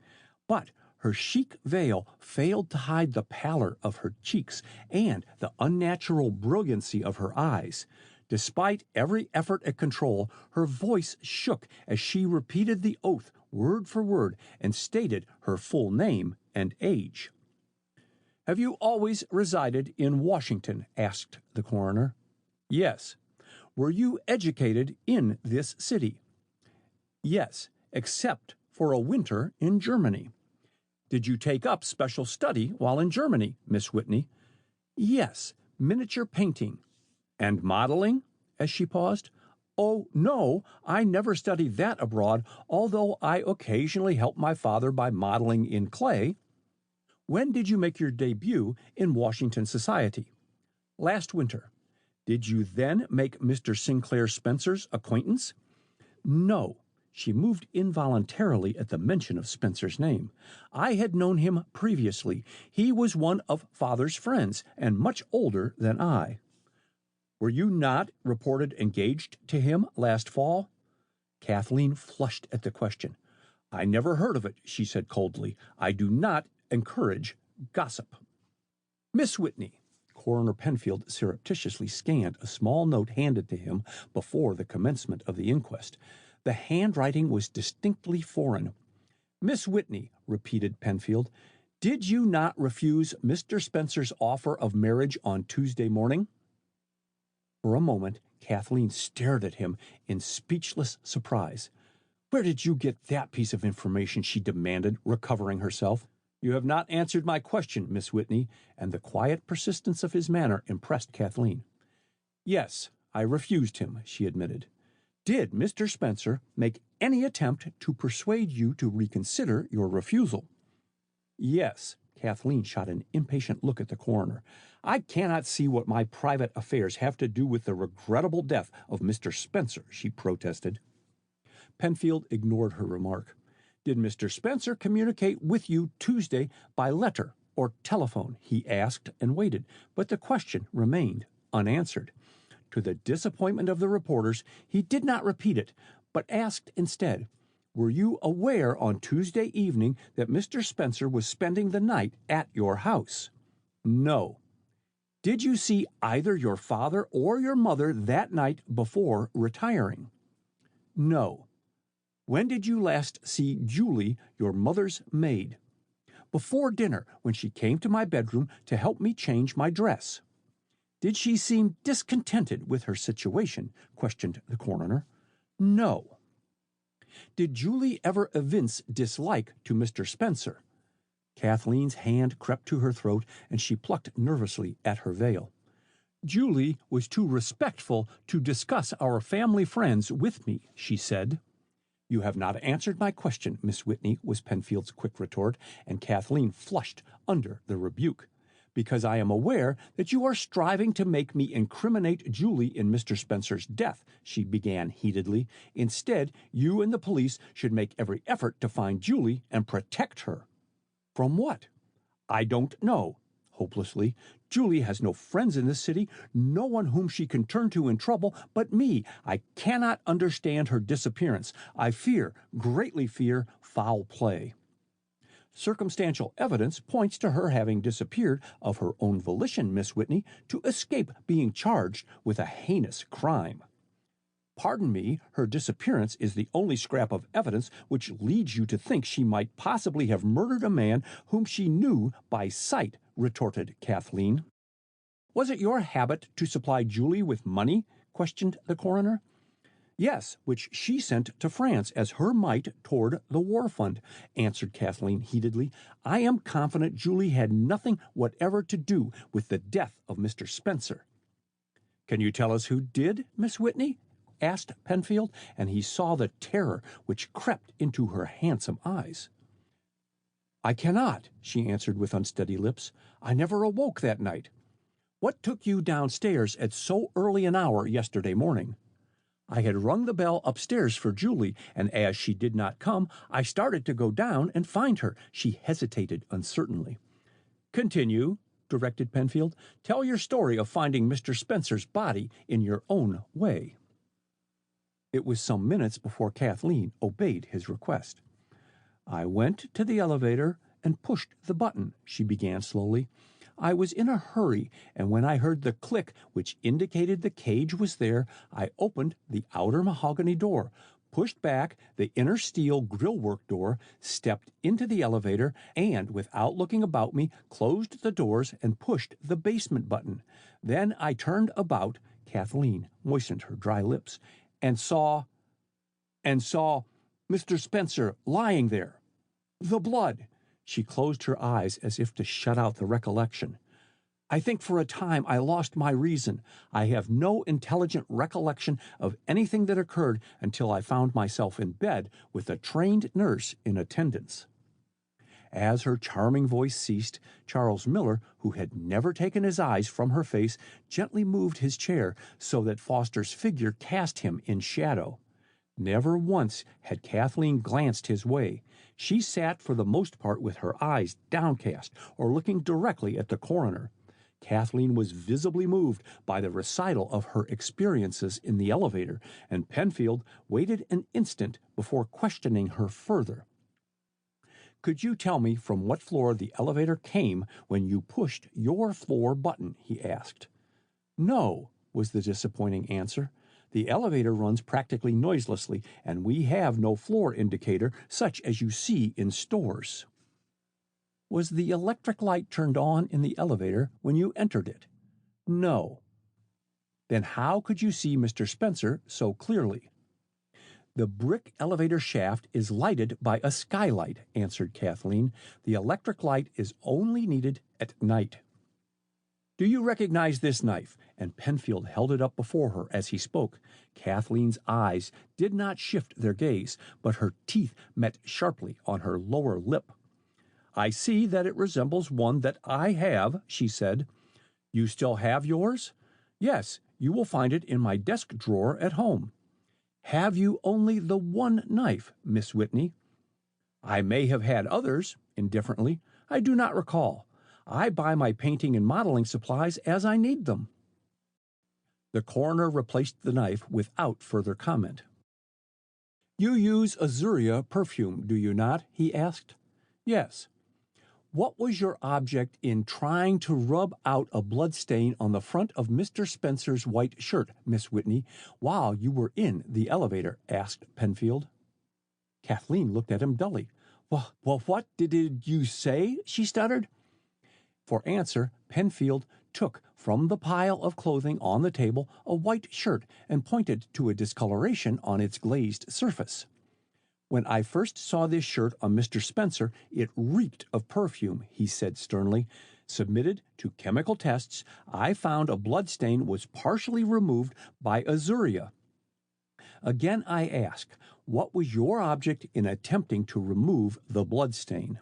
But her chic veil failed to hide the pallor of her cheeks and the unnatural brilliancy of her eyes. Despite every effort at control, her voice shook as she repeated the oath word for word and stated her full name and age. "Have you always resided in Washington?" asked the coroner. "Yes." "Were you educated in this city?" "Yes, except for a winter in Germany." "Did you take up special study while in Germany, Miss Whitney?" "Yes, miniature painting." "And modeling?" as she paused. "Oh, no, I never studied that abroad, although I occasionally helped my father by modeling in clay." "When did you make your debut in Washington society?" "Last winter." "Did you then make Mr. Sinclair Spencer's acquaintance?" "No." She moved involuntarily at the mention of Spencer's name. "I had known him previously. He was one of father's friends, and much older than I." "Were you not reported engaged to him last fall?" Kathleen flushed at the question. "I never heard of it," she said coldly. "I do not encourage gossip." "Miss Whitney," Coroner Penfield surreptitiously scanned a small note handed to him before the commencement of the inquest. The handwriting was distinctly foreign. "Miss Whitney," repeated Penfield, "did you not refuse Mr. Spencer's offer of marriage on Tuesday morning?" For a moment, Kathleen stared at him in speechless surprise. "Where did you get that piece of information?" she demanded, recovering herself. "You have not answered my question, Miss Whitney," and the quiet persistence of his manner impressed Kathleen. "Yes, I refused him," she admitted. "Did Mr. Spencer make any attempt to persuade you to reconsider your refusal?" "Yes." Kathleen shot an impatient look at the coroner. "I cannot see what my private affairs have to do with the regrettable death of Mr. Spencer," she protested. Penfield ignored her remark. "Did Mr. Spencer communicate with you Tuesday by letter or telephone?" he asked and waited, but the question remained unanswered. To the disappointment of the reporters, he did not repeat it, but asked instead, "Were you aware on Tuesday evening that Mr. Spencer was spending the night at your house?" "No." "Did you see either your father or your mother that night before retiring?" "No." "When did you last see Julie, your mother's maid?" "Before dinner, when she came to my bedroom to help me change my dress." "Did she seem discontented with her situation?" questioned the coroner. "No." "Did Julie ever evince dislike to Mr. Spencer?" Kathleen's hand crept to her throat, and she plucked nervously at her veil. "Julie was too respectful to discuss our family friends with me," she said. "You have not answered my question, Miss Whitney," was Penfield's quick retort, and Kathleen flushed under the rebuke. "Because I am aware that you are striving to make me incriminate Julie in Mr. Spencer's death," she began heatedly. "Instead, you and the police should make every effort to find Julie and protect her." "From what?" "I don't know," hopelessly. "Julie has no friends in this city, no one whom she can turn to in trouble but me. I cannot understand her disappearance. I fear, greatly fear, foul play." "Circumstantial evidence points to her having disappeared of her own volition, Miss Whitney, to escape being charged with a heinous crime." "Pardon me, her disappearance is the only scrap of evidence which leads you to think she might possibly have murdered a man whom she knew by sight," retorted Kathleen. "Was it your habit to supply Julie with money?" questioned the coroner. "Yes, which she sent to France as her mite toward the war fund," answered Kathleen heatedly. "I am confident Julie had nothing whatever to do with the death of Mr. Spencer." "Can you tell us who did, Miss Whitney?" asked Penfield, and he saw the terror which crept into her handsome eyes. "I cannot," she answered with unsteady lips. "I never awoke that night. What took you downstairs at so early an hour yesterday morning?" "I had rung the bell upstairs for Julie, and as she did not come, I started to go down and find her." She hesitated uncertainly. "Continue," directed Penfield. "Tell your story of finding Mr. Spencer's body in your own way." It was some minutes before Kathleen obeyed his request. "I went to the elevator and pushed the button," she began slowly. "I was in a hurry, and when I heard the click which indicated the cage was there, I opened the outer mahogany door, pushed back the inner steel grillwork door, stepped into the elevator, and, without looking about me, closed the doors and pushed the basement button. Then I turned about," Kathleen moistened her dry lips, and saw Mr. Spencer lying there. The blood." She closed her eyes as if to shut out the recollection. "I think for a time I lost my reason. I have no intelligent recollection of anything that occurred until I found myself in bed with a trained nurse in attendance." As her charming voice ceased, Charles Miller, who had never taken his eyes from her face, gently moved his chair so that Foster's figure cast him in shadow. Never once had Kathleen glanced his way. She sat for the most part with her eyes downcast or looking directly at the coroner. Kathleen was visibly moved by the recital of her experiences in the elevator, and Penfield waited an instant before questioning her further. "Could you tell me from what floor the elevator came when you pushed your floor button?" he asked. "No," was the disappointing answer. "The elevator runs practically noiselessly, and we have no floor indicator such as you see in stores." "Was the electric light turned on in the elevator when you entered it?" "No." "Then how could you see Mr. Spencer so clearly?" "The brick elevator shaft is lighted by a skylight," answered Kathleen. "The electric light is only needed at night." "Do you recognize this knife?" And Penfield held it up before her as he spoke. Kathleen's eyes did not shift their gaze, but her teeth met sharply on her lower lip. "I see that it resembles one that I have," she said. "You still have yours?" "Yes, you will find it in my desk drawer at home." "Have you only the one knife, Miss Whitney?" "I may have had others," indifferently. "I do not recall. I buy my painting and modeling supplies as I need them." The coroner replaced the knife without further comment. "You use Azuria perfume, do you not?" he asked. "Yes." "What was your object in trying to rub out a blood stain on the front of Mr. Spencer's white shirt, Miss Whitney, while you were in the elevator?" asked Penfield. Kathleen looked at him dully. Well, what did you say?" she stuttered. For answer, Penfield took from the pile of clothing on the table a white shirt and pointed to a discoloration on its glazed surface. "When I first saw this shirt on Mr. Spencer, it reeked of perfume," he said sternly. "Submitted to chemical tests, I found a blood stain was partially removed by Azuria. Again I ask, what was your object in attempting to remove the blood stain?"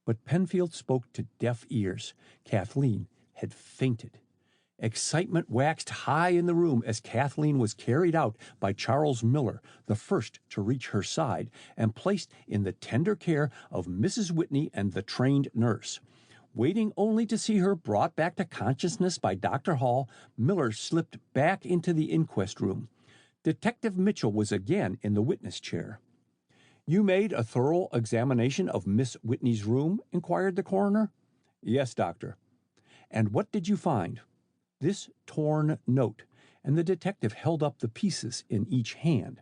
But Penfield spoke to deaf ears. Kathleen had fainted. Excitement waxed high in the room as Kathleen was carried out by Charles Miller, the first to reach her side, and placed in the tender care of Mrs. Whitney and the trained nurse. Waiting only to see her brought back to consciousness by Dr. Hall, Miller slipped back into the inquest room. Detective Mitchell was again in the witness chair. "You made a thorough examination of Miss Whitney's room?" inquired the coroner. "Yes, doctor." "And what did you find?" "This torn note," and the detective held up the pieces in each hand.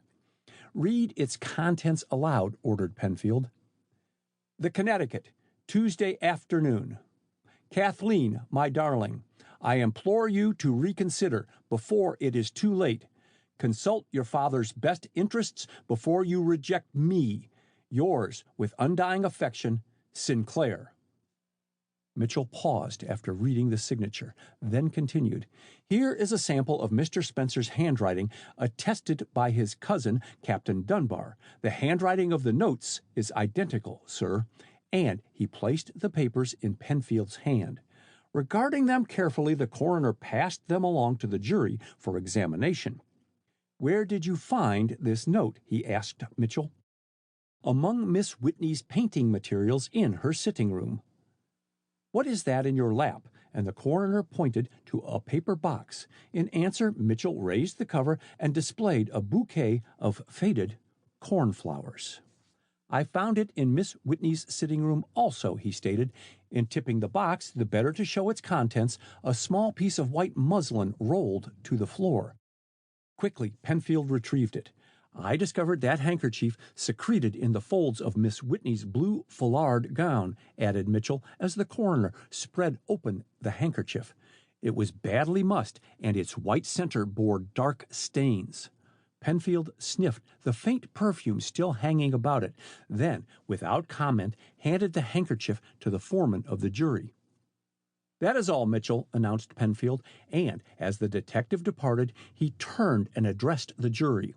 "Read its contents aloud," ordered Penfield. "The Connecticut, Tuesday afternoon. Kathleen, my darling, I implore you to reconsider before it is too late. Consult your father's best interests before you reject me. Yours, with undying affection, Sinclair." Mitchell paused after reading the signature, then continued, "Here is a sample of Mr. Spencer's handwriting, attested by his cousin, Captain Dunbar. The handwriting of the notes is identical, sir." And he placed the papers in Penfield's hand. Regarding them carefully, the coroner passed them along to the jury for examination. "Where did you find this note?" he asked Mitchell. "Among Miss Whitney's painting materials in her sitting room." "What is that in your lap?" And the coroner pointed to a paper box. In answer, Mitchell raised the cover and displayed a bouquet of faded cornflowers. "I found it in Miss Whitney's sitting room also," he stated. In tipping the box, the better to show its contents, a small piece of white muslin rolled to the floor. Quickly, Penfield retrieved it. "I discovered that handkerchief secreted in the folds of Miss Whitney's blue foulard gown," added Mitchell as the coroner spread open the handkerchief. It was badly mussed, and its white center bore dark stains. Penfield sniffed the faint perfume still hanging about it, then, without comment, handed the handkerchief to the foreman of the jury. "That is all, Mitchell," announced Penfield, and as the detective departed, he turned and addressed the jury.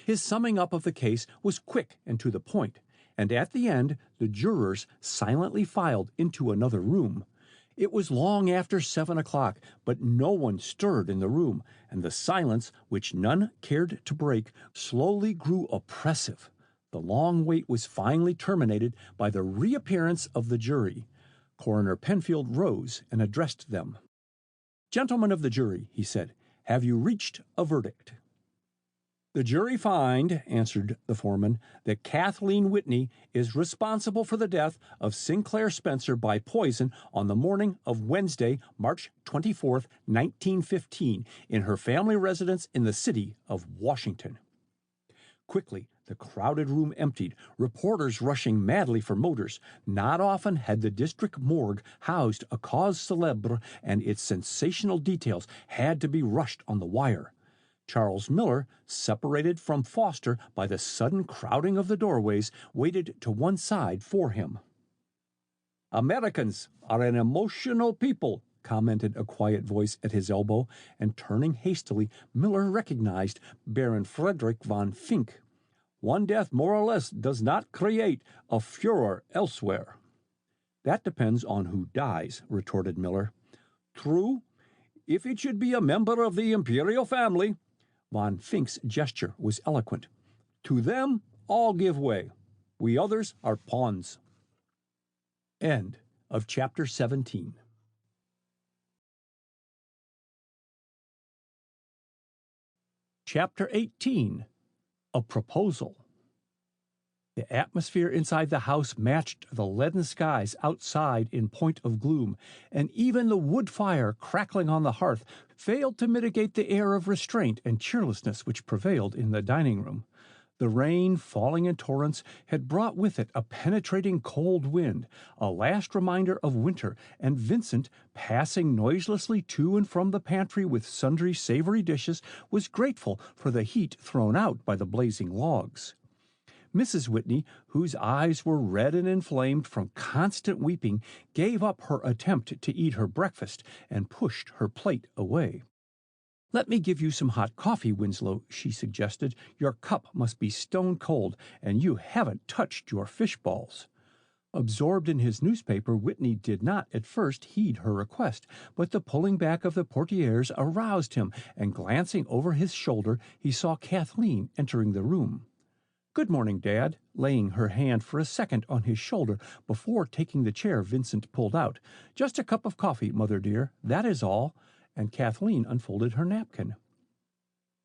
His summing up of the case was quick and to the point, and at the end the jurors silently filed into another room. It was long after 7 o'clock, but no one stirred in the room, and the silence, which none cared to break, slowly grew oppressive. The long wait was finally terminated by the reappearance of the jury. Coroner Penfield rose and addressed them. "Gentlemen of the jury," he said, "have you reached a verdict?" "The jury find," answered the foreman, "that Kathleen Whitney is responsible for the death of Sinclair Spencer by poison on the morning of Wednesday, March 24th, 1915, in her family residence in the city of Washington." Quickly, the crowded room emptied, reporters rushing madly for motors. Not often had the district morgue housed a cause célèbre, and its sensational details had to be rushed on the wire. Charles Miller, separated from Foster by the sudden crowding of the doorways, waited to one side for him. "Americans are an emotional people," commented a quiet voice at his elbow, and turning hastily, Miller recognized Baron Frederick von Fink. "One death more or less does not create a furor elsewhere." "That depends on who dies," retorted Miller. "True, if it should be a member of the imperial family." Von Fink's gesture was eloquent. "To them, all give way. We others are pawns." End of chapter 17. Chapter 18. A Proposal. The atmosphere inside the house matched the leaden skies outside in point of gloom, and even the wood fire crackling on the hearth failed to mitigate the air of restraint and cheerlessness which prevailed in the dining room. The rain, falling in torrents, had brought with it a penetrating cold wind, a last reminder of winter, and Vincent, passing noiselessly to and from the pantry with sundry savory dishes, was grateful for the heat thrown out by the blazing logs. Mrs. Whitney, whose eyes were red and inflamed from constant weeping, gave up her attempt to eat her breakfast and pushed her plate away. "Let me give you some hot coffee, Winslow," she suggested. "Your cup must be stone cold, and you haven't touched your fish balls." Absorbed in his newspaper, Whitney did not at first heed her request, but the pulling back of the portieres aroused him, and glancing over his shoulder, he saw Kathleen entering the room. "Good morning, Dad," laying her hand for a second on his shoulder before taking the chair Vincent pulled out. "Just a cup of coffee, Mother dear, that is all," and Kathleen unfolded her napkin.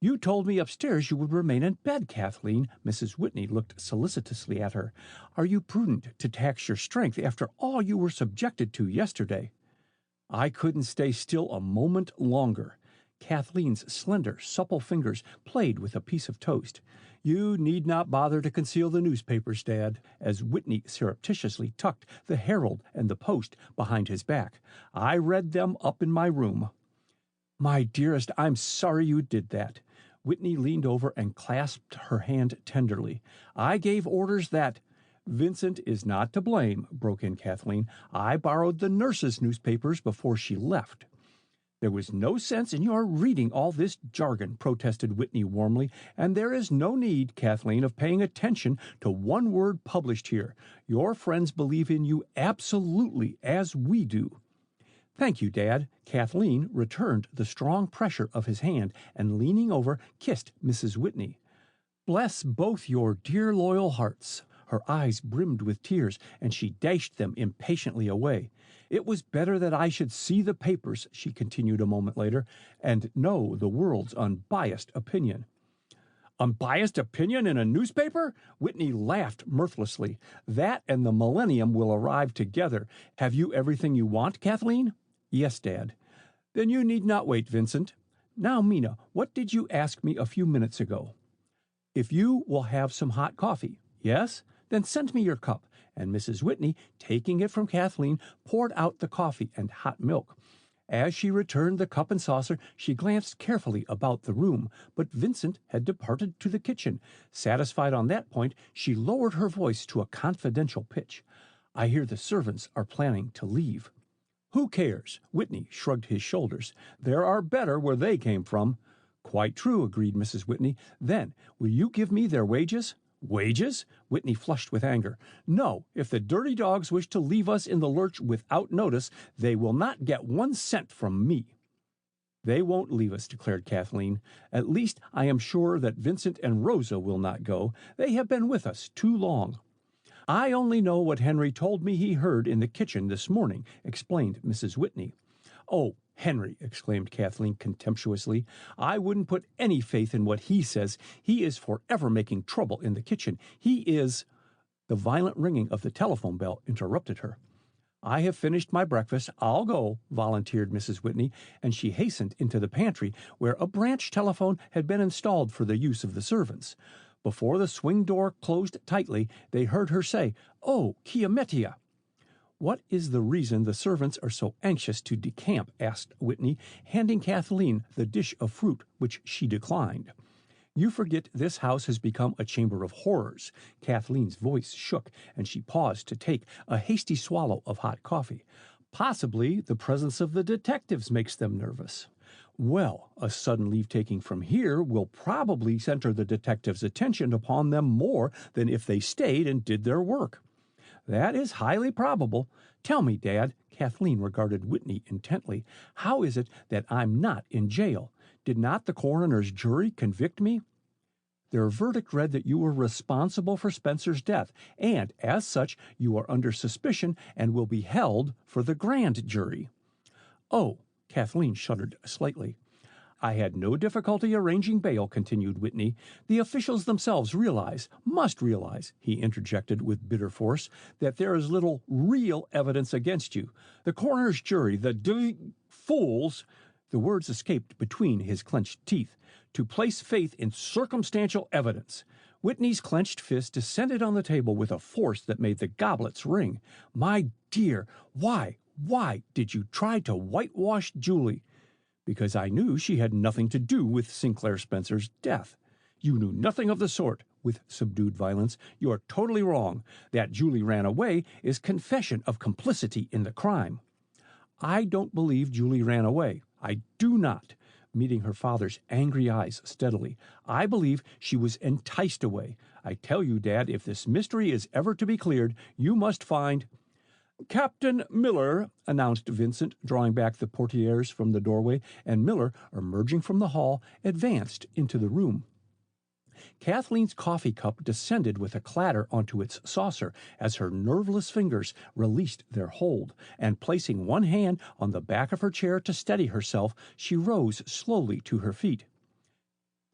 "You told me upstairs you would remain in bed, Kathleen." Mrs. Whitney looked solicitously at her. "Are you prudent to tax your strength after all you were subjected to yesterday?" "I couldn't stay still a moment longer." Kathleen's slender, supple fingers played with a piece of toast. "You need not bother to conceal the newspapers, Dad," as Whitney surreptitiously tucked the Herald and the Post behind his back. "I read them up in my room." "My dearest, I'm sorry you did that." Whitney leaned over and clasped her hand tenderly. "I gave orders that—" "Vincent is not to blame," broke in Kathleen. "I borrowed the nurse's newspapers before she left." "There was no sense in your reading all this jargon," protested Whitney warmly, "and there is no need, Kathleen, of paying attention to one word published here. Your friends believe in you absolutely as we do." "Thank you, Dad." Kathleen returned the strong pressure of his hand and, leaning over, kissed Mrs. Whitney. "Bless both your dear loyal hearts." Her eyes brimmed with tears, and she dashed them impatiently away. "It was better that I should see the papers," she continued a moment later, "and know the world's unbiased opinion." "Unbiased opinion in a newspaper?" Whitney laughed mirthlessly. "That and the millennium will arrive together. Have you everything you want, Kathleen?" "Yes, Dad." "Then you need not wait, Vincent. Now, Mina, what did you ask me a few minutes ago?" "If you will have some hot coffee." "Yes? Then send me your cup." And Mrs. Whitney, taking it from Kathleen, poured out the coffee and hot milk. As she returned the cup and saucer, she glanced carefully about the room, but Vincent had departed to the kitchen. Satisfied on that point, she lowered her voice to a confidential pitch. "I hear the servants are planning to leave." "Who cares?" Whitney shrugged his shoulders. "There are better where they came from." "Quite true," agreed Mrs. Whitney. "Then, will you give me their wages?" "Wages?" Whitney flushed with anger. "No, if the dirty dogs wish to leave us in the lurch without notice, they will not get 1 cent from me." "They won't leave us," declared Kathleen. "At least I am sure that Vincent and Rosa will not go. They have been with us too long." "I only know what Henry told me he heard in the kitchen this morning," explained Mrs. Whitney. "Oh, Henry!" exclaimed Kathleen contemptuously. "I wouldn't put any faith in what he says. He is forever making trouble in the kitchen. He is—" The violent ringing of the telephone bell interrupted her. "I have finished my breakfast. I'll go," volunteered Mrs. Whitney, and she hastened into the pantry, where a branch telephone had been installed for the use of the servants. Before the swing door closed tightly, they heard her say, "Oh, Chiamettia!" "What is the reason the servants are so anxious to decamp?" asked Whitney, handing Kathleen the dish of fruit, which she declined. "You forget this house has become a chamber of horrors." Kathleen's voice shook, and she paused to take a hasty swallow of hot coffee. "Possibly the presence of the detectives makes them nervous." "Well, a sudden leave-taking from here will probably center the detectives' attention upon them more than if they stayed and did their work." "That is highly probable. Tell me, Dad," Kathleen regarded Whitney intently, "how is it that I'm not in jail? Did not the coroner's jury convict me?" "Their verdict read that you were responsible for Spencer's death, and, as such, you are under suspicion and will be held for the grand jury." "Oh," Kathleen shuddered slightly. "I had no difficulty arranging bail," continued Whitney. "The officials themselves must realize," he interjected with bitter force, "that there is little real evidence against you. The coroner's jury, the fools," the words escaped between his clenched teeth, "to place faith in circumstantial evidence." Whitney's clenched fist descended on the table with a force that made the goblets ring. "My dear, why did you try to whitewash Julie?" "Because I knew she had nothing to do with Sinclair Spencer's death." "You knew nothing of the sort," with subdued violence. "You are totally wrong. That Julie ran away is confession of complicity in the crime." "I don't believe Julie ran away. I do not," meeting her father's angry eyes steadily. "I believe she was enticed away. I tell you, Dad, if this mystery is ever to be cleared, you must find—" "Captain Miller," announced Vincent, drawing back the portieres from the doorway, and Miller, emerging from the hall, advanced into the room. Kathleen's coffee cup descended with a clatter onto its saucer as her nerveless fingers released their hold, and placing one hand on the back of her chair to steady herself, she rose slowly to her feet.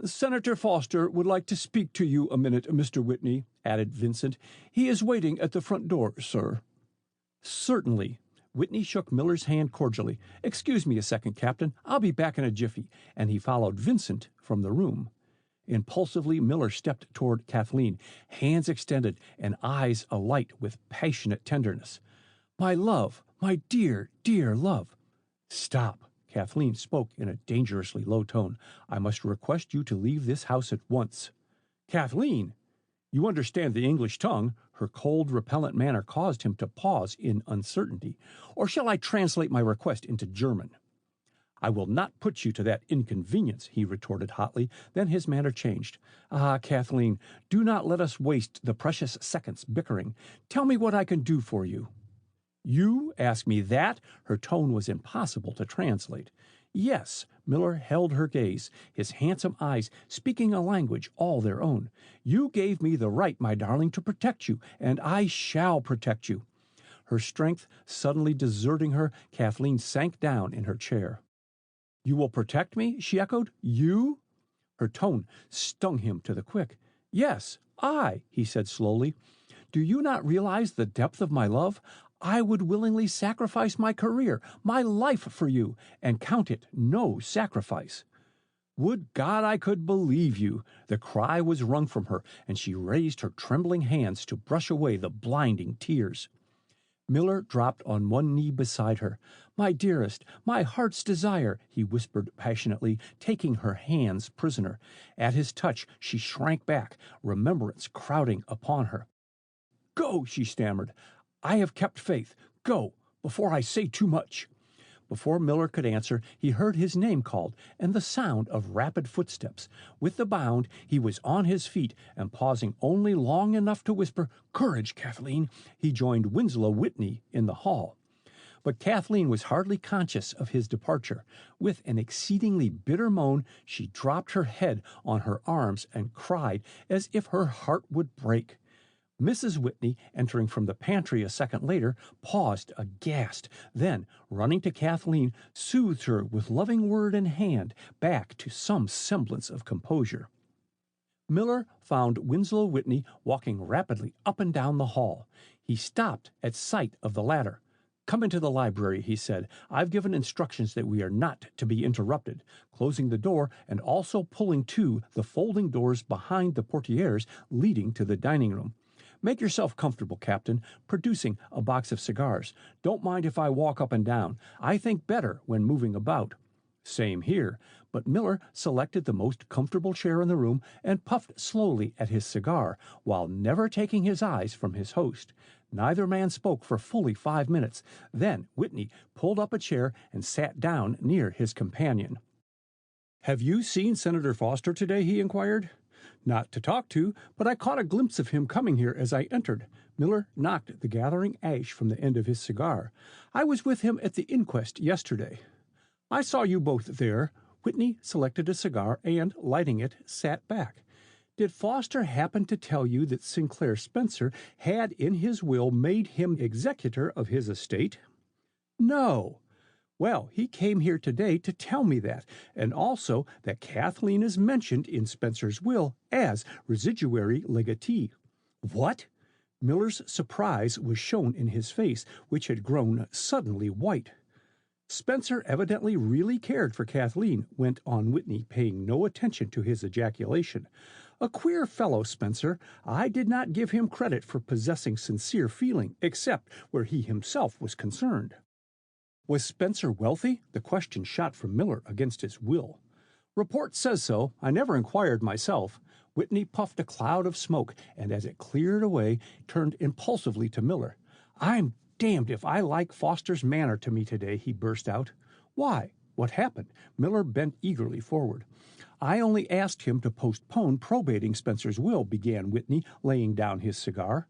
"Senator Foster would like to speak to you a minute, Mr. Whitney," added Vincent. "He is waiting at the front door, sir." "Certainly." Whitney shook Miller's hand cordially. "Excuse me a second, Captain. I'll be back in a jiffy," and he followed Vincent from the room. Impulsively, Miller stepped toward Kathleen, hands extended and eyes alight with passionate tenderness. "My love, my dear, dear love." "Stop." Kathleen spoke in a dangerously low tone. "I must request you to leave this house at once." "Kathleen! You understand the English tongue." Her cold, repellent manner caused him to pause in uncertainty. "Or shall I translate my request into German?" "I will not put you to that inconvenience," he retorted hotly. Then his manner changed. "Ah, Kathleen, do not let us waste the precious seconds bickering. Tell me what I can do for you." "You ask me that?" Her tone was impossible to translate. "Yes." Miller held her gaze, his handsome eyes speaking a language all their own. "You gave me the right, my darling, to protect you, and I shall protect you." Her strength suddenly deserting her, Kathleen sank down in her chair. "You will protect me?" she echoed. "You?" Her tone stung him to the quick. "Yes, I," he said slowly. "Do you not realize the depth of my love? I would willingly sacrifice my career, my life for you, and count it no sacrifice." "Would God I could believe you!" The cry was wrung from her, and she raised her trembling hands to brush away the blinding tears. Miller dropped on one knee beside her. "My dearest, my heart's desire," he whispered passionately, taking her hands prisoner. At his touch she shrank back, remembrance crowding upon her. "Go," she stammered. "I have kept faith. Go, before I say too much." Before Miller could answer, he heard his name called and the sound of rapid footsteps. With the bound, he was on his feet, and pausing only long enough to whisper, "Courage, Kathleen," he joined Winslow Whitney in the hall. But Kathleen was hardly conscious of his departure. With an exceedingly bitter moan, she dropped her head on her arms and cried as if her heart would break. Mrs. Whitney, entering from the pantry a second later, paused aghast, then, running to Kathleen, soothed her with loving word and hand back to some semblance of composure. Miller found Winslow Whitney walking rapidly up and down the hall. He stopped at sight of the latter. "Come into the library," he said. "I've given instructions that we are not to be interrupted," closing the door and also pulling to the folding doors behind the portieres leading to the dining room. "Make yourself comfortable, Captain," producing a box of cigars. "Don't mind if I walk up and down. I think better when moving about." "Same here." But Miller selected the most comfortable chair in the room and puffed slowly at his cigar, while never taking his eyes from his host. Neither man spoke for fully 5 minutes. Then Whitney pulled up a chair and sat down near his companion. "Have you seen Senator Foster today?" he inquired. "Not to talk to, but I caught a glimpse of him coming here as I entered." Miller knocked the gathering ash from the end of his cigar. "I was with him at the inquest yesterday." "I saw you both there." Whitney selected a cigar and, lighting it, sat back. "Did Foster happen to tell you that Sinclair Spencer had in his will made him executor of his estate?" "No." "Well, he came here today to tell me that, and also that Kathleen is mentioned in Spencer's will as residuary legatee." "What?" Miller's surprise was shown in his face, which had grown suddenly white. "Spencer evidently really cared for Kathleen," went on Whitney, paying no attention to his ejaculation. "A queer fellow, Spencer. I did not give him credit for possessing sincere feeling, except where he himself was concerned." "Was Spencer wealthy?" The question shot from Miller against his will. "Report says so. I never inquired myself." Whitney puffed a cloud of smoke, and as it cleared away, turned impulsively to Miller. "I'm damned if I like Foster's manner to me today," he burst out. "Why? What happened?" Miller bent eagerly forward. "I only asked him to postpone probating Spencer's will," began Whitney, laying down his cigar.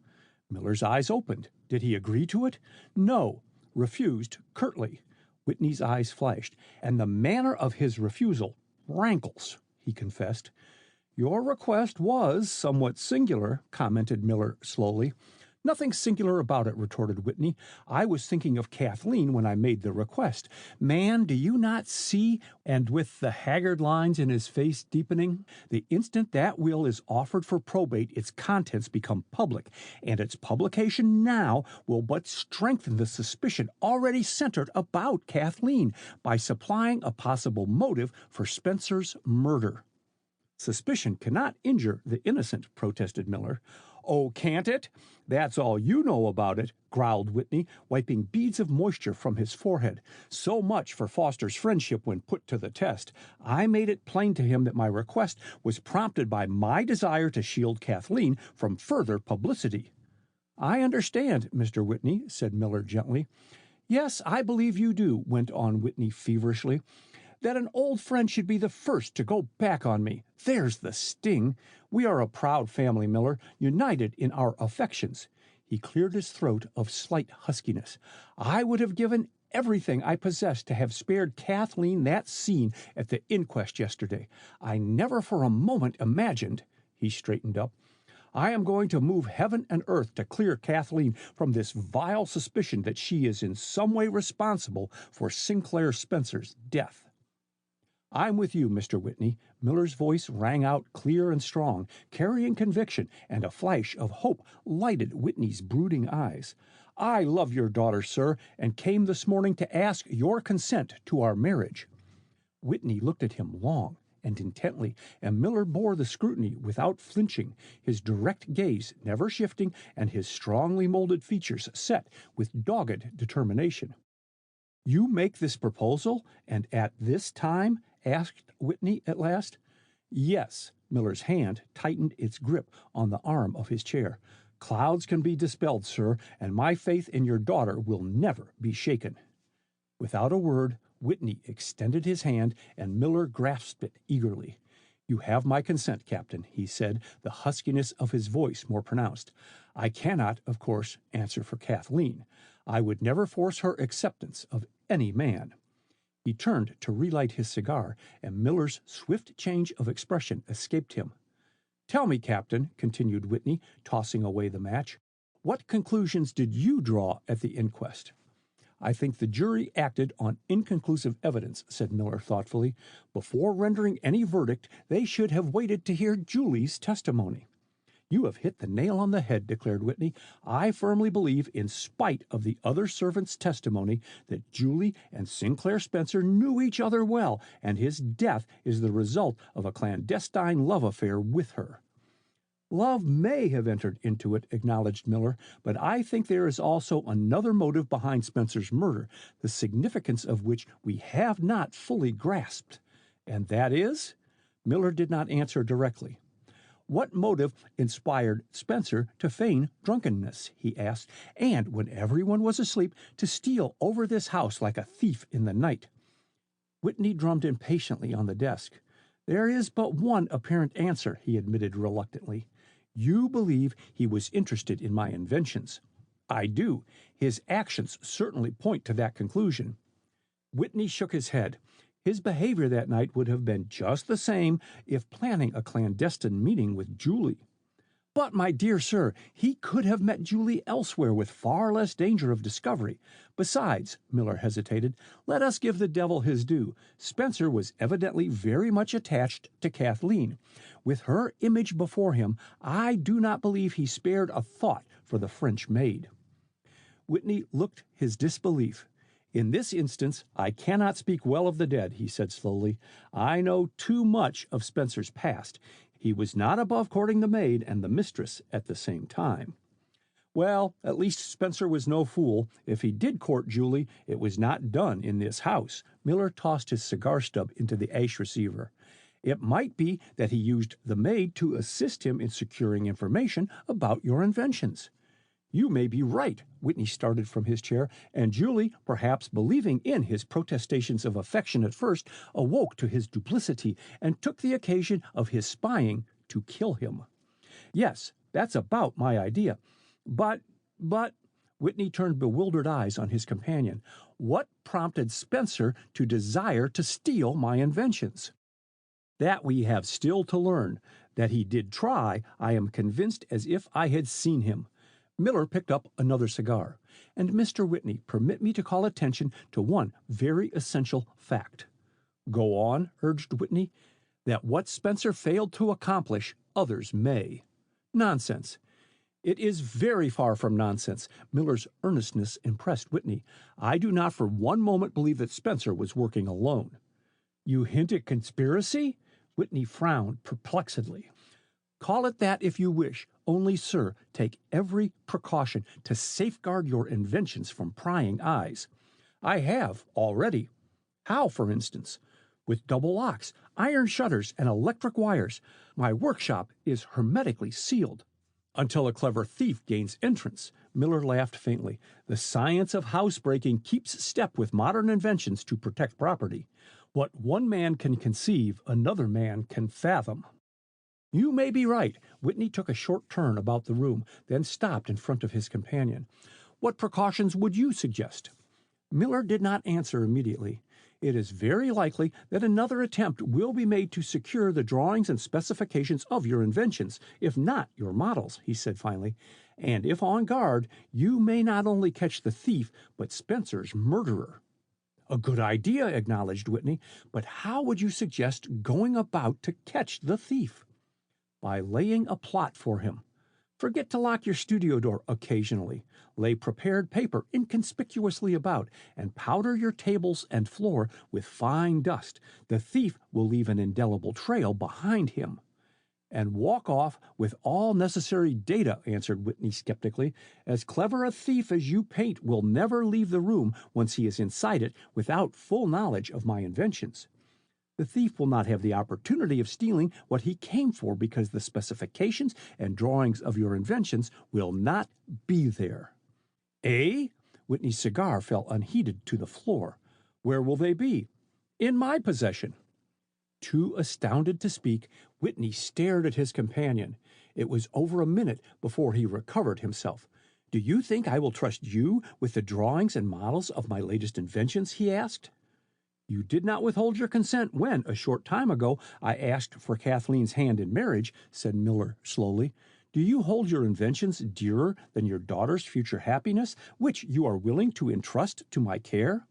Miller's eyes opened. "Did he agree to it?" "No. Refused curtly." Whitney's eyes flashed. "And the manner of his refusal rankles," he confessed. "Your request was somewhat singular," commented Miller slowly. "Nothing singular about it," retorted Whitney. "I was thinking of Kathleen when I made the request. Man, do you not see?" And with the haggard lines in his face deepening, "the instant that will is offered for probate, its contents become public, and its publication now will but strengthen the suspicion already centered about Kathleen by supplying a possible motive for Spencer's murder." "Suspicion cannot injure the innocent," protested Miller. "Oh, can't it? That's all you know about it," growled Whitney, wiping beads of moisture from his forehead. "So much for Foster's friendship when put to the test. I made it plain to him that my request was prompted by my desire to shield Kathleen from further publicity." "I understand, Mr. Whitney," said Miller gently. "Yes, I believe you do," went on Whitney feverishly. "That an old friend should be the first to go back on me. There's the sting. We are a proud family, Miller, united in our affections." He cleared his throat of slight huskiness. "I would have given everything I possess to have spared Kathleen that scene at the inquest yesterday. I never for a moment imagined—" He straightened up. "I am going to move heaven and earth to clear Kathleen from this vile suspicion that she is in some way responsible for Sinclair Spencer's death." "I'm with you, Mr. Whitney." Miller's voice rang out clear and strong, carrying conviction, and a flash of hope lighted Whitney's brooding eyes. "I love your daughter, sir, and came this morning to ask your consent to our marriage." Whitney looked at him long and intently, and Miller bore the scrutiny without flinching, his direct gaze never shifting and his strongly molded features set with dogged determination. "You make this proposal, and at this time?" asked Whitney at last. "Yes." Miller's hand tightened its grip on the arm of his chair. "Clouds can be dispelled, sir, and my faith in your daughter will never be shaken." Without a word, Whitney extended his hand, and Miller grasped it eagerly. "You have my consent, Captain," he said, the huskiness of his voice more pronounced. "I cannot, of course, answer for Kathleen. I would never force her acceptance of any man." He turned to relight his cigar, and Miller's swift change of expression escaped him. "Tell me, Captain," continued Whitney, tossing away the match, "what conclusions did you draw at the inquest?" "I think the jury acted on inconclusive evidence," said Miller thoughtfully. "Before rendering any verdict, they should have waited to hear Julie's testimony." "You have hit the nail on the head," declared Whitney. "I firmly believe, in spite of the other servants' testimony, that Julie and Sinclair Spencer knew each other well, and his death is the result of a clandestine love affair with her." "Love may have entered into it," acknowledged Miller, "but I think there is also another motive behind Spencer's murder, the significance of which we have not fully grasped." "And that is?" Miller did not answer directly. "What motive inspired Spencer to feign drunkenness," he asked, "and when everyone was asleep, to steal over this house like a thief in the night?" Whitney drummed impatiently on the desk. "There is but one apparent answer," he admitted reluctantly. "You believe he was interested in my inventions." "I do. His actions certainly point to that conclusion." Whitney shook his head. His behavior that night would have been just the same if planning a clandestine meeting with Julie. "But, my dear sir, he could have met Julie elsewhere with far less danger of discovery. Besides," Miller hesitated, "let us give the devil his due. Spencer was evidently very much attached to Kathleen. With her image before him, I do not believe he spared a thought for the French maid." Whitney looked his disbelief. "In this instance, I cannot speak well of the dead," he said slowly. "I know too much of Spencer's past. He was not above courting the maid and the mistress at the same time." "Well, at least Spencer was no fool. If he did court Julie, it was not done in this house." Miller tossed his cigar stub into the ash receiver. "It might be that he used the maid to assist him in securing information about your inventions." "You may be right." Whitney started from his chair, "and Julie, perhaps believing in his protestations of affection at first, awoke to his duplicity and took the occasion of his spying to kill him." "Yes, that's about my idea. But, Whitney turned bewildered eyes on his companion. "What prompted Spencer to desire to steal my inventions?" "That we have still to learn. That he did try, I am convinced as if I had seen him." Miller picked up another cigar. "And, Mr. Whitney, permit me to call attention to one very essential fact." "Go on," urged Whitney. "That what Spencer failed to accomplish, others may." "Nonsense." "It is very far from nonsense." Miller's earnestness impressed Whitney. "I do not for one moment believe that Spencer was working alone." "You hint at conspiracy?" Whitney frowned perplexedly. "Call it that if you wish. Only, sir, take every precaution to safeguard your inventions from prying eyes." "I have, already." "How, for instance?" "With double locks, iron shutters, and electric wires. My workshop is hermetically sealed." Until a clever thief gains entrance. Miller laughed faintly. The science of housebreaking keeps step with modern inventions to protect property. What one man can conceive, another man can fathom. You may be right. Whitney took a short turn about the room, then stopped in front of his companion. What precautions would you suggest? Miller did not answer immediately. It is very likely that another attempt will be made to secure the drawings and specifications of your inventions, if not your models, he said finally. And if on guard, you may not only catch the thief, but Spencer's murderer. A good idea, acknowledged Whitney, but how would you suggest going about to catch the thief? By laying a plot for him. Forget to lock your studio door occasionally. Lay prepared paper inconspicuously about, and powder your tables and floor with fine dust. The thief will leave an indelible trail behind him. And walk off with all necessary data, answered Whitney skeptically. As clever a thief as you paint will never leave the room once he is inside it without full knowledge of my inventions. The thief will not have the opportunity of stealing what he came for because the specifications and drawings of your inventions will not be there. Eh? Whitney's cigar fell unheeded to the floor. Where will they be? In my possession. Too astounded to speak, Whitney stared at his companion. It was over a minute before he recovered himself. Do you think I will trust you with the drawings and models of my latest inventions? He asked. You did not withhold your consent when, a short time ago, I asked for Kathleen's hand in marriage, said Miller slowly. Do you hold your inventions dearer than your daughter's future happiness, which you are willing to entrust to my care?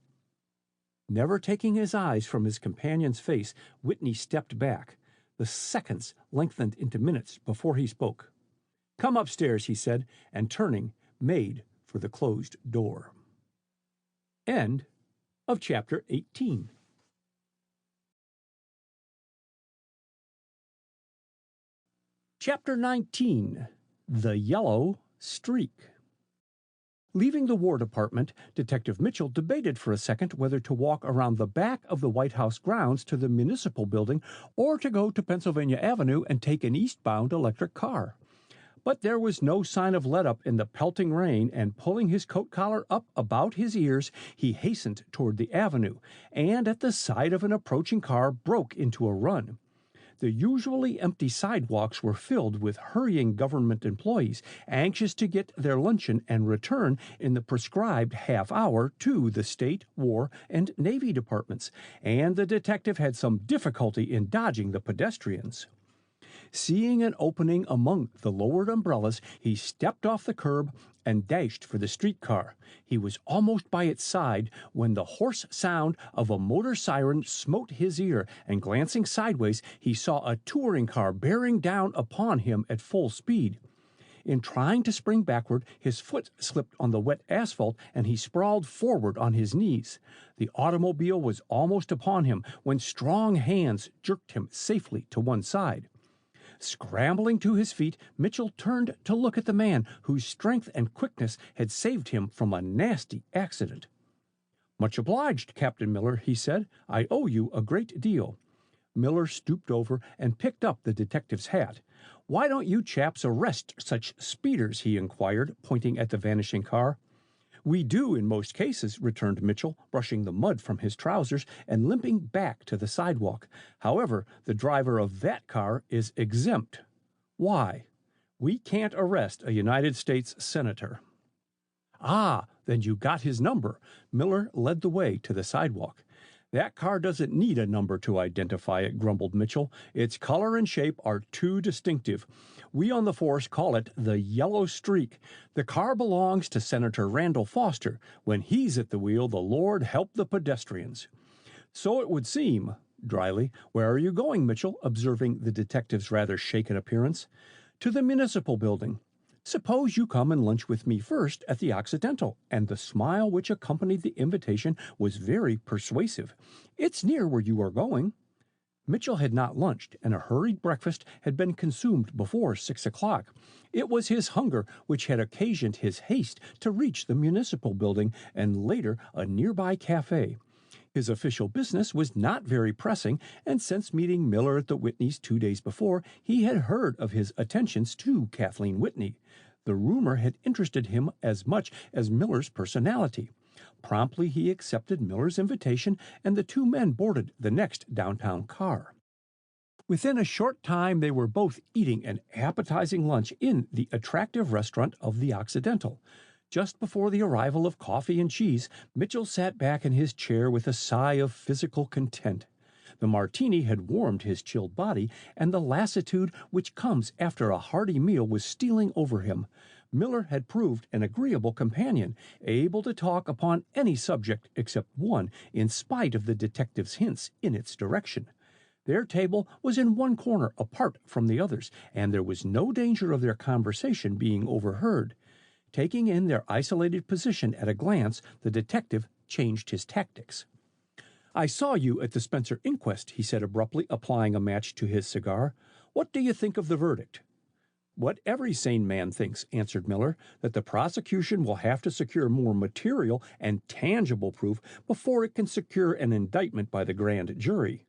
Never taking his eyes from his companion's face, Whitney stepped back. The seconds lengthened into minutes before he spoke. Come upstairs, he said, and turning, made for the closed door. End of Chapter 18. Chapter 19. The Yellow Streak. Leaving the War Department, Detective Mitchell debated for a second whether to walk around the back of the White House grounds to the municipal building or to go to Pennsylvania Avenue and take an eastbound electric car. But there was no sign of let-up in the pelting rain, and pulling his coat collar up about his ears, he hastened toward the avenue, and at the sight of an approaching car broke into a run. The usually empty sidewalks were filled with hurrying government employees, anxious to get their luncheon and return in the prescribed half hour to the State, War, and Navy departments, and the detective had some difficulty in dodging the pedestrians. Seeing an opening among the lowered umbrellas, he stepped off the curb and dashed for the streetcar. He was almost by its side when the hoarse sound of a motor siren smote his ear, and glancing sideways, he saw a touring car bearing down upon him at full speed. In trying to spring backward, his foot slipped on the wet asphalt, and he sprawled forward on his knees. The automobile was almost upon him when strong hands jerked him safely to one side. Scrambling to his feet, Mitchell turned to look at the man whose strength and quickness had saved him from a nasty accident. Much obliged, Captain Miller, he said. I owe you a great deal. Miller stooped over and picked up the detective's hat. Why don't you chaps arrest such speeders? He inquired, pointing at the vanishing car. We do in most cases, returned Mitchell, brushing the mud from his trousers and limping back to the sidewalk. However, the driver of that car is exempt. Why? We can't arrest a United States senator. Ah, then you got his number. Miller led the way to the sidewalk. That car doesn't need a number to identify it, grumbled Mitchell. Its color and shape are too distinctive. We on the force call it the Yellow Streak. The car belongs to Senator Randall Foster. When he's at the wheel, the Lord help the pedestrians. So it would seem, dryly. Where are you going, Mitchell? Observing the detective's rather shaken appearance. To the municipal building. Suppose you come and lunch with me first at the Occidental, and the smile which accompanied the invitation was very persuasive. It's near where you are going. Mitchell had not lunched, and a hurried breakfast had been consumed before 6 o'clock. It was his hunger which had occasioned his haste to reach the municipal building, and later a nearby cafe. His official business was not very pressing, and since meeting Miller at the Whitneys 2 days before, he had heard of his attentions to Kathleen Whitney. The rumor had interested him as much as Miller's personality. Promptly he accepted Miller's invitation, and the two men boarded the next downtown car. Within a short time they were both eating an appetizing lunch in the attractive restaurant of the Occidental. Just before the arrival of coffee and cheese, Mitchell sat back in his chair with a sigh of physical content. The martini had warmed his chilled body, and the lassitude which comes after a hearty meal was stealing over him. Miller had proved an agreeable companion, able to talk upon any subject except one, in spite of the detective's hints in its direction. Their table was in one corner apart from the others, and there was no danger of their conversation being overheard. Taking in their isolated position at a glance, the detective changed his tactics. "I saw you at the Spencer inquest," he said abruptly, applying a match to his cigar. "What do you think of the verdict?" "What every sane man thinks," answered Miller, "that the prosecution will have to secure more material and tangible proof before it can secure an indictment by the grand jury."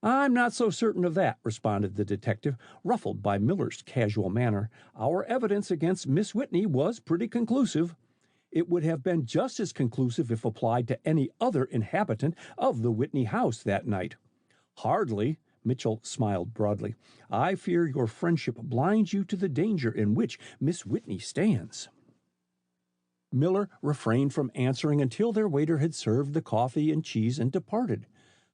"I'm not so certain of that," responded the detective, ruffled by Miller's casual manner. "Our evidence against Miss Whitney was pretty conclusive. It would have been just as conclusive if applied to any other inhabitant of the Whitney house that night." "Hardly." Mitchell smiled broadly. "I fear your friendship blinds you to the danger in which Miss Whitney stands." Miller refrained from answering until their waiter had served the coffee and cheese and departed.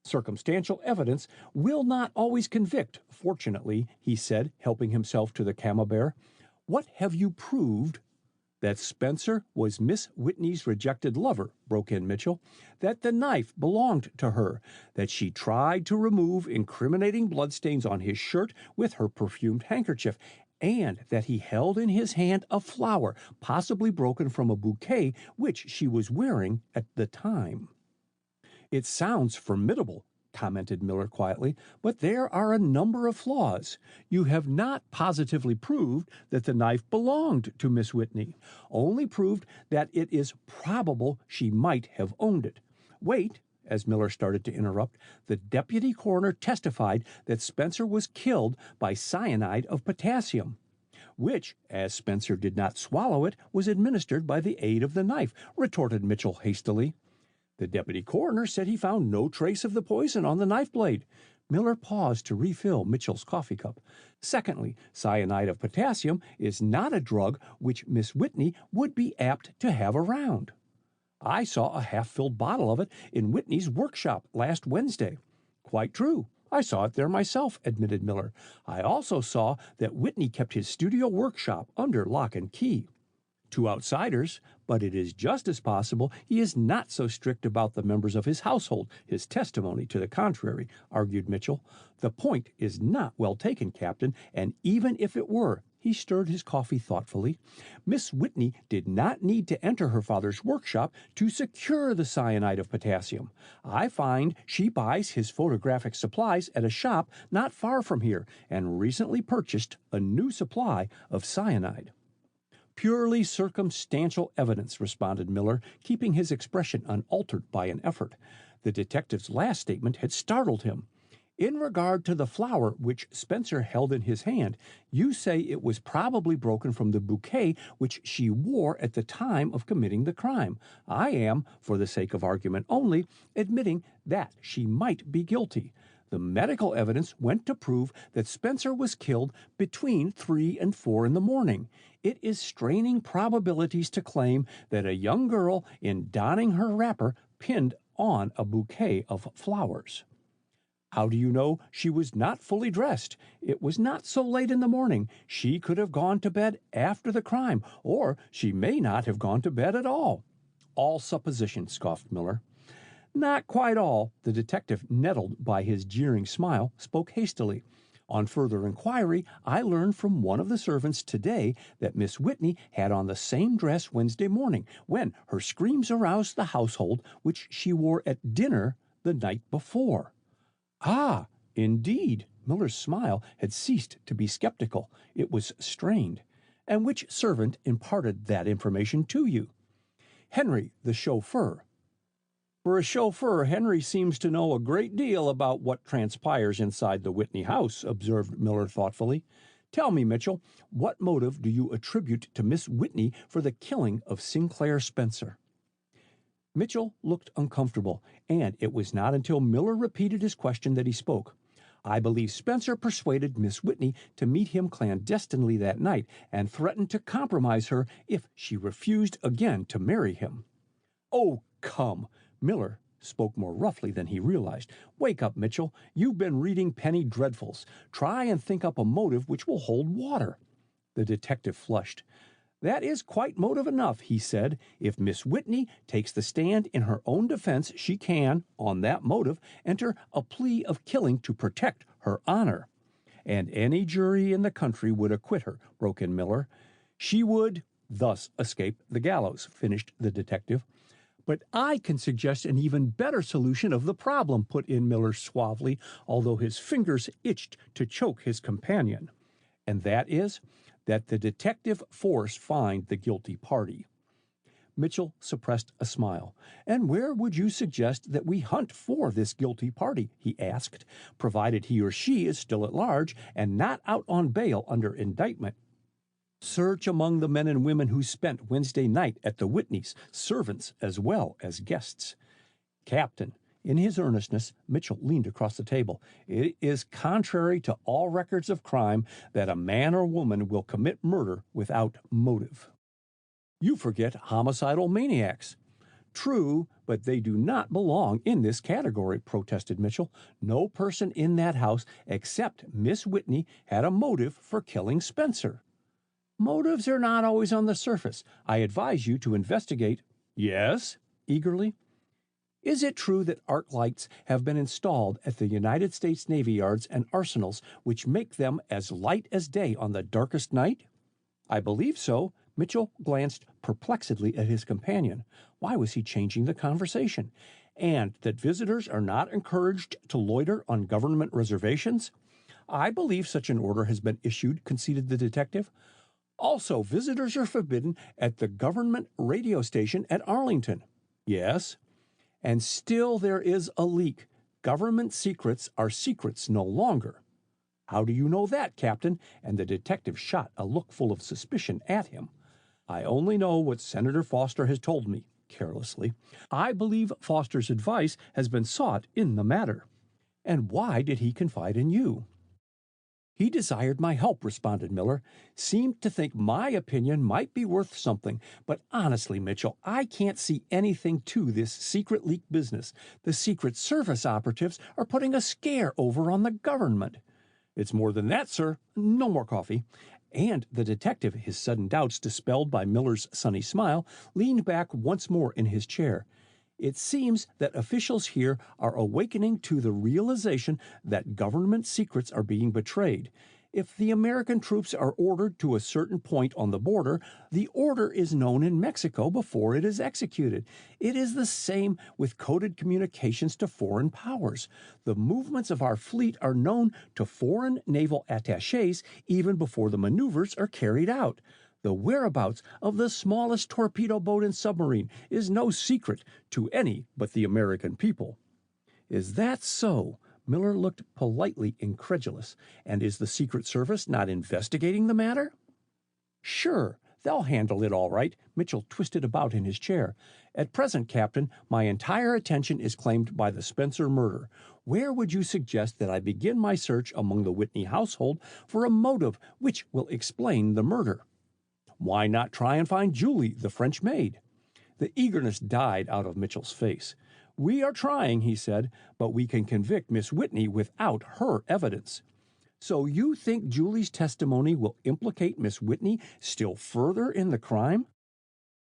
"Circumstantial evidence will not always convict, fortunately," he said, helping himself to the camembert. "What have you proved?" "That Spencer was Miss Whitney's rejected lover," broke in Mitchell. "That the knife belonged to her. That she tried to remove incriminating bloodstains on his shirt with her perfumed handkerchief. And that he held in his hand a flower, possibly broken from a bouquet which she was wearing at the time." "It sounds formidable," commented Miller quietly, "but there are a number of flaws. You have not positively proved that the knife belonged to Miss Whitney, only proved that it is probable she might have owned it. Wait." As Miller started to interrupt, the deputy coroner testified that Spencer was killed by cyanide of potassium, which, as Spencer did not swallow it, was administered by the aid of the knife, retorted Mitchell hastily. "The deputy coroner said he found no trace of the poison on the knife blade." Miller paused to refill Mitchell's coffee cup. "Secondly, cyanide of potassium is not a drug which Miss Whitney would be apt to have around. I saw a half-filled bottle of it in Whitney's workshop last Wednesday." "Quite true. I saw it there myself," admitted Miller. "I also saw that Whitney kept his studio workshop under lock and key." "To outsiders, but it is just as possible he is not so strict about the members of his household, his testimony to the contrary," argued Mitchell. "The point is not well taken, Captain, and even if it were," he stirred his coffee thoughtfully, "Miss Whitney did not need to enter her father's workshop to secure the cyanide of potassium. I find she buys his photographic supplies at a shop not far from here, and recently purchased a new supply of cyanide." "Purely circumstantial evidence," responded Miller, keeping his expression unaltered by an effort. The detective's last statement had startled him. "In regard to the flower which Spencer held in his hand, you say it was probably broken from the bouquet which she wore at the time of committing the crime. I am, for the sake of argument only, admitting that she might be guilty. The medical evidence went to prove that Spencer was killed between 3 and 4 in the morning. It is straining probabilities to claim that a young girl, in donning her wrapper, pinned on a bouquet of flowers." "How do you know she was not fully dressed? It was not so late in the morning. She could have gone to bed after the crime, or she may not have gone to bed at all." "All supposition," scoffed Miller. "Not quite all." The detective, nettled by his jeering smile, spoke hastily. "On further inquiry, I learned from one of the servants today that Miss Whitney had on the same dress Wednesday morning, when her screams aroused the household, which she wore at dinner the night before." "Ah, indeed." Miller's smile had ceased to be skeptical. It was strained. "And which servant imparted that information to you?" "Henry, the chauffeur." For a chauffeur, Henry seems to know a great deal about what transpires inside the Whitney house, observed Miller thoughtfully. Tell me, Mitchell, what motive do you attribute to Miss Whitney for the killing of Sinclair Spencer? Mitchell looked uncomfortable, and it was not until Miller repeated his question that he spoke. I believe Spencer persuaded Miss Whitney to meet him clandestinely that night and threatened to compromise her if she refused again to marry him. Oh, come! Miller spoke more roughly than he realized. Wake up, Mitchell. You've been reading penny dreadfuls. Try and think up a motive which will hold water. The detective flushed. That is quite motive enough, he said. If Miss Whitney takes the stand in her own defense, she can, on that motive, enter a plea of killing to protect her honor. And any jury in the country would acquit her, broke in Miller. She would thus escape the gallows, finished the detective. But I can suggest an even better solution of the problem, put in Miller suavely, although his fingers itched to choke his companion. And that is that the detective force find the guilty party. Mitchell suppressed a smile. And where would you suggest that we hunt for this guilty party, he asked, provided he or she is still at large and not out on bail under indictment? Search among the men and women who spent Wednesday night at the Whitneys, servants as well as guests. Captain, in his earnestness, Mitchell leaned across the table. It is contrary to all records of crime that a man or woman will commit murder without motive. You forget homicidal maniacs. True, but they do not belong in this category, protested Mitchell. No person in that house except Miss Whitney had a motive for killing Spencer. Motives are not always on the surface. I advise you to investigate. Yes? Eagerly. Is it true that arc lights have been installed at the United States Navy yards and arsenals which make them as light as day on the darkest night? I believe so. Mitchell glanced perplexedly at his companion. Why was he changing the conversation? And that visitors are not encouraged to loiter on government reservations? I believe such an order has been issued, conceded the detective. Also, visitors are forbidden at the government radio station at Arlington. Yes. And still there is a leak. Government secrets are secrets no longer. How do you know that, Captain? And the detective shot a look full of suspicion at him. I only know what Senator Foster has told me, carelessly. I believe Foster's advice has been sought in the matter. And why did he confide in you? He desired my help, responded Miller. Seemed to think my opinion might be worth something. But honestly, Mitchell, I can't see anything to this secret leak business. The Secret Service operatives are putting a scare over on the government. It's more than that, sir. No more coffee. And the detective, his sudden doubts dispelled by Miller's sunny smile, leaned back once more in his chair. It seems that officials here are awakening to the realization that government secrets are being betrayed. If the American troops are ordered to a certain point on the border, the order is known in Mexico before it is executed. It is the same with coded communications to foreign powers. The movements of our fleet are known to foreign naval attachés even before the maneuvers are carried out. The whereabouts of the smallest torpedo boat and submarine is no secret to any but the American people. Is that so? Miller looked politely incredulous. And is the Secret Service not investigating the matter? Sure, they'll handle it all right. Mitchell twisted about in his chair. At present, Captain, my entire attention is claimed by the Spencer murder. Where would you suggest that I begin my search among the Whitney household for a motive which will explain the murder? Why not try and find Julie, the French maid? The eagerness died out of Mitchell's face. We are trying, he said, but we can convict Miss Whitney without her evidence. So you think Julie's testimony will implicate Miss Whitney still further in the crime?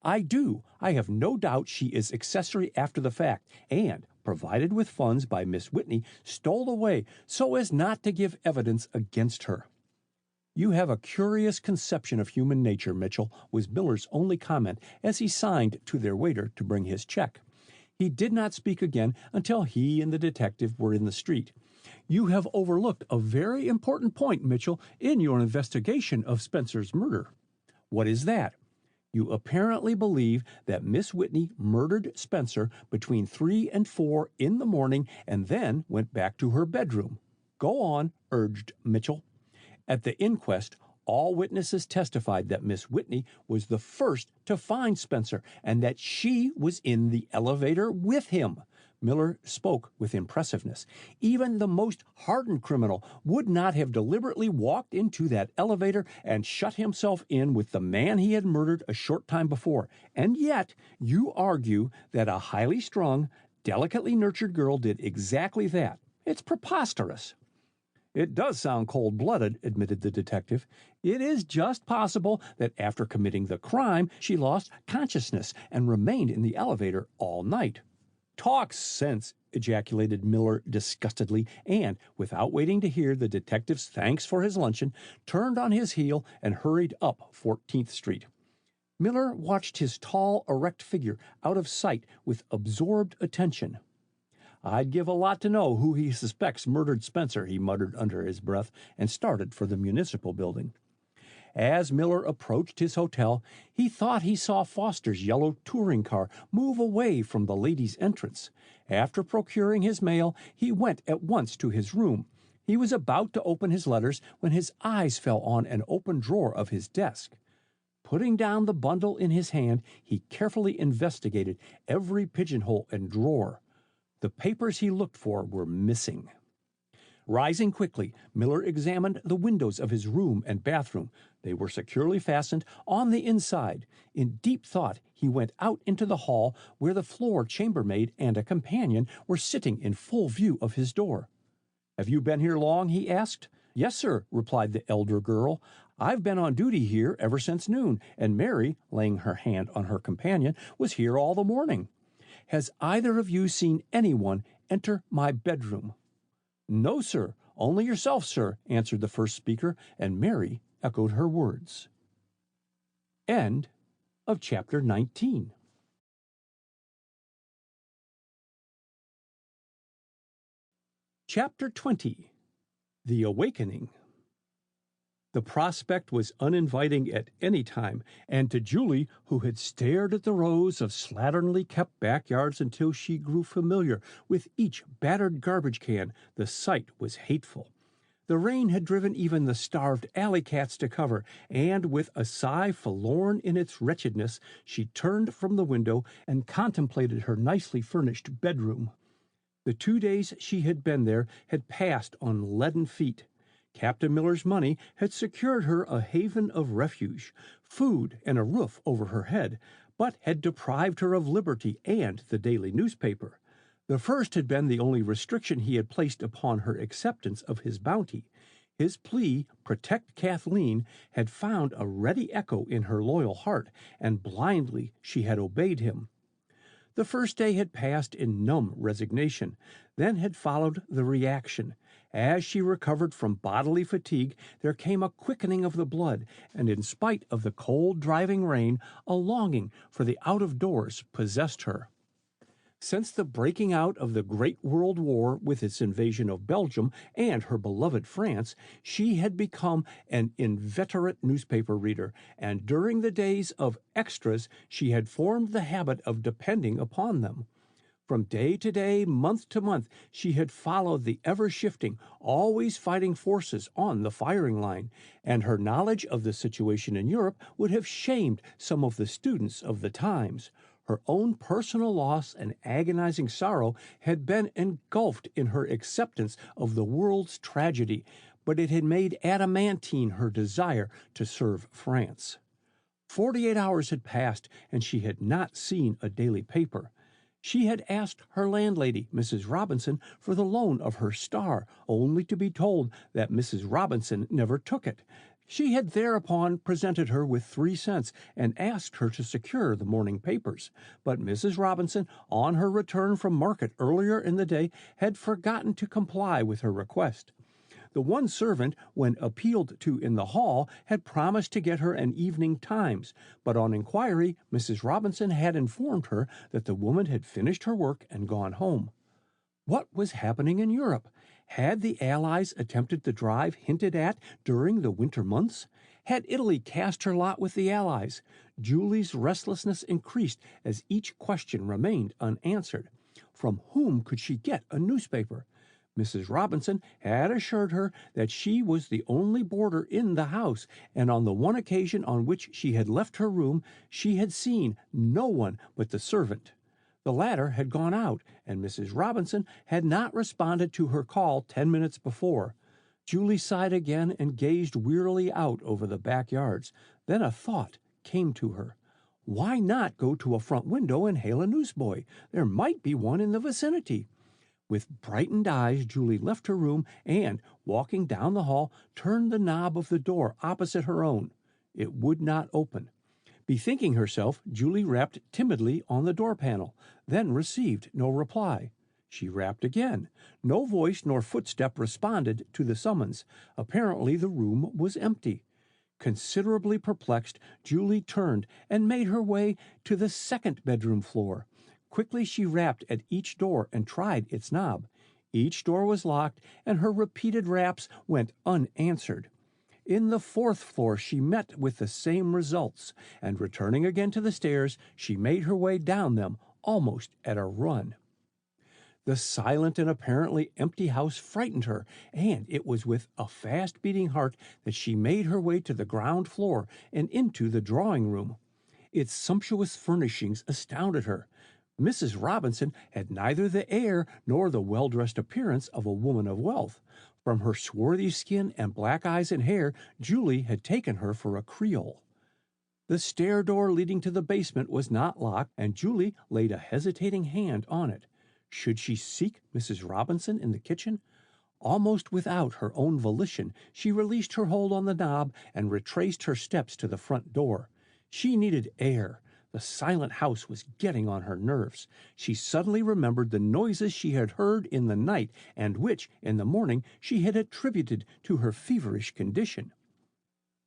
I do. I have no doubt she is accessory after the fact and, provided with funds by Miss Whitney, stole away so as not to give evidence against her. You have a curious conception of human nature, Mitchell, was Miller's only comment as he signed to their waiter to bring his check. He did not speak again until he and the detective were in the street. You have overlooked a very important point, Mitchell, in your investigation of Spencer's murder. What is that? You apparently believe that Miss Whitney murdered Spencer between 3 and 4 in the morning and then went back to her bedroom. Go on, urged Mitchell. At the inquest, all witnesses testified that Miss Whitney was the first to find Spencer and that she was in the elevator with him. Miller spoke with impressiveness. Even the most hardened criminal would not have deliberately walked into that elevator and shut himself in with the man he had murdered a short time before. And yet, you argue that a highly strung, delicately nurtured girl did exactly that. It's preposterous. It does sound cold-blooded, admitted the detective. It is just possible that after committing the crime, she lost consciousness and remained in the elevator all night. Talk sense, ejaculated Miller disgustedly, and, without waiting to hear the detective's thanks for his luncheon, turned on his heel and hurried up 14th Street. Miller watched his tall, erect figure out of sight with absorbed attention. I'd give a lot to know who he suspects murdered Spencer, he muttered under his breath, and started for the municipal building. As Miller approached his hotel, he thought he saw Foster's yellow touring car move away from the ladies' entrance. After procuring his mail, he went at once to his room. He was about to open his letters when his eyes fell on an open drawer of his desk. Putting down the bundle in his hand, he carefully investigated every pigeonhole and drawer. The papers he looked for were missing. Rising quickly, Miller examined the windows of his room and bathroom. They were securely fastened on the inside. In deep thought, he went out into the hall where the floor chambermaid and a companion were sitting in full view of his door. "Have you been here long?" he asked. "Yes, sir," replied the elder girl. "I've been on duty here ever since noon, and Mary," laying her hand on her companion, "was here all the morning." "Has either of you seen anyone enter my bedroom?" "No, sir. Only yourself, sir," answered the first speaker, and Mary echoed her words. End of chapter 19. Chapter 20. The Awakening. The prospect was uninviting at any time, and to Julie, who had stared at the rows of slatternly kept backyards until she grew familiar with each battered garbage can, the sight was hateful. The rain had driven even the starved alley cats to cover, and with a sigh forlorn in its wretchedness, she turned from the window and contemplated her nicely furnished bedroom. The 2 days she had been there had passed on leaden feet. Captain Miller's money had secured her a haven of refuge, food, and a roof over her head, but had deprived her of liberty and the daily newspaper. The first had been the only restriction he had placed upon her acceptance of his bounty. His plea, "Protect Kathleen," had found a ready echo in her loyal heart, and blindly she had obeyed him. The first day had passed in numb resignation. Then had followed the reaction. As she recovered from bodily fatigue, there came a quickening of the blood, and in spite of the cold driving rain, a longing for the out-of-doors possessed her. Since the breaking out of the Great World War with its invasion of Belgium and her beloved France, she had become an inveterate newspaper reader, and during the days of extras she had formed the habit of depending upon them. From day to day, month to month, she had followed the ever-shifting, always fighting forces on the firing line, and her knowledge of the situation in Europe would have shamed some of the students of the times. Her own personal loss and agonizing sorrow had been engulfed in her acceptance of the world's tragedy, but it had made adamantine her desire to serve France. 48 hours had passed, and she had not seen a daily paper. She had asked her landlady, Mrs. Robinson, for the loan of her Star, only to be told that Mrs. Robinson never took it. She had thereupon presented her with 3 cents and asked her to secure the morning papers, but Mrs. Robinson, on her return from market earlier in the day, had forgotten to comply with her request. The one servant, when appealed to in the hall, had promised to get her an Evening Times, but on inquiry, Mrs. Robinson had informed her that the woman had finished her work and gone home. What was happening in Europe? Had the Allies attempted the drive hinted at during the winter months? Had Italy cast her lot with the Allies? Julie's restlessness increased as each question remained unanswered. From whom could she get a newspaper? Mrs. Robinson had assured her that she was the only boarder in the house, and on the one occasion on which she had left her room, she had seen no one but the servant. The latter had gone out, and Mrs. Robinson had not responded to her call 10 minutes before. Julie sighed again and gazed wearily out over the backyards. Then a thought came to her. Why not go to a front window and hail a newsboy? There might be one in the vicinity. With brightened eyes, Julie left her room and, walking down the hall, turned the knob of the door opposite her own. It would not open. Bethinking herself, Julie rapped timidly on the door panel, then received no reply. She rapped again. No voice nor footstep responded to the summons. Apparently the room was empty. Considerably perplexed, Julie turned and made her way to the second bedroom floor. Quickly she rapped at each door and tried its knob. Each door was locked, and her repeated raps went unanswered. In the fourth floor she met with the same results, and returning again to the stairs, she made her way down them almost at a run. The silent and apparently empty house frightened her, and it was with a fast-beating heart that she made her way to the ground floor and into the drawing-room. Its sumptuous furnishings astounded her. Mrs. Robinson had neither the air nor the well-dressed appearance of a woman of wealth. From her swarthy skin and black eyes and hair, Julie had taken her for a Creole. The stair door leading to the basement was not locked, and Julie laid a hesitating hand on it. Should she seek Mrs. Robinson in the kitchen? Almost without her own volition, she released her hold on the knob and retraced her steps to the front door. She needed air. The silent house was getting on her nerves. She suddenly remembered the noises she had heard in the night and which, in the morning, she had attributed to her feverish condition.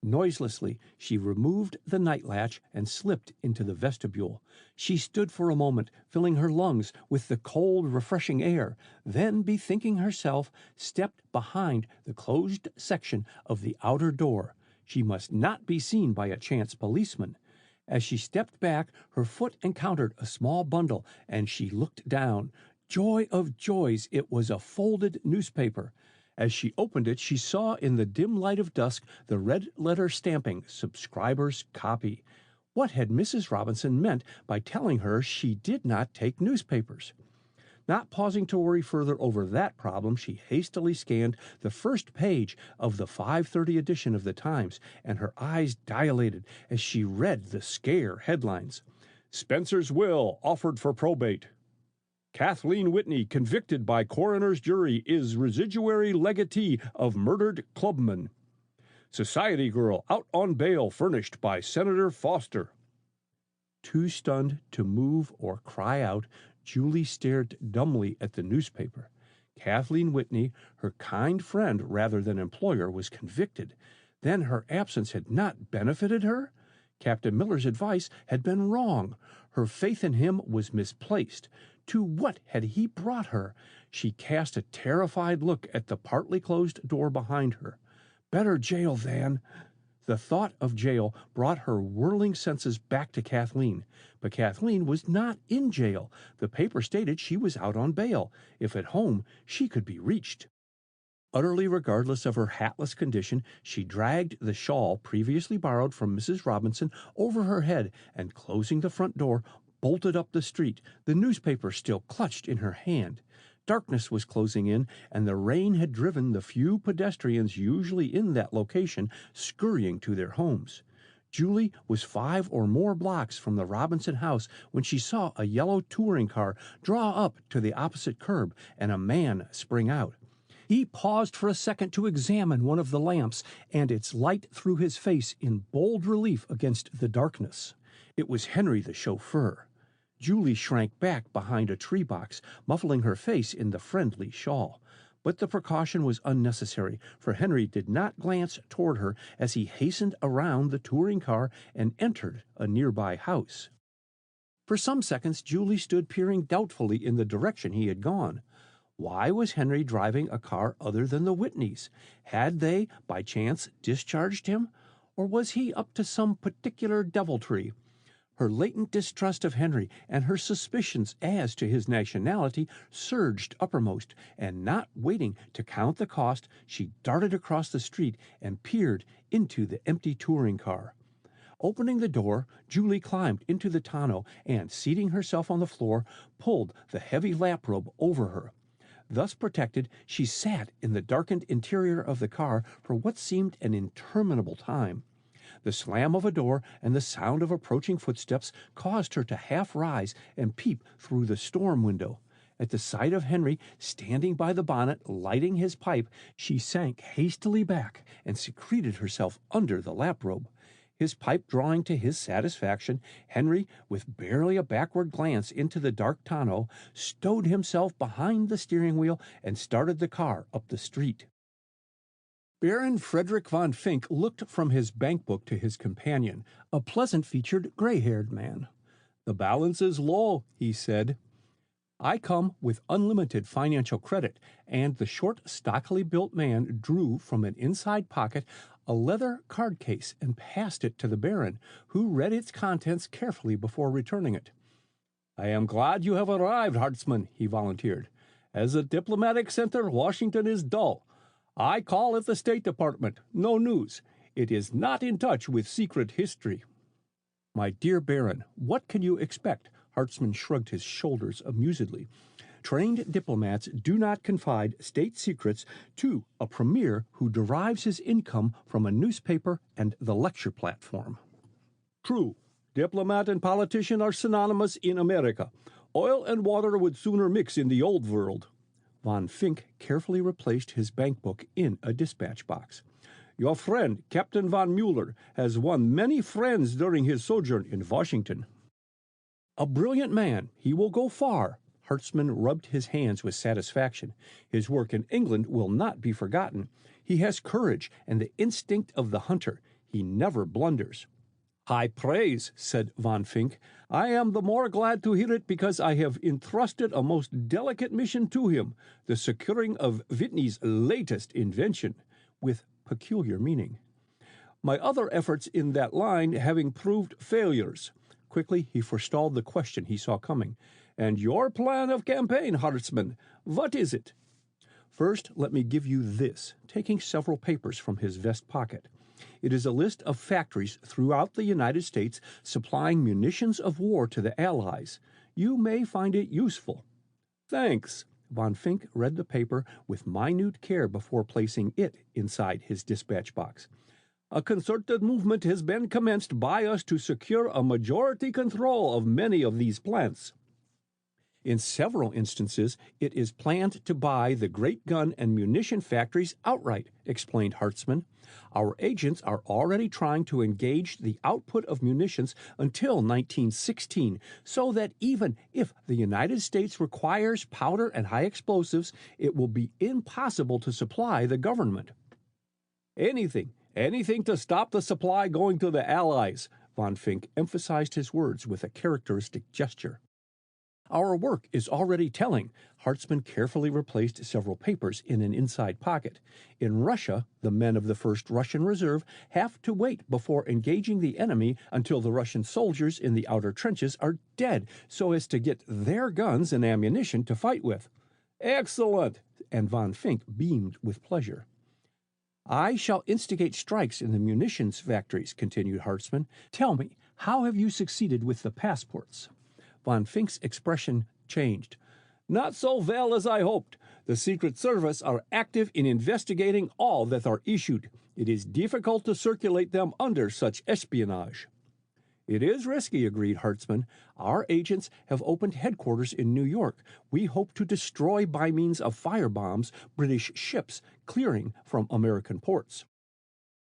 Noiselessly, she removed the night latch and slipped into the vestibule. She stood for a moment, filling her lungs with the cold, refreshing air, then, bethinking herself, stepped behind the closed section of the outer door. She must not be seen by a chance policeman. As she stepped back, her foot encountered a small bundle, and she looked down. Joy of joys, it was a folded newspaper. As she opened it, she saw in the dim light of dusk the red letter stamping, "Subscriber's Copy." What had Mrs. Robinson meant by telling her she did not take newspapers? Not pausing to worry further over that problem, she hastily scanned the first page of the 5:30 edition of the Times, and her eyes dilated as she read the scare headlines. "Spencer's will offered for probate. Kathleen Whitney, convicted by coroner's jury, is residuary legatee of murdered clubman. Society girl out on bail furnished by Senator Foster." Too stunned to move or cry out, Julie stared dumbly at the newspaper. Kathleen Whitney, her kind friend rather than employer, was convicted. Then her absence had not benefited her? Captain Miller's advice had been wrong. Her faith in him was misplaced. To what had he brought her? She cast a terrified look at the partly closed door behind her. Better jail than... The thought of jail brought her whirling senses back to Kathleen. But Kathleen was not in jail. The paper stated she was out on bail. If at home, she could be reached. Utterly regardless of her hatless condition, she dragged the shawl previously borrowed from Mrs. Robinson over her head and, closing the front door, bolted up the street, the newspaper still clutched in her hand. Darkness was closing in, and the rain had driven the few pedestrians usually in that location scurrying to their homes. Julie was 5 or more blocks from the Robinson house when she saw a yellow touring car draw up to the opposite curb and a man spring out. He paused for a second to examine one of the lamps, and its light threw his face in bold relief against the darkness. It was Henry, the chauffeur. Julie shrank back behind a tree box, muffling her face in the friendly shawl. But the precaution was unnecessary, for Henry did not glance toward her as he hastened around the touring car and entered a nearby house. For some seconds, Julie stood peering doubtfully in the direction he had gone. Why was Henry driving a car other than the Whitneys? Had they, by chance, discharged him? or was he up to some particular deviltry? Her latent distrust of Henry and her suspicions as to his nationality surged uppermost, and not waiting to count the cost, she darted across the street and peered into the empty touring car. Opening the door, Julie climbed into the tonneau and, seating herself on the floor, pulled the heavy lap-robe over her. Thus protected, she sat in the darkened interior of the car for what seemed an interminable time. The slam of a door and the sound of approaching footsteps caused her to half rise and peep through the storm window. At the sight of Henry standing by the bonnet, lighting his pipe, she sank hastily back and secreted herself under the lap-robe. His pipe drawing to his satisfaction, Henry, with barely a backward glance into the dark tonneau, stowed himself behind the steering wheel and started the car up the street. Baron Frederick von Fink looked from his bank book to his companion, a pleasant-featured, gray-haired man. "The balance is low," he said. "I come with unlimited financial credit," and the short, stockily built man drew from an inside pocket a leather card case and passed it to the Baron, who read its contents carefully before returning it. "I am glad you have arrived, Hartzman," he volunteered. "As a diplomatic center, Washington is dull. I call at the State Department. No news. It is not in touch with secret history." "My dear Baron, what can you expect?" Hartzman shrugged his shoulders amusedly. "Trained diplomats do not confide state secrets to a premier who derives his income from a newspaper and the lecture platform." "True. Diplomat and politician are synonymous in America. Oil and water would sooner mix in the old world." Von Fink carefully replaced his bank book in a dispatch box. "Your friend, Captain von Mueller, has won many friends during his sojourn in Washington." "A brilliant man. He will go far." Hartzman rubbed his hands with satisfaction. "His work in England will not be forgotten. He has courage and the instinct of the hunter. He never blunders." "High praise," said von Fink. "I am the more glad to hear it because I have entrusted a most delicate mission to him, the securing of Whitney's latest invention," with peculiar meaning. "My other efforts in that line having proved failures." Quickly he forestalled the question he saw coming. "And your plan of campaign, Hartzman, what is it?" "First, let me give you this," taking several papers from his vest pocket. "It is a list of factories throughout the United States supplying munitions of war to the Allies. You may find it useful." "Thanks." Von Fink read the paper with minute care before placing it inside his dispatch box. "A concerted movement has been commenced by us to secure a majority control of many of these plants. In several instances, it is planned to buy the great gun and munition factories outright," explained Hartzman. "Our agents are already trying to engage the output of munitions until 1916, so that even if the United States requires powder and high explosives, it will be impossible to supply the government." Anything to stop the supply going to the Allies," Von Fink emphasized his words with a characteristic gesture. "Our work is already telling." Hartzman carefully replaced several papers in an inside pocket. "In Russia, the men of the 1st Russian Reserve have to wait before engaging the enemy until the Russian soldiers in the outer trenches are dead, so as to get their guns and ammunition to fight with." "Excellent!" and Von Fink beamed with pleasure. "I shall instigate strikes in the munitions factories," continued Hartzman. "Tell me, how have you succeeded with the passports?" Von Fink's expression changed. "Not so well as I hoped. The Secret Service are active in investigating all that are issued. It is difficult to circulate them under such espionage." "It is risky," agreed Hartzman. "Our agents have opened headquarters in New York. We hope to destroy by means of firebombs British ships clearing from American ports."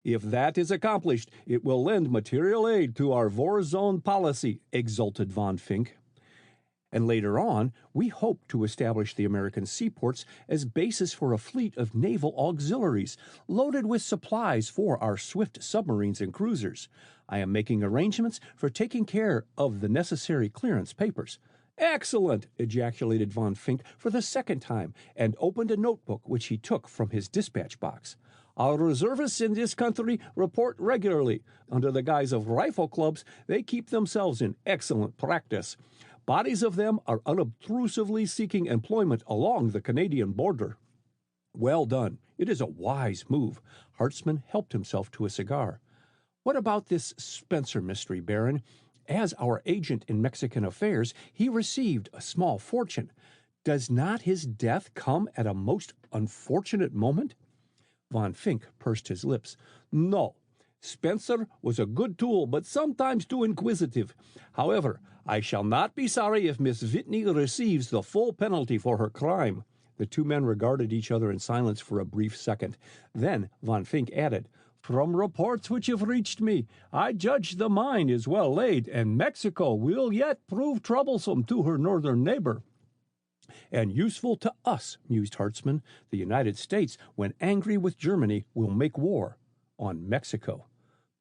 "If that is accomplished, it will lend material aid to our war zone policy," exulted Von Fink. "And later on, we hope to establish the American seaports as bases for a fleet of naval auxiliaries, loaded with supplies for our swift submarines and cruisers. I am making arrangements for taking care of the necessary clearance papers." "Excellent!" ejaculated Von Fink for the second time, and opened a notebook which he took from his dispatch box. Our reservists in this country report regularly. Under the guise of rifle clubs, they keep themselves in excellent practice. Bodies of them are unobtrusively seeking employment along the Canadian border. Well done. It is a wise move. Hartzman helped himself to a cigar. What about this Spencer mystery, Baron? As our agent in Mexican affairs, he received a small fortune. Does not his death come at a most unfortunate moment? Von Fink pursed his lips. No. Spencer was a good tool, but sometimes too inquisitive. However, I shall not be sorry if Miss Whitney receives the full penalty for her crime. The two men regarded each other in silence for a brief second. Then Von Fink added, From reports which have reached me, I judge the mine is well laid, and Mexico will yet prove troublesome to her northern neighbor. And useful to us, mused Hartzman. The United States, when angry with Germany, will make war on Mexico.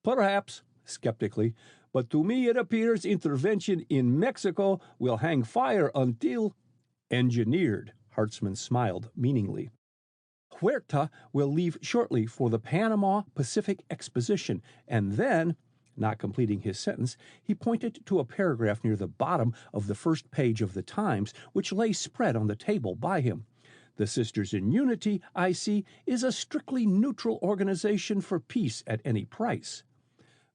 Perhaps, skeptically, but to me it appears intervention in Mexico will hang fire until engineered. Hartzman smiled meaningly. Huerta will leave shortly for the Panama Pacific Exposition, and then, not completing his sentence, he pointed to a paragraph near the bottom of the first page of the Times, which lay spread on the table by him. The Sisters in Unity, I see, is a strictly neutral organization for peace at any price.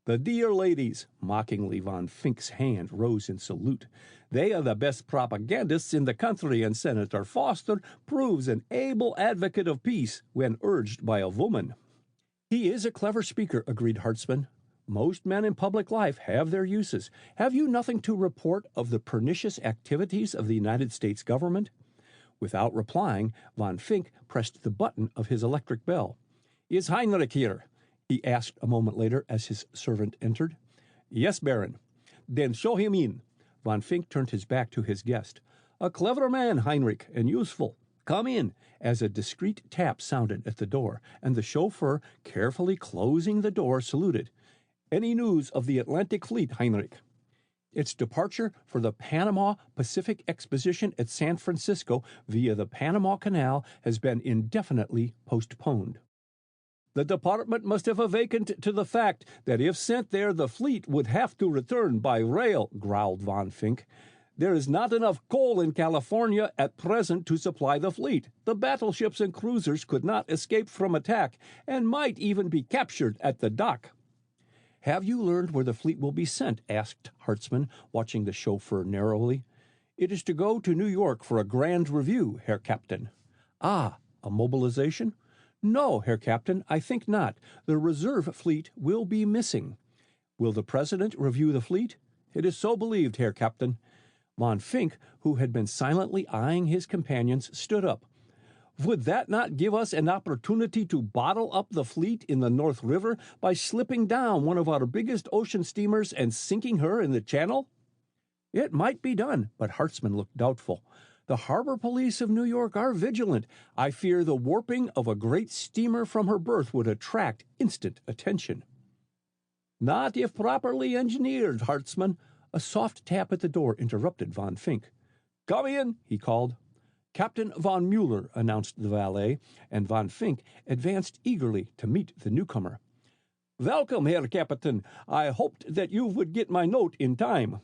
The dear ladies, mockingly Von Fink's hand rose in salute. They are the best propagandists in the country, and Senator Foster proves an able advocate of peace when urged by a woman. He is a clever speaker, agreed Hartzman. Most men in public life have their uses. Have you nothing to report of the pernicious activities of the United States government? Without replying, Von Fink pressed the button of his electric bell. Is Heinrich here? He asked a moment later as his servant entered. Yes, Baron. Then show him in. Von Fink turned his back to his guest. A clever man, Heinrich, and useful. Come in, as a discreet tap sounded at the door, and the chauffeur, carefully closing the door, saluted. Any news of the Atlantic Fleet, Heinrich? Its departure for the Panama Pacific Exposition at San Francisco via the Panama Canal has been indefinitely postponed. The department must have awakened to the fact that if sent there, the fleet would have to return by rail, growled Von Fink. There is not enough coal in California at present to supply the fleet. The battleships and cruisers could not escape from attack and might even be captured at the dock. Have you learned where the fleet will be sent? Asked Hartzman, watching the chauffeur narrowly. It is to go to New York for a grand review, Herr Captain. Ah, a mobilization? No, Herr Captain, I think not. The reserve fleet will be missing. Will the President review the fleet? It is so believed, Herr Captain. Von Fink, who had been silently eyeing his companions, stood up. Would that not give us an opportunity to bottle up the fleet in the North River by slipping down one of our biggest ocean steamers and sinking her in the channel? It might be done, but Hartzman looked doubtful. The harbor police of New York are vigilant. I fear the warping of a great steamer from her berth would attract instant attention. Not if properly engineered, Hartzman. A soft tap at the door interrupted Von Fink. Come in, he called. Captain von Mueller, announced the valet, and Von Fink advanced eagerly to meet the newcomer. Welcome, Herr Captain. I hoped that you would get my note in time.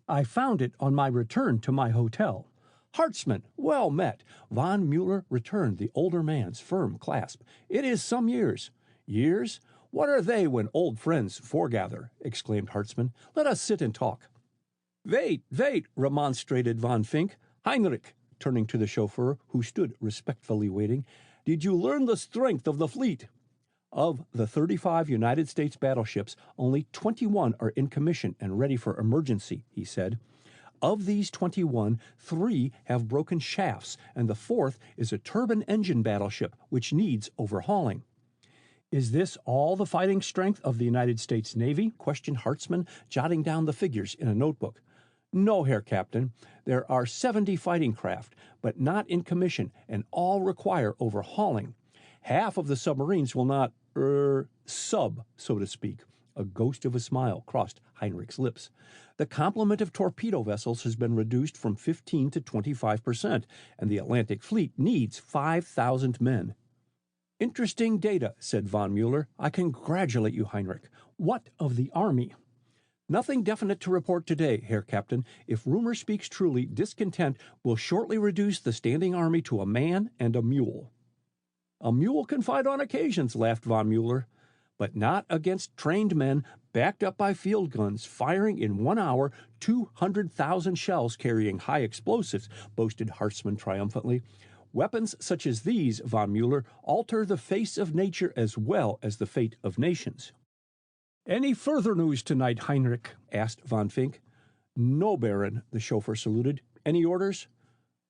I found it on my return to my hotel. Hartzman, well met. Von Mueller returned the older man's firm clasp. It is some years. Years? What are they when old friends foregather? Exclaimed Hartzman. Let us sit and talk. Wait, remonstrated Von Fink. Heinrich, turning to the chauffeur, who stood respectfully waiting, did you learn the strength of the fleet? Of the 35 United States battleships, only 21 are in commission and ready for emergency, he said. Of these 21, 3 have broken shafts, and the 4th is a turbine engine battleship, which needs overhauling. Is this all the fighting strength of the United States Navy? Questioned Hartzman, jotting down the figures in a notebook. No, Herr Captain. There are 70 fighting craft, but not in commission, and all require overhauling. Half of the submarines will not, sub, so to speak. A ghost of a smile crossed Heinrich's lips. The complement of torpedo vessels has been reduced from 15 to 25%, and the Atlantic Fleet needs 5,000 men. Interesting data, said von Mueller. I congratulate you, Heinrich. What of the army? Nothing definite to report today, Herr Captain. If rumor speaks truly, discontent will shortly reduce the standing army to a man and a mule. A mule can fight on occasions, laughed von Mueller, but not against trained men backed up by field guns, firing in 1 hour 200,000 shells carrying high explosives, boasted Hartzman triumphantly. Weapons such as these, von Mueller, alter the face of nature as well as the fate of nations. Any further news tonight, Heinrich? Asked von Fink. No, Baron, the chauffeur saluted. Any orders?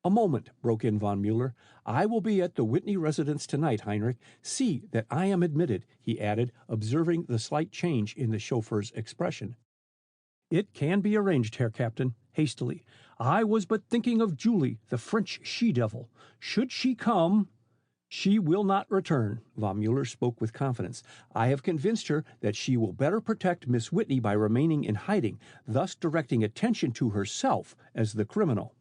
A moment, broke in von Mueller. I will be at the Whitney residence tonight, Heinrich. See that I am admitted, he added, observing the slight change in the chauffeur's expression. It can be arranged, Herr Captain, hastily. I was but thinking of Julie, the French she-devil. Should she come... She will not return, von Mueller spoke with confidence. I have convinced her that she will better protect Miss Whitney by remaining in hiding, thus directing attention to herself as the criminal.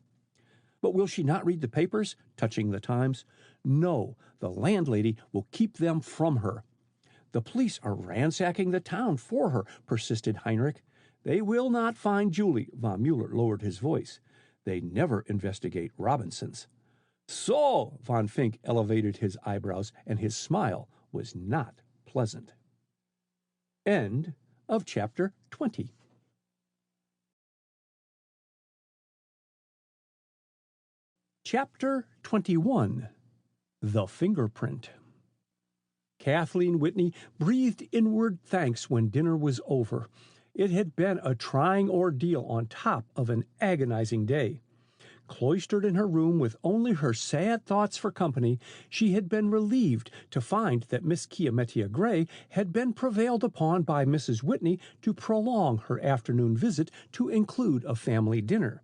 But will she not read the papers, touching the Times? No, the landlady will keep them from her. The police are ransacking the town for her, persisted Heinrich. They will not find Julie, von Mueller lowered his voice. They never investigate Robinsons. So, von Fink elevated his eyebrows, and his smile was not pleasant. End of chapter 20. Chapter 21. The Fingerprint. Kathleen Whitney breathed inward thanks when dinner was over. It had been a trying ordeal on top of an agonizing day. Cloistered in her room with only her sad thoughts for company, she had been relieved to find that Miss Kiametia Gray had been prevailed upon by Mrs. Whitney to prolong her afternoon visit to include a family dinner.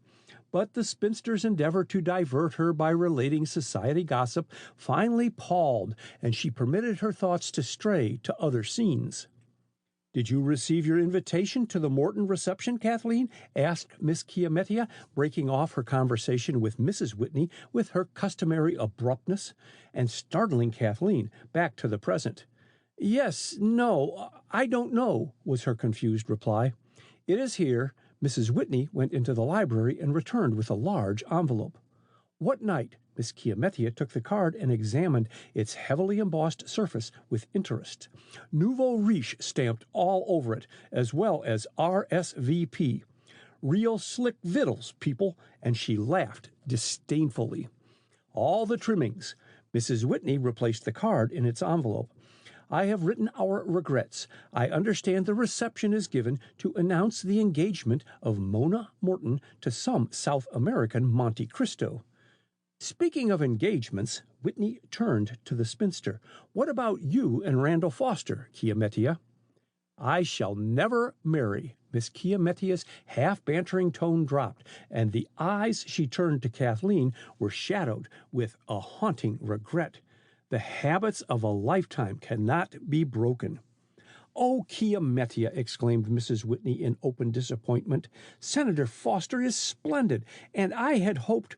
But the spinster's endeavor to divert her by relating society gossip finally palled, and she permitted her thoughts to stray to other scenes. Did you receive your invitation to the Morton reception, Kathleen? Asked Miss Kiametia, breaking off her conversation with Mrs. Whitney with her customary abruptness, and startling Kathleen back to the present. Yes, no, I don't know, was her confused reply. It is here. Mrs. Whitney went into the library and returned with a large envelope. What night? Miss Kiametia took the card and examined its heavily embossed surface with interest. Nouveau riche stamped all over it, as well as RSVP. Real slick victuals, people, and she laughed disdainfully. All the trimmings. Mrs. Whitney replaced the card in its envelope. I have written our regrets. I understand the reception is given to announce the engagement of Mona Morton to some South American Monte Cristo. Speaking of engagements, Whitney turned to the spinster. What about you and Randall Foster, Kiametia? I shall never marry. Miss Kiametia's half-bantering tone dropped, and the eyes she turned to Kathleen were shadowed with a haunting regret. The habits of a lifetime cannot be broken. Oh, Kiametia, exclaimed Mrs. Whitney in open disappointment. Senator Foster is splendid, and I had hoped...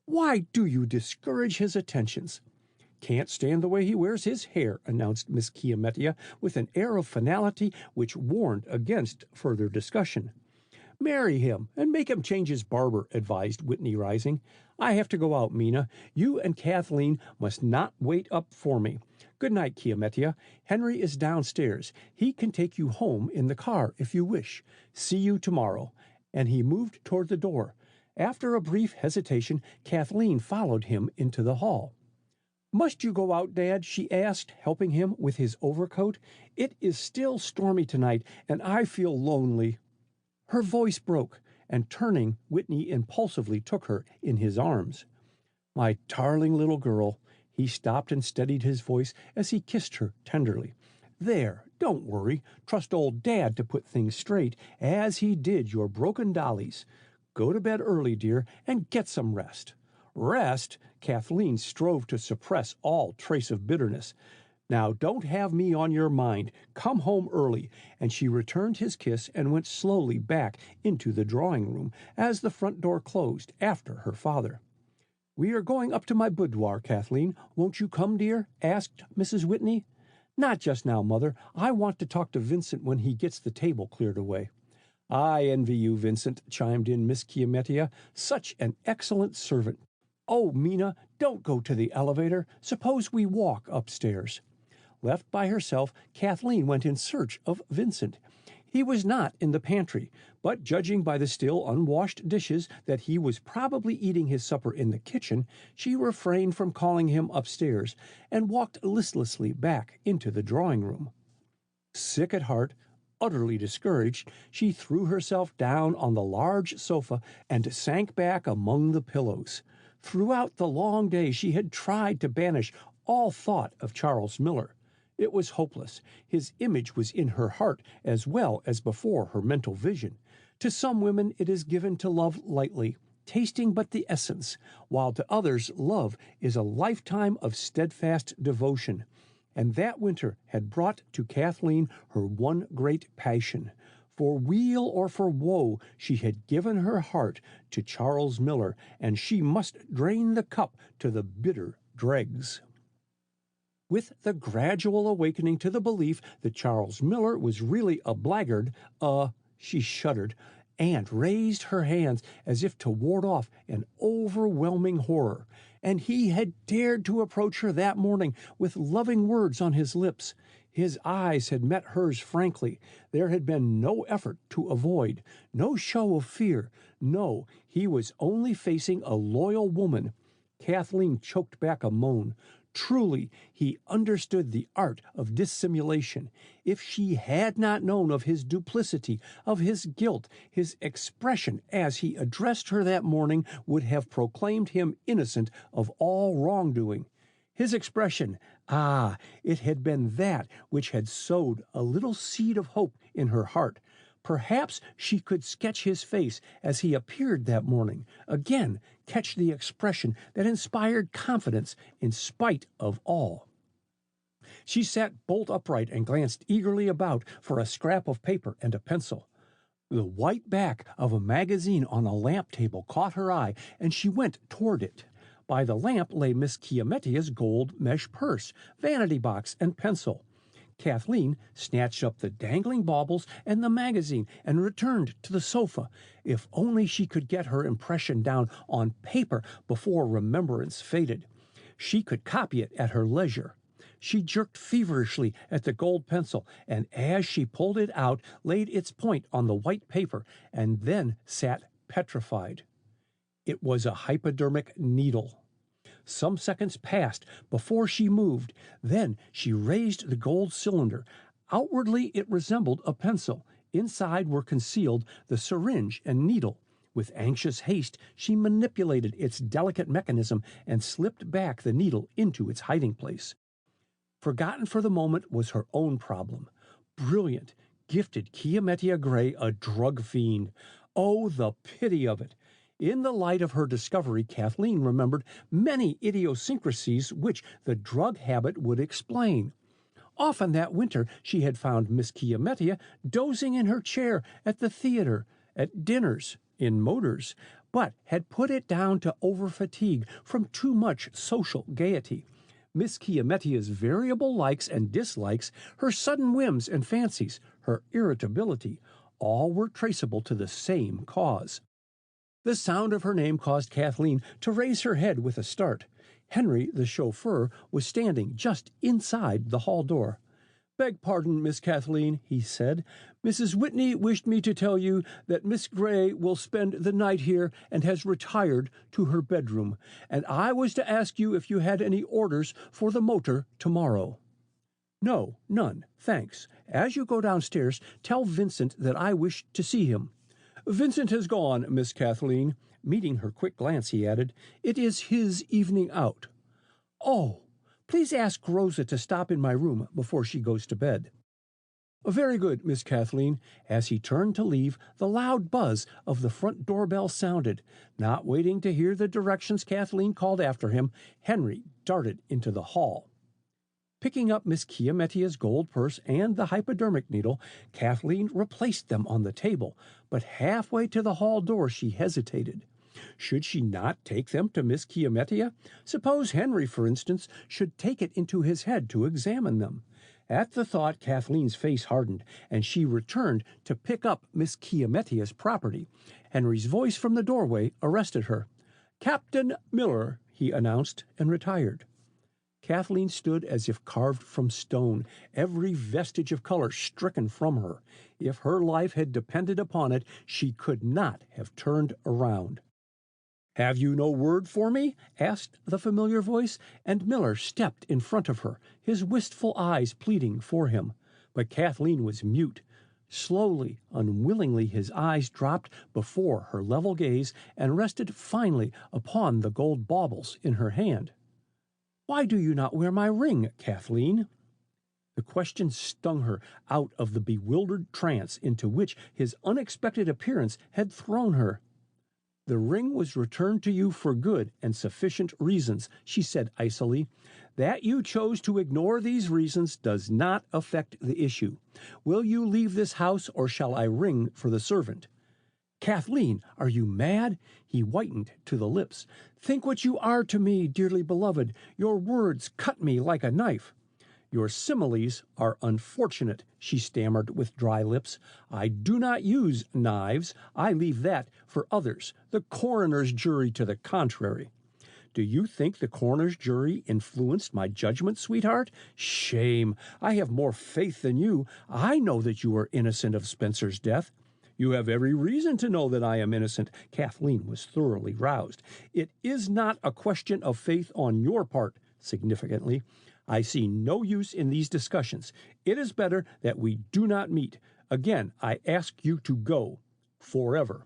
Why do you discourage his attentions? Can't stand the way he wears his hair, announced Miss Kiametia with an air of finality which warned against further discussion. Marry him and make him change his barber, advised Whitney, rising. I have to go out, Mina. You and Kathleen must not wait up for me. Good night, Kiametia. Henry is downstairs. He can take you home in the car if you wish. See you tomorrow. And he moved toward the door. After a brief hesitation, Kathleen followed him into the hall. Must you go out, Dad? She asked, helping him with his overcoat. It is still stormy tonight, and I feel lonely. Her voice broke, and turning, Whitney impulsively took her in his arms. My darling little girl. He stopped and steadied his voice as he kissed her tenderly. There, don't worry. Trust old Dad to put things straight, as he did your broken dollies. Go to bed early, dear, and get some rest. Rest? Kathleen strove to suppress all trace of bitterness. Now, don't have me on your mind. Come home early. And she returned his kiss and went slowly back into the drawing room as the front door closed after her father. "We are going up to my boudoir, Kathleen. Won't you come, dear?" asked Mrs. Whitney. "Not just now, Mother. I want to talk to Vincent when he gets the table cleared away." "I envy you, Vincent," chimed in Miss Chiamettia. "Such an excellent servant. Oh, Mina, don't go to the elevator. Suppose we walk upstairs." Left by herself, Kathleen went in search of Vincent. He was not in the pantry, but judging by the still unwashed dishes that he was probably eating his supper in the kitchen, she refrained from calling him upstairs and walked listlessly back into the drawing-room. Sick at heart, utterly discouraged, she threw herself down on the large sofa and sank back among the pillows. Throughout the long day she had tried to banish all thought of Charles Miller. It was hopeless. His image was in her heart as well as before her mental vision. To some women it is given to love lightly, tasting but the essence, while to others love is a lifetime of steadfast devotion. And that winter had brought to Kathleen her one great passion. For weal or for woe, she had given her heart to Charles Miller, and she must drain the cup to the bitter dregs. With the gradual awakening to the belief that Charles Miller was really a blackguard, she shuddered and raised her hands as if to ward off an overwhelming horror. And he had dared to approach her that morning with loving words on his lips. His eyes had met hers frankly. There had been no effort to avoid, no show of fear. No, he was only facing a loyal woman. Kathleen choked back a moan. Truly, he understood the art of dissimulation. If she had not known of his duplicity, of his guilt, his expression as he addressed her that morning would have proclaimed him innocent of all wrongdoing. His expression, it had been that which had sowed a little seed of hope in her heart. Perhaps she could sketch his face as he appeared that morning, again catch the expression that inspired confidence in spite of all. She sat bolt upright and glanced eagerly about for a scrap of paper and a pencil. The white back of a magazine on a lamp table caught her eye, and she went toward it. By the lamp lay Miss Chiamettia's gold mesh purse, vanity box, and pencil. Kathleen snatched up the dangling baubles and the magazine and returned to the sofa. If only she could get her impression down on paper before remembrance faded. She could copy it at her leisure. She jerked feverishly at the gold pencil, and as she pulled it out, laid its point on the white paper, and then sat petrified. It was a hypodermic needle. Some seconds passed before she moved. Then she raised the gold cylinder. Outwardly it resembled a pencil. Inside were concealed the syringe and needle. With anxious haste she manipulated its delicate mechanism and slipped back the needle into its hiding place. Forgotten for the moment was her own problem. Brilliant, gifted Chiamettia Gray a drug fiend. Oh, the pity of it! In the light of her discovery, Kathleen remembered many idiosyncrasies which the drug habit would explain. Often that winter she had found Miss Chiamettia dozing in her chair at the theater, at dinners, in motors, but had put it down to over-fatigue from too much social gaiety. Miss Chiamettia's variable likes and dislikes, her sudden whims and fancies, her irritability, all were traceable to the same cause. The sound of her name caused Kathleen to raise her head with a start. Henry, the chauffeur, was standing just inside the hall door. "Beg pardon, Miss Kathleen," he said. "Mrs. Whitney wished me to tell you that Miss Gray will spend the night here and has retired to her bedroom, and I was to ask you if you had any orders for the motor tomorrow." "No, none, thanks. As you go downstairs, tell Vincent that I wish to see him." "Vincent has gone, Miss Kathleen." Meeting her quick glance, he added, "It is his evening out." "Oh, please ask Rosa to stop in my room before she goes to bed." "Very good, Miss Kathleen." As he turned to leave, the loud buzz of the front doorbell sounded. Not waiting to hear the directions Kathleen called after him, Henry darted into the hall. Picking up Miss Chiamettia's gold purse and the hypodermic needle, Kathleen replaced them on the table, but halfway to the hall door she hesitated. Should she not take them to Miss Chiamettia? Suppose Henry, for instance, should take it into his head to examine them. At the thought, Kathleen's face hardened, and she returned to pick up Miss Chiamettia's property. Henry's voice from the doorway arrested her. "Captain Miller," he announced, and retired. Kathleen stood as if carved from stone, every vestige of color stricken from her. If her life had depended upon it, she could not have turned around. "Have you no word for me?" asked the familiar voice, and Miller stepped in front of her, his wistful eyes pleading for him. But Kathleen was mute. Slowly, unwillingly, his eyes dropped before her level gaze and rested finally upon the gold baubles in her hand. "Why do you not wear my ring, Kathleen?" The question stung her out of the bewildered trance into which his unexpected appearance had thrown her. "The ring was returned to you for good and sufficient reasons," she said icily. "That you chose to ignore these reasons does not affect the issue. Will you leave this house, or shall I ring for the servant?" "Kathleen, are you mad?" He whitened to the lips. "Think what you are to me, dearly beloved. Your words cut me like a knife." "Your similes are unfortunate," she stammered with dry lips. "I do not use knives. I leave that for others, the coroner's jury to the contrary." "Do you think the coroner's jury influenced my judgment, sweetheart? Shame! I have more faith than you. I know that you are innocent of Spencer's death." "You have every reason to know that I am innocent." Kathleen was thoroughly roused. "It is not a question of faith on your part," significantly. "I see no use in these discussions. It is better that we do not meet. Again, I ask you to go. Forever."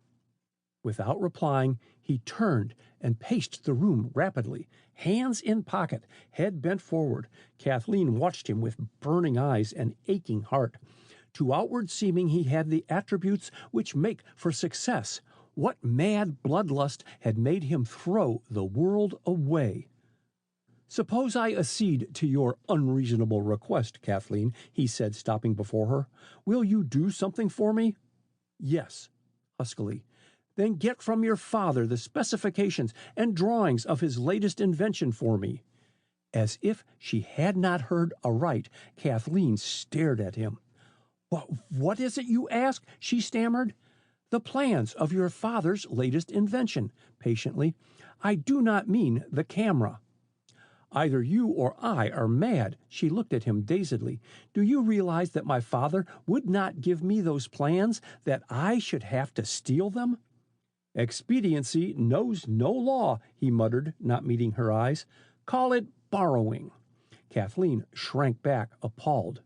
Without replying, he turned and paced the room rapidly, hands in pocket, head bent forward. Kathleen watched him with burning eyes and aching heart. To outward seeming he had the attributes which make for success. What mad bloodlust had made him throw the world away? "Suppose I accede to your unreasonable request, Kathleen," he said, stopping before her. "Will you do something for me?" "Yes," huskily. "Then get from your father the specifications and drawings of his latest invention for me." As if she had not heard aright, Kathleen stared at him. What is it you ask?" she stammered. "The plans of your father's latest invention," patiently. "I do not mean the camera." "Either you or I are mad." She looked at him dazedly. "Do you realize that my father would not give me those plans, that I should have to steal them?" "Expediency knows no law," he muttered, not meeting her eyes. "Call it borrowing." Kathleen shrank back, appalled.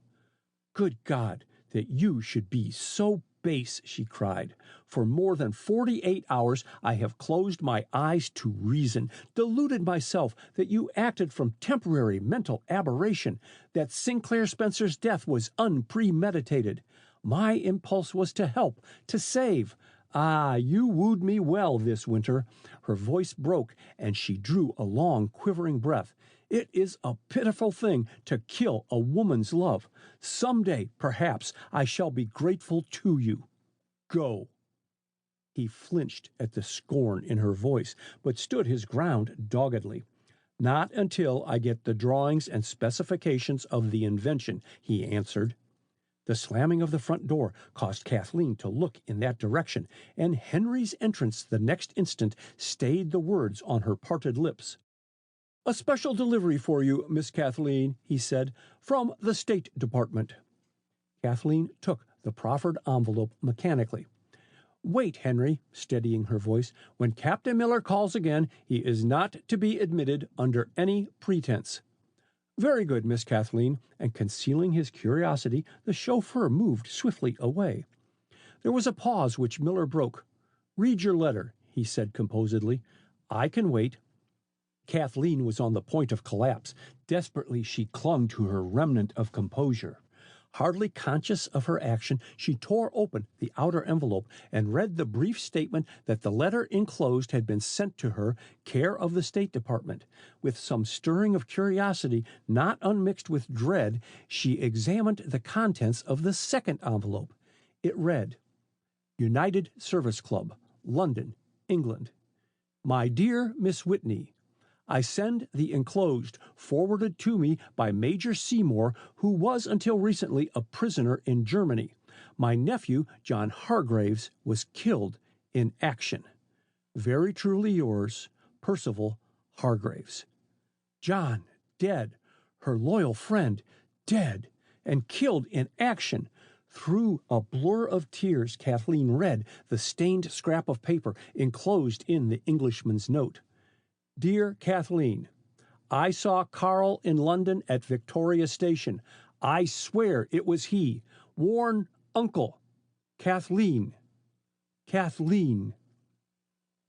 "Good God, that you should be so base," she cried. "For more than 48 hours I have closed my eyes to reason, deluded myself that you acted from temporary mental aberration, that Sinclair Spencer's death was unpremeditated. My impulse was to help, to save. Ah, you wooed me well this winter." Her voice broke, and she drew a long, quivering breath. "It is a pitiful thing to kill a woman's love. Some day, perhaps, I shall be grateful to you. Go." He flinched at the scorn in her voice, but stood his ground doggedly. "Not until I get the drawings and specifications of the invention," he answered. The slamming of the front door caused Kathleen to look in that direction, and Henry's entrance the next instant stayed the words on her parted lips. "A special delivery for you, Miss Kathleen," he said, "from the State Department." Kathleen took the proffered envelope mechanically. "Wait, Henry," steadying her voice. "When Captain Miller calls again, he is not to be admitted under any pretense." "Very good, Miss Kathleen," and concealing his curiosity, the chauffeur moved swiftly away. There was a pause which Miller broke. "Read your letter," he said composedly. "I can wait." Kathleen was on the point of collapse. Desperately she clung to her remnant of composure. Hardly conscious of her action, she tore open the outer envelope and read the brief statement that the letter enclosed had been sent to her, care of the State Department. With some stirring of curiosity, not unmixed with dread, she examined the contents of the second envelope. It read, "United Service Club, London, England. My dear Miss Whitney, I send the enclosed, forwarded to me by Major Seymour, who was until recently a prisoner in Germany. My nephew, John Hargraves, was killed in action. Very truly yours, Percival Hargraves. John, dead. Her loyal friend, dead, and killed in action. Through a blur of tears, Kathleen read the stained scrap of paper enclosed in the Englishman's note. Dear Kathleen, I saw Carl in London at Victoria Station. I swear it was he. Warn Uncle. Kathleen. Kathleen.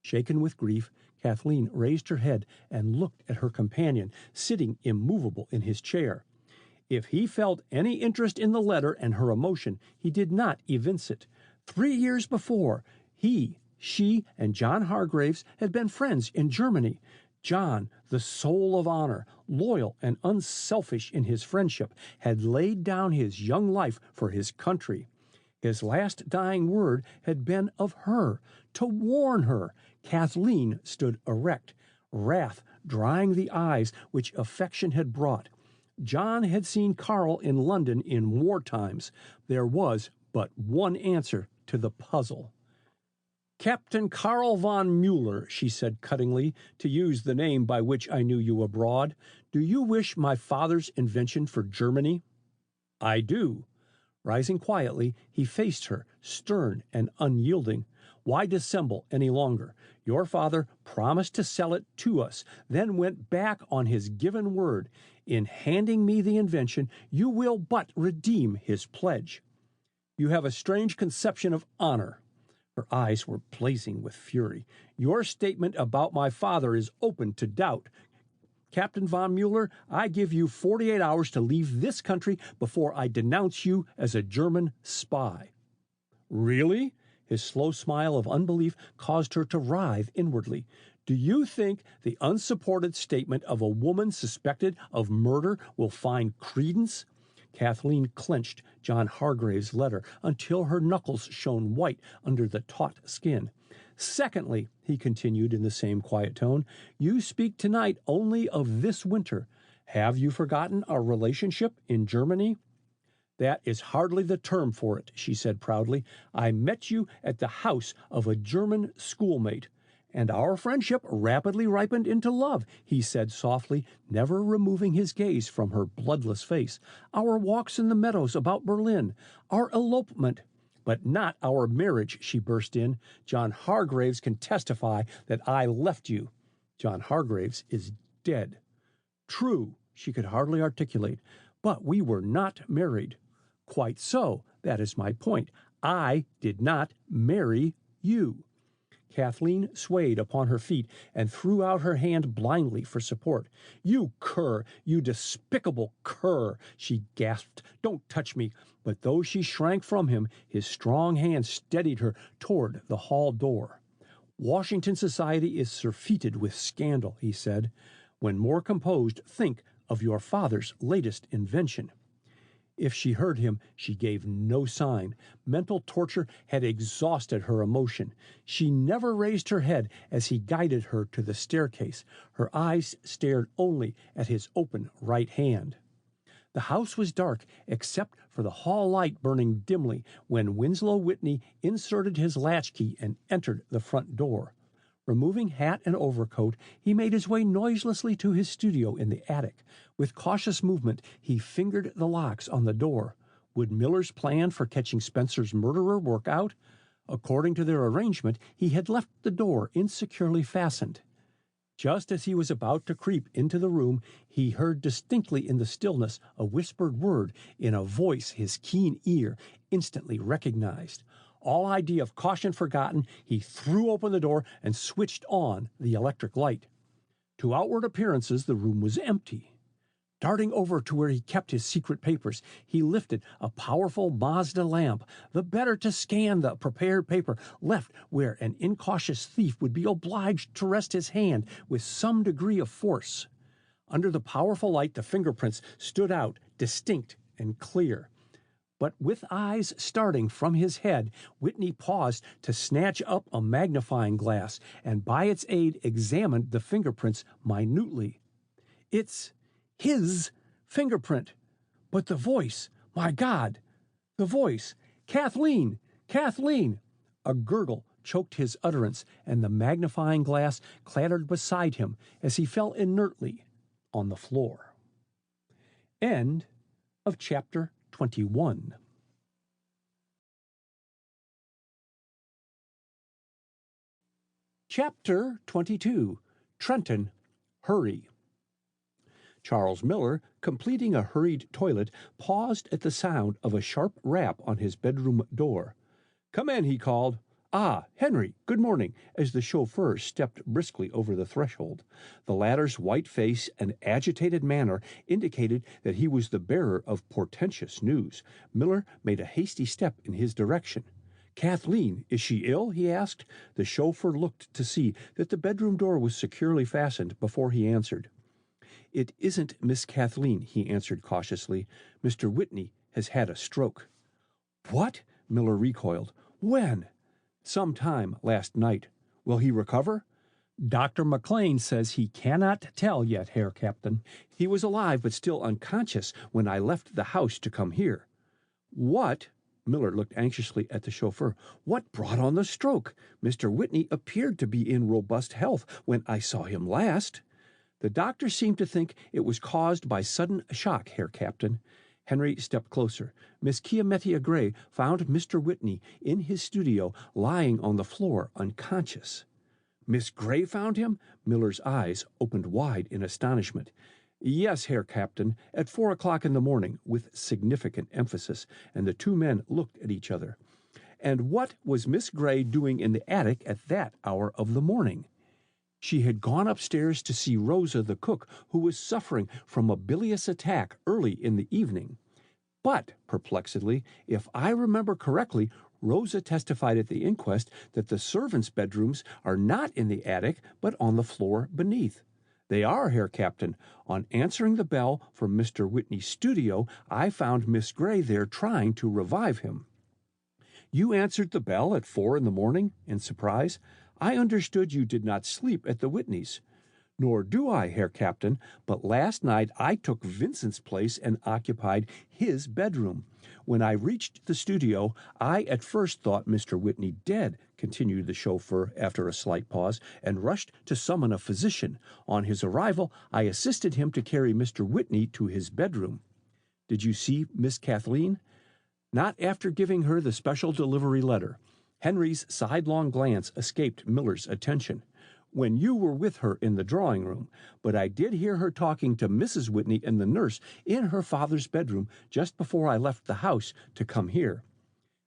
Shaken with grief, Kathleen raised her head and looked at her companion, sitting immovable in his chair. If he felt any interest in the letter and her emotion, he did not evince it. 3 years before, she, and John Hargraves had been friends in Germany. John, the soul of honor, loyal and unselfish in his friendship, had laid down his young life for his country. His last dying word had been of her, to warn her. Kathleen stood erect, wrath drying the eyes which affection had brought. John had seen Carl in London in war times. There was but one answer to the puzzle. Captain Karl von Mueller, she said cuttingly, to use the name by which I knew you abroad, do you wish my father's invention for Germany? I do. Rising quietly, he faced her, stern and unyielding. Why dissemble any longer? Your father promised to sell it to us, then went back on his given word. In handing me the invention, you will but redeem his pledge. You have a strange conception of honor. Her eyes were blazing with fury. Your statement about my father is open to doubt. Captain von Mueller, I give you 48 hours to leave this country before I denounce you as a German spy. Really? His slow smile of unbelief caused her to writhe inwardly. Do you think the unsupported statement of a woman suspected of murder will find credence? Kathleen clenched John Hargrave's letter until her knuckles shone white under the taut skin. Secondly, he continued in the same quiet tone, you speak tonight only of this winter. Have you forgotten our relationship in Germany? That is hardly the term for it, she said proudly. I met you at the house of a German schoolmate. And our friendship rapidly ripened into love, he said softly, never removing his gaze from her bloodless face. Our walks in the meadows about Berlin, our elopement, but not our marriage, she burst in. John Hargraves can testify that I left you. John Hargraves is dead. True, she could hardly articulate, but we were not married. Quite so, that is my point. I did not marry you. Kathleen swayed upon her feet and threw out her hand blindly for support. You cur, you despicable cur, she gasped. Don't touch me. But though she shrank from him, his strong hand steadied her toward the hall door. Washington society is surfeited with scandal, he said. When more composed, think of your father's latest invention. If she heard him, she gave no sign. Mental torture had exhausted her emotion. She never raised her head as he guided her to the staircase. Her eyes stared only at his open right hand. The house was dark, except for the hall light burning dimly when Winslow Whitney inserted his latchkey and entered the front door. Removing hat and overcoat, he made his way noiselessly to his studio in the attic. With cautious movement, he fingered the locks on the door. Would Miller's plan for catching Spencer's murderer work out? According to their arrangement, he had left the door insecurely fastened. Just as he was about to creep into the room, he heard distinctly in the stillness a whispered word in a voice his keen ear instantly recognized. All idea of caution forgotten, he threw open the door and switched on the electric light. To outward appearances, the room was empty. Darting over to where he kept his secret papers, he lifted a powerful Mazda lamp, the better to scan the prepared paper left where an incautious thief would be obliged to rest his hand with some degree of force. Under the powerful light, the fingerprints stood out, distinct and clear. but with eyes starting from his head, Whitney paused to snatch up a magnifying glass and by its aid examined the fingerprints minutely. It's his fingerprint. But the voice, my God, the voice, Kathleen, Kathleen! A gurgle choked his utterance, and the magnifying glass clattered beside him as he fell inertly on the floor. End of chapter 21. Chapter 22. Trenton, Hurry. Charles Miller, completing a hurried toilet, paused at the sound of a sharp rap on his bedroom door. "Come in," he called. "Ah, Henry, good morning," as the chauffeur stepped briskly over the threshold. The latter's white face and agitated manner indicated that he was the bearer of portentous news. Miller made a hasty step in his direction. "Kathleen, is she ill?" he asked. The chauffeur looked to see that the bedroom door was securely fastened before he answered. "It isn't Miss Kathleen," he answered cautiously. "Mr. Whitney has had a stroke." "What?" Miller recoiled. "When?" "Some time last night." "Will he recover?" "Dr. McLean says he cannot tell yet, Herr Captain. He was alive but still unconscious when I left the house to come here." "What?" Miller looked anxiously at the chauffeur. "What brought on the stroke? Mr. Whitney appeared to be in robust health when I saw him last." "The doctor seemed to think it was caused by sudden shock, Herr Captain." Henry stepped closer. Miss Kiametia Gray found Mr. Whitney in his studio, lying on the floor, unconscious. "Miss Gray found him?" Miller's eyes opened wide in astonishment. "Yes, Herr Captain, at 4 o'clock in the morning," with significant emphasis, and the two men looked at each other. "And what was Miss Gray doing in the attic at that hour of the morning?" "She had gone upstairs to see Rosa, the cook, who was suffering from a bilious attack early in the evening." "But," perplexedly, "if I remember correctly, Rosa testified at the inquest that the servants' bedrooms are not in the attic, but on the floor beneath." "They are, Herr Captain. On answering the bell from Mr. Whitney's studio, I found Miss Gray there trying to revive him." "You answered the bell at 4 in the morning?" in surprise. "I understood you did not sleep at the Whitneys." "Nor do I, Herr Captain, but last night I took Vincent's place and occupied his bedroom. When I reached the studio, I at first thought Mr. Whitney dead," continued the chauffeur after a slight pause, "and rushed to summon a physician. On his arrival, I assisted him to carry Mr. Whitney to his bedroom." "Did you see Miss Kathleen?" "Not after giving her the special delivery letter." Henry's sidelong glance escaped Miller's attention. "When you were with her in the drawing room, but I did hear her talking to Mrs. Whitney and the nurse in her father's bedroom just before I left the house to come here."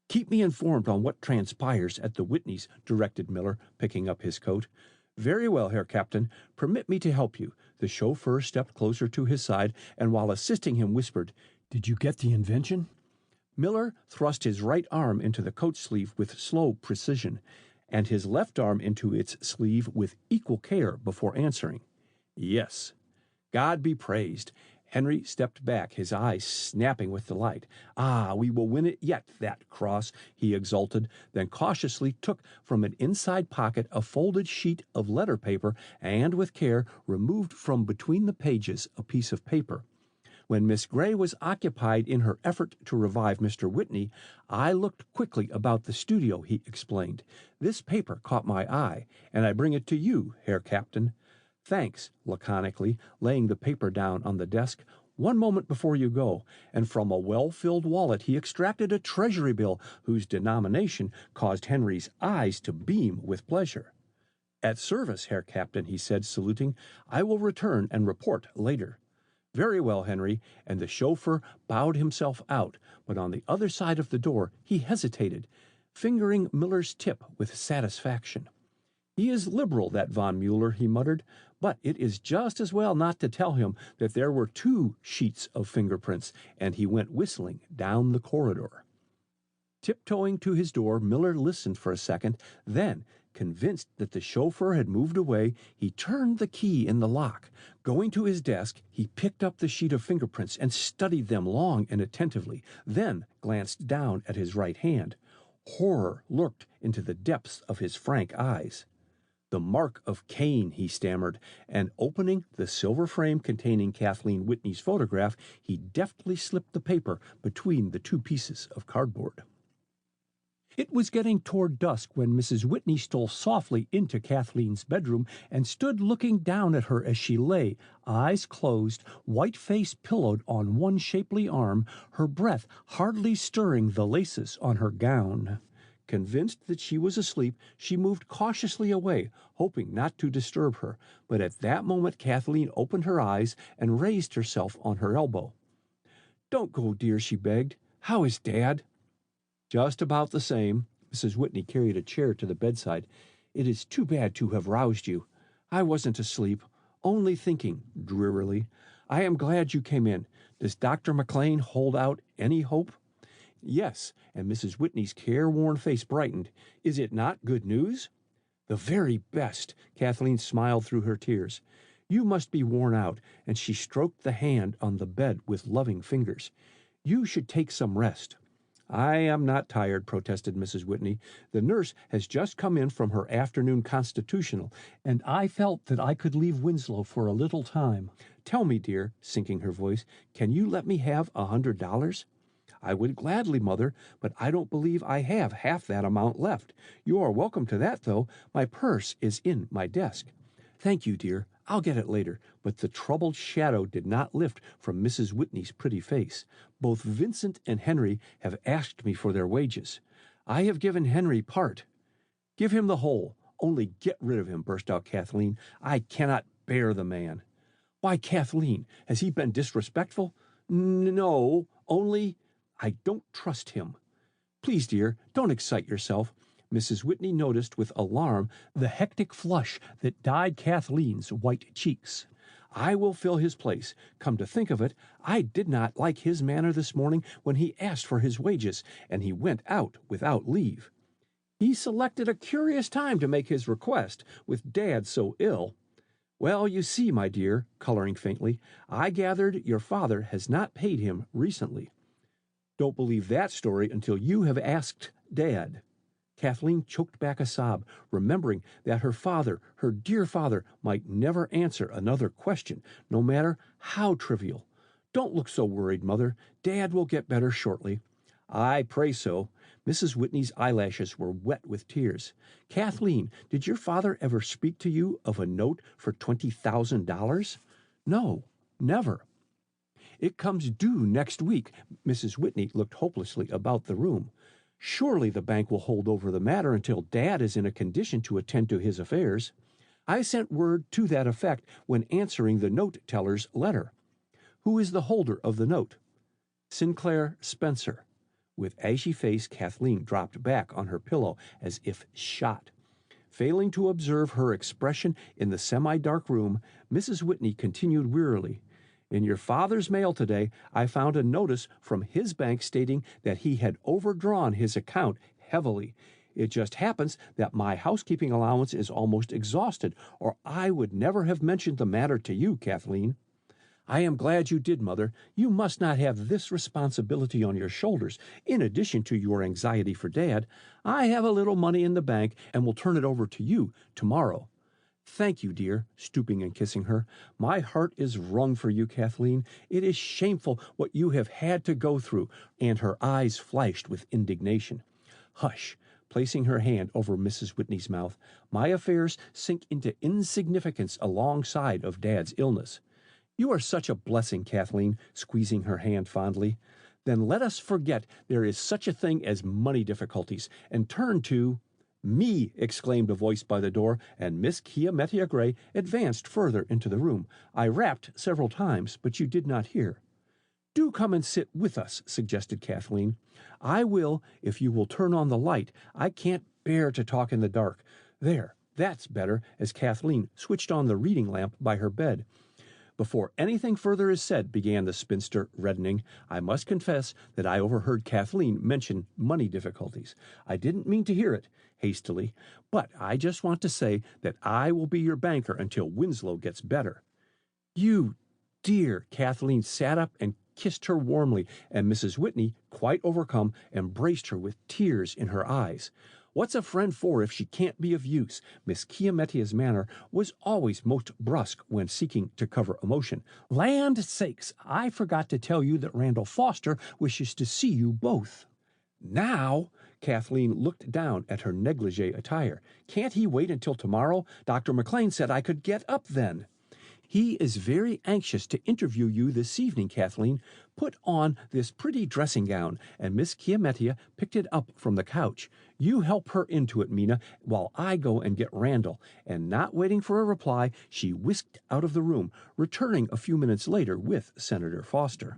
"Keep me informed on what transpires at the Whitneys," directed Miller, picking up his coat. "Very well, Herr Captain. Permit me to help you." The chauffeur stepped closer to his side, and while assisting him whispered, "Did you get the invention?" Miller thrust his right arm into the coat sleeve with slow precision, and his left arm into its sleeve with equal care before answering. "Yes." "God be praised." Henry stepped back, his eyes snapping with delight. "Ah, we will win it yet, that cross," he exulted, then cautiously took from an inside pocket a folded sheet of letter paper and with care removed from between the pages a piece of paper. "When Miss Gray was occupied in her effort to revive Mr. Whitney, I looked quickly about the studio," he explained. "This paper caught my eye, and I bring it to you, Herr Captain." "Thanks," laconically, laying the paper down on the desk. "One moment before you go," and from a well-filled wallet he extracted a treasury bill whose denomination caused Henry's eyes to beam with pleasure. "At service, Herr Captain," he said, saluting. "I will return and report later." "Very well, Henry," and the chauffeur bowed himself out, but on the other side of the door he hesitated, fingering Miller's tip with satisfaction. "He is liberal, that von Mueller," he muttered, "but it is just as well not to tell him that there were 2 sheets of fingerprints," and he went whistling down the corridor. Tiptoeing to his door, Miller listened for a second, then, Convinced that the chauffeur had moved away, he turned the key in the lock. Going to his desk, he picked up the sheet of fingerprints and studied them long and attentively, then glanced down at his right hand. Horror lurked into the depths of his frank eyes. "The mark of Cain," he stammered, and opening the silver frame containing Kathleen Whitney's photograph, he deftly slipped the paper between the two pieces of cardboard. It was getting toward dusk when Mrs. Whitney stole softly into Kathleen's bedroom and stood looking down at her as she lay, eyes closed, white face pillowed on one shapely arm, her breath hardly stirring the laces on her gown. Convinced that she was asleep, she moved cautiously away, hoping not to disturb her, but at that moment Kathleen opened her eyes and raised herself on her elbow. "Don't go, dear," she begged. "How is Dad?" "Just about the same." Mrs. Whitney carried a chair to the bedside. "It is too bad to have roused you. I wasn't asleep, only thinking," drearily. "I am glad you came in. Does Dr. McLean hold out any hope?" "Yes," and Mrs. Whitney's careworn face brightened. "Is it not good news?" "The very best." Kathleen smiled through her tears. "You must be worn out," and she stroked the hand on the bed with loving fingers. "You should take some rest." "I am not tired," protested Mrs. Whitney. "The nurse has just come in from her afternoon constitutional, and I felt that I could leave Winslow for a little time. Tell me, dear," sinking her voice, "can you let me have $100? "I would gladly, Mother, but I don't believe I have half that amount left. You are welcome to that, though. My purse is in my desk." "Thank you, dear. I'll get it later." But the troubled shadow did not lift from Mrs. Whitney's pretty face. "Both Vincent and Henry have asked me for their wages. I have given Henry part." "Give him the whole. Only get rid of him," burst out Kathleen. "I cannot bear the man." "Why, Kathleen, has he been disrespectful?" "No, only I don't trust him." "Please, dear, don't excite yourself." Mrs. Whitney noticed with alarm the hectic flush that dyed Kathleen's white cheeks. "I will fill his place. Come to think of it, I did not like his manner this morning when he asked for his wages, and he went out without leave. He selected a curious time to make his request, with Dad so ill. Well, you see, my dear," coloring faintly, "I gathered your father has not paid him recently." "Don't believe that story until you have asked Dad." Kathleen choked back a sob, remembering that her father, her dear father, might never answer another question, no matter how trivial. "Don't look so worried, Mother. Dad will get better shortly." "I pray so." Mrs. Whitney's eyelashes were wet with tears. "Kathleen, did your father ever speak to you of a note for $20,000? "No, never." "It comes due next week." Mrs. Whitney looked hopelessly about the room. "Surely the bank will hold over the matter until Dad is in a condition to attend to his affairs. I sent word to that effect when answering the note teller's letter." "Who is the holder of the note?" "Sinclair Spencer." With ashy face, Kathleen dropped back on her pillow as if shot. Failing to observe her expression in the semi-dark room, Mrs. Whitney continued wearily, "In your father's mail today, I found a notice from his bank stating that he had overdrawn his account heavily. It just happens that my housekeeping allowance is almost exhausted, or I would never have mentioned the matter to you, Kathleen." "I am glad you did, Mother. You must not have this responsibility on your shoulders, in addition to your anxiety for Dad. I have a little money in the bank and will turn it over to you tomorrow." "Thank you, dear," stooping and kissing her. "My heart is wrung for you, Kathleen. It is shameful what you have had to go through," and her eyes flashed with indignation. "Hush," placing her hand over Mrs. Whitney's mouth. "My affairs sink into insignificance alongside of Dad's illness." "You are such a blessing, Kathleen," squeezing her hand fondly. "Then let us forget there is such a thing as money difficulties, and turn to—" "Me!" exclaimed a voice by the door, and Miss Kiametia Gray advanced further into the room. "I rapped several times, but you did not hear." "Do come and sit with us," suggested Kathleen. "I will, if you will turn on the light. I can't bear to talk in the dark. There, that's better," as Kathleen switched on the reading lamp by her bed. Before anything further is said, began the spinster, reddening, I must confess that I overheard Kathleen mention money difficulties. I didn't mean to hear it, hastily, but I just want to say that I will be your banker until Winslow gets better. You dear! Kathleen sat up and kissed her warmly, and Mrs. Whitney, quite overcome, embraced her with tears in her eyes. What's a friend for if she can't be of use? Miss Chiametia's manner was always most brusque when seeking to cover emotion. Land sakes, I forgot to tell you that Randall Foster wishes to see you both. Now? Kathleen looked down at her negligee attire. Can't he wait until tomorrow? Dr. McLean said I could get up then. He is very anxious to interview you this evening, Kathleen. Put on this pretty dressing gown, and Miss Chiametia picked it up from the couch. You help her into it, Mina, while I go and get Randall. And not waiting for a reply, she whisked out of the room, returning a few minutes later with Senator Foster.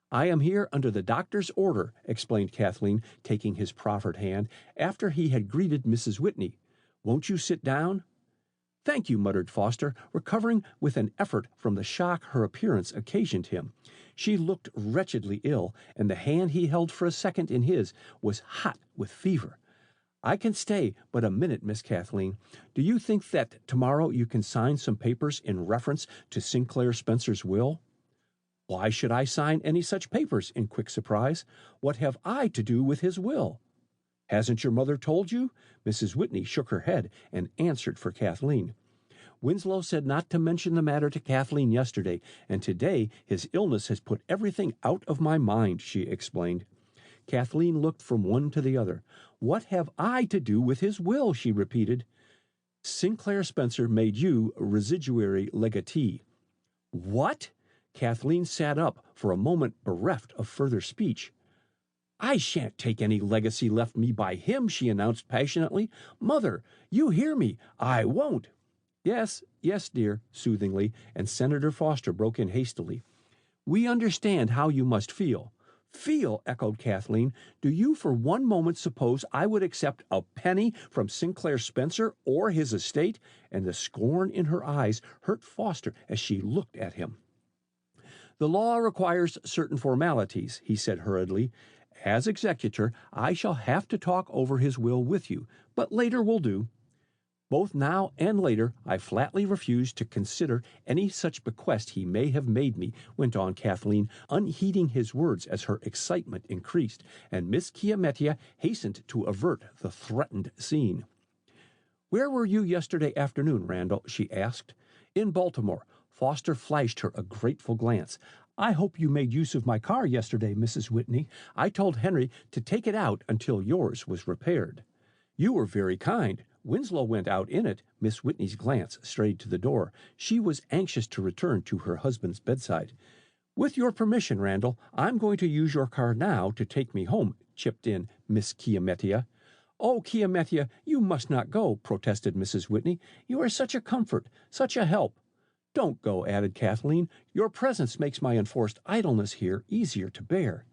I am here under the doctor's order, explained Kathleen, taking his proffered hand, after he had greeted Mrs. Whitney. Won't you sit down? Thank you, muttered Foster, recovering with an effort from the shock her appearance occasioned him. She looked wretchedly ill, and the hand he held for a second in his was hot with fever. I can stay but a minute, Miss Kathleen. Do you think that tomorrow you can sign some papers in reference to Sinclair Spencer's will? Why should I sign any such papers? In quick surprise. What have I to do with his will? Hasn't your mother told you? Mrs. Whitney shook her head and answered for Kathleen. Winslow said not to mention the matter to Kathleen yesterday, and today his illness has put everything out of my mind, she explained. Kathleen looked from one to the other. What have I to do with his will? She repeated. Sinclair Spencer made you residuary legatee. What? Kathleen sat up for a moment bereft of further speech. I shan't take any legacy left me by him, she announced passionately. Mother, you hear me. I won't. Yes, dear, soothingly, and Senator Foster broke in hastily. We understand how you must feel. Feel, echoed Kathleen. Do you for one moment suppose I would accept a penny from Sinclair Spencer or his estate? And the scorn in her eyes hurt Foster as she looked at him. The law requires certain formalities, he said hurriedly. As executor, I shall have to talk over his will with you, but later will do. Both now and later, I flatly refuse to consider any such bequest he may have made me, went on Kathleen, unheeding his words as her excitement increased, and Miss Chiametia hastened to avert the threatened scene. Where were you yesterday afternoon, Randall? She asked. In Baltimore. Foster flashed her a grateful glance. I hope you made use of my car yesterday, Mrs. Whitney. I told Henry to take it out until yours was repaired. You were very kind. Winslow went out in it. Miss Whitney's glance strayed to the door. She was anxious to return to her husband's bedside. With your permission, Randall, I'm going to use your car now to take me home, chipped in Miss Chiametia. Oh, Chiametia, you must not go, protested Mrs. Whitney. You are such a comfort, such a help. Don't go, added Kathleen. Your presence makes my enforced idleness here easier to bear.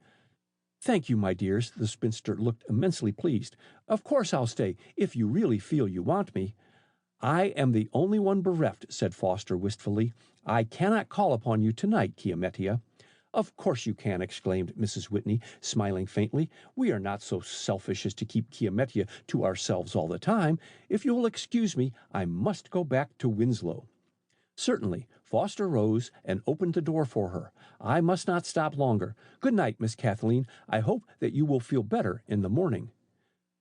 Thank you, my dears. The spinster looked immensely pleased. Of course I'll stay, if you really feel you want me. I am the only one bereft, said Foster wistfully. I cannot call upon you tonight, Chiametia. Of course you can, exclaimed Mrs. Whitney, smiling faintly. We are not so selfish as to keep Chiametia to ourselves all the time. If you will excuse me, I must go back to Winslow. Certainly. Foster rose and opened the door for her. I must not stop longer. Good night, Miss Kathleen. I hope that you will feel better in the morning.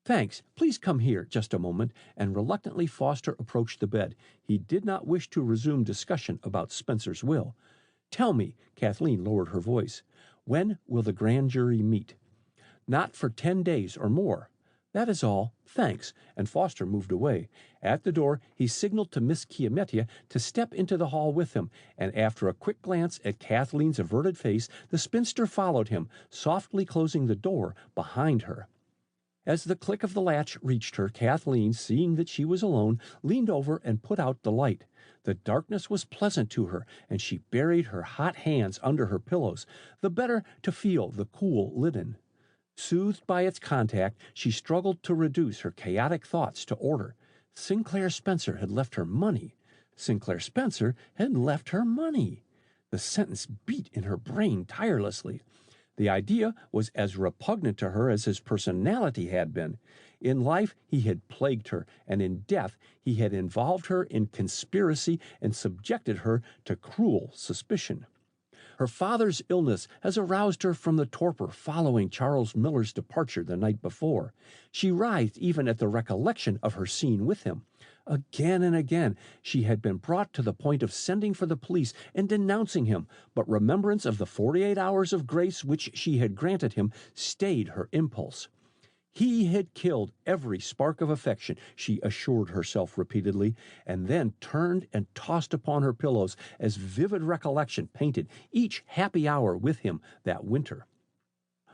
Thanks. Please come here just a moment. And reluctantly Foster approached the bed. He did not wish to resume discussion about Spencer's will. Tell me, Kathleen lowered her voice, when will the grand jury meet? Not for 10 days or more. That is all. Thanks. And Foster moved away. At the door, he signaled to Miss Chiametia to step into the hall with him, and after a quick glance at Kathleen's averted face, the spinster followed him, softly closing the door behind her. As the click of the latch reached her, Kathleen, seeing that she was alone, leaned over and put out the light. The darkness was pleasant to her, and she buried her hot hands under her pillows, the better to feel the cool linen. Soothed by its contact, she struggled to reduce her chaotic thoughts to order. Sinclair Spencer had left her money. Sinclair Spencer had left her money. The sentence beat in her brain tirelessly. The idea was as repugnant to her as his personality had been. In life, he had plagued her, and in death, he had involved her in conspiracy and subjected her to cruel suspicion. Her father's illness has aroused her from the torpor following Charles Miller's departure the night before. She writhed even at the recollection of her scene with him. Again and again she had been brought to the point of sending for the police and denouncing him, but remembrance of the 48 hours of grace which she had granted him stayed her impulse. He had killed every spark of affection, she assured herself repeatedly, and then turned and tossed upon her pillows as vivid recollection painted each happy hour with him that winter.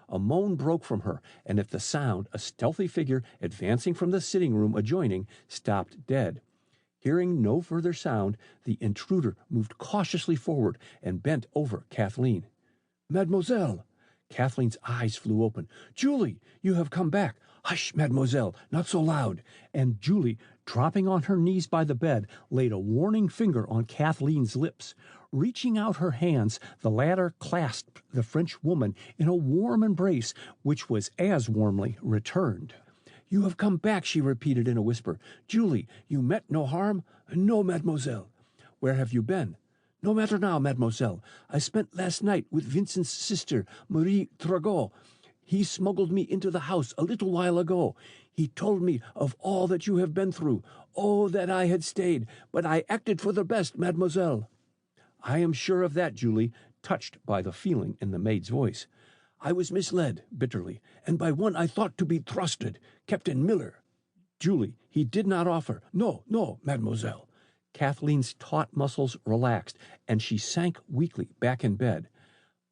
A moan broke from her, and at the sound a stealthy figure advancing from the sitting-room adjoining stopped dead. Hearing no further sound, the intruder moved cautiously forward and bent over Kathleen. "Mademoiselle!" Kathleen's eyes flew open. "Julie, you have come back. Hush, mademoiselle, not so loud." And Julie, dropping on her knees by the bed, laid a warning finger on Kathleen's lips. Reaching out her hands, the latter clasped the French woman in a warm embrace, which was as warmly returned. "You have come back," she repeated in a whisper. "Julie, you met no harm?" "No, mademoiselle." "Where have you been?" "No matter now, mademoiselle. I spent last night with Vincent's sister, Marie Tragot. He smuggled me into the house a little while ago. He told me of all that you have been through. Oh, that I had stayed, but I acted for the best, mademoiselle." "I am sure of that, Julie," touched by the feeling in the maid's voice. "I was misled," bitterly, "and by one I thought to be trusted, Captain Miller." "Julie, he did not offer—" "No, no, mademoiselle." Kathleen's taut muscles relaxed, and she sank weakly back in bed.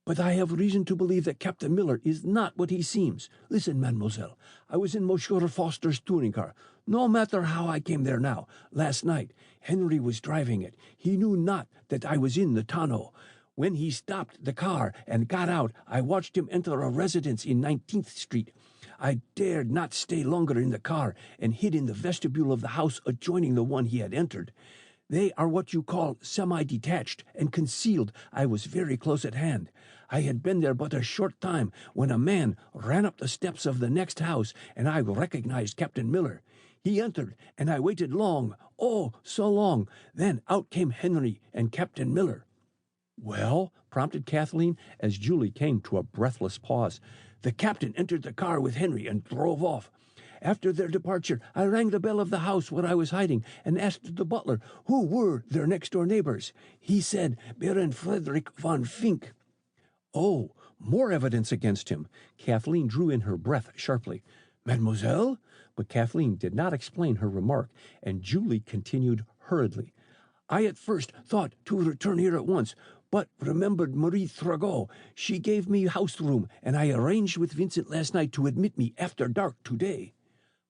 "But I have reason to believe that Captain Miller is not what he seems. Listen, mademoiselle. I was in Monsieur Foster's touring car. No matter how I came there now. Last night, Henry was driving it. He knew not that I was in the tonneau. When he stopped the car and got out, I watched him enter a residence in 19th Street. I dared not stay longer in the car and hid in the vestibule of the house adjoining the one he had entered. They are what you call semi-detached and concealed. I was very close at hand. I had been there but a short time when a man ran up the steps of the next house, and I recognized Captain Miller. He entered, and I waited long, oh, so long. Then out came Henry and Captain Miller." "Well?" prompted Kathleen, as Julie came to a breathless pause. "The captain entered the car with Henry and drove off. After their departure, I rang the bell of the house where I was hiding and asked the butler who were their next-door neighbors. He said Baron Frederick von Fink." "Oh, more evidence against him." Kathleen drew in her breath sharply. "Mademoiselle?" But Kathleen did not explain her remark, and Julie continued hurriedly. "I at first thought to return here at once, but remembered Marie Tragot. She gave me house room, and I arranged with Vincent last night to admit me after dark today."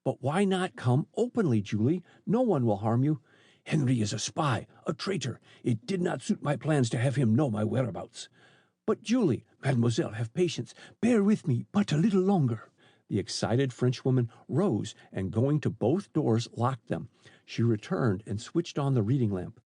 "But why not come openly, Julie? No one will harm you." "Henry is a spy, a traitor. It did not suit my plans to have him know my whereabouts." "But, Julie—" "Mademoiselle, have patience. Bear with me but a little longer." The excited Frenchwoman rose and, going to both doors, locked them. She returned and switched on the reading lamp.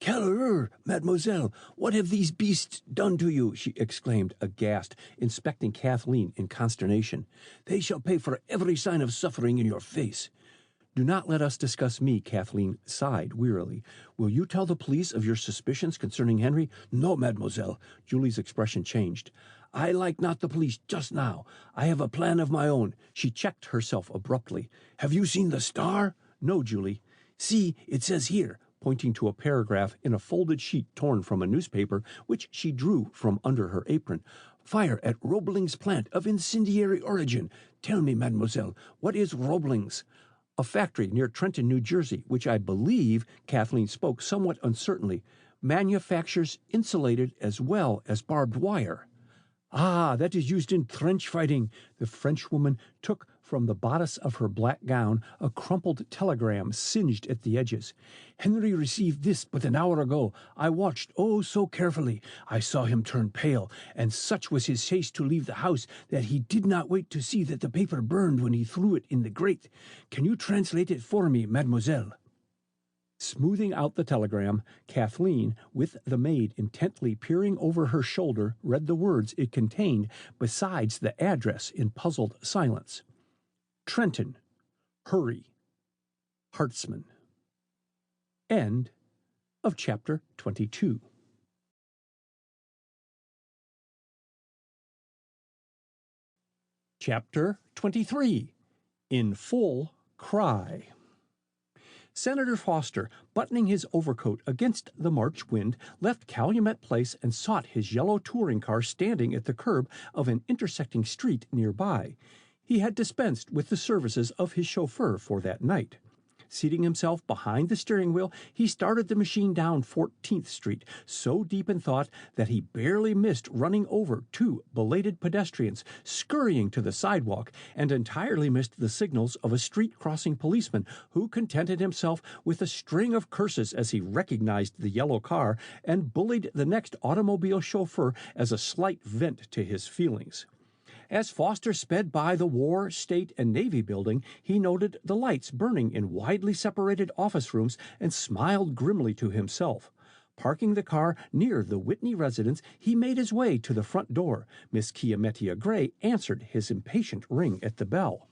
"Quelle horreur, mademoiselle! What have these beasts done to you?" she exclaimed, aghast, inspecting Kathleen in consternation. "They shall pay for every sign of suffering in your face." "Do not let us discuss me," Kathleen sighed wearily. "Will you tell the police of your suspicions concerning Henry?" "No, mademoiselle." Julie's expression changed. "I like not the police just now. I have a plan of my own." She checked herself abruptly. "Have you seen the star?" "No, Julie." "See, it says here," pointing to a paragraph in a folded sheet torn from a newspaper, which she drew from under her apron. "Fire at Roebling's plant of incendiary origin. Tell me, mademoiselle, what is Roebling's?" "A factory near Trenton, New Jersey, which I believe," Kathleen spoke somewhat uncertainly, "manufactures insulated as well as barbed wire." "Ah, that is used in trench fighting." The Frenchwoman took from the bodice of her black gown a crumpled telegram singed at the edges. "Henry received this but an hour ago. I watched, oh, so carefully. I saw him turn pale, and such was his haste to leave the house that he did not wait to see that the paper burned when he threw it in the grate. Can you translate it for me, mademoiselle?" Smoothing out the telegram, Kathleen, with the maid intently peering over her shoulder, read the words it contained besides the address in puzzled silence. Trenton. Hurry. Hartzman. End of chapter 22. Chapter 23. In Full Cry. Senator Foster, buttoning his overcoat against the March wind, left Calumet Place and sought his yellow touring car standing at the curb of an intersecting street nearby. He had dispensed with the services of his chauffeur for that night. Seating himself behind the steering wheel, he started the machine down 14th Street, so deep in thought that he barely missed running over two belated pedestrians scurrying to the sidewalk, and entirely missed the signals of a street-crossing policeman who contented himself with a string of curses as he recognized the yellow car and bullied the next automobile chauffeur as a slight vent to his feelings. As Foster sped by the War, State, and Navy building, he noted the lights burning in widely separated office rooms and smiled grimly to himself. Parking the car near the Whitney residence, he made his way to the front door. Miss Kiametia Gray answered his impatient ring at the bell.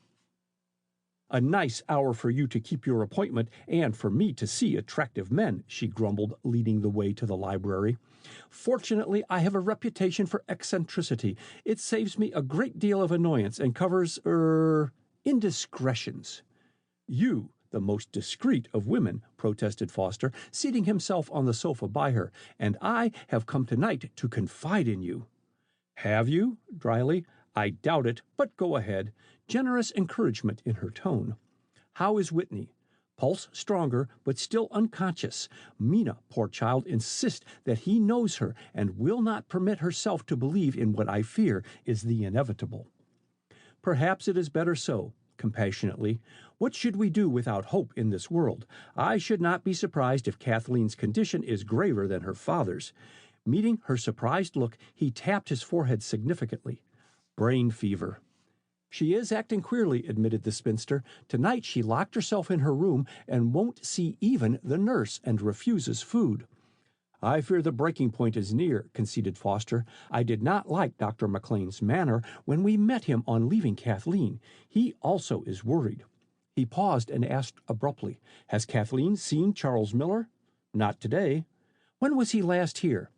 "A nice hour for you to keep your appointment and for me to see attractive men," she grumbled, leading the way to the library. "Fortunately, I have a reputation for eccentricity. It saves me a great deal of annoyance and covers, indiscretions." "You, the most discreet of women," protested Foster, seating himself on the sofa by her, "and I have come tonight to confide in you." "Have you?" dryly. "I doubt it, but go ahead." Generous encouragement in her tone. "How is Whitney?" "Pulse stronger, but still unconscious. Mina, poor child, insists that he knows her and will not permit herself to believe in what I fear is the inevitable." "Perhaps it is better so," compassionately. "What should we do without hope in this world? I should not be surprised if Kathleen's condition is graver than her father's." Meeting her surprised look, he tapped his forehead significantly. "Brain fever." "She is acting queerly," admitted the spinster. "Tonight she locked herself in her room and won't see even the nurse and refuses food." "I fear the breaking point is near," conceded Foster. "I did not like Dr. McLean's manner when we met him on leaving Kathleen. He also is worried." He paused and asked abruptly, "Has Kathleen seen Charles Miller?" "Not today." "When was he last here?"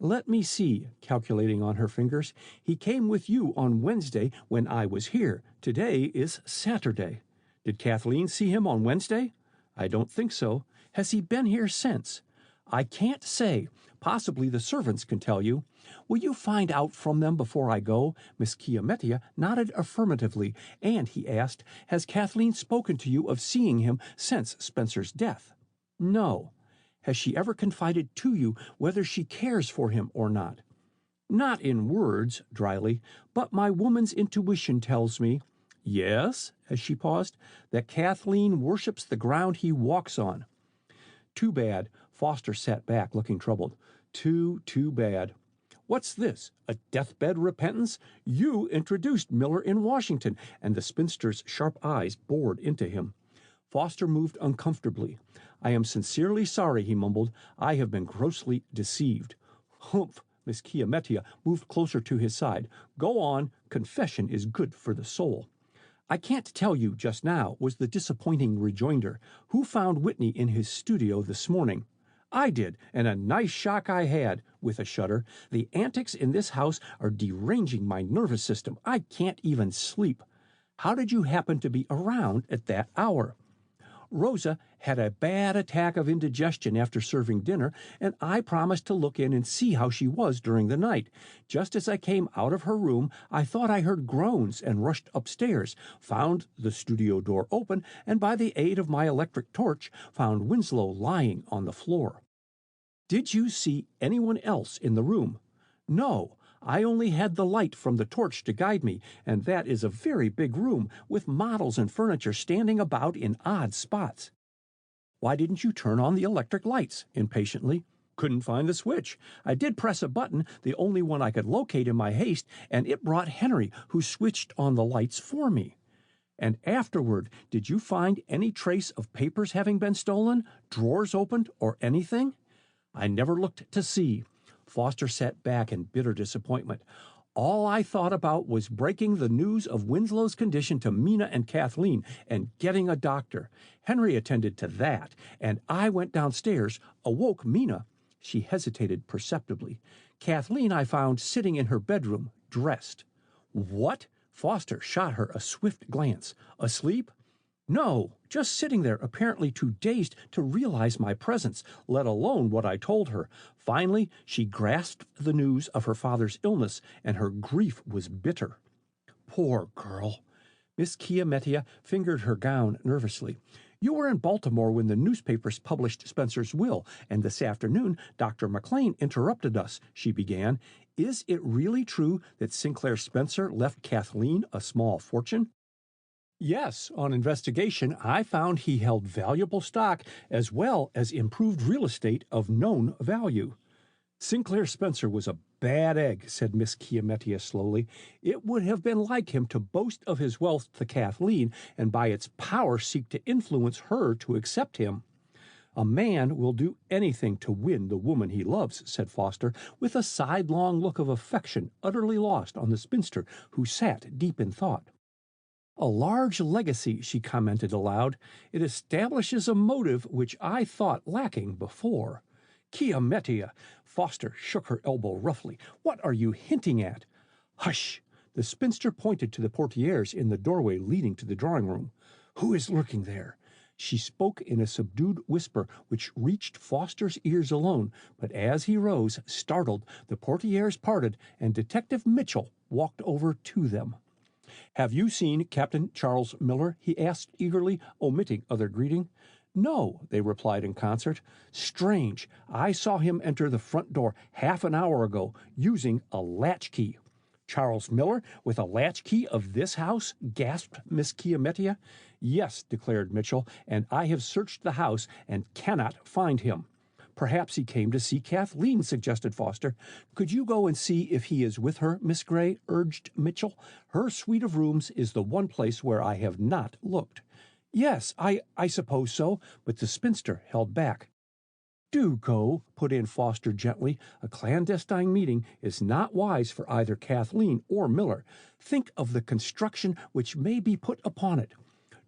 "Let me see," calculating on her fingers. "He came with you on Wednesday when I was here. Today is Saturday." "Did Kathleen see him on Wednesday?" "I don't think so." "Has he been here since?" "I can't say. Possibly the servants can tell you." "Will you find out from them before I go?" Miss Kiametia nodded affirmatively, and he asked, "Has Kathleen spoken to you of seeing him since Spencer's death?" "No." "Has she ever confided to you whether she cares for him or not?" "Not in words," dryly, "but my woman's intuition tells me—" "Yes," as she paused, "that Kathleen worships the ground he walks on." "Too bad." Foster sat back, looking troubled. Too bad." "What's this? A deathbed repentance? You introduced Miller in Washington," and the spinster's sharp eyes bored into him. Foster moved uncomfortably. "I am sincerely sorry," he mumbled. "I have been grossly deceived." "Humph!" Miss Kiametia moved closer to his side. "Go on. Confession is good for the soul." "I can't tell you just now," was the disappointing rejoinder. "Who found Whitney in his studio this morning?" "I did, and a nice shock I had," with a shudder. "The antics in this house are deranging my nervous system. I can't even sleep." "How did you happen to be around at that hour?" "Rosa had a bad attack of indigestion after serving dinner, and I promised to look in and see how she was during the night. Just as I came out of her room, I thought I heard groans and rushed upstairs, found the studio door open, and by the aid of my electric torch, found Winslow lying on the floor." "Did you see anyone else in the room?" "No. I only had the light from the torch to guide me, and that is a very big room, with models and furniture standing about in odd spots." "Why didn't you turn on the electric lights?" impatiently. "Couldn't find the switch. I did press a button, the only one I could locate in my haste, and it brought Henry, who switched on the lights for me." And afterward, did you find any trace of papers having been stolen, drawers opened, or anything? I never looked to see. Foster sat back in bitter disappointment. All I thought about was breaking the news of Winslow's condition to Mina and Kathleen and getting a doctor. Henry attended to that, and I went downstairs, awoke Mina. She hesitated perceptibly. Kathleen I found sitting in her bedroom, dressed. What? Foster shot her a swift glance. Asleep? No, just sitting there, apparently too dazed to realize my presence, let alone what I told her. Finally, she grasped the news of her father's illness, and her grief was bitter. Poor girl. Miss Chiamettia fingered her gown nervously. You were in Baltimore when the newspapers published Spencer's will, and this afternoon Dr. McLean interrupted us, she began. Is it really true that Sinclair Spencer left Kathleen a small fortune? Yes, on investigation, I found he held valuable stock as well as improved real estate of known value. Sinclair Spencer was a bad egg, said Miss Chiamettia slowly. It would have been like him to boast of his wealth to Kathleen and by its power seek to influence her to accept him. A man will do anything to win the woman he loves, said Foster, with a sidelong look of affection utterly lost on the spinster, who sat deep in thought. A large legacy, she commented aloud. It establishes a motive which I thought lacking before. Chiamettia! Foster shook her elbow roughly. What are you hinting at? Hush! The spinster pointed to the portieres in the doorway leading to the drawing-room. Who is lurking there? She spoke in a subdued whisper which reached Foster's ears alone, but as he rose, startled, the portieres parted, and Detective Mitchell walked over to them. Have you seen Captain Charles Miller? He asked eagerly, omitting other greeting. No, they replied in concert. Strange. I saw him enter the front door half an hour ago, using a latchkey. Charles Miller, with a latchkey of this house? Gasped Miss Chiamettia. Yes, declared Mitchell, and I have searched the house and cannot find him. Perhaps he came to see Kathleen, suggested Foster. Could you go and see if he is with her, Miss Gray? Urged Mitchell. Her suite of rooms is the one place where I have not looked. Yes, I suppose so, but the spinster held back. Do go, put in Foster gently. A clandestine meeting is not wise for either Kathleen or Miller. Think of the construction which may be put upon it.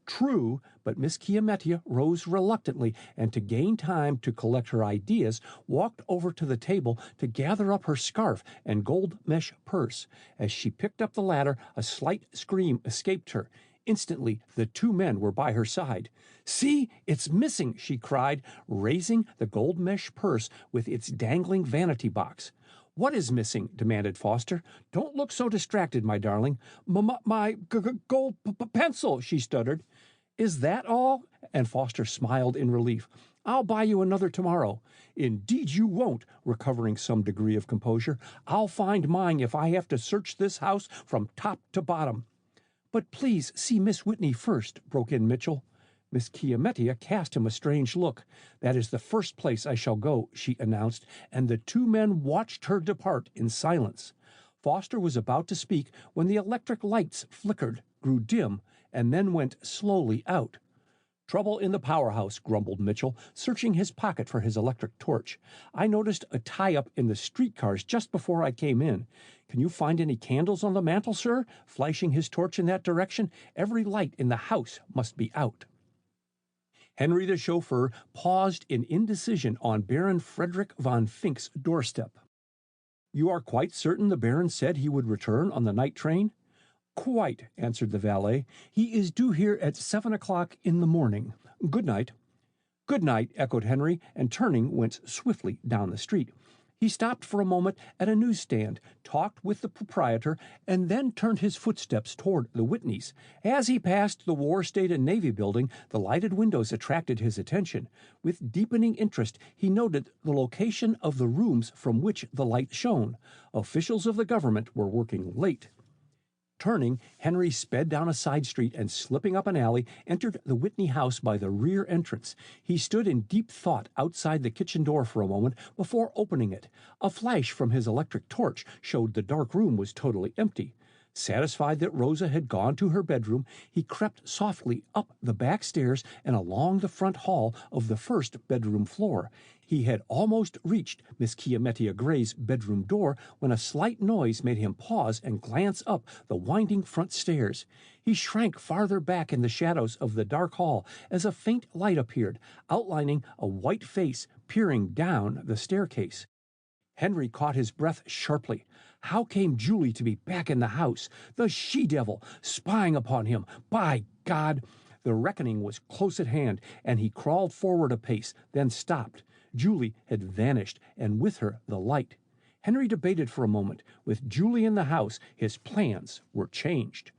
True, but Miss Chiamettia rose reluctantly, and to gain time to collect her ideas, walked over to the table to gather up her scarf and gold mesh purse. As she picked up the latter, a slight scream escaped her. Instantly, the two men were by her side. See, it's missing, she cried, raising the gold mesh purse with its dangling vanity box. What is missing? Demanded Foster. Don't look so distracted, my darling. My gold pencil, she stuttered. Is that all? And Foster smiled in relief. I'll buy you another tomorrow. Indeed you won't, recovering some degree of composure. I'll find mine if I have to search this house from top to bottom. But please see Miss Whitney first, broke in Mitchell. Miss Chiamettia cast him a strange look. That is the first place I shall go, she announced, and the two men watched her depart in silence. Foster was about to speak when the electric lights flickered, grew dim, and then went slowly out. Trouble in the powerhouse, grumbled Mitchell, searching his pocket for his electric torch. I noticed a tie-up in the streetcars just before I came in. Can you find any candles on the mantel, sir? Flashing his torch in that direction. Every light in the house must be out. Henry the chauffeur paused in indecision on Baron Frederick von Fink's doorstep. You are quite certain the Baron said he would return on the night train? Quite, answered the valet. He is due here at 7 o'clock in the morning. Good night. Good night, echoed Henry, and turning went swiftly down the street. He stopped for a moment at a newsstand, talked with the proprietor, and then turned his footsteps toward the Whitneys. As he passed the War, State, and Navy building, the lighted windows attracted his attention. With deepening interest, he noted the location of the rooms from which the light shone. Officials of the government were working late. Turning, Henry sped down a side street and, slipping up an alley, entered the Whitney house by the rear entrance. He stood in deep thought outside the kitchen door for a moment before opening it. A flash from his electric torch showed the dark room was totally empty. Satisfied that Rosa had gone to her bedroom, he crept softly up the back stairs and along the front hall of the first bedroom floor. He had almost reached Miss Chiamettia Gray's bedroom door when a slight noise made him pause and glance up the winding front stairs. He shrank farther back in the shadows of the dark hall as a faint light appeared, outlining a white face peering down the staircase. Henry caught his breath sharply. How came Julie to be back in the house? The she-devil, spying upon him. By God! The reckoning was close at hand, and he crawled forward a pace, then stopped. Julie had vanished, and with her the light. Henry debated for a moment. With Julie in the house, his plans were changed.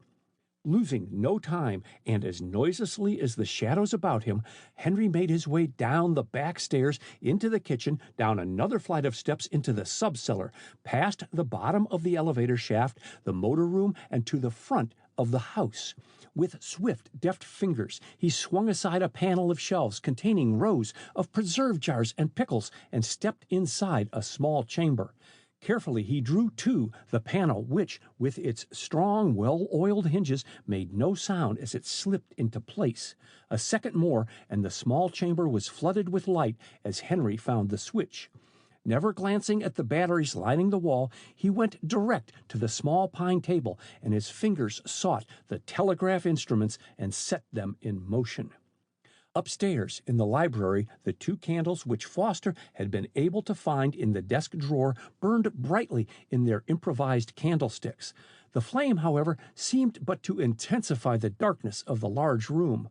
Losing no time, and as noiselessly as the shadows about him, Henry made his way down the back stairs into the kitchen, down another flight of steps into the sub-cellar, past the bottom of the elevator shaft, the motor room, and to the front of the house. With swift, deft fingers, he swung aside a panel of shelves containing rows of preserve jars and pickles and stepped inside a small chamber. Carefully he drew to the panel which, with its strong, well-oiled hinges, made no sound as it slipped into place. A second more, and the small chamber was flooded with light as Henry found the switch. Never glancing at the batteries lining the wall, he went direct to the small pine table, and his fingers sought the telegraph instruments and set them in motion. Upstairs, in the library, the two candles which Foster had been able to find in the desk drawer burned brightly in their improvised candlesticks. The flame, however, seemed but to intensify the darkness of the large room.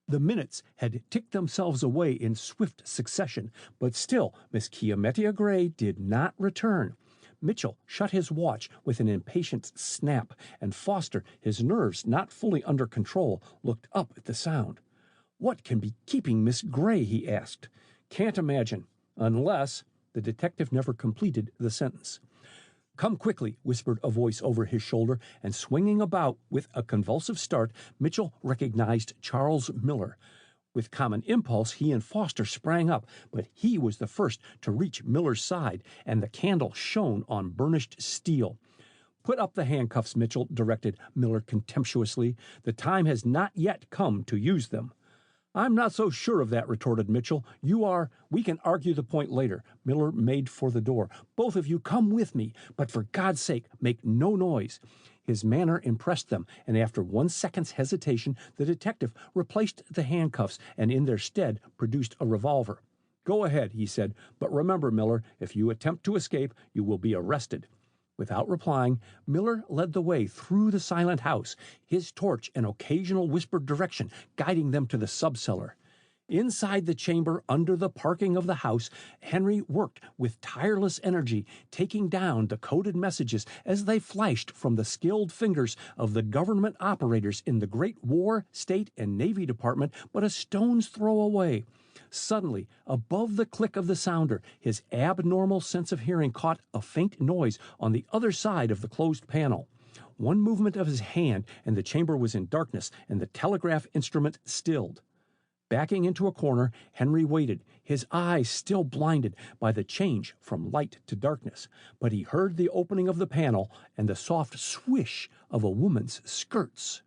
The minutes had ticked themselves away in swift succession, but still Miss Chiamettia Gray did not return. Mitchell shut his watch with an impatient snap, and Foster, his nerves not fully under control, looked up at the sound. "What can be keeping Miss Gray?" he asked. "Can't imagine. Unless—" The detective never completed the sentence. "Come quickly," whispered a voice over his shoulder, and swinging about with a convulsive start, Mitchell recognized Charles Miller. With common impulse, he and Foster sprang up, but he was the first to reach Miller's side, and the candle shone on burnished steel. "Put up the handcuffs, Mitchell," directed Miller contemptuously. "The time has not yet come to use them." "I'm not so sure of that," retorted Mitchell. "You are. We can argue the point later." Miller made for the door. "Both of you come with me, but for God's sake, make no noise." His manner impressed them, and after 1 second's hesitation, the detective replaced the handcuffs and in their stead produced a revolver. "Go ahead," he said, "but remember, Miller, if you attempt to escape, you will be arrested." Without replying, Miller led the way through the silent house, his torch an occasional whispered direction guiding them to the sub-cellar. Inside the chamber under the parking of the house, Henry worked with tireless energy, taking down the coded messages as they flashed from the skilled fingers of the government operators in the great War, State, and Navy Department but a stone's throw away. Suddenly, above the click of the sounder, his abnormal sense of hearing caught a faint noise on the other side of the closed panel. One movement of his hand, and the chamber was in darkness, and the telegraph instrument stilled. Backing into a corner, Henry waited, his eyes still blinded by the change from light to darkness. But he heard the opening of the panel and the soft swish of a woman's skirts.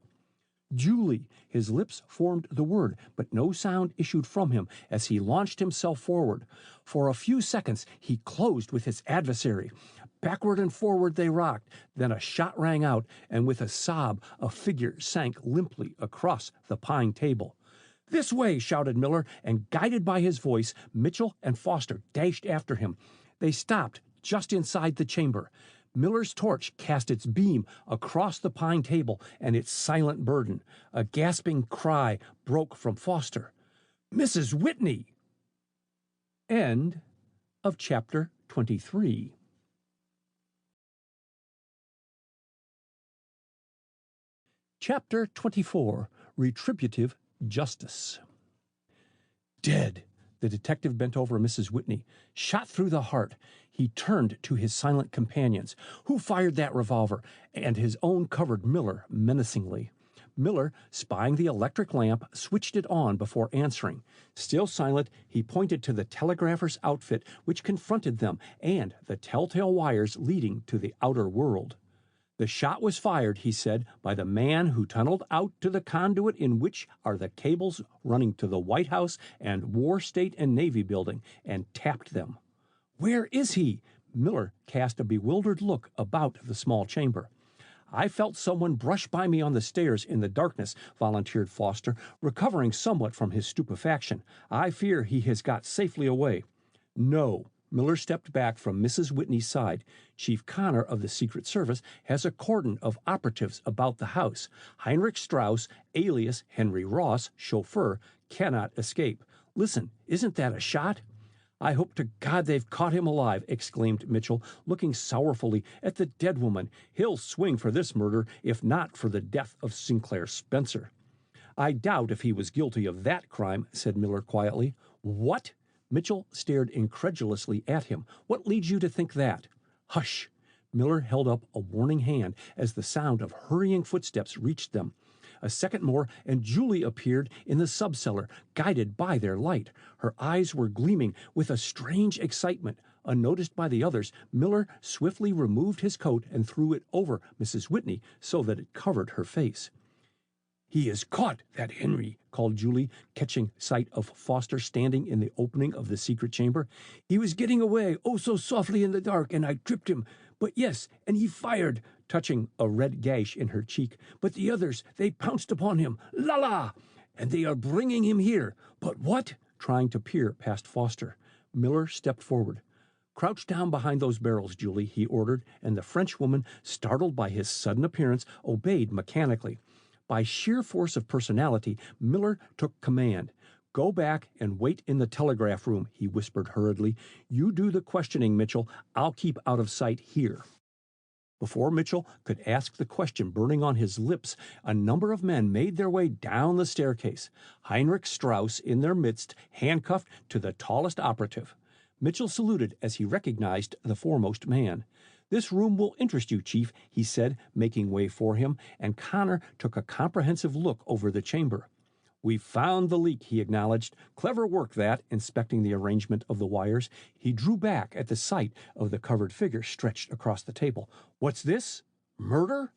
"Julie!" His lips formed the word, but no sound issued from him as he launched himself forward. For a few seconds he closed with his adversary. Backward and forward they rocked, then a shot rang out, and with a sob a figure sank limply across the pine table. "This way!" shouted Miller, and guided by his voice, Mitchell and Foster dashed after him. They stopped just inside the chamber. Miller's torch cast its beam across the pine table and its silent burden. A gasping cry broke from Foster. "Mrs. Whitney!" End of chapter 23. Chapter 24. Retributive Justice. "Dead." The detective bent over Mrs. Whitney. Shot through the heart. He turned to his silent companions. "Who fired that revolver?" And his own covered Miller menacingly. Miller, spying the electric lamp, switched it on before answering. Still silent, he pointed to the telegrapher's outfit which confronted them and the telltale wires leading to the outer world. The shot was fired, he said, by the man who tunneled out to the conduit in which are the cables running to the White House and War, State, and Navy building, and tapped them. Where is he? Miller cast a bewildered look about the small chamber. I felt someone brush by me on the stairs in the darkness, volunteered Foster, recovering somewhat from his stupefaction. I fear he has got safely away. No. Miller stepped back from Mrs. Whitney's side. Chief Connor of the Secret Service has a cordon of operatives about the house. Heinrich Strauss, alias Henry Ross, chauffeur, cannot escape. Listen, isn't that a shot? I hope to God they've caught him alive, exclaimed Mitchell, looking sorrowfully at the dead woman. He'll swing for this murder, if not for the death of Sinclair Spencer. I doubt if he was guilty of that crime, said Miller quietly. What? Mitchell stared incredulously at him. What leads you to think that? Hush! Miller held up a warning hand as the sound of hurrying footsteps reached them. A second more, and Julie appeared in the subcellar, guided by their light. Her eyes were gleaming with a strange excitement. Unnoticed by the others, Miller swiftly removed his coat and threw it over Mrs. Whitney so that it covered her face. He is caught, that Henry, called Julie, catching sight of Foster standing in the opening of the secret chamber. He was getting away, oh so softly in the dark, and I tripped him. But yes, and he fired, touching a red gash in her cheek. But the others, they pounced upon him. La la! And they are bringing him here. But what? Trying to peer past Foster. Miller stepped forward. Crouch down behind those barrels, Julie, he ordered, and the Frenchwoman, startled by his sudden appearance, obeyed mechanically. By sheer force of personality, Miller took command. Go back and wait in the telegraph room, he whispered hurriedly. You do the questioning, Mitchell. I'll keep out of sight here. Before Mitchell could ask the question burning on his lips, a number of men made their way down the staircase, Heinrich Strauss in their midst, handcuffed to the tallest operative. Mitchell saluted as he recognized the foremost man. This room will interest you, Chief, he said, making way for him, and Connor took a comprehensive look over the chamber. We've found the leak, he acknowledged. Clever work, that, inspecting the arrangement of the wires. He drew back at the sight of the covered figure stretched across the table. What's this? Murder?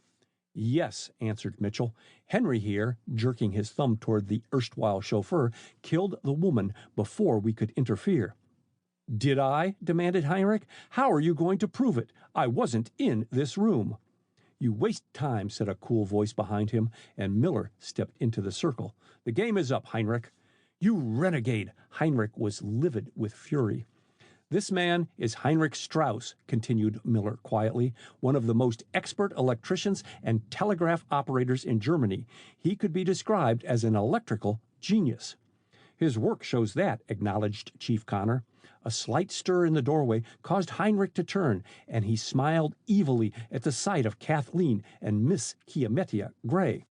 Yes, answered Mitchell. Henry here, jerking his thumb toward the erstwhile chauffeur, killed the woman before we could interfere. Did I? Demanded Heinrich. How are you going to prove it? I wasn't in this room. You waste time, said a cool voice behind him, and Miller stepped into the circle. The game is up, Heinrich. You renegade! Heinrich was livid with fury. This man is Heinrich Strauss, continued Miller quietly, one of the most expert electricians and telegraph operators in Germany. He could be described as an electrical genius. His work shows that, acknowledged Chief Connor. A slight stir in the doorway caused Heinrich to turn, and he smiled evilly at the sight of Kathleen and Miss Chiamettia Gray.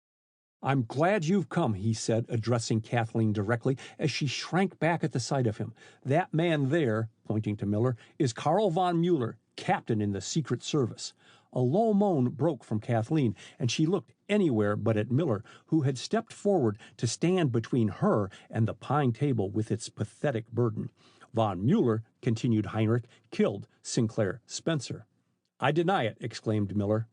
I'm glad you've come, he said, addressing Kathleen directly as she shrank back at the sight of him. That man there, pointing to Miller, is Karl von Mueller, captain in the Secret Service. A low moan broke from Kathleen, and she looked anywhere but at Miller, who had stepped forward to stand between her and the pine table with its pathetic burden. Von Mueller, continued Heinrich, killed Sinclair Spencer. I deny it, exclaimed Miller.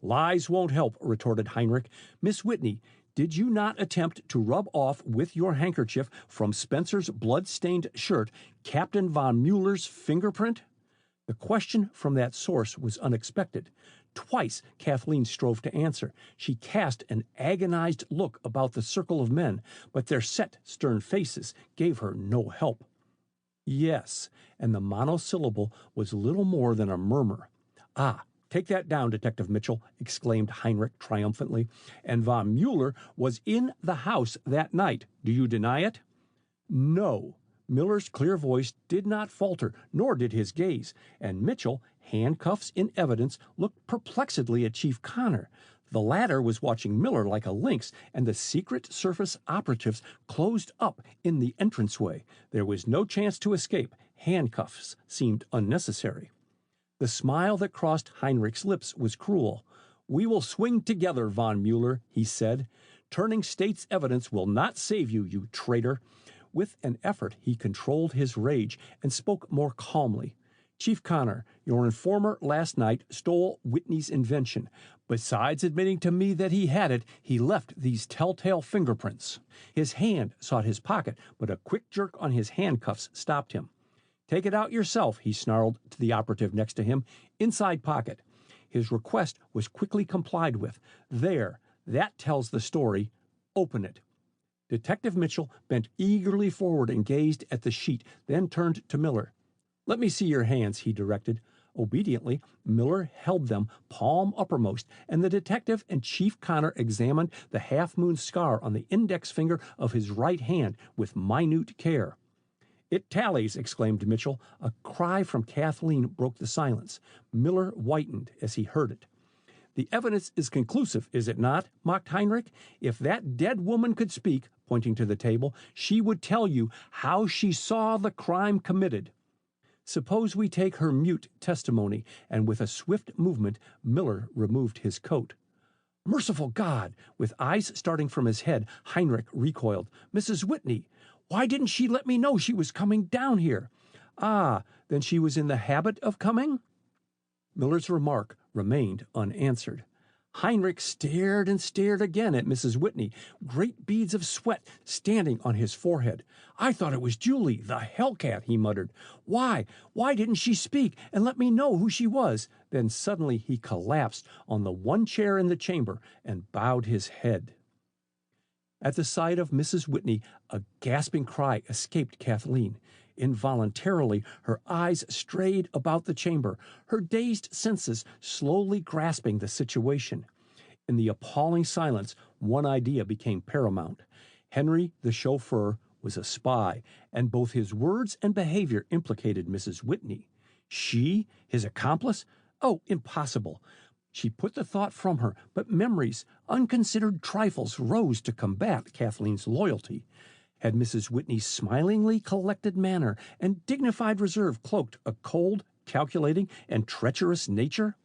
Lies won't help, retorted Heinrich. Miss Whitney, did you not attempt to rub off with your handkerchief from Spencer's blood-stained shirt Captain von Mueller's fingerprint? The question from that source was unexpected. Twice Kathleen strove to answer. She cast an agonized look about the circle of men, but their set, stern faces gave her no help. Yes, and the monosyllable was little more than a murmur. Ah, take that down, Detective Mitchell, exclaimed Heinrich triumphantly. And von Mueller was in the house that night. Do you deny it? No. Miller's clear voice did not falter, nor did his gaze, and Mitchell, handcuffs in evidence, looked perplexedly at Chief Connor. The latter was watching Miller like a lynx, and the Secret Service operatives closed up in the entranceway. There was no chance to escape. Handcuffs seemed unnecessary. The smile that crossed Heinrich's lips was cruel. We will swing together, von Mueller, he said. Turning state's evidence will not save you, you traitor. With an effort, he controlled his rage and spoke more calmly. Chief Connor, your informer last night stole Whitney's invention. Besides admitting to me that he had it, he left these telltale fingerprints. His hand sought his pocket, but a quick jerk on his handcuffs stopped him. Take it out yourself, he snarled to the operative next to him. Inside pocket. His request was quickly complied with. There, that tells the story. Open it. Detective Mitchell bent eagerly forward and gazed at the sheet, then turned to Miller. Let me see your hands, he directed. Obediently, Miller held them palm uppermost, and the detective and Chief Connor examined the half-moon scar on the index finger of his right hand with minute care. It tallies, exclaimed Mitchell. A cry from Kathleen broke the silence. Miller whitened as he heard it. The evidence is conclusive, is it not? Mocked Heinrich. If that dead woman could speak, pointing to the table, she would tell you how she saw the crime committed. Suppose we take her mute testimony, and with a swift movement, Miller removed his coat. Merciful God! With eyes starting from his head, Heinrich recoiled. Mrs. Whitney! Why didn't she let me know she was coming down here? Ah, then she was in the habit of coming? Miller's remark remained unanswered. Heinrich stared and stared again at Mrs. Whitney, great beads of sweat standing on his forehead. I thought it was Julie, the hellcat, he muttered. Why didn't she speak and let me know who she was? Then suddenly he collapsed on the one chair in the chamber and bowed his head. At the sight of Mrs. Whitney, a gasping cry escaped Kathleen. Involuntarily, her eyes strayed about the chamber, her dazed senses slowly grasping the situation. In the appalling silence, one idea became paramount. Henry, the chauffeur, was a spy, and both his words and behavior implicated Mrs. Whitney. She, his accomplice? Oh, impossible! She put the thought from her, but memories, unconsidered trifles, rose to combat Kathleen's loyalty. Had Mrs. Whitney's smilingly collected manner and dignified reserve cloaked a cold, calculating, and treacherous nature?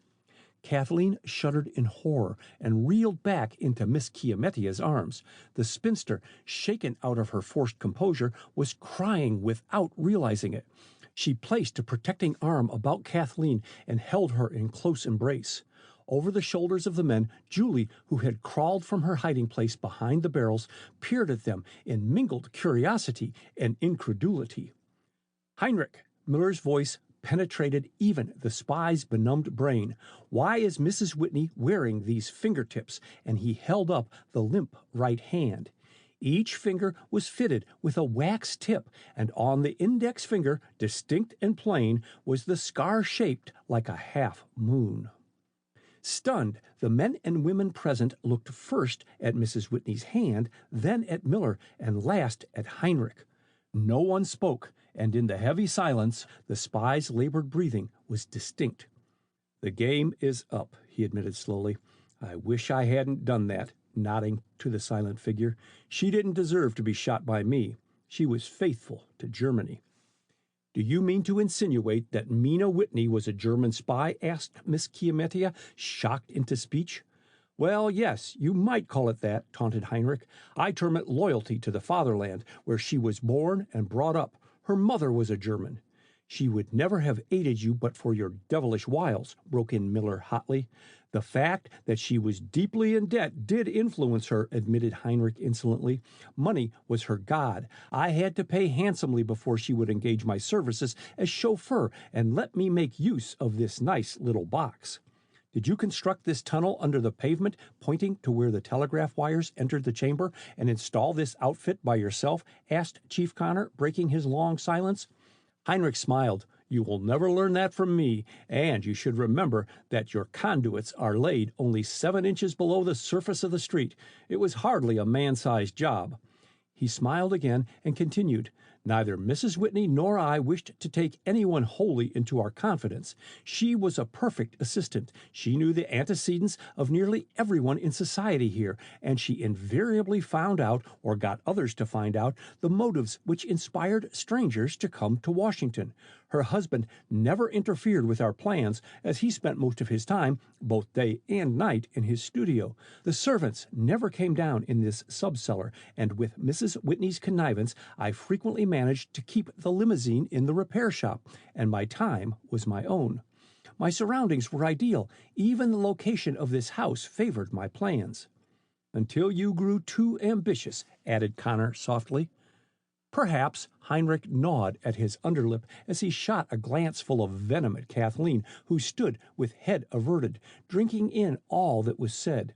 Kathleen shuddered in horror and reeled back into Miss Chiametia's arms. The spinster, shaken out of her forced composure, was crying without realizing it. She placed a protecting arm about Kathleen and held her in close embrace. Over the shoulders of the men, Julie, who had crawled from her hiding place behind the barrels, peered at them in mingled curiosity and incredulity. Heinrich, Miller's voice penetrated even the spy's benumbed brain. Why is Mrs. Whitney wearing these fingertips? And he held up the limp right hand. Each finger was fitted with a wax tip, and on the index finger, distinct and plain, was the scar shaped like a half moon. Stunned, the men and women present looked first at Mrs. Whitney's hand, then at Miller, and last at Heinrich. No one spoke, and in the heavy silence, the spy's labored breathing was distinct. The game is up, he admitted slowly. I wish I hadn't done that, nodding to the silent figure. She didn't deserve to be shot by me. She was faithful to Germany. Do you mean to insinuate that Mina Whitney was a German spy? Asked Miss Chiametia, shocked into speech. Well, yes, you might call it that, taunted Heinrich. I term it loyalty to the fatherland, where she was born and brought up. Her mother was a German. She would never have aided you but for your devilish wiles, broke in Miller hotly. The fact that she was deeply in debt did influence her, admitted Heinrich insolently. Money was her god. I had to pay handsomely before she would engage my services as chauffeur and let me make use of this nice little box. Did you construct this tunnel under the pavement, pointing to where the telegraph wires entered the chamber, and install this outfit by yourself? Asked Chief Connor, breaking his long silence. Heinrich smiled. You will never learn that from me, and you should remember that your conduits are laid only 7 inches below the surface of the street. It was hardly a man-sized job. He smiled again and continued. Neither Mrs. Whitney nor I wished to take anyone wholly into our confidence. She was a perfect assistant. She knew the antecedents of nearly everyone in society here, and she invariably found out, or got others to find out, the motives which inspired strangers to come to Washington. Her husband never interfered with our plans, as he spent most of his time, both day and night, in his studio. The servants never came down in this subcellar, and with Mrs. Whitney's connivance, I frequently managed to keep the limousine in the repair shop, and my time was my own. My surroundings were ideal. Even the location of this house favored my plans. "Until you grew too ambitious," added Connor softly. Perhaps. Heinrich gnawed at his underlip as he shot a glance full of venom at Kathleen, who stood with head averted, drinking in all that was said.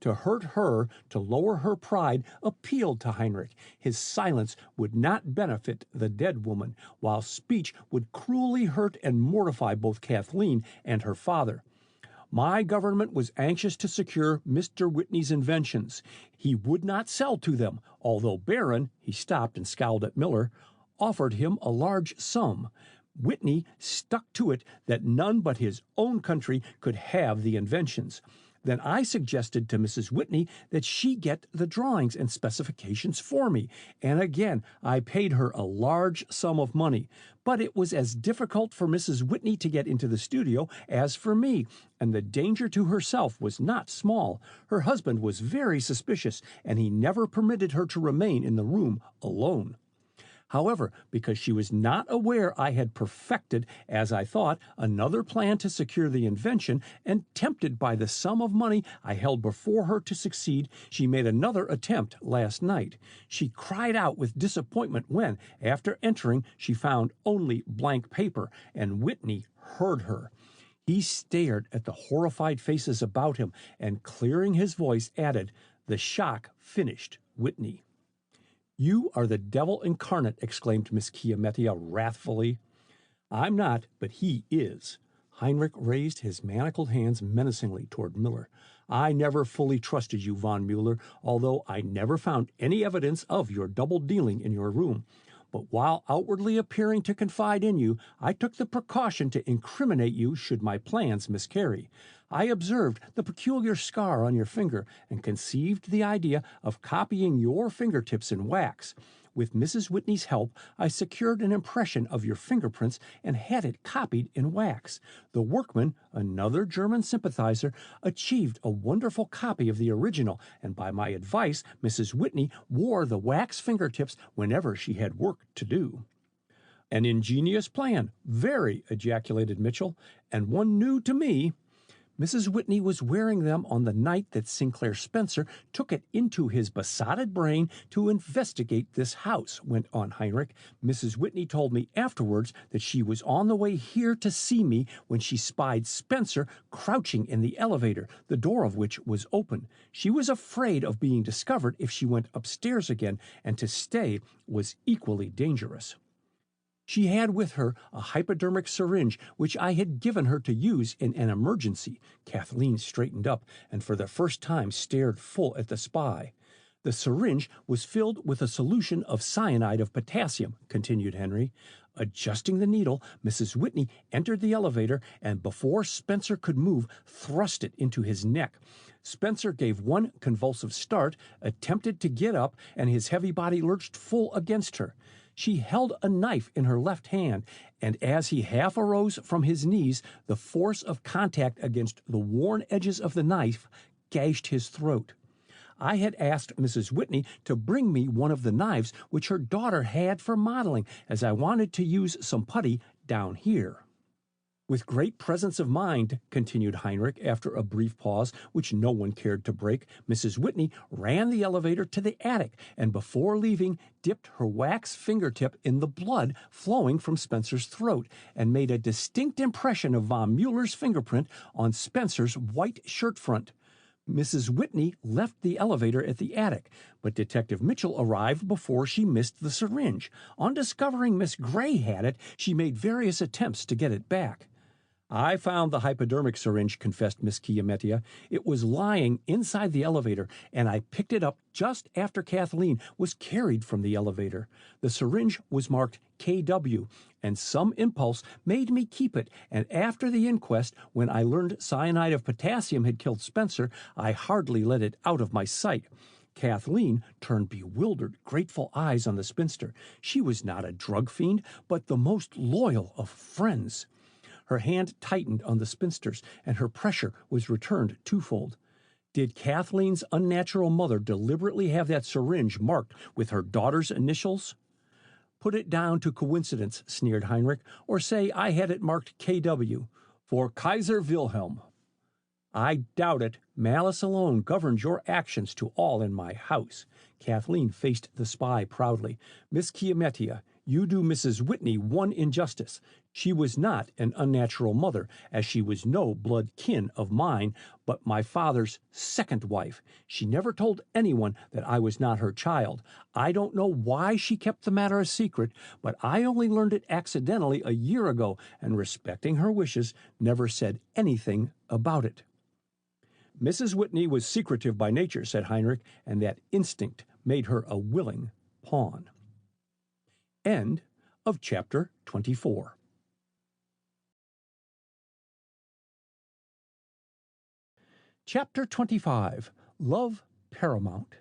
To hurt her, to lower her pride, appealed to Heinrich. His silence would not benefit the dead woman, while speech would cruelly hurt and mortify both Kathleen and her father. My government was anxious to secure Mr. Whitney's inventions. He would not sell to them, although Barron, he stopped and scowled at Miller, offered him a large sum. Whitney stuck to it that none but his own country could have the inventions. Then I suggested to Mrs. Whitney that she get the drawings and specifications for me, and again I paid her a large sum of money. But it was as difficult for Mrs. Whitney to get into the studio as for me, and the danger to herself was not small. Her husband was very suspicious, and he never permitted her to remain in the room alone. However, because she was not aware I had perfected, as I thought, another plan to secure the invention, and tempted by the sum of money I held before her to succeed, she made another attempt last night. She cried out with disappointment when, after entering, she found only blank paper, and Whitney heard her. He stared at the horrified faces about him, and clearing his voice, added, "The shock finished Whitney." "You are the devil incarnate," exclaimed Miss Chiamettia wrathfully. "I'm not, but he is." Heinrich raised his manacled hands menacingly toward Miller. "I never fully trusted you, von Mueller, although I never found any evidence of your double-dealing in your room. But while outwardly appearing to confide in you, I took the precaution to incriminate you should my plans miscarry. I observed the peculiar scar on your finger and conceived the idea of copying your fingertips in wax. With Mrs. Whitney's help, I secured an impression of your fingerprints and had it copied in wax. The workman, another German sympathizer, achieved a wonderful copy of the original, and by my advice, Mrs. Whitney wore the wax fingertips whenever she had work to do." "An ingenious plan, very," ejaculated Mitchell, "and one new to me." "Mrs. Whitney was wearing them on the night that Sinclair Spencer took it into his besotted brain to investigate this house," went on Heinrich. "Mrs. Whitney told me afterwards that she was on the way here to see me when she spied Spencer crouching in the elevator, the door of which was open. She was afraid of being discovered if she went upstairs again, and to stay was equally dangerous. She had with her a hypodermic syringe, which I had given her to use in an emergency." Kathleen straightened up and for the first time stared full at the spy. "The syringe was filled with a solution of cyanide of potassium," continued Henry. "Adjusting the needle, Mrs. Whitney entered the elevator and before Spencer could move, thrust it into his neck. Spencer gave one convulsive start, attempted to get up, and his heavy body lurched full against her. She held a knife in her left hand, and as he half arose from his knees, the force of contact against the worn edges of the knife gashed his throat. I had asked Mrs. Whitney to bring me one of the knives which her daughter had for modeling, as I wanted to use some putty down here." "With great presence of mind," continued Heinrich after a brief pause which no one cared to break, "Mrs. Whitney ran the elevator to the attic and before leaving dipped her wax fingertip in the blood flowing from Spencer's throat and made a distinct impression of von Mueller's fingerprint on Spencer's white shirt front. Mrs. Whitney left the elevator at the attic, but Detective Mitchell arrived before she missed the syringe. On discovering Miss Gray had it, she made various attempts to get it back." "I found the hypodermic syringe," confessed Miss Chiamettia. "It was lying inside the elevator, and I picked it up just after Kathleen was carried from the elevator. The syringe was marked KW, and some impulse made me keep it, and after the inquest, when I learned cyanide of potassium had killed Spencer, I hardly let it out of my sight. Kathleen turned bewildered, grateful eyes on the spinster. She was not a drug fiend, but the most loyal of friends. Her hand tightened on the spinster's, and her pressure was returned twofold. Did Kathleen's unnatural mother deliberately have that syringe marked with her daughter's initials? Put it down to coincidence, sneered Heinrich, or say I had it marked KW, for Kaiser Wilhelm. I doubt it. Malice alone governs your actions to all in my house. Kathleen faced the spy proudly. Miss Chiamettia, you do Mrs. Whitney one injustice. She was not an unnatural mother, as she was no blood kin of mine, but my father's second wife. She never told anyone that I was not her child. I don't know why she kept the matter a secret, but I only learned it accidentally a year ago, and respecting her wishes, never said anything about it. Mrs. Whitney was secretive by nature, said Heinrich, and that instinct made her a willing pawn. End of chapter 24. Chapter 25. Love Paramount.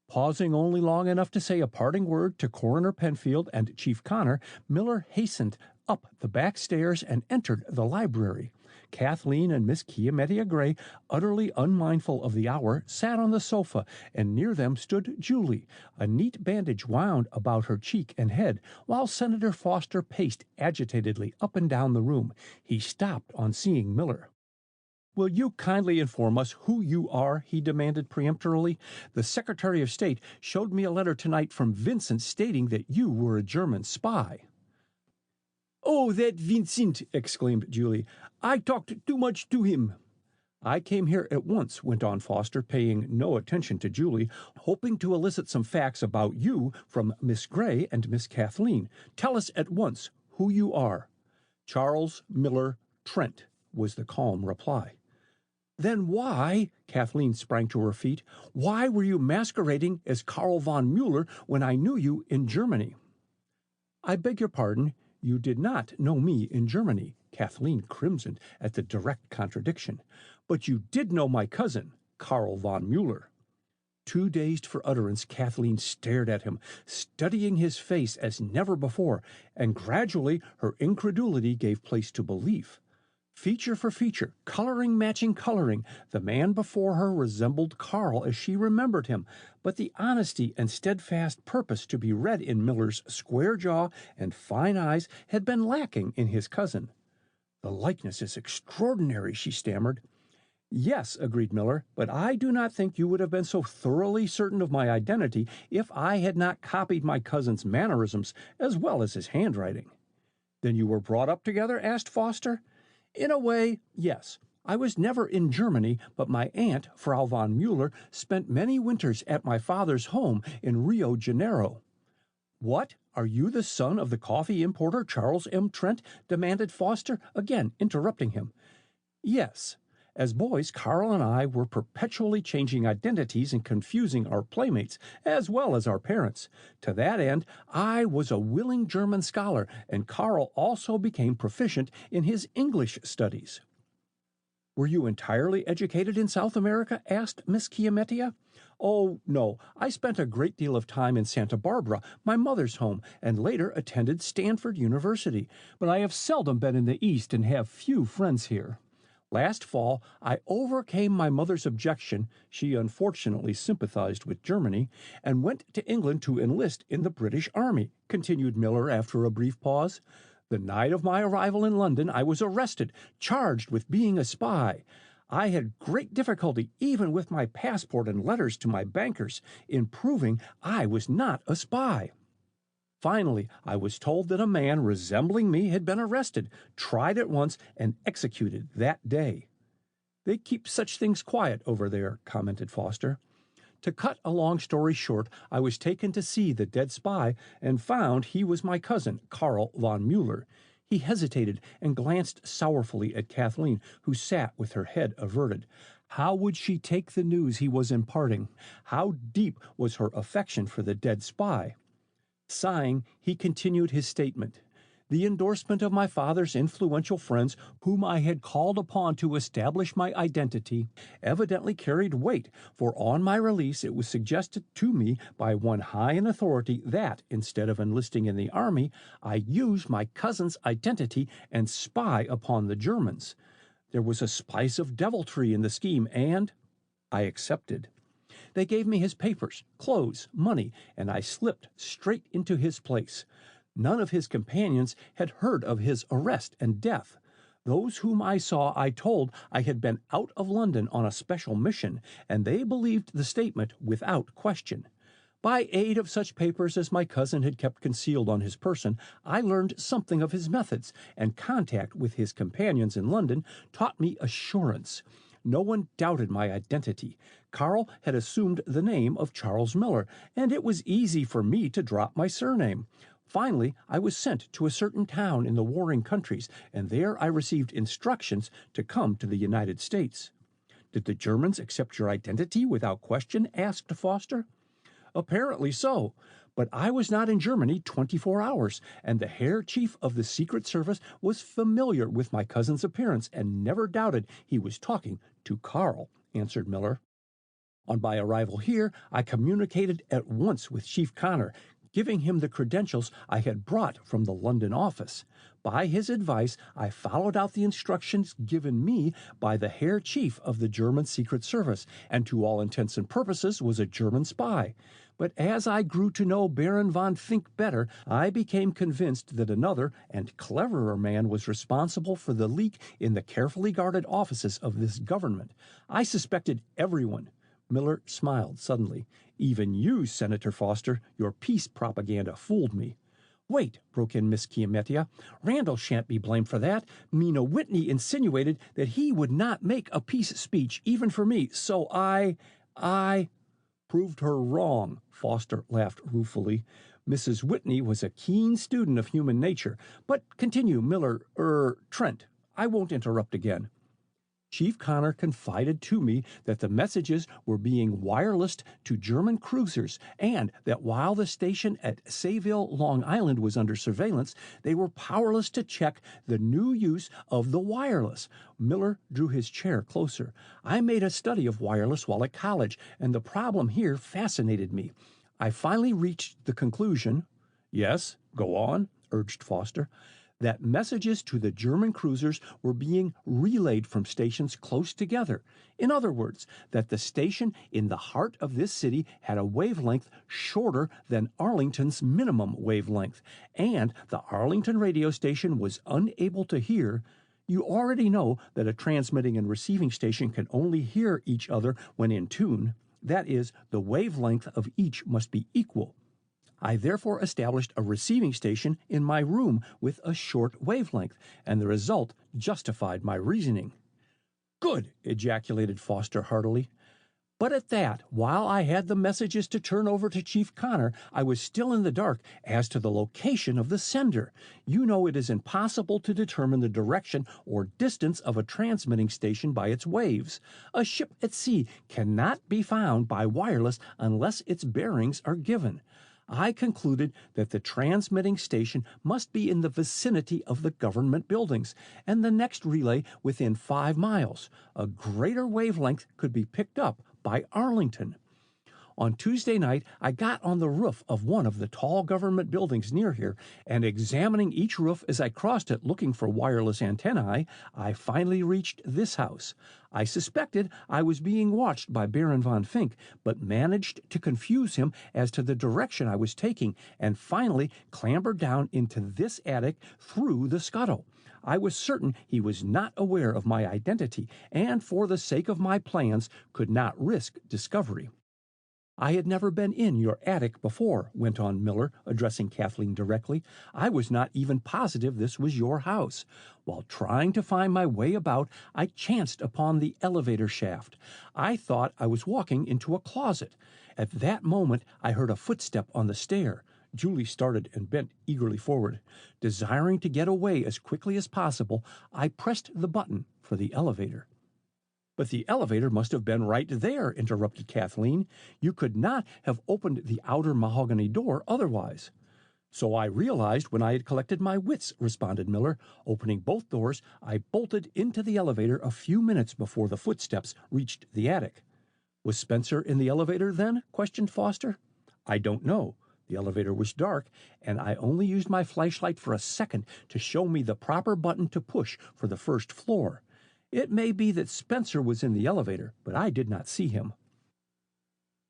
Pausing only long enough to say a parting word to Coroner Penfield and Chief Connor, Miller hastened up the back stairs and entered the library. Kathleen and Miss Chiamettia Gray, utterly unmindful of the hour, sat on the sofa, and near them stood Julie, a neat bandage wound about her cheek and head, while Senator Foster paced agitatedly up and down the room. He stopped on seeing Miller. "Will you kindly inform us who you are?" he demanded peremptorily. "The Secretary of State showed me a letter tonight from Vincent stating that you were a German spy." "Oh, that Vincent!" exclaimed Julie. "I talked too much to him." "I came here at once," went on Foster, paying no attention to Julie, "hoping to elicit some facts about you from Miss Gray and Miss Kathleen. Tell us at once who you are." "Charles Miller Trent," was the calm reply. "Then why," Kathleen sprang to her feet, "why were you masquerading as Karl von Mueller when I knew you in Germany?" "I beg your pardon. You did not know me in Germany." Kathleen crimsoned at the direct contradiction. "But you did know my cousin, Karl von Mueller." Too dazed for utterance, Kathleen stared at him, studying his face as never before, and gradually her incredulity gave place to belief. Feature for feature, coloring matching coloring, the man before her resembled Karl as she remembered him, but the honesty and steadfast purpose to be read in Miller's square jaw and fine eyes had been lacking in his cousin. "The likeness is extraordinary," she stammered. "Yes," agreed Miller, "but I do not think you would have been so thoroughly certain of my identity if I had not copied my cousin's mannerisms as well as his handwriting." "Then you were brought up together?" asked Foster. "In a way, yes. I was never in Germany, but my aunt, Frau von Mueller, spent many winters at my father's home in Rio Janeiro." "What? Are you the son of the coffee importer Charles M. Trent?" demanded Foster, again interrupting him. "Yes. As boys, Karl and I were perpetually changing identities and confusing our playmates, as well as our parents. To that end, I was a willing German scholar, and Karl also became proficient in his English studies." "Were you entirely educated in South America?" asked Miss Chiamettia. "Oh, no. I spent a great deal of time in Santa Barbara, my mother's home, and later attended Stanford University. But I have seldom been in the East and have few friends here. Last fall, I overcame my mother's objection, she unfortunately sympathized with Germany, and went to England to enlist in the British Army," continued Miller after a brief pause. "The night of my arrival in London, I was arrested, charged with being a spy. I had great difficulty, even with my passport and letters to my bankers, in proving I was not a spy. Finally, I was told that a man resembling me had been arrested, tried at once, and executed that day." "They keep such things quiet over there," commented Foster. "To cut a long story short, I was taken to see the dead spy and found he was my cousin, Karl von Mueller." He hesitated and glanced sorrowfully at Kathleen, who sat with her head averted. How would she take the news he was imparting? How deep was her affection for the dead spy? Sighing, he continued his statement. The endorsement of my father's influential friends, whom I had called upon to establish my identity, evidently carried weight, for on my release it was suggested to me by one high in authority that, instead of enlisting in the army, I use my cousin's identity and spy upon the Germans. There was a spice of deviltry in the scheme, and I accepted. They gave me his papers, clothes, money, and I slipped straight into his place. None of his companions had heard of his arrest and death. Those whom I saw I told I had been out of London on a special mission, and they believed the statement without question. By aid of such papers as my cousin had kept concealed on his person, I learned something of his methods, and contact with his companions in London taught me assurance. No one doubted my identity. Carl had assumed the name of Charles Miller, and it was easy for me to drop my surname. Finally, I was sent to a certain town in the warring countries, and there I received instructions to come to the United States. Did the Germans accept your identity without question? Asked Foster. Apparently so, but I was not in Germany 24 hours, and the Herr Chief of the Secret Service was familiar with my cousin's appearance and never doubted he was talking to Carl, answered Miller. On my arrival here, I communicated at once with Chief Connor, giving him the credentials I had brought from the London office. By his advice, I followed out the instructions given me by the Herr Chief of the German Secret Service, and to all intents and purposes was a German spy. But as I grew to know Baron von Fink better, I became convinced that another and cleverer man was responsible for the leak in the carefully guarded offices of this government. I suspected everyone. Miller smiled suddenly. Even you, Senator Foster, your peace propaganda fooled me. Wait, broke in Miss Chiamettia. Randall shan't be blamed for that. Mina Whitney insinuated that he would not make a peace speech even for me, so I proved her wrong, Foster laughed ruefully. Mrs. Whitney was a keen student of human nature. But continue, Trent. I won't interrupt again. Chief Connor confided to me that the messages were being wirelessed to German cruisers and that while the station at Sayville, Long Island was under surveillance, they were powerless to check the new use of the wireless. Miller drew his chair closer. I made a study of wireless while at college, and the problem here fascinated me. I finally reached the conclusion— Yes, go on, urged Foster— that messages to the German cruisers were being relayed from stations close together. In other words, that the station in the heart of this city had a wavelength shorter than Arlington's minimum wavelength, and the Arlington radio station was unable to hear. You already know that a transmitting and receiving station can only hear each other when in tune. That is, the wavelength of each must be equal. I therefore established a receiving station in my room with a short wavelength, and the result justified my reasoning. Good, ejaculated Foster heartily. But at that, while I had the messages to turn over to Chief Connor, I was still in the dark as to the location of the sender. You know it is impossible to determine the direction or distance of a transmitting station by its waves. A ship at sea cannot be found by wireless unless its bearings are given. I concluded that the transmitting station must be in the vicinity of the government buildings, and the next relay within 5 miles. A greater wavelength could be picked up by Arlington. On Tuesday night, I got on the roof of one of the tall government buildings near here, and examining each roof as I crossed it looking for wireless antennae, I finally reached this house. I suspected I was being watched by Baron von Fink, but managed to confuse him as to the direction I was taking, and finally clambered down into this attic through the scuttle. I was certain he was not aware of my identity, and for the sake of my plans could not risk discovery. I had never been in your attic before, went on Miller, addressing Kathleen directly. I was not even positive this was your house. While trying to find my way about, I chanced upon the elevator shaft. I thought I was walking into a closet. At that moment, I heard a footstep on the stair. Julie started and bent eagerly forward. Desiring to get away as quickly as possible, I pressed the button for the elevator. But the elevator must have been right there, interrupted Kathleen. You could not have opened the outer mahogany door otherwise. "So I realized when I had collected my wits," responded Miller. Opening both doors, I bolted into the elevator a few minutes before the footsteps reached the attic. "Was Spencer in the elevator then?" questioned Foster. "I don't know. The elevator was dark, and I only used my flashlight for a second to show me the proper button to push for the first floor. It may be that Spencer was in the elevator, but I did not see him."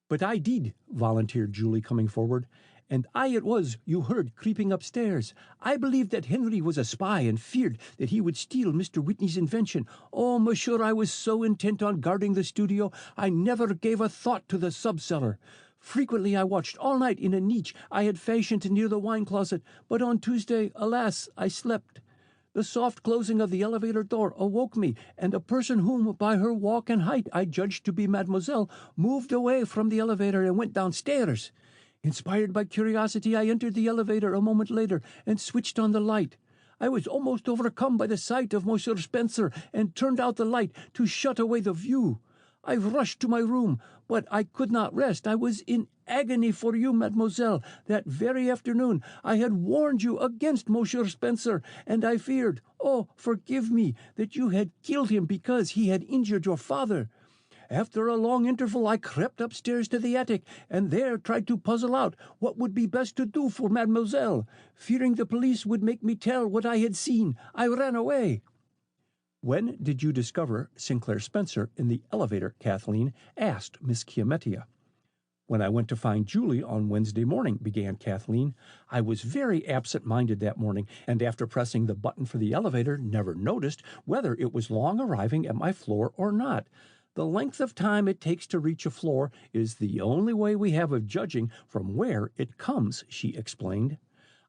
"But I did," volunteered Julie, coming forward. "And I it was you heard creeping upstairs. I believed that Henry was a spy and feared that he would steal Mr. Whitney's invention. Oh, monsieur, I was so intent on guarding the studio, I never gave a thought to the sub-cellar. Frequently I watched all night in a niche I had fashioned near the wine closet, but on Tuesday, alas, I slept. The soft closing of the elevator door awoke me, and a person whom, by her walk and height, I judged to be mademoiselle, moved away from the elevator and went downstairs. Inspired by curiosity, I entered the elevator a moment later and switched on the light. I was almost overcome by the sight of Monsieur Spencer and turned out the light to shut away the view. I rushed to my room, but I could not rest. I was in agony for you, mademoiselle. That very afternoon I had warned you against Monsieur Spencer, and I feared, oh, forgive me, that you had killed him because he had injured your father. After a long interval, I crept upstairs to the attic, and there tried to puzzle out what would be best to do for mademoiselle. Fearing the police would make me tell what I had seen, I ran away." "When did you discover Sinclair Spencer in the elevator, Kathleen?" asked Miss Chiamettia. "When I went to find Julie on Wednesday morning," began Kathleen. "I was very absent-minded that morning, and after pressing the button for the elevator, never noticed whether it was long arriving at my floor or not. The length of time it takes to reach a floor is the only way we have of judging from where it comes," she explained.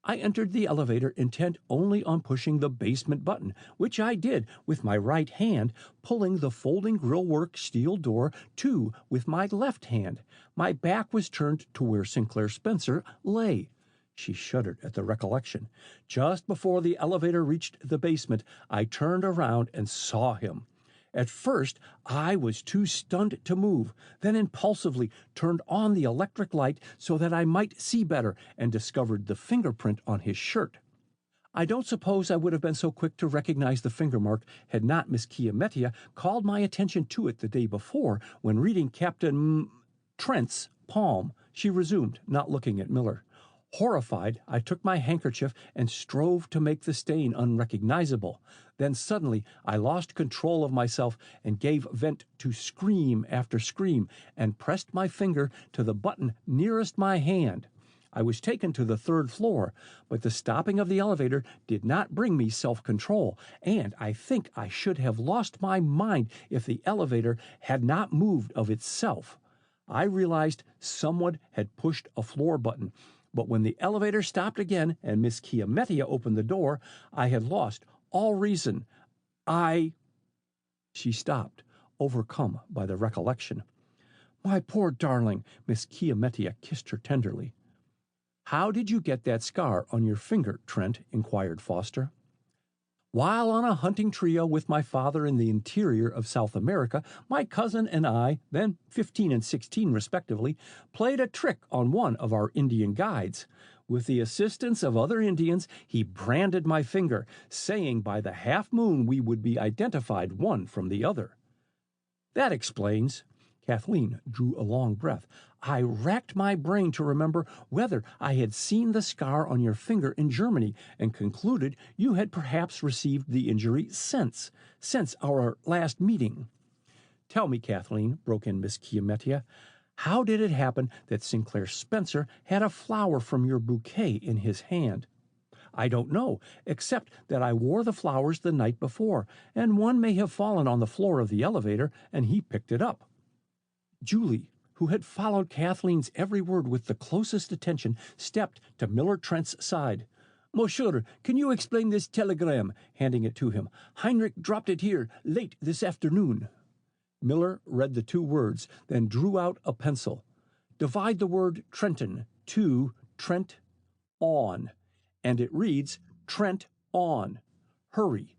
"I entered the elevator intent only on pushing the basement button, which I did with my right hand, pulling the folding grillwork steel door to with my left hand. My back was turned to where Sinclair Spencer lay." She shuddered at the recollection. "Just before the elevator reached the basement, I turned around and saw him. At first, I was too stunned to move, then impulsively turned on the electric light so that I might see better and discovered the fingerprint on his shirt. I don't suppose I would have been so quick to recognize the finger mark had not Miss Chiamettia called my attention to it the day before when reading Captain Trent's palm," she resumed, not looking at Miller. "Horrified, I took my handkerchief and strove to make the stain unrecognizable. Then suddenly I lost control of myself and gave vent to scream after scream and pressed my finger to the button nearest my hand. I was taken to the third floor, but the stopping of the elevator did not bring me self-control, and I think I should have lost my mind if the elevator had not moved of itself. I realized someone had pushed a floor button, but when the elevator stopped again and Miss Chiamettia opened the door, I had lost all reason. She stopped, overcome by the recollection. "My poor darling," Miss Chiamettia kissed her tenderly. "How did you get that scar on your finger, Trent?" inquired Foster. "While on a hunting trio with my father in the interior of South America, my cousin and I, then 15 and 16 respectively, played a trick on one of our Indian guides. With the assistance of other Indians, he branded my finger, saying by the half moon we would be identified one from the other." "That explains." Kathleen drew a long breath. "I racked my brain to remember whether I had seen the scar on your finger in Germany, and concluded you had perhaps received the injury since our last meeting." "Tell me, Kathleen," broke in Miss Chiamettia, "how did it happen that Sinclair Spencer had a flower from your bouquet in his hand?" "I don't know, except that I wore the flowers the night before, and one may have fallen on the floor of the elevator, and he picked it up." Julie, who had followed Kathleen's every word with the closest attention, stepped to Miller Trent's side. "Monsieur, can you explain this telegram?" handing it to him. "Heinrich dropped it here late this afternoon." Miller read the two words, then drew out a pencil. "Divide the word Trenton to Trent on, and it reads Trent on. Hurry.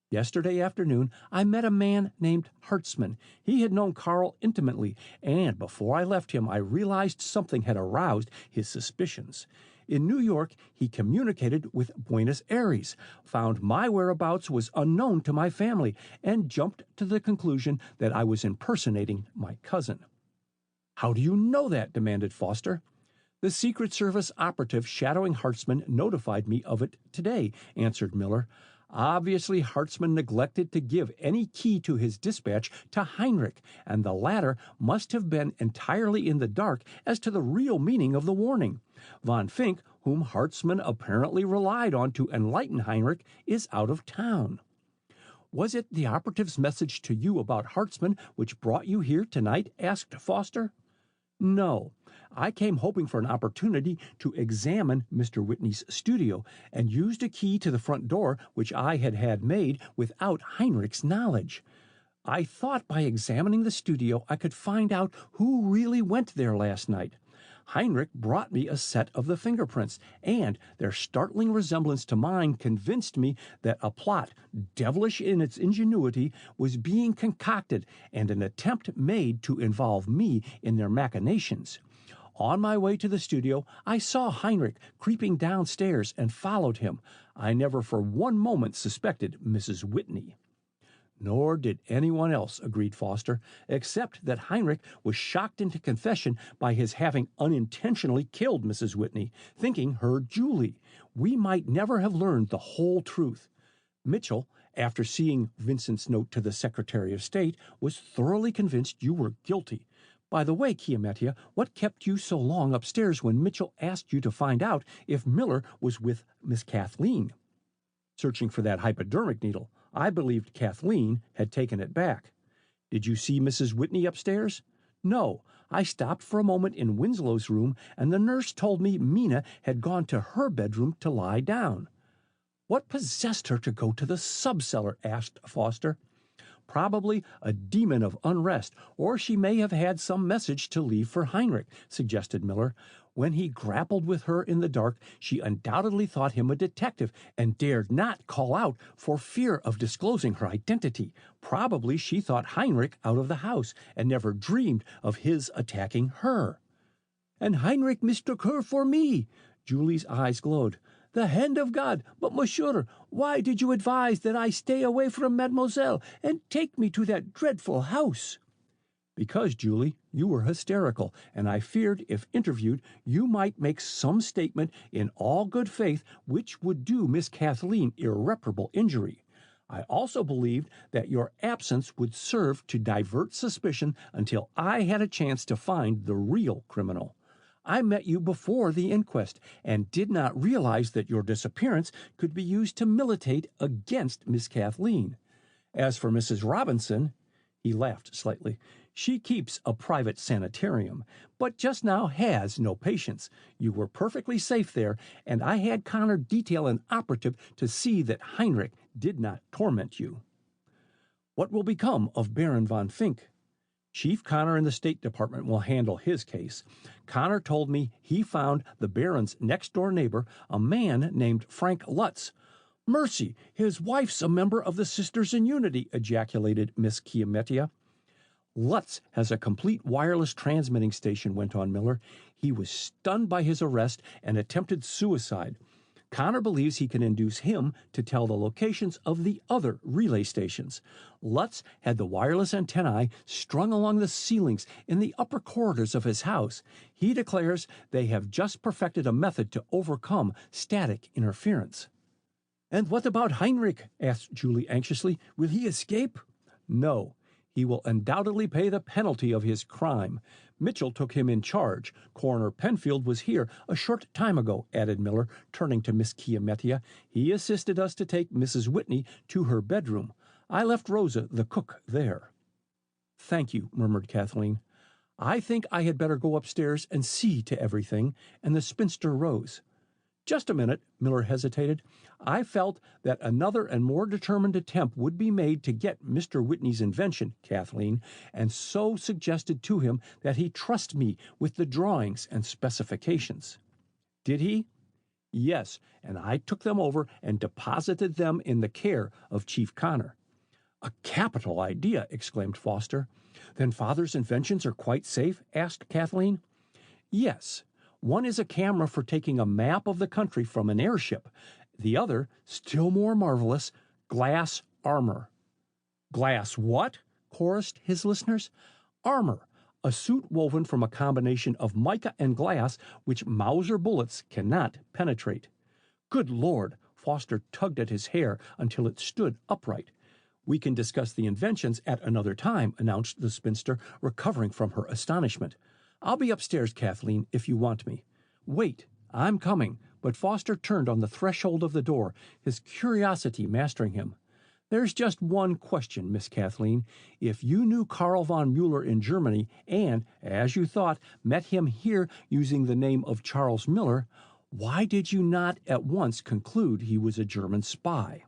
Yesterday afternoon, I met a man named Hartzman. He had known Carl intimately, and before I left him, I realized something had aroused his suspicions. In New York, he communicated with Buenos Aires, found my whereabouts was unknown to my family, and jumped to the conclusion that I was impersonating my cousin." "How do you know that?" demanded Foster. "The Secret Service operative shadowing Hartzman notified me of it today," answered Miller. "Obviously, Hartzman neglected to give any key to his dispatch to Heinrich, and the latter must have been entirely in the dark as to the real meaning of the warning. Von Fink, whom Hartzman apparently relied on to enlighten Heinrich, is out of town." "Was it the operative's message to you about Hartzman which brought you here tonight?" asked Foster. "No. I came hoping for an opportunity to examine Mr. Whitney's studio, and used a key to the front door which I had had made without Heinrich's knowledge. I thought by examining the studio I could find out who really went there last night. Heinrich brought me a set of the fingerprints, and their startling resemblance to mine convinced me that a plot, devilish in its ingenuity, was being concocted and an attempt made to involve me in their machinations. On my way to the studio, I saw Heinrich creeping downstairs and followed him. I never for one moment suspected Mrs. Whitney." "Nor did anyone else," agreed Foster, "except that Heinrich was shocked into confession by his having unintentionally killed Mrs. Whitney, thinking her Julie. We might never have learned the whole truth. Mitchell, after seeing Vincent's note to the Secretary of State, was thoroughly convinced you were guilty. By the way, Chiamettia, what kept you so long upstairs when Mitchell asked you to find out if Miller was with Miss Kathleen?" "Searching for that hypodermic needle. I believed Kathleen had taken it back." "Did you see Mrs. Whitney upstairs?" "No. I stopped for a moment in Winslow's room, and the nurse told me Mina had gone to her bedroom to lie down." "What possessed her to go to the sub-cellar?" asked Foster. "Probably a demon of unrest, or she may have had some message to leave for Heinrich," suggested Miller. "When he grappled with her in the dark, she undoubtedly thought him a detective and dared not call out for fear of disclosing her identity. Probably she thought Heinrich out of the house and never dreamed of his attacking her." "And Heinrich mistook her for me." Julie's eyes glowed. "The hand of God! But, monsieur, why did you advise that I stay away from mademoiselle and take me to that dreadful house?" "Because, Julie, you were hysterical, and I feared, if interviewed, you might make some statement in all good faith which would do Miss Kathleen irreparable injury. I also believed that your absence would serve to divert suspicion until I had a chance to find the real criminal. I met you before the inquest and did not realize that your disappearance could be used to militate against Miss Kathleen. As for Mrs. Robinson," he laughed slightly, "she keeps a private sanitarium, but just now has no patients. You were perfectly safe there, and I had Connor detail an operative to see that Heinrich did not torment you." "What will become of Baron von Fink?" "Chief Connor in the State Department will handle his case. Connor told me he found the Baron's next-door neighbor, a man named Frank Lutz." "Mercy, his wife's a member of the Sisters in Unity," ejaculated Miss Chiamettia. "Lutz has a complete wireless transmitting station," went on Miller. "He was stunned by his arrest and attempted suicide. Connor believes he can induce him to tell the locations of the other relay stations. Lutz had the wireless antennae strung along the ceilings in the upper corridors of his house. He declares they have just perfected a method to overcome static interference." "And what about Heinrich?" asked Julie anxiously. "Will he escape?" "No. He will undoubtedly pay the penalty of his crime. Mitchell took him in charge. Coroner Penfield was here a short time ago," added Miller, turning to Miss Chiamettia. "He assisted us to take Mrs. Whitney to her bedroom. I left Rosa, the cook, there." "Thank you," murmured Kathleen. "I think I had better go upstairs and see to everything," and the spinster rose. "Just a minute," Miller hesitated. "I felt that another and more determined attempt would be made to get Mr. Whitney's invention, Kathleen, and so suggested to him that he trust me with the drawings and specifications." "Did he?" "Yes, and I took them over and deposited them in the care of Chief Connor." "A capital idea!" exclaimed Foster. "Then Father's inventions are quite safe?" asked Kathleen. "Yes. One is a camera for taking a map of the country from an airship. The other, still more marvelous, glass armor. Glass what? Chorused his listeners. Armor, a suit woven from a combination of mica and glass which Mauser bullets cannot penetrate. Good Lord! Foster tugged at his hair until it stood upright. We can discuss the inventions at another time, announced the spinster, recovering from her astonishment. I'll be upstairs, Kathleen, if you want me. Wait, I'm coming. But Foster turned on the threshold of the door, his curiosity mastering him. There's just one question, Miss Kathleen. If you knew Karl von Mueller in Germany and, as you thought, met him here using the name of Charles Miller, why did you not at once conclude he was a German spy?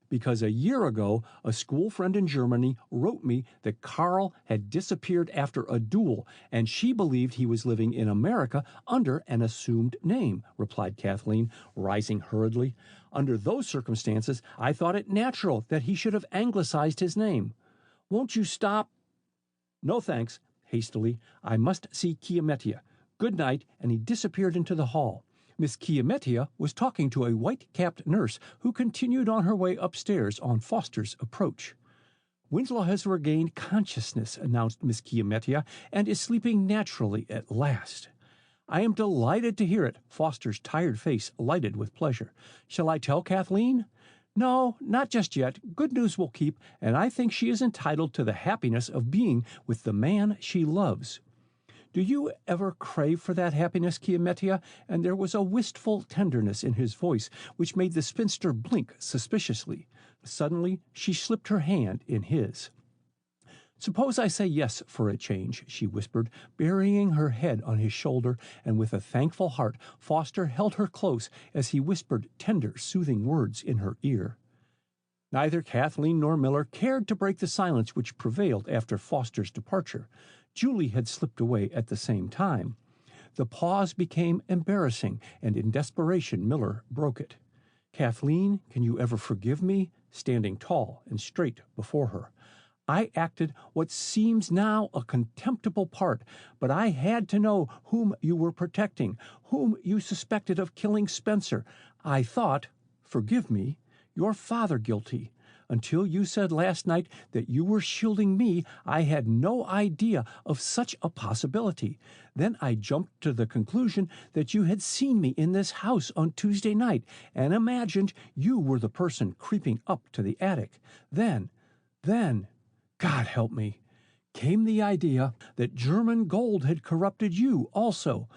Because a year ago, a school friend in Germany wrote me that Karl had disappeared after a duel, and she believed he was living in America under an assumed name, replied Kathleen, rising hurriedly. Under those circumstances, I thought it natural that he should have anglicized his name. Won't you stop? No, thanks, hastily. I must see Chiamettia. Good night, and he disappeared into the hall. Miss Chiamettia was talking to a white-capped nurse who continued on her way upstairs on Foster's approach. Winslow has regained consciousness, announced Miss Chiamettia, and is sleeping naturally at last. I am delighted to hear it. Foster's tired face lighted with pleasure. Shall I tell Kathleen? No, not just yet. Good news will keep, and I think she is entitled to the happiness of being with the man she loves. Do you ever crave for that happiness, Chiamettia? And there was a wistful tenderness in his voice which made the spinster blink suspiciously. Suddenly she slipped her hand in his. Suppose I say yes for a change, she whispered, burying her head on his shoulder, and with a thankful heart Foster held her close as he whispered tender, soothing words in her ear. Neither Kathleen nor Miller cared to break the silence which prevailed after Foster's departure. Julie had slipped away at the same time. The pause became embarrassing, and in desperation Miller broke it. Kathleen, can you ever forgive me? Standing tall and straight before her. I acted what seems now a contemptible part, but I had to know whom you were protecting, whom you suspected of killing Spencer. I thought, forgive me, your father guilty. Until you said last night that you were shielding me, I had no idea of such a possibility. Then I jumped to the conclusion that you had seen me in this house on Tuesday night and imagined you were the person creeping up to the attic. Then, God help me, came the idea that German gold had corrupted you also.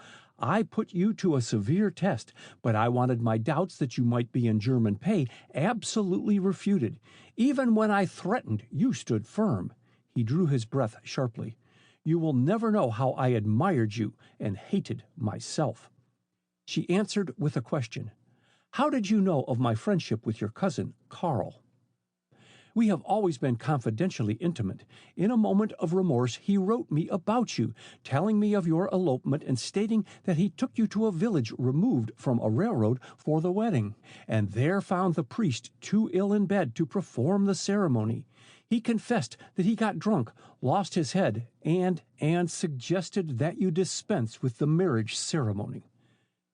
I put you to a severe test, but I wanted my doubts that you might be in German pay absolutely refuted. Even when I threatened, you stood firm. He drew his breath sharply. You will never know how I admired you and hated myself. She answered with a question. How did you know of my friendship with your cousin, Karl? We have always been confidentially intimate. In a moment of remorse, he wrote me about you, telling me of your elopement and stating that he took you to a village removed from a railroad for the wedding, and there found the priest too ill in bed to perform the ceremony. He confessed that he got drunk, lost his head, and suggested that you dispense with the marriage ceremony.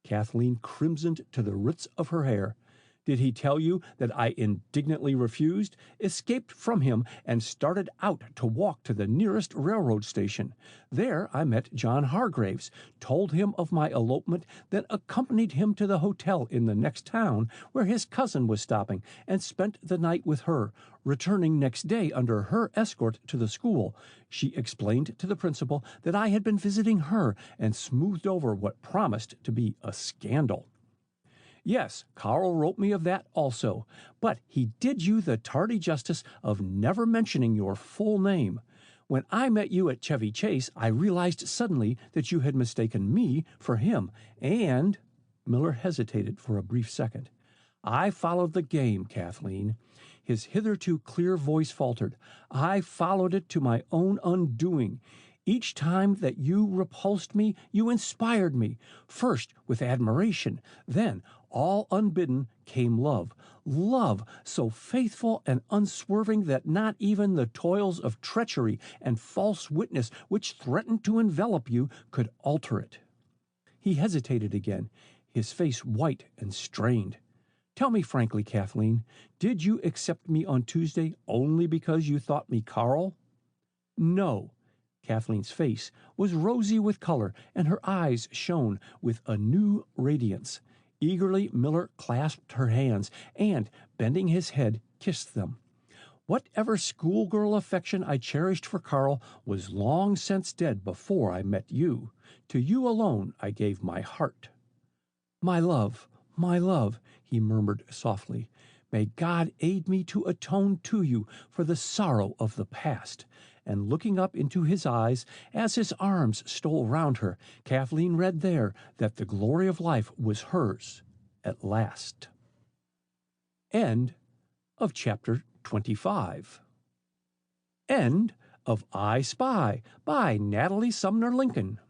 Kathleen crimsoned to the roots of her hair. Did he tell you that I indignantly refused, escaped from him, and started out to walk to the nearest railroad station? There I met John Hargraves, told him of my elopement, then accompanied him to the hotel in the next town where his cousin was stopping, and spent the night with her, returning next day under her escort to the school. She explained to the principal that I had been visiting her, and smoothed over what promised to be a scandal. Yes, Karl wrote me of that also, but he did you the tardy justice of never mentioning your full name. When I met you at Chevy Chase, I realized suddenly that you had mistaken me for him, and— Miller hesitated for a brief second. I followed the game, Kathleen. His hitherto clear voice faltered. I followed it to my own undoing. Each time that you repulsed me, you inspired me, first with admiration, then, all unbidden, came love. Love so faithful and unswerving that not even the toils of treachery and false witness which threatened to envelop you could alter it. He hesitated again, his face white and strained. "Tell me frankly, Kathleen, did you accept me on Tuesday only because you thought me Carl?" "No." Kathleen's face was rosy with color, and her eyes shone with a new radiance. Eagerly Miller clasped her hands and, bending his head, kissed them. "Whatever schoolgirl affection I cherished for Carl was long since dead before I met you. To you alone I gave my heart." My love," he murmured softly, "may God aid me to atone to you for the sorrow of the past." And looking up into his eyes, as his arms stole round her, Kathleen read there that the glory of life was hers at last. End of chapter 25. End of I Spy by Natalie Sumner Lincoln.